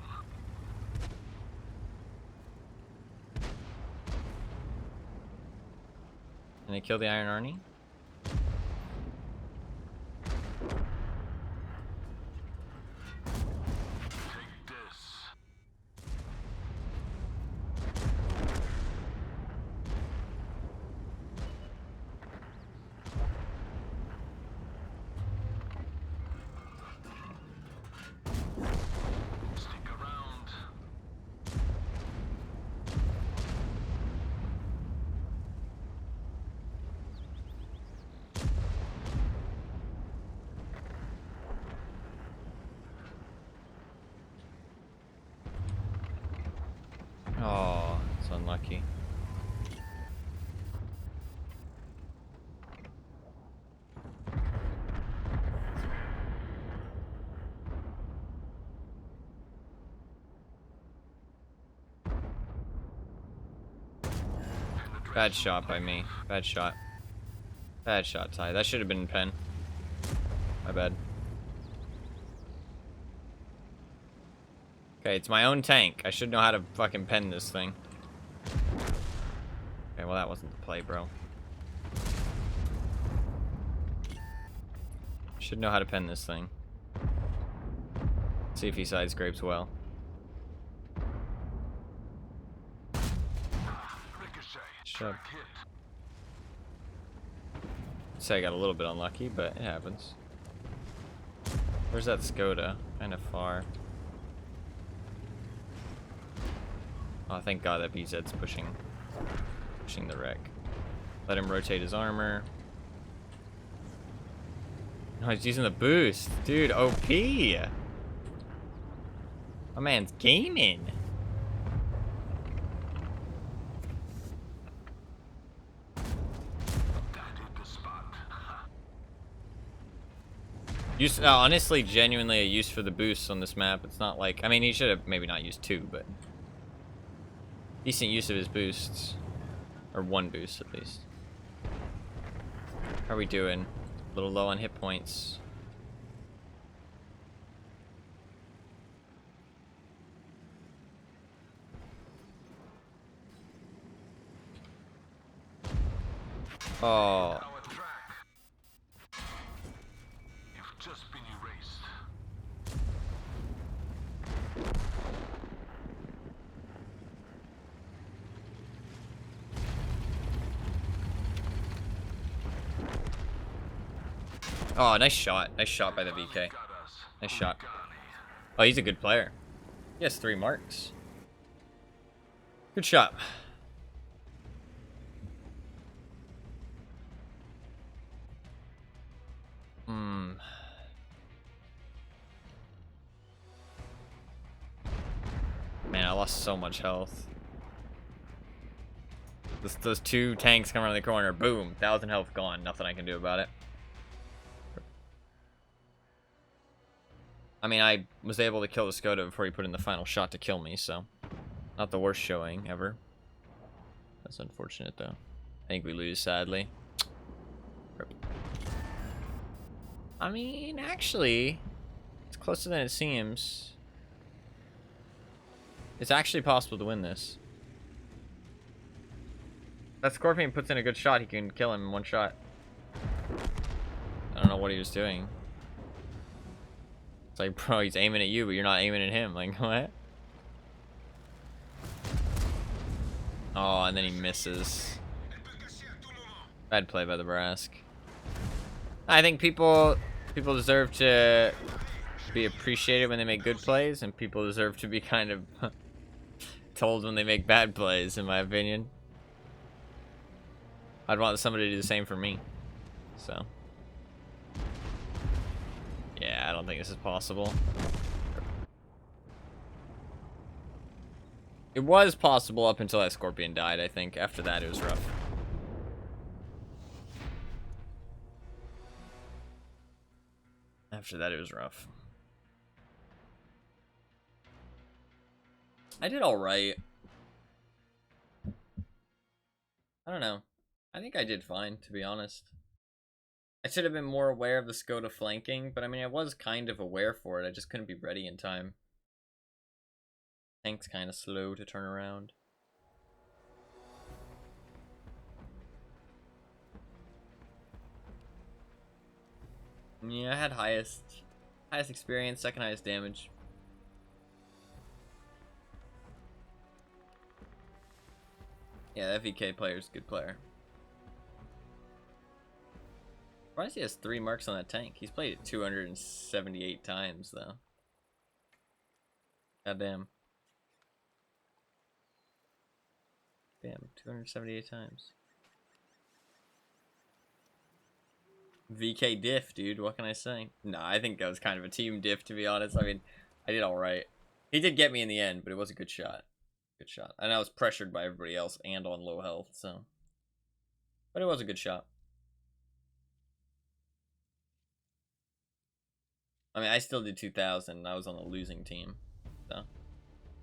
Can they kill the Iron Arnie? Take this. Stick around. It's unlucky. Bad shot by me. Bad shot. Bad shot, Ty. That should have been pen. My bad. Okay, it's my own tank. I should know how to fucking pen this thing. Okay, well that wasn't the play, bro. Should know how to pen this thing. See if he side scrapes well. Shut up. Say I got a little bit unlucky, but it happens. Where's that Skoda? Kind of far. Oh, thank God that BZ's pushing the wreck. Let him rotate his armor. No, he's using the boost. Dude, OP! My man's gaming. Honestly, genuinely a use for the boosts on this map. It's not like, I mean, he should have maybe not used 2, but decent use of his boosts. Or 1 boost, at least. How are we doing? A little low on hit points. Oh. Oh, nice shot. Nice shot by the VK. Nice shot. Oh, he's a good player. He has 3 marks. Good shot. Man, I lost so much health. Those 2 tanks come around the corner. Boom. 1,000 health gone. Nothing I can do about it. I mean, I was able to kill the Skoda before he put in the final shot to kill me, so not the worst showing ever. That's unfortunate, though. I think we lose, sadly. Rip. I mean, actually, it's closer than it seems. It's actually possible to win this. That Scorpion puts in a good shot, he can kill him in 1 shot. I don't know what he was doing. It's like, bro, he's aiming at you, but you're not aiming at him. Like, what? Oh, and then he misses. Bad play by the Brask. I think people deserve to be appreciated when they make good plays, and people deserve to be kind of told when they make bad plays, in my opinion. I'd want somebody to do the same for me. So. Yeah, I don't think this is possible. It was possible up until that Scorpion died, I think. After that, it was rough. After that, it was rough. I did alright. I don't know. I think I did fine, to be honest. I should have been more aware of the Skoda flanking, but I mean, I was kind of aware for it. I just couldn't be ready in time. Tank's kind of slow to turn around. Yeah, I had highest experience, second highest damage. Yeah, that VK player's a good player. Surprised he has 3 marks on that tank. He's played it 278 times, though. Goddamn. Damn, 278 times. VK diff, dude. What can I say? Nah, I think that was kind of a team diff, to be honest. I mean, I did alright. He did get me in the end, but it was a good shot. Good shot. And I was pressured by everybody else and on low health, so. But it was a good shot. I mean, I still did 2,000, and I was on the losing team. So, I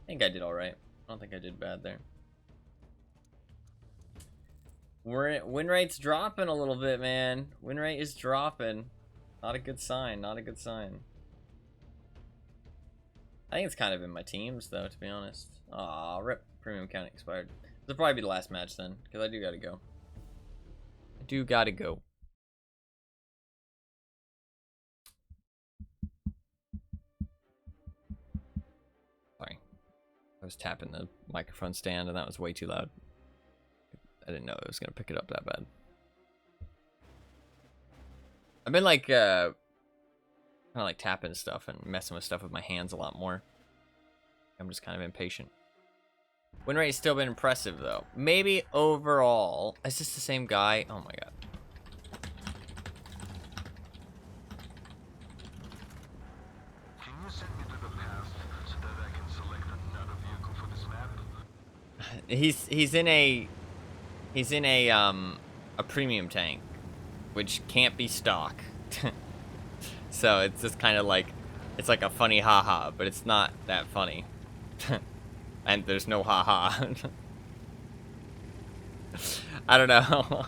think I did alright. I don't think I did bad there. Win rate's dropping a little bit, man. Win rate is dropping. Not a good sign. Not a good sign. I think it's kind of in my teams, though, to be honest. Aw, rip. Premium count expired. This will probably be the last match, then, because I do gotta go. I do gotta go. Sorry. I was tapping the microphone stand, and that was way too loud. I didn't know it was gonna pick it up that bad. I've been like, kind of like tapping stuff and messing with stuff with my hands a lot more. I'm just kind of impatient. Win rate has still been impressive, though. Maybe overall... Is this the same guy? Oh, my God. Can you send me to the past so that I can select another vehicle for this map? He's in a premium tank, which can't be stock. So it's just kind of like, it's like a funny haha, but it's not that funny. And there's no haha. I don't know.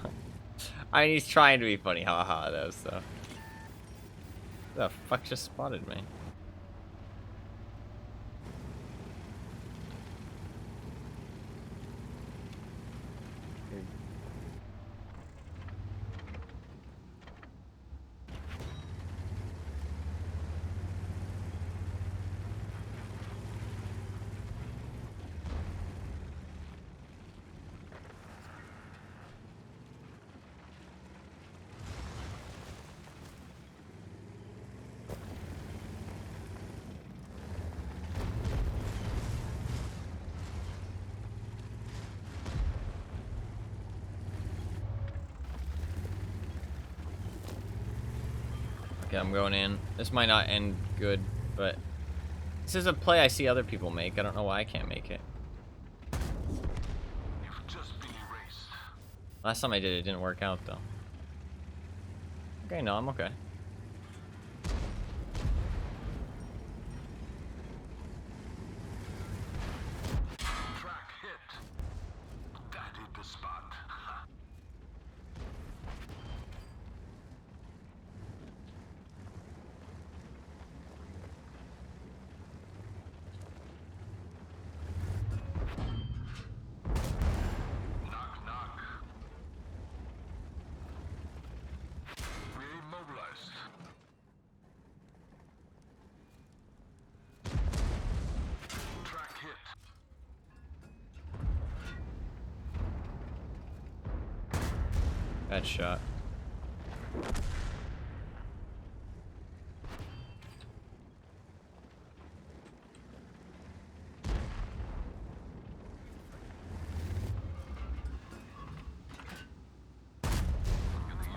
I mean, he's trying to be funny haha though, so. The fuck just spotted me? Okay, I'm going in. This might not end good, but this is a play I see other people make. I don't know why I can't make it. You've just been erased. Last time I did it, didn't work out, though. Okay, no, I'm okay. Track hit. That hit the spot. Knock, knock. We're immobilized. Track hit. Bad shot.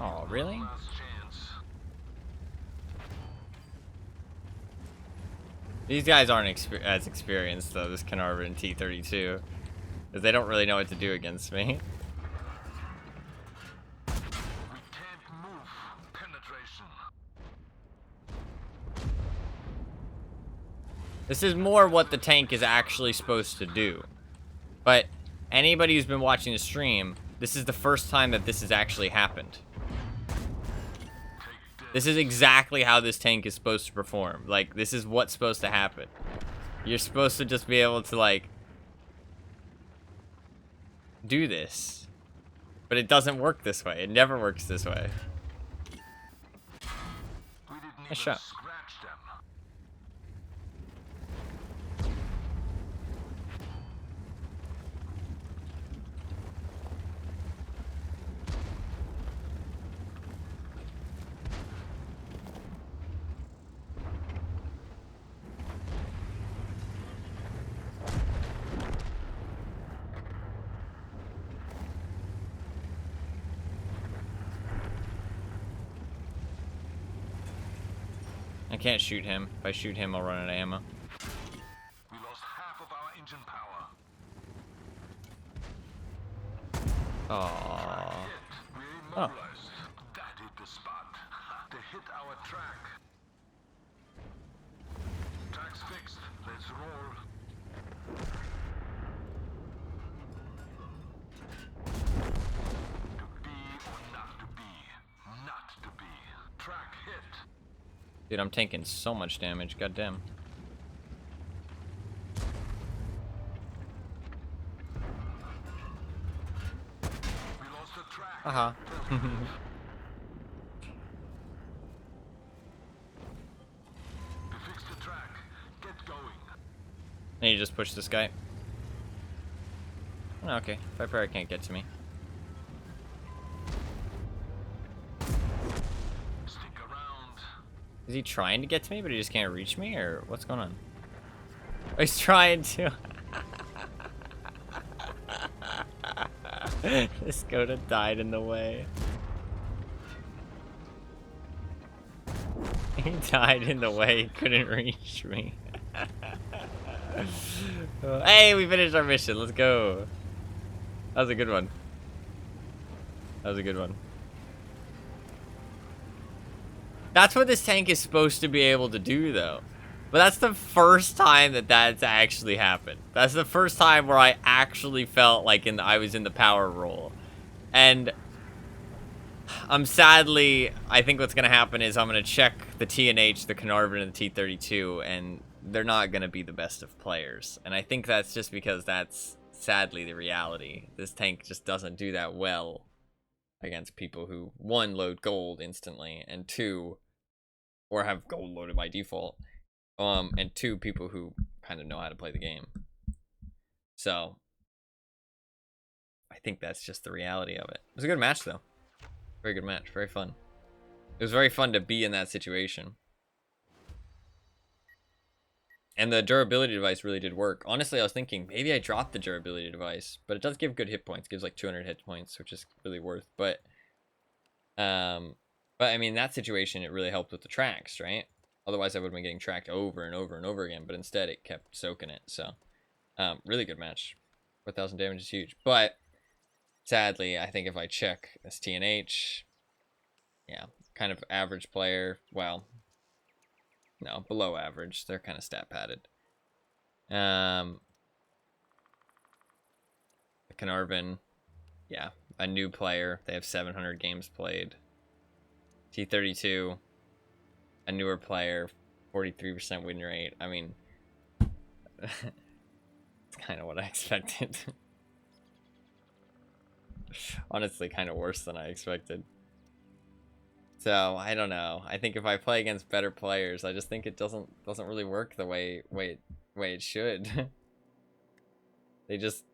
Oh, really? Last chance. These guys aren't as experienced, though, this Carnarvon and T-32. Because they don't really know what to do against me. We can't move. Penetration. This is more what the tank is actually supposed to do. But anybody who's been watching the stream, this is the first time that this has actually happened. This is exactly how this tank is supposed to perform. Like, this is what's supposed to happen. You're supposed to just be able to, like, do this. But it doesn't work this way. It never works this way. We didn't even Nice shot. scratch them. I can't shoot him. If I shoot him, I'll run out of ammo. We lost half of our engine power. Aww. We Oh. immobilized. That hit the spot. They hit our track. Track's fixed. Let's roll. To be or not to be. Not to be. Track hit. Dude, I'm taking so much damage. Goddamn. We lost the track. Haha. We fixed the track. Get going. And you just push this guy. Oh, okay. Viper can't get to me. Stick around. Is he trying to get to me, but he just can't reach me, or what's going on? Oh, he's trying to. This Skoda died in the way. He died in the way. He couldn't reach me. Hey, we finished our mission. Let's go. That was a good one. That was a good one. That's what this tank is supposed to be able to do, though. But that's the first time that that's actually happened. That's the first time where I actually felt like I was in the power role. And sadly, I think what's going to happen is I'm going to check the TNH, the Carnarvon, and the T-32, and they're not going to be the best of players. And I think that's just because that's sadly the reality. This tank just doesn't do that well against people who, one, load gold instantly, and two, or have gold loaded by default. And two, people who kind of know how to play the game. So, I think that's just the reality of it. It was a good match, though. Very good match. Very fun. It was very fun to be in that situation. And the durability device really did work. Honestly, I was thinking, maybe I dropped the durability device. But it does give good hit points. It gives like 200 hit points, which is really worth. But I mean, that situation, it really helped with the tracks, right? Otherwise, I would have been getting tracked over and over and over again. But instead, it kept soaking it. So, really good match. 4,000 damage is huge. But, sadly, I think if I check this TNH, yeah, kind of average player. Well, no, below average. They're kind of stat padded. The Carnarvon, yeah, a new player. They have 700 games played. T-32, a newer player, 43% win rate. I mean, it's kind of what I expected. Honestly, kind of worse than I expected. So, I don't know. I think if I play against better players, I just think it doesn't really work the way it should. They just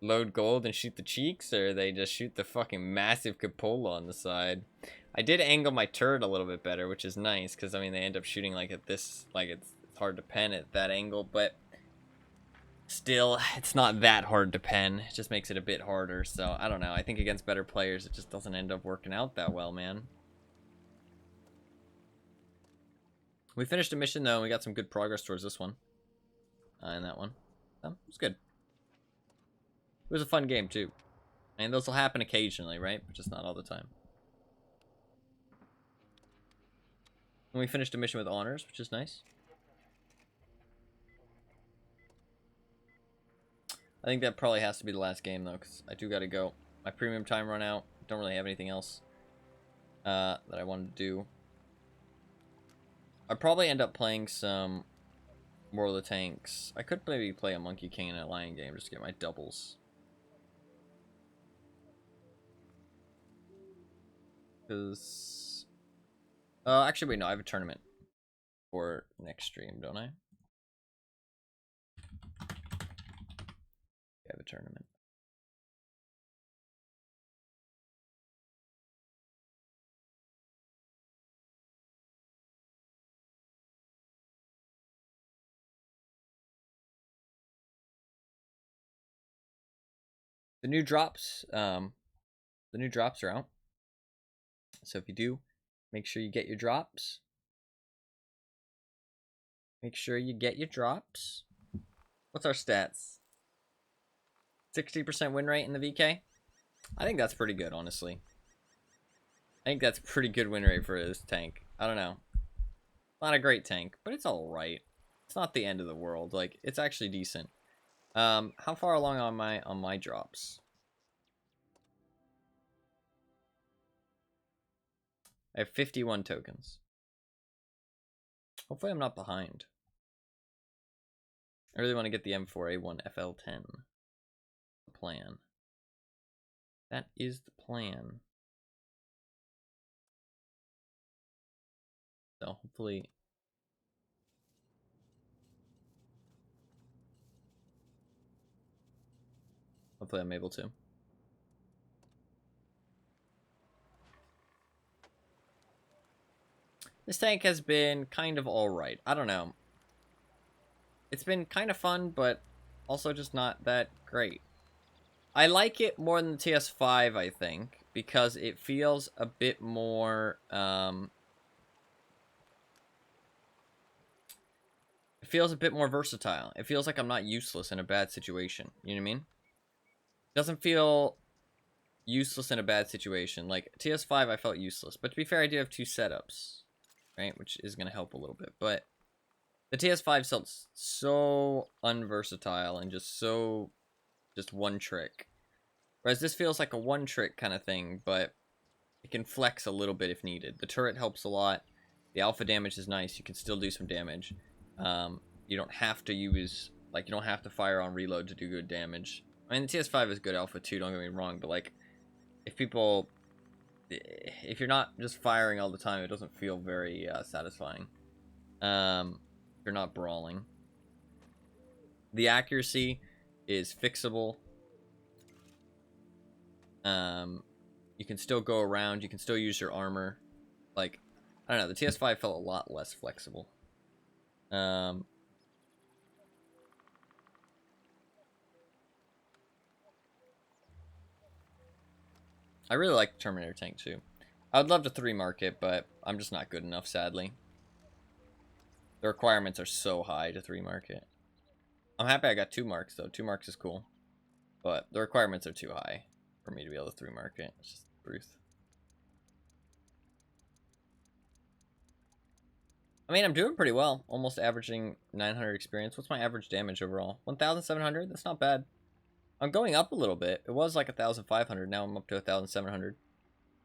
load gold and shoot the cheeks, or they just shoot the fucking massive cupola on the side. I did angle my turret a little bit better, which is nice, because I mean they end up shooting like at this, like it's hard to pen at that angle, but still, it's not that hard to pen. It just makes it a bit harder. So I don't know. I think against better players, it just doesn't end up working out that well, man. We finished a mission though, and we got some good progress towards this one. And that one, so, it was good. It was a fun game too. And those will happen occasionally, right? But just not all the time. And we finished a mission with honors, which is nice. I think that probably has to be the last game, though, because I do got to go. My premium time run out. Don't really have anything else that I wanted to do. I'd probably end up playing some more of the tanks. I could maybe play a Monkey King and a Lion game just to get my doubles. Because... actually, wait, no, I have a tournament for next stream, don't I? I have a tournament. The new drops are out. So if you do, make sure you get your drops. Make sure you get your drops. What's our stats? 60% win rate in the VK? I think that's pretty good, honestly. I think that's pretty good win rate for this tank. I don't know. Not a great tank, but it's alright. It's not the end of the world. Like, it's actually decent. How far along on my drops? I have 51 tokens. Hopefully I'm not behind. I really want to get the M4A1 FL10. The plan. That is the plan. So hopefully I'm able to. This tank has been kind of alright. I don't know. It's been kind of fun, but also just not that great. I like it more than the TS5, I think, because it feels a bit more, it feels a bit more versatile. It feels like I'm not useless in a bad situation. You know what I mean? It doesn't feel useless in a bad situation. Like, TS5, I felt useless. But to be fair, I do have 2 setups, right? Which is going to help a little bit. But the TS5 felt so unversatile and just so just one trick. Whereas this feels like a one trick kind of thing, but it can flex a little bit if needed. The turret helps a lot. The alpha damage is nice. You can still do some damage. You don't have to use, like, you don't have to fire on reload to do good damage. I mean, the TS5 is good alpha too, don't get me wrong, but, like, if you're not just firing all the time, it doesn't feel very satisfying. If you're not brawling. The accuracy is fixable. You can still go around. You can still use your armor. Like, I don't know. The TS5 felt a lot less flexible. I really like the Terminator tank too. I would love to 3 mark it, but I'm just not good enough, sadly. The requirements are so high to 3 mark it. I'm happy I got 2 marks though. 2 marks is cool. But the requirements are too high for me to be able to 3 mark it. It's just the truth. I mean, I'm doing pretty well. Almost averaging 900 experience. What's my average damage overall? 1,700? That's not bad. I'm going up a little bit. It was like 1,500. Now I'm up to 1,700.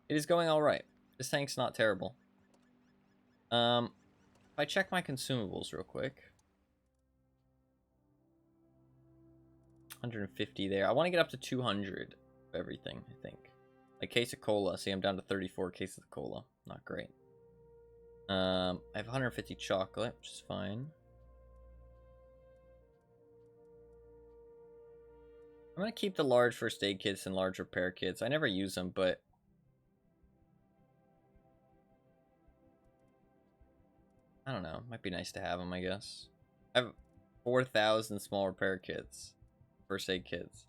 It is going alright. This tank's not terrible. If I check my consumables real quick. 150 there. I want to get up to 200 of everything, I think. Like case of cola. See, I'm down to 34 cases of cola. Not great. I have 150 chocolate, which is fine. I'm going to keep the large first aid kits and large repair kits. I never use them, but I don't know. Might be nice to have them, I guess. I have 4,000 small repair kits. First aid kits.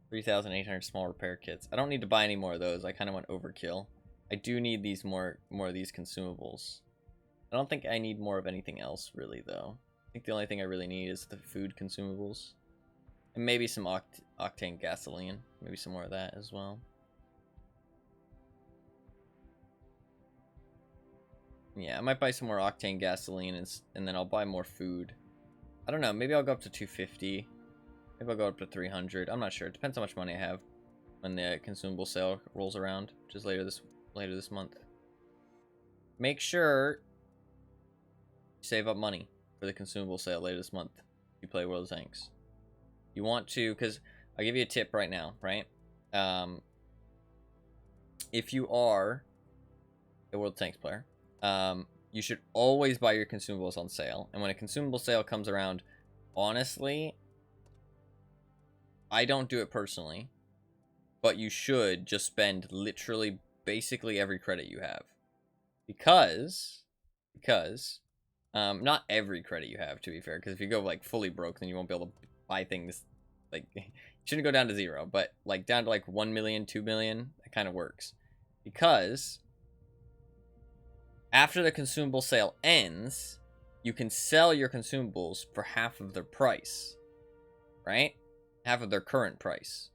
3,800 small repair kits. I don't need to buy any more of those. I kind of want overkill. I do need these more of these consumables. I don't think I need more of anything else, really, though. I think the only thing I really need is the food consumables. And maybe some octane gasoline. Maybe some more of that as well. Yeah, I might buy some more octane gasoline and then I'll buy more food. I don't know. Maybe I'll go up to 250. Maybe I'll go up to 300. I'm not sure. It depends how much money I have when the consumable sale rolls around, which is later this month. Make sure you save up money for the consumable sale later this month. If you play World of Tanks. You want to, because I'll give you a tip right now, right? If you are a World of Tanks player, you should always buy your consumables on sale. And when a consumable sale comes around, honestly, I don't do it personally, but you should just spend literally basically every credit you have. Because not every credit you have, to be fair, because if you go like fully broke, then you won't be able to buy things. Like, you shouldn't go down to 0, but like down to like 1 million, 2 million, that kind of works. Because after the consumable sale ends, you can sell your consumables for half of their price, right? Half of their current price.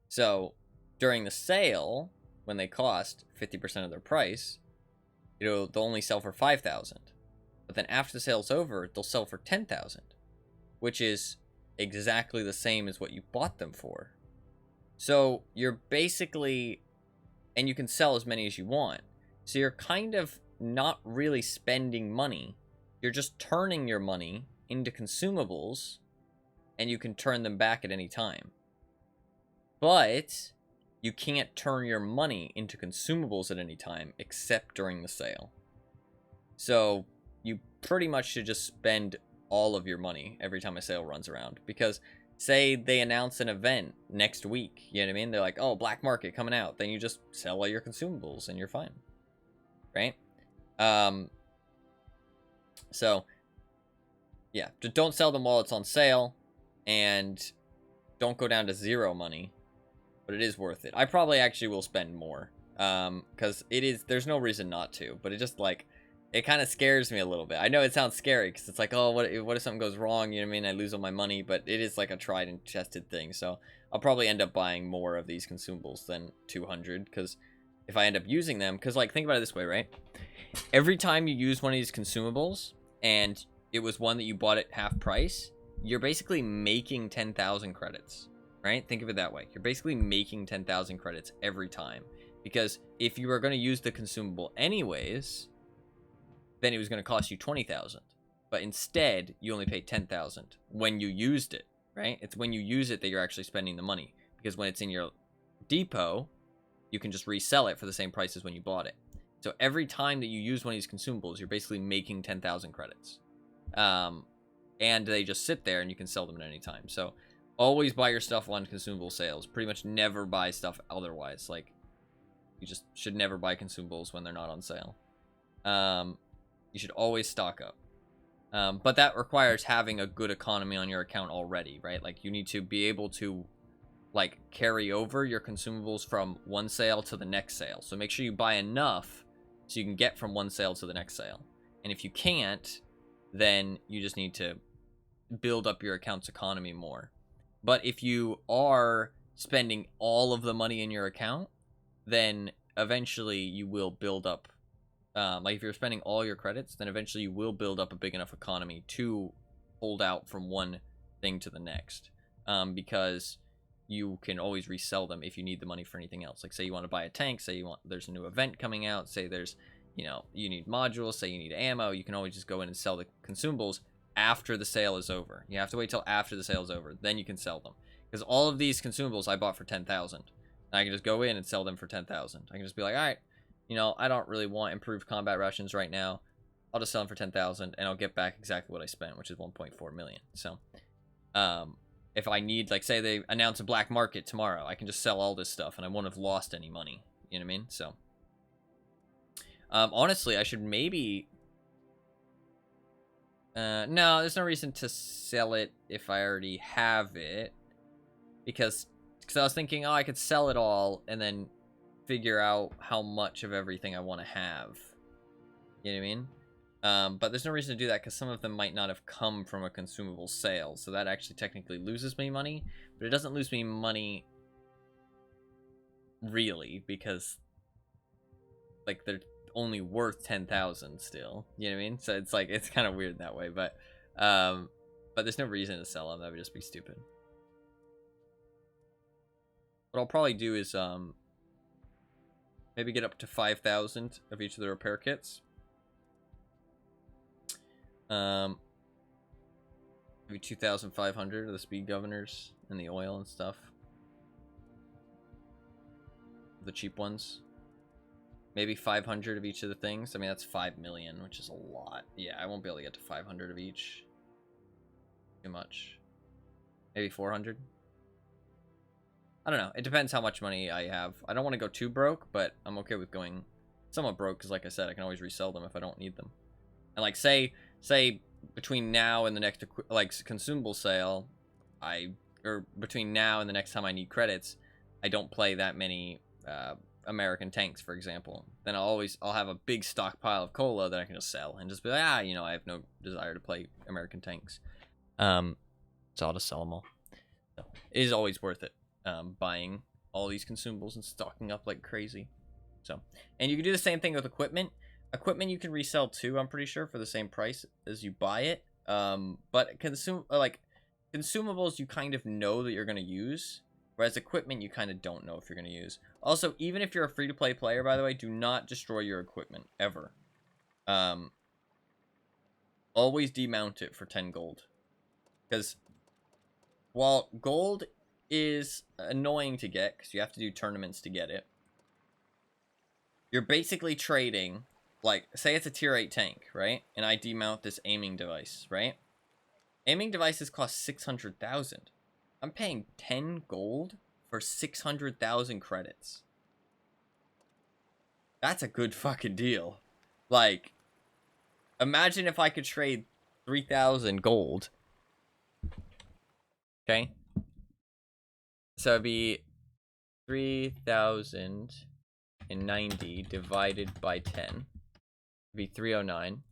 So during the sale, when they cost 50% of their price, they'll only sell for 5,000. But then after the sale's over, they'll sell for 10,000, which is exactly the same as what you bought them for. So you're basically, and you can sell as many as you want. So you're kind of not really spending money. You're just turning your money into consumables, and you can turn them back at any time. But you can't turn your money into consumables at any time except during the sale. So you pretty much should just spend all of your money every time a sale runs around. Because say they announce an event next week, you know what I mean? They're like, oh, black market coming out. Then you just sell all your consumables and you're fine. Right? So, yeah. Just don't sell them while it's on sale. And don't go down to zero money. But it is worth it. I probably actually will spend more. Because there's no reason not to. But it just, like, it kind of scares me a little bit. I know it sounds scary because it's like, oh, what if something goes wrong? You know what I mean? I lose all my money, but it is like a tried and tested thing. So I'll probably end up buying more of these consumables than 200 because if I end up using them, because like think about it this way, right? Every time you use one of these consumables and it was one that you bought at half price, you're basically making 10,000 credits, right? Think of it that way. You're basically making 10,000 credits every time because if you were going to use the consumable anyways, then it was going to cost you 20,000. But instead, you only paid 10,000 when you used it, right? It's when you use it that you're actually spending the money. Because when it's in your depot, you can just resell it for the same price as when you bought it. So every time that you use one of these consumables, you're basically making 10,000 credits. And they just sit there and you can sell them at any time. So always buy your stuff on consumable sales. Pretty much never buy stuff otherwise. Like, you just should never buy consumables when they're not on sale. You should always stock up. But that requires having a good economy on your account already, right? Like, you need to be able to, like, carry over your consumables from one sale to the next sale. So make sure you buy enough so you can get from one sale to the next sale. And if you can't, then you just need to build up your account's economy more. But if you are spending all of the money in your account, then eventually you will build up. Like if you're spending all your credits, then eventually you will build up a big enough economy to hold out from one thing to the next. Because you can always resell them if you need the money for anything else. Like say you want to buy a tank, say there's a new event coming out, say there's, you need modules, say you need ammo, you can always just go in and sell the consumables after the sale is over. You have to wait till after the sale is over, then you can sell them. Because all of these consumables I bought for 10,000. I can just go in and sell them for 10,000. I can just be like, all right, I don't really want improved combat rations right now. I'll just sell them for 10,000 and I'll get back exactly what I spent, which is 1.4 million. So, if I need, like, say they announce a black market tomorrow, I can just sell all this stuff and I won't have lost any money. You know what I mean? So, honestly, I should maybe, no, there's no reason to sell it if I already have it. Because I was thinking, oh, I could sell it all and then figure out how much of everything I want to have. You know what I mean? But there's no reason to do that because some of them might not have come from a consumable sale. So that actually technically loses me money. But it doesn't lose me money really because, like, they're only worth 10,000 still. You know what I mean? So it's like, it's kind of weird that way. But there's no reason to sell them. That would just be stupid. What I'll probably do is, maybe get up to 5,000 of each of the repair kits. Maybe 2,500 of the speed governors and the oil and stuff. The cheap ones. Maybe 500 of each of the things. I mean, that's 5 million, which is a lot. Yeah, I won't be able to get to 500 of each. Too much. Maybe 400. I don't know. It depends how much money I have. I don't want to go too broke, but I'm okay with going somewhat broke because, like I said, I can always resell them if I don't need them. And like, say between now and the next consumable sale, or between now and the next time I need credits, I don't play that many American tanks, for example. Then I'll have a big stockpile of cola that I can just sell and just be like, I have no desire to play American tanks. So I'll just sell them all. So it is always worth it. Buying all these consumables and stocking up like crazy. So, and you can do the same thing with equipment. Equipment you can resell too, I'm pretty sure, for the same price as you buy it. But consumables you kind of know that you're going to use, whereas equipment you kind of don't know if you're going to use. Also, even if you're a free-to-play player, by the way, do not destroy your equipment ever. Always demount it for 10 gold. Because while gold is annoying to get, because you have to do tournaments to get it, you're basically trading, like, say it's a tier 8 tank, right? And I demount this aiming device, right? Aiming devices cost 600,000. I'm paying 10 gold for 600,000 credits. That's a good fucking deal. Like, imagine if I could trade 3,000 gold. Okay? So it'd be 3,090 divided by 10. It'd be 309.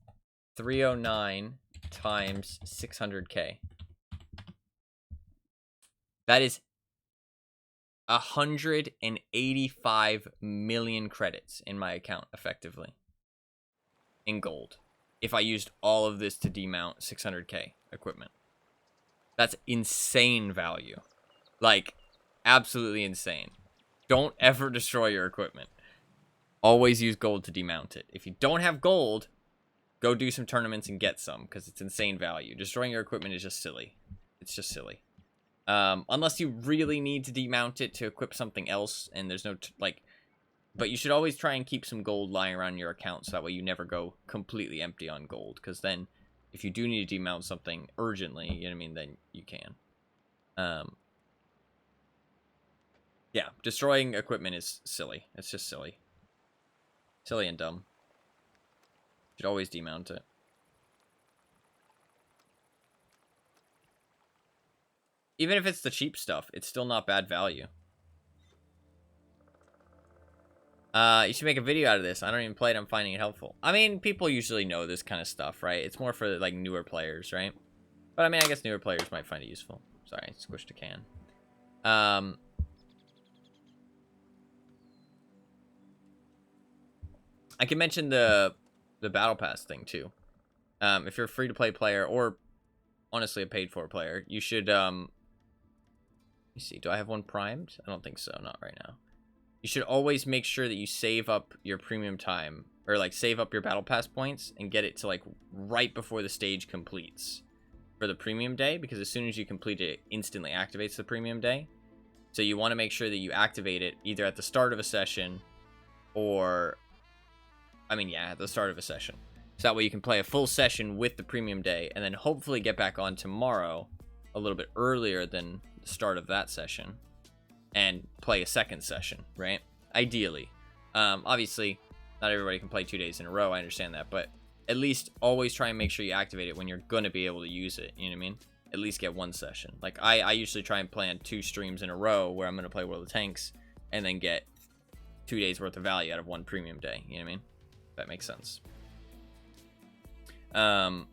309 times 600k. That is 185 million credits in my account, effectively. In gold. If I used all of this to demount 600k equipment. That's insane value. Like, absolutely insane. Don't ever destroy your equipment. Always use gold to demount it. If you don't have gold, go do some tournaments and get some, because it's insane value. Destroying your equipment is just silly. It's just silly. Unless you really need to demount it to equip something else, and there's no, but you should always try and keep some gold lying around your account, so that way you never go completely empty on gold, because then, if you do need to demount something urgently, you know what I mean, then you can. Yeah, destroying equipment is silly. It's just silly. Silly and dumb. You should always demount it. Even if it's the cheap stuff, it's still not bad value. You should make a video out of this. I don't even play it. I'm finding it helpful. I mean, people usually know this kind of stuff, right? It's more for, like, newer players, right? But, I mean, I guess newer players might find it useful. Sorry, I squished a can. I can mention the Battle Pass thing, too. If you're a free-to-play player, or, honestly, a paid-for player, you should, let me see. Do I have one primed? I don't think so. Not right now. You should always make sure that you save up your premium time, or like save up your battle pass points and get it to like right before the stage completes for the premium day, because as soon as you complete it, it instantly activates the premium day. So you want to make sure that you activate it either at the start of a session or, I mean, yeah, at the start of a session. So that way you can play a full session with the premium day and then hopefully get back on tomorrow a little bit earlier than the start of that session. And play a second session, right? Ideally. Obviously, not everybody can play 2 days in a row. I understand that. But at least always try and make sure you activate it when you're going to be able to use it. You know what I mean? At least get one session. Like, I usually try and plan 2 streams in a row where I'm going to play World of Tanks and then get 2 days worth of value out of one premium day. You know what I mean? That makes sense. So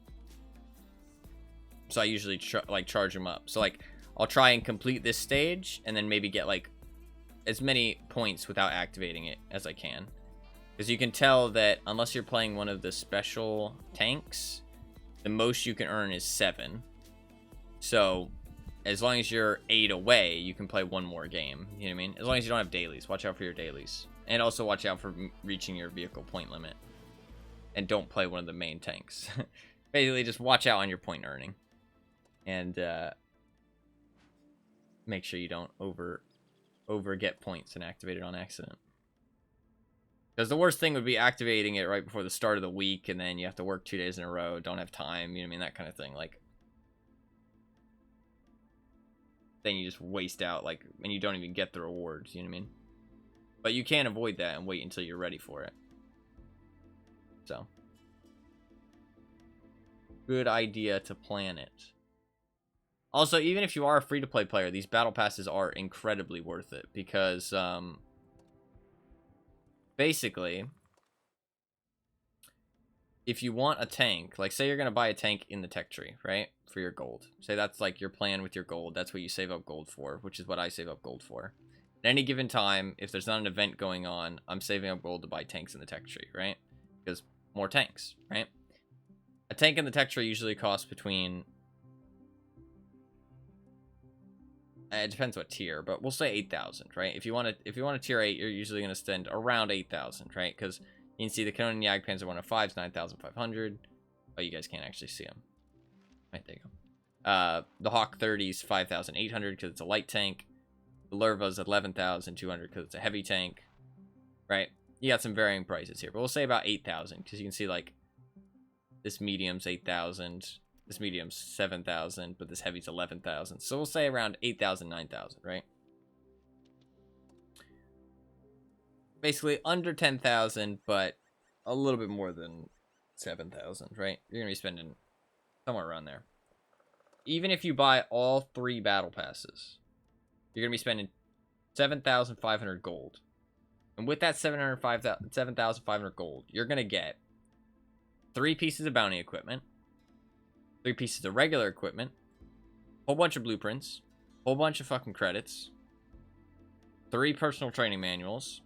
I usually charge them up. So, like, I'll try and complete this stage and then maybe get like as many points without activating it as I can. Because you can tell that unless you're playing one of the special tanks, the most you can earn is 7. So as long as you're 8 away, you can play one more game. You know what I mean? As long as you don't have dailies. Watch out for your dailies. And also watch out for reaching your vehicle point limit. And don't play one of the main tanks. Basically, just watch out on your point earning. And, make sure you don't over get points and activate it on accident. Because the worst thing would be activating it right before the start of the week, and then you have to work 2 days in a row, don't have time, you know what I mean, that kind of thing. Like, then you just waste out, like, and you don't even get the rewards, you know what I mean? But you can avoid that and wait until you're ready for it. So, good idea to plan it. Also, even if you are a free-to-play player, these battle passes are incredibly worth it, because, basically, if you want a tank, like, say you're going to buy a tank in the tech tree, right, for your gold. Say that's, like, your plan with your gold. That's what you save up gold for, which is what I save up gold for. At any given time, if there's not an event going on, I'm saving up gold to buy tanks in the tech tree, right? Because more tanks, right? A tank in the tech tree usually costs between... It depends what tier, but we'll say 8,000, right? If you want a tier 8, you're usually going to spend around 8,000, right? Because you can see the Canonian Jagdpanzer 105 is 9,500. Oh, you guys can't actually see them. Right, there you go. The Hawk 30 is 5,800 because it's a light tank. The Lerva is 11,200 because it's a heavy tank, right? You got some varying prices here, but we'll say about 8,000 because you can see like this medium's 8,000, this medium's 7,000, but this heavy's 11,000. So we'll say around 8,000, 9,000, right? Basically under 10,000, but a little bit more than 7,000, right? You're gonna be spending somewhere around there. Even if you buy all 3 battle passes, you're gonna be spending 7,500 gold. And with that 7,500 gold, you're gonna get 3 pieces of bounty equipment, 3 pieces of regular equipment, a whole bunch of blueprints, a whole bunch of fucking credits, 3 personal training manuals,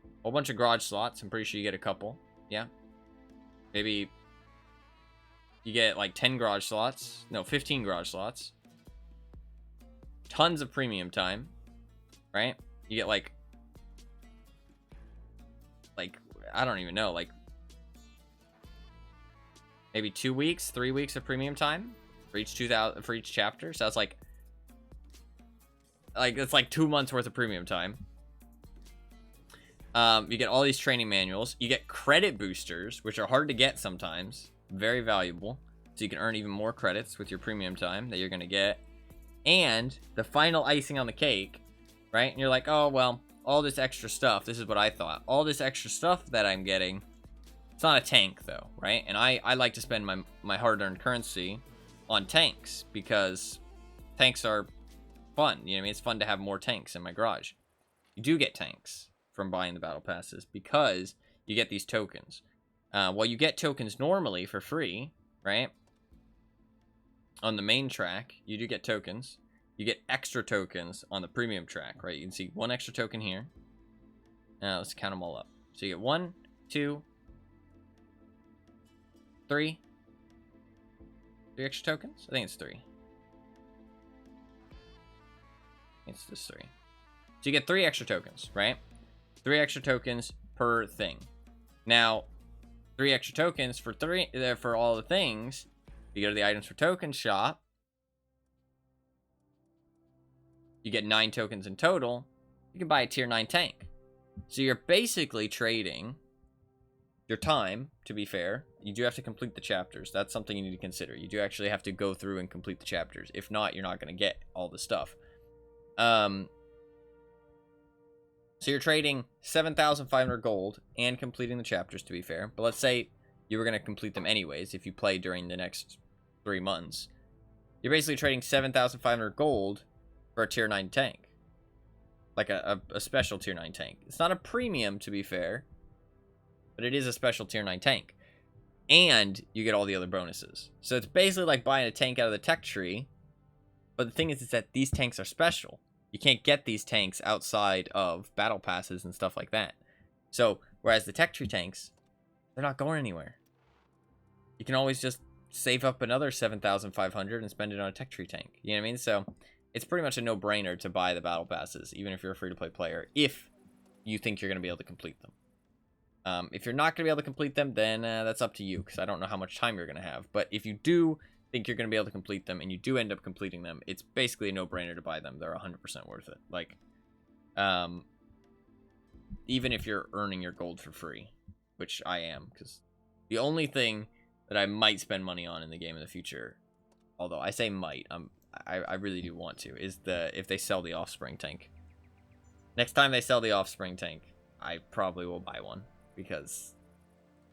a whole bunch of garage slots. I'm pretty sure you get a couple. Yeah. Maybe you get like 10 garage slots. No, 15 garage slots. Tons of premium time, right? You get like I don't even know, like maybe 2 weeks, 3 weeks of premium time for each chapter. So that's like it's like 2 months worth of premium time. You get all these training manuals. You get credit boosters, which are hard to get sometimes. Very valuable. So you can earn even more credits with your premium time that you're going to get. And the final icing on the cake, right? And you're like, oh, well, all this extra stuff. This is what I thought. All this extra stuff that I'm getting. It's not a tank, though, right? And I like to spend my hard-earned currency on tanks because tanks are fun. You know what I mean? It's fun to have more tanks in my garage. You do get tanks from buying the battle passes because you get these tokens. Well, you get tokens normally for free, right? On the main track, you do get tokens. You get extra tokens on the premium track, right? You can see 1 extra token here. Now, let's count them all up. So you get 1, 2, 3. 3 extra tokens? I think it's 3. It's just 3. So you get 3 extra tokens, right? 3 extra tokens per thing. Now, 3 extra tokens for all the things. You go to the items for tokens shop. You get 9 tokens in total. You can buy a tier 9 tank. So you're basically trading your time, to be fair. You do have to complete the chapters. That's something you need to consider. You do actually have to go through and complete the chapters. If not, you're not going to get all the stuff. So you're trading 7,500 gold and completing the chapters, to be fair. But let's say you were going to complete them anyways if you play during the next 3 months. You're basically trading 7,500 gold for a tier 9 tank. Like a special tier 9 tank. It's not a premium, to be fair, but it is a special tier 9 tank. And you get all the other bonuses. So it's basically like buying a tank out of the tech tree. But the thing is that these tanks are special. You can't get these tanks outside of battle passes and stuff like that. So, whereas the tech tree tanks, they're not going anywhere. You can always just save up another 7,500 and spend it on a tech tree tank. You know what I mean? So, it's pretty much a no-brainer to buy the battle passes, even if you're a free-to-play player, if you think you're going to be able to complete them. If you're not going to be able to complete them, then that's up to you, because I don't know how much time you're going to have. But if you do think you're going to be able to complete them, and you do end up completing them, it's basically a no-brainer to buy them. They're 100% worth it. Like, even if you're earning your gold for free, which I am, because the only thing that I might spend money on in the game in the future, although I say might, I really do want to, is if they sell the Offspring tank. Next time they sell the Offspring tank, I probably will buy one, because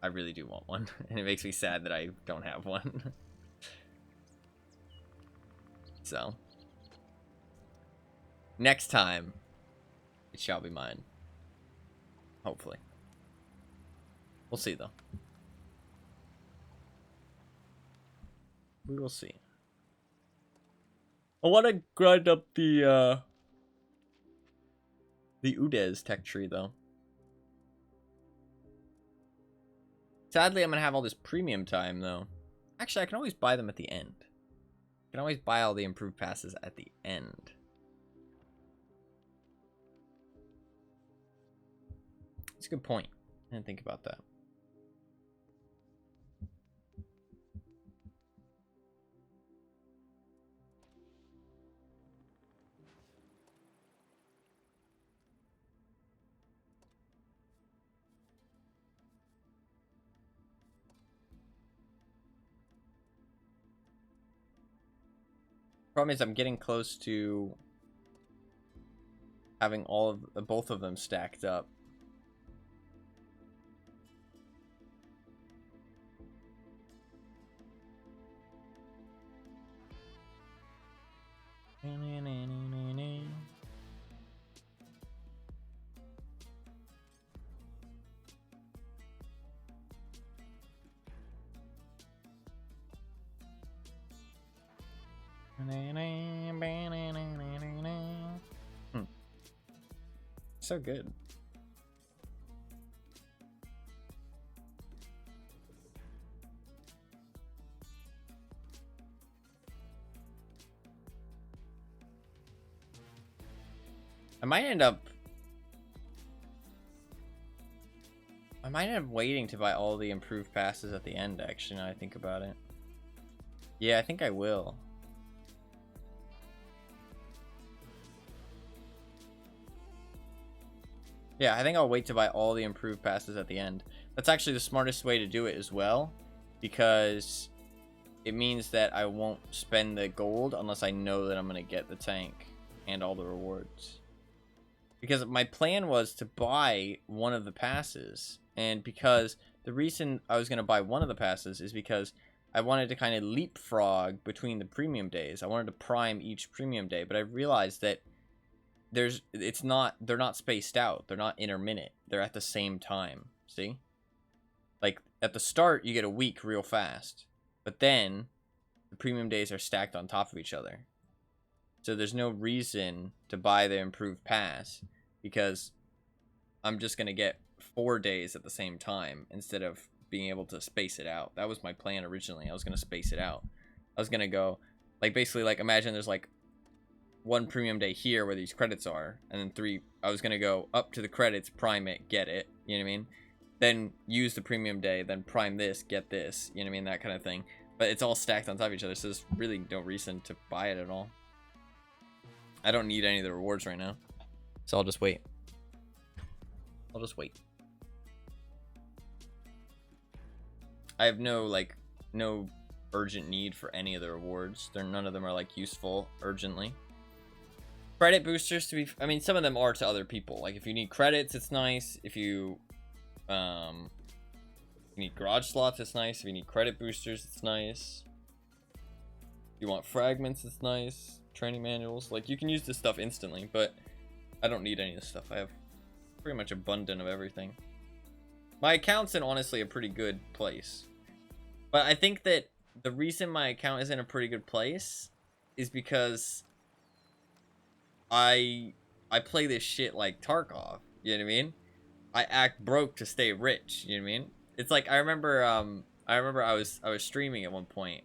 I really do want one, and it makes me sad that I don't have one. So, next time, it shall be mine. Hopefully. We'll see, though. We will see. I want to grind up the The UDES tech tree, though. Sadly, I'm going to have all this premium time, though. Actually, I can always buy them at the end. I can always buy all the improved passes at the end. That's a good point. I didn't think about that. Problem is, I'm getting close to having all of both of them stacked up. So good. I might end up waiting to buy all the improved passes at the end, actually, now I think about it. Yeah, I think I will. Yeah, I think I'll wait to buy all the improved passes at the end. That's actually the smartest way to do it as well, because it means that I won't spend the gold unless I know that I'm going to get the tank and all the rewards. Because my plan was to buy one of the passes, and because the reason I was going to buy one of the passes is because I wanted to kind of leapfrog between the premium days. I wanted to prime each premium day, but I realized that they're not spaced out. They're not intermittent. They're at the same time. See? Like, at the start, you get a week real fast. But then, the premium days are stacked on top of each other. So there's no reason to buy the improved pass, because I'm just going to get 4 days at the same time instead of being able to space it out. That was my plan originally. I was going to space it out. I was going to go, like, basically, like, imagine there's, like, 1 premium day here where these credits are, and then 3, I was going to go up to the credits, prime it, get it, you know what I mean? Then use the premium day, then prime this, get this, you know what I mean? That kind of thing. But it's all stacked on top of each other, so there's really no reason to buy it at all. I don't need any of the rewards right now, so I'll just wait. I'll just wait. I have no urgent need for any of the rewards. None of them are, like, useful urgently. Credit boosters, to be, I mean, some of them are to other people. Like, if you need credits, it's nice. If you need garage slots, it's nice. If you need credit boosters, it's nice. If you want fragments, it's nice. Training manuals, like, you can use this stuff instantly, but I don't need any of this stuff. I have pretty much abundant of everything. My account's in, honestly, a pretty good place. But I think that the reason my account is in a pretty good place is because I play this shit like Tarkov, you know what I mean? I act broke to stay rich, you know what I mean? It's like, I remember I was streaming at one point,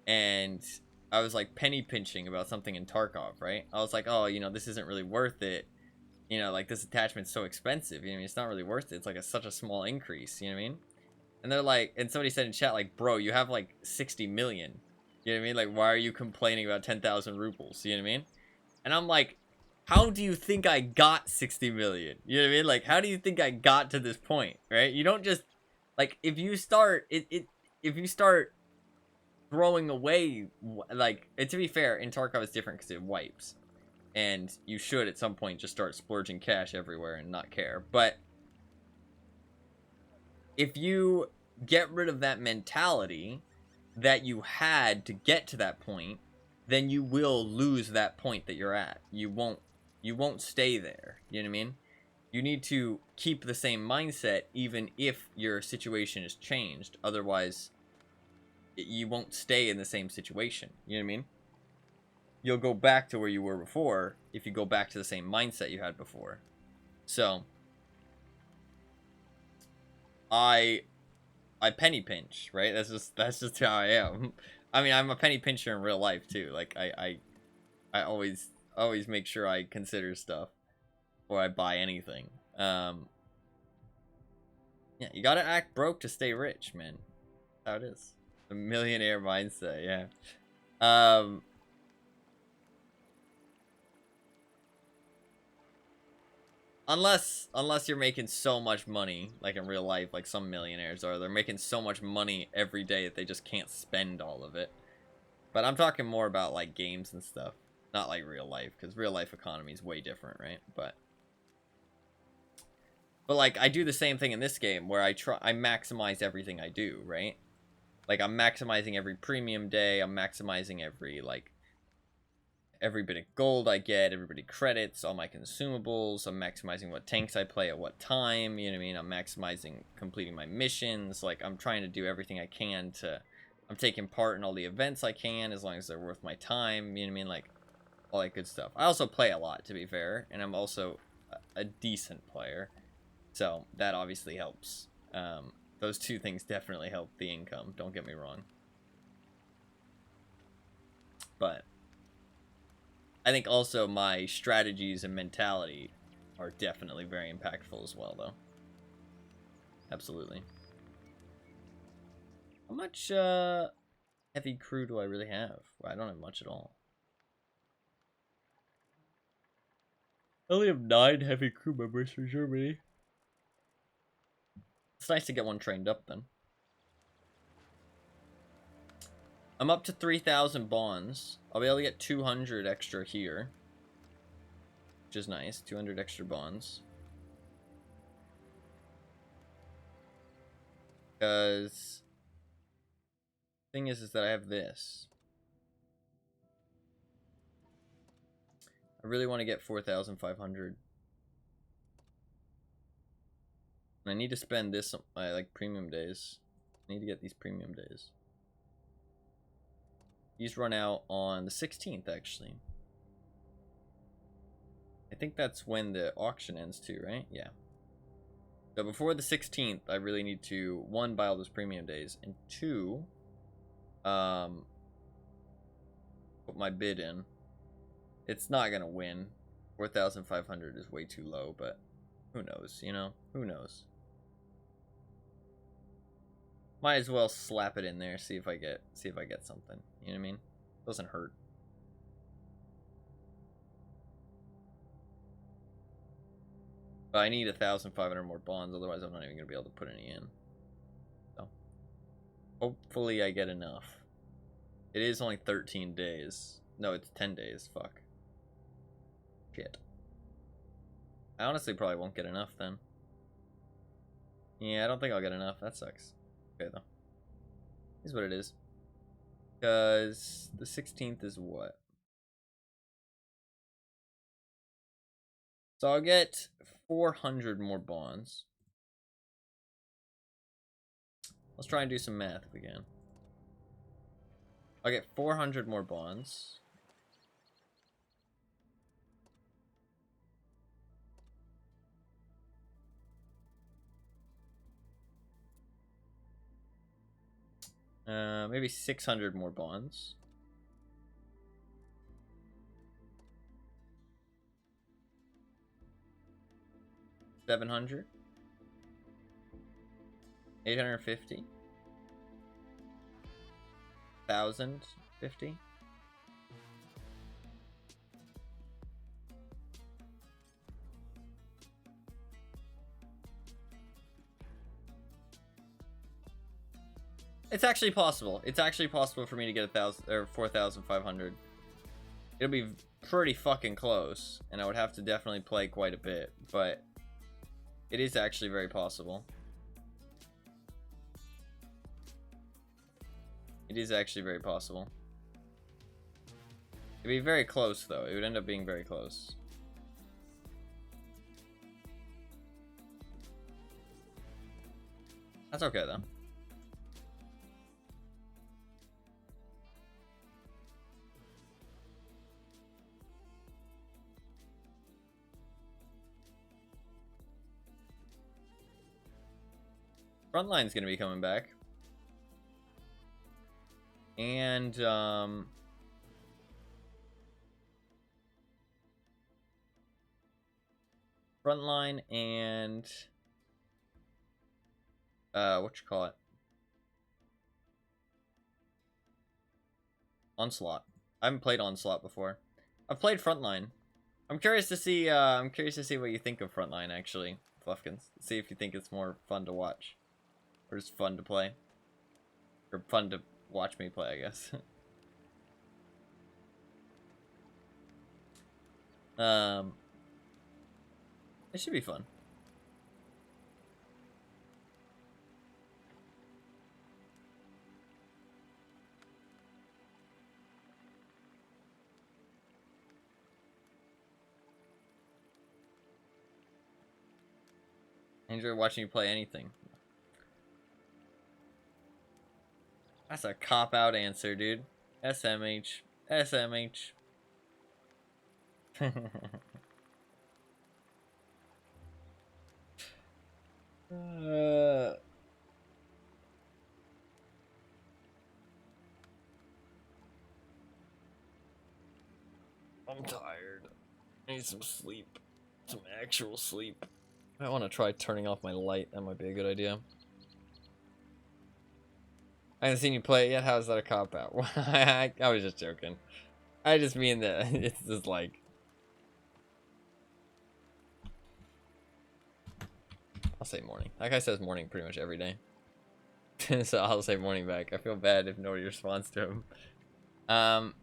and I was like penny pinching about something in Tarkov, right? I was like, oh, you know, this isn't really worth it. You know, like, this attachment's so expensive, you know what I mean? It's not really worth it. It's like such a small increase, you know what I mean? And they're like, and somebody said in chat, like, bro, you have like 60 million. You know what I mean? Like, why are you complaining about 10,000 rubles? You know what I mean? And I'm like, how do you think I got 60 million? You know what I mean? Like, how do you think I got to this point, right? You don't just, like, if you start, if you start throwing away, like, and to be fair, in Tarkov it's different because it wipes. And you should, at some point, just start splurging cash everywhere and not care. But if you get rid of that mentality that you had to get to that point, then you will lose that point that you're at. You won't stay there. You know what I mean? You need to keep the same mindset even if your situation has changed. Otherwise, you won't stay in the same situation. You know what I mean? you'll go back to where you were before if you go back to the same mindset you had before. So I penny pinch, right? That's just how I am. I mean, I'm a penny pincher in real life too. Like I always make sure I consider stuff before I buy anything. Yeah, you gotta act broke to stay rich, man. That's how it is. The millionaire mindset, yeah. Unless you're making so much money, like in real life, like some millionaires are, they're making so much money every day that they just can't spend all of it. But I'm talking more about like games and stuff, not like real life, because real life economy is way different, right? But like I do the same thing in this game where I maximize everything I do, right? Like I'm maximizing every premium day, I'm maximizing every bit of gold I get, every bit of credits, all my consumables, I'm maximizing what tanks I play at what time, you know what I mean? I'm maximizing completing my missions, like I'm trying to do everything I can I'm taking part in all the events I can, as long as they're worth my time, you know what I mean? Like, all that good stuff. I also play a lot, to be fair, and I'm also a decent player, so that obviously helps. Those two things definitely help the income, don't get me wrong. But I think also my strategies and mentality are definitely very impactful as well, though. Absolutely. How much heavy crew do I really have? Well, I don't have much at all. I only have 9 heavy crew members for Germany. It's nice to get one trained up then. I'm up to 3,000 bonds. I'll be able to get 200 extra here, which is nice. 200 extra bonds. Because the thing is that I have this. I really want to get 4,500. I need to spend this on my like premium days. I need to get these premium days. These run out on the 16th, actually. I think that's when the auction ends too, right? Yeah. So before the 16th, I really need to, 1, buy all those premium days, and 2, put my bid in. It's not gonna win. 4,500 is way too low, but who knows, you know? Who knows? Might as well slap it in there, see if I get something. You know what I mean? Doesn't hurt. But I need 1,500 more bonds, otherwise I'm not even gonna be able to put any in. So hopefully I get enough. It is only 13 days. No, it's 10 days. Fuck. Shit. I honestly probably won't get enough then. Yeah, I don't think I'll get enough. That sucks. Okay, though. Here's what it is. Because the 16th is what? So I'll get 400 more bonds. Let's try and do some math if we can. I'll get 400 more bonds. Maybe 600 more bonds. $700. 850. 1,050. It's actually possible. It's actually possible for me to get 1,000 or 4,500. It'll be pretty fucking close, and I would have to definitely play quite a bit, but it is actually very possible. It is actually very possible. It'd be very close, though. It would end up being very close. That's okay, though. Frontline's gonna be coming back. And, Frontline and, what you call it? Onslaught. I haven't played Onslaught before. I've played Frontline. I'm curious to see what you think of Frontline, actually, Fluffkins. See if you think it's more fun to watch. Or just fun to play. Or fun to watch me play, I guess. It should be fun. I enjoy watching you play anything. That's a cop-out answer, dude. SMH. SMH. I'm tired. I need some sleep. Some actual sleep. I want to try turning off my light. That might be a good idea. I haven't seen you play it yet. How is that a cop-out? I was just joking. I just mean that it's just like... I'll say morning. That guy says morning pretty much every day. So I'll say morning back. I feel bad if nobody responds to him.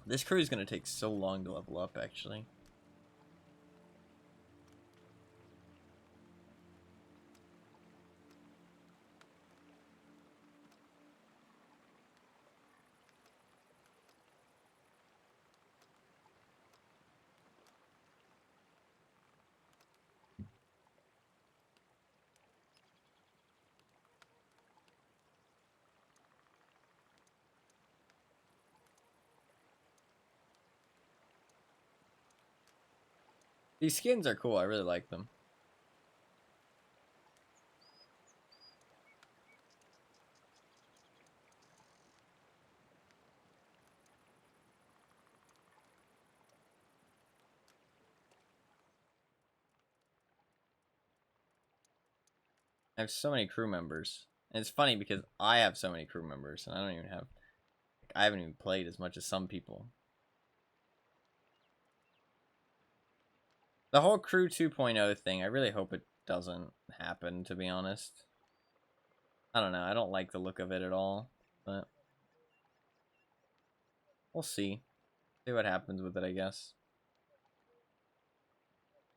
This crew is going to take so long to level up, actually. These skins are cool. I really like them. I have so many crew members. And it's funny because I have so many crew members and I don't even have... I haven't even played as much as some people. The whole Crew 2.0 thing, I really hope it doesn't happen, to be honest. I don't know. I don't like the look of it at all. But we'll see. See what happens with it, I guess.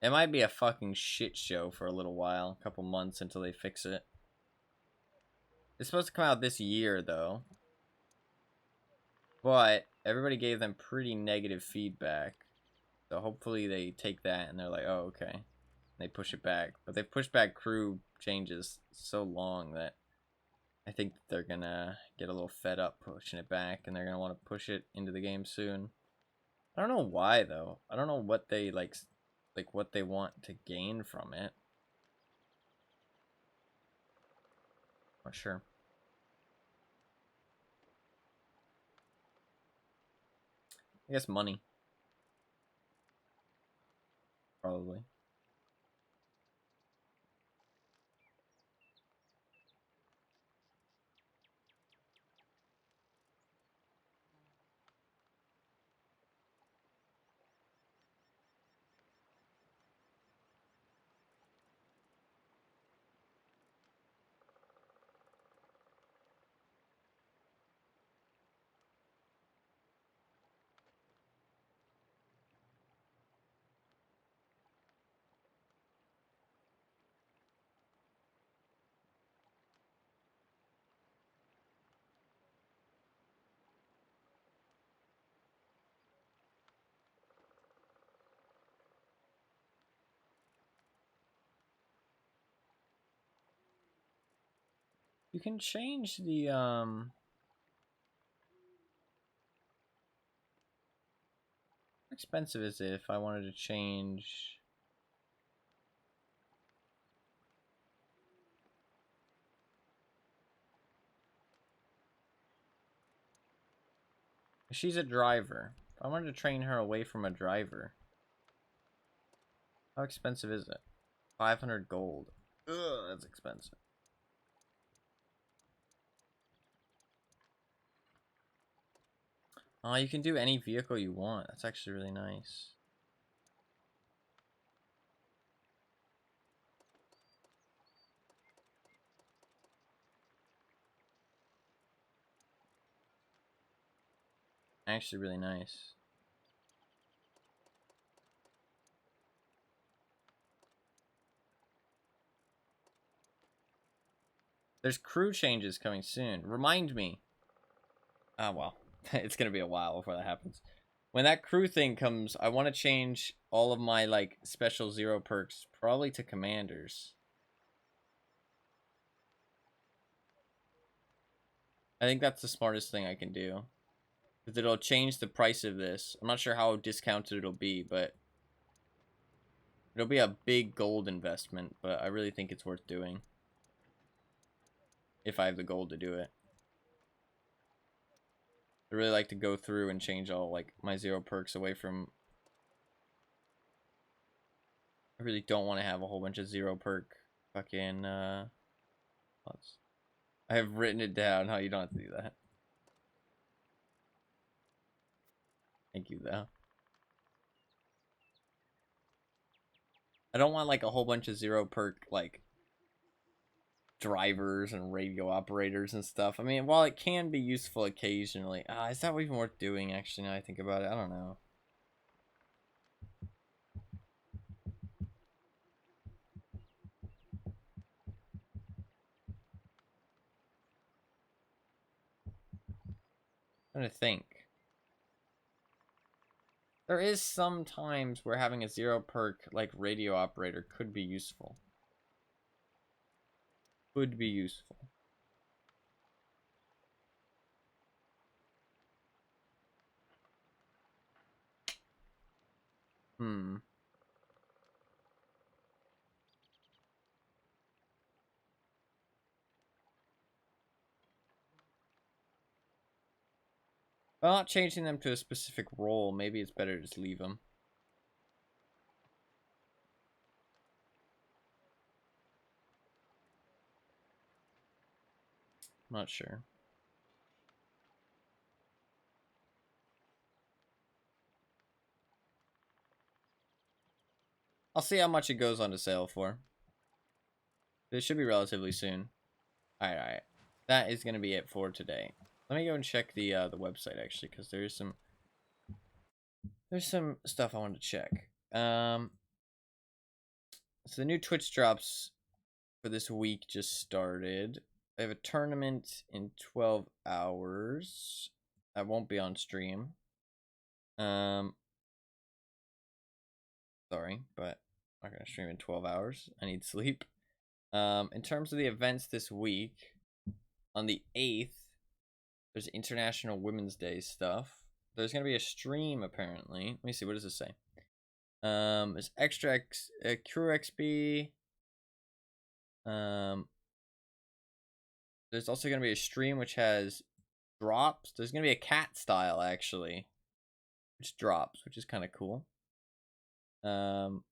It might be a fucking shit show for a little while. A couple months until they fix it. It's supposed to come out this year, though. But everybody gave them pretty negative feedback. So hopefully they take that and they're like, oh, okay. They push it back. But they've pushed back crew changes so long that I think they're gonna get a little fed up pushing it back and they're gonna want to push it into the game soon. I don't know why, though. I don't know what they, like what they want to gain from it. Not sure. I guess money. Probably. You can change the, how expensive is it if I wanted to change She's a driver. I wanted to train her away from a driver. How expensive is it? 500 gold. Ugh, that's expensive. Oh, you can do any vehicle you want. That's actually really nice. Actually really nice. There's crew changes coming soon. Remind me. Ah, well. It's gonna be a while before that happens. When that crew thing comes, I want to change all of my, like, special 0 perks probably to commanders. I think that's the smartest thing I can do. Because it'll change the price of this. I'm not sure how discounted it'll be, but it'll be a big gold investment, but I really think it's worth doing. If I have the gold to do it. I really like to go through and change all, like, my 0 perks away from... I really don't want to have a whole bunch of 0 perk fucking, I have written it down. How you don't have to do that. Thank you, though. I don't want, like, a whole bunch of 0 perk, like, drivers and radio operators and stuff. I mean, while it can be useful occasionally, is that even worth doing, actually, now I think about it? I don't know. I'm trying to think. There is some times where having a 0 perk, like, radio operator could be useful. Could be useful. Hmm. Well, not changing them to a specific role. Maybe it's better to just leave them. I'm not sure. I'll see how much it goes on to sale for. It should be relatively soon. Alright, alright. That is going to be it for today. Let me go and check the website, actually, because there's some stuff I wanted to check. So the new Twitch drops for this week just started. I have a tournament in 12 hours. I won't be on stream. Sorry, but I'm not gonna stream in 12 hours. I need sleep. In terms of the events this week, on the 8th, there's International Women's Day stuff. There's gonna be a stream apparently. Let me see. What does this say? There's extra crew XP. There's also gonna be a stream which has drops. There's gonna be a cat style actually, which drops, which is kind of cool. Kind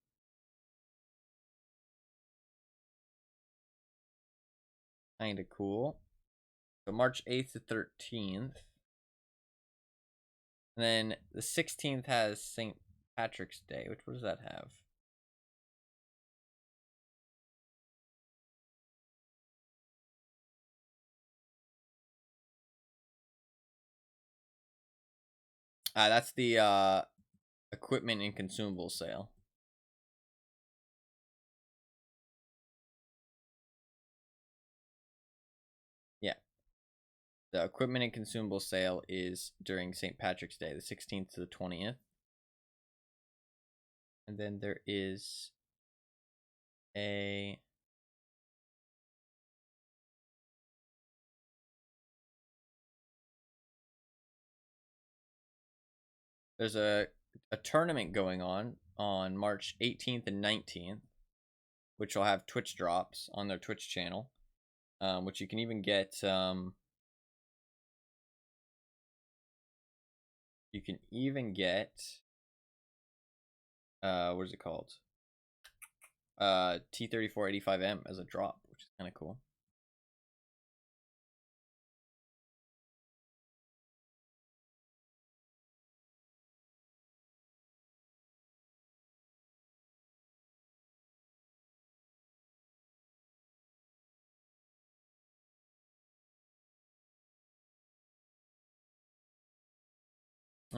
of cool. So March 8th to 13th. And then the 16th has St. Patrick's Day. What does that have? That's the equipment and consumable sale. Yeah. The equipment and consumable sale is during St. Patrick's Day, the 16th to the 20th. And then there is a... There's a tournament going on March 18th and 19th, which will have Twitch drops on their Twitch channel, which you can even get You can even get what is it called? T-3485M as a drop, which is kind of cool.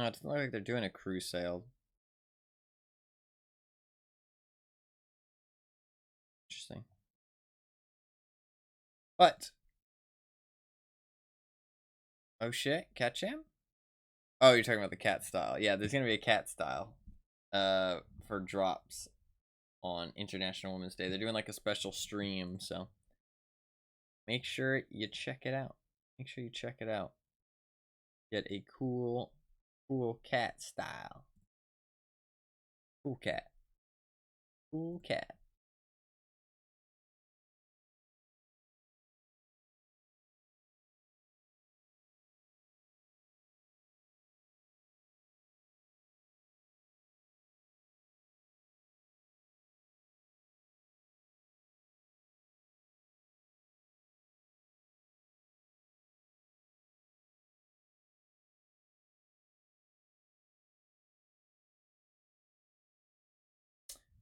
Oh, it doesn't look like they're doing a crew sale. Interesting. But oh shit, cat jam? Oh, you're talking about the cat style. Yeah, there's gonna be a cat style. For drops on International Women's Day. They're doing like a special stream, so make sure you check it out. Make sure you check it out. Get a cool cat style. Cool cat. Cool cat.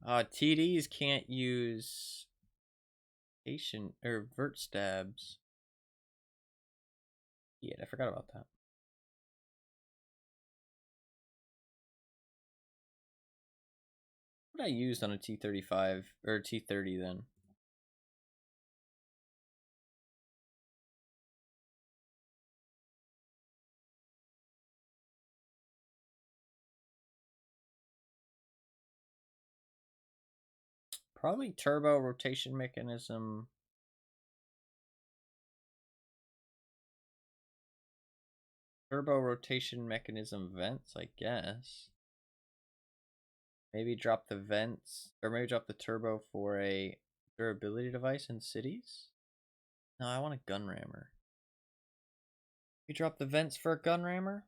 TDs can't use patient or vert stabs. Yeah, I forgot about that. What I used on a T-35 or T-30 then? Probably turbo rotation mechanism. Turbo rotation mechanism vents, I guess. Maybe drop the vents, or maybe drop the turbo for a durability device in cities? No, I want a gun rammer. You drop the vents for a gun rammer?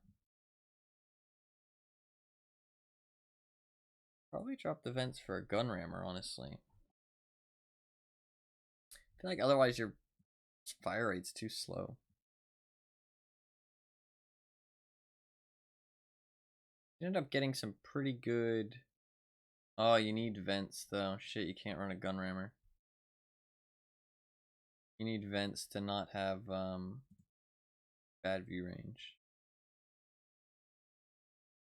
Probably drop the vents for a gun rammer, honestly. I feel like otherwise your fire rate's too slow. You end up getting some pretty good... Oh, you need vents though. Shit, you can't run a gun rammer. You need vents to not have bad view range.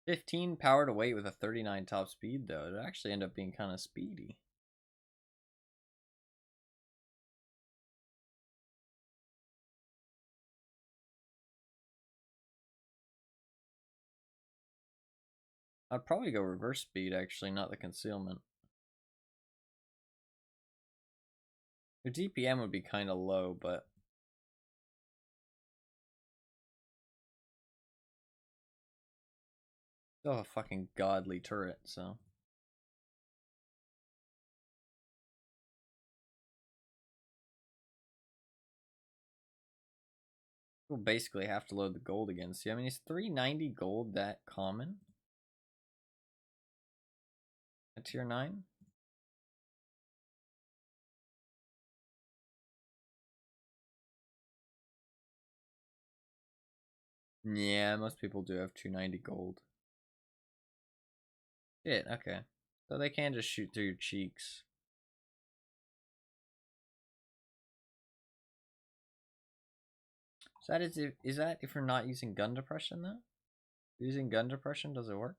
15 power to weight with a 39 top speed though. It'd actually end up being kind of speedy. I'd probably go reverse speed actually, not the concealment. The DPM would be kind of low, but still have a fucking godly turret, so. We'll basically have to load the gold again. See, I mean, is 390 gold that common? At tier 9? Yeah, most people do have 290 gold. Shit, okay. So they can just shoot through your cheeks. So is that if you're not using gun depression though? Using gun depression, does it work?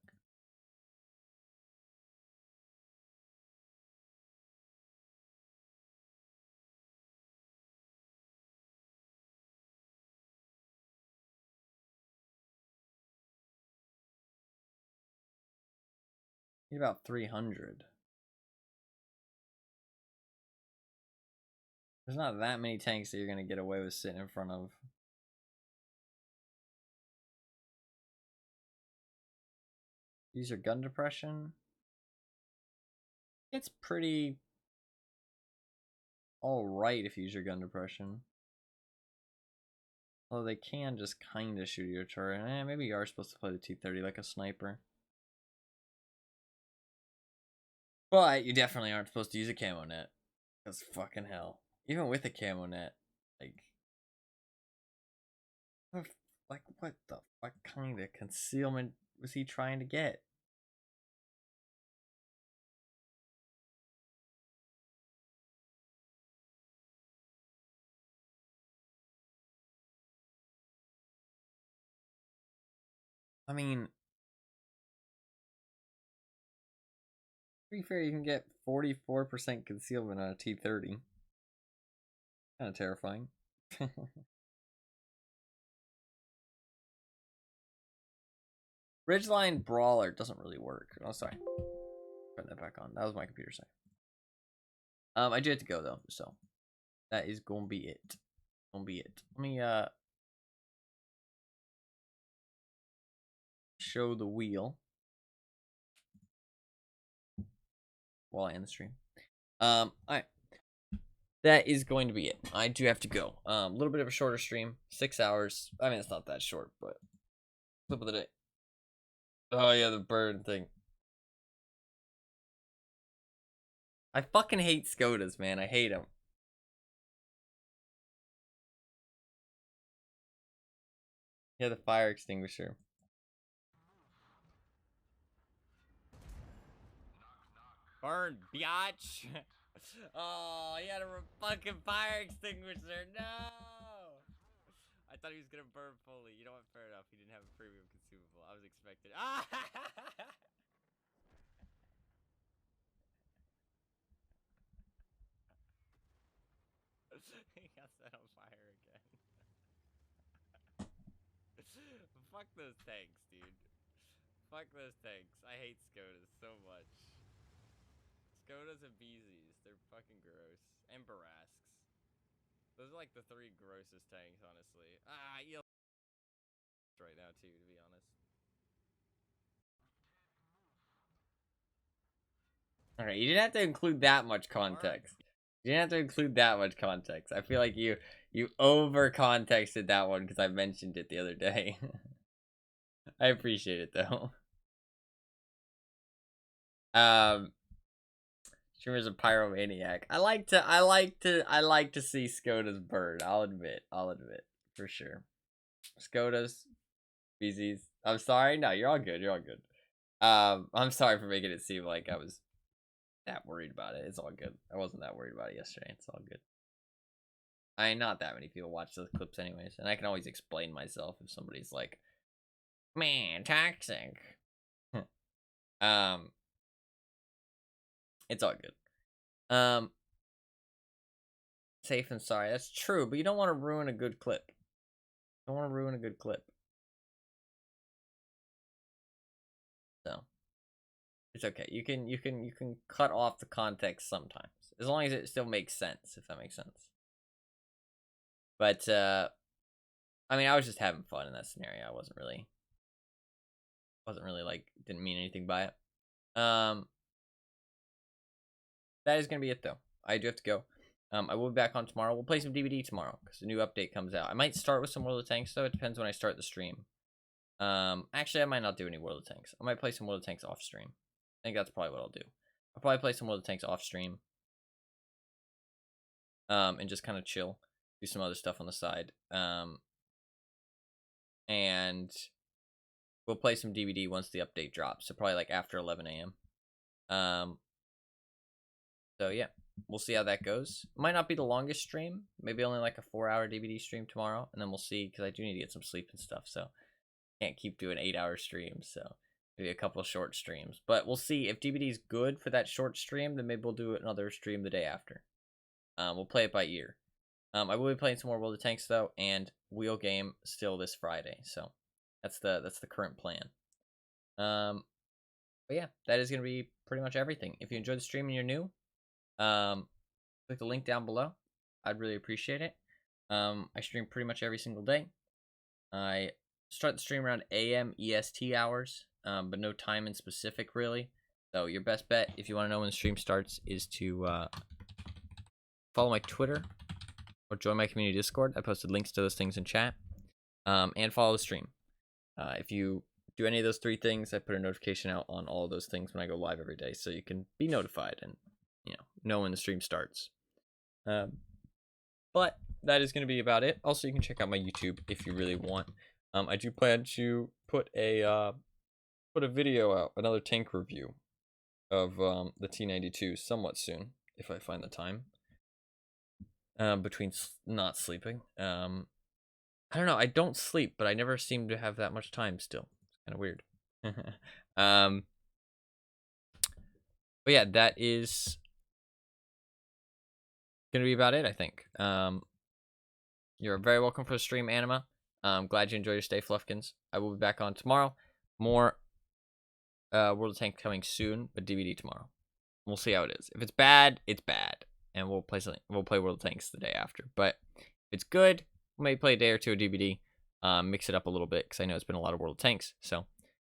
Need about 300. There's not that many tanks that you're gonna get away with sitting in front of. Use your gun depression. It's pretty alright if you use your gun depression. Although they can just kind of shoot your turret. Maybe you are supposed to play the T-30 like a sniper. But you definitely aren't supposed to use a camo net. Because fucking hell. Even with a camo net, like... what the fuck kind of concealment was he trying to get? I mean... To be fair, you can get 44% concealment on a T-30. Kind of terrifying. Ridgeline Brawler doesn't really work. Oh, sorry. Put that back on. That was my computer saying. I do have to go though, so that is gonna be it. Let me show the wheel while I end the stream. Alright. That is going to be it. I do have to go. A little bit of a shorter stream, 6 hours. I mean, it's not that short, but flip of the day. Oh yeah, the bird thing. I fucking hate Skodas, man. I hate them. Yeah, the fire extinguisher. Burn, biatch. Oh, he had a fucking fire extinguisher. No. I thought he was gonna burn fully. You know what? Fair enough. He didn't have a premium consumable. I was expecting. Ah. He got set on fire again. Fuck those tanks, dude. Fuck those tanks. I hate Skodas so much. Skodas and Beezys, they're fucking gross. And Barasks. Those are like the 3 grossest tanks, honestly. Ah, you right now too, to be honest. Alright, you didn't have to include that much context. You didn't have to include that much context. I feel like you over contexted that one because I mentioned it the other day. I appreciate it though. Streamer's a pyromaniac. I like to see Skodas burn. I'll admit, for sure. Skodas, Beezies. I'm sorry. No, you're all good. I'm sorry for making it seem like I was that worried about it. It's all good. I wasn't that worried about it yesterday. It's all good. I mean, not that many people watch those clips anyways, and I can always explain myself if somebody's like, man, toxic. It's all good. Safe and sorry. That's true, but you don't want to ruin a good clip. You don't want to ruin a good clip. So it's okay. You can cut off the context sometimes, as long as it still makes sense. If that makes sense. But I mean, I was just having fun in that scenario. I wasn't really like, didn't mean anything by it. That is gonna be it though. I do have to go. I will be back on tomorrow. We'll play some DVD tomorrow because the new update comes out. I might start with some World of Tanks though. It depends when I start the stream. Actually, I might not do any World of Tanks. I might play some World of Tanks off stream. I think that's probably what I'll do. I'll probably play some World of Tanks off stream. And just kind of chill. Do some other stuff on the side. And we'll play some DVD once the update drops. So probably like after 11 a.m. So yeah, we'll see how that goes. Might not be the longest stream. Maybe only like a 4-hour DVD stream tomorrow. And then we'll see, because I do need to get some sleep and stuff. So can't keep doing 8-hour streams. So maybe a couple of short streams. But we'll see. If DVD is good for that short stream, then maybe we'll do another stream the day after. We'll play it by ear. I will be playing some more World of Tanks though, and Wheel Game still this Friday. So that's the current plan. But yeah, that is gonna be pretty much everything. If you enjoyed the stream and you're new, click the link down below. I'd really appreciate it. I stream pretty much every single day. I start the stream around AM EST hours, but no time in specific really. So your best bet, if you want to know when the stream starts, is to follow my Twitter or join my community Discord. I posted links to those things in chat. and follow the stream. If you do any of those 3 things, I put a notification out on all of those things when I go live every day, so you can be notified and know when the stream starts. But that is going to be about it. Also, you can check out my YouTube if you really want. I do plan to put a video out, another tank review of the T-92 somewhat soon, if I find the time. Between not sleeping. I don't know. I don't sleep, but I never seem to have that much time still. It's kind of weird. But yeah, that is gonna be about it, I think. You're very welcome for the stream, Anima. I'm glad you enjoyed your stay, Fluffkins. I will be back on tomorrow. More World of Tanks coming soon, but DVD tomorrow. We'll see how it is. If it's bad, it's bad, and we'll play something. We'll play World of Tanks the day after. But if it's good, we'll maybe play a day or two of DVD. Mix it up a little bit because I know it's been a lot of World of Tanks. So,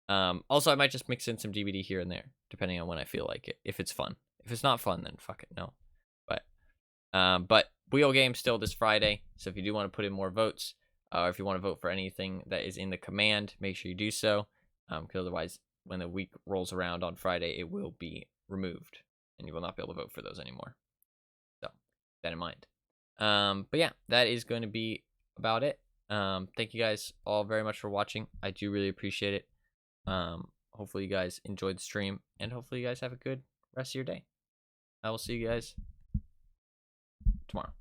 also I might just mix in some DVD here and there, depending on when I feel like it. If it's fun. If it's not fun, then fuck it, no. But Wheel Game still this Friday. So if you do want to put in more votes, or if you want to vote for anything that is in the command, make sure you do so. Because otherwise, when the week rolls around on Friday, it will be removed, and you will not be able to vote for those anymore. So keep that in mind. But yeah, that is going to be about it. Thank you guys all very much for watching. I do really appreciate it. Hopefully you guys enjoyed the stream, and hopefully you guys have a good rest of your day. I will see you guys tomorrow.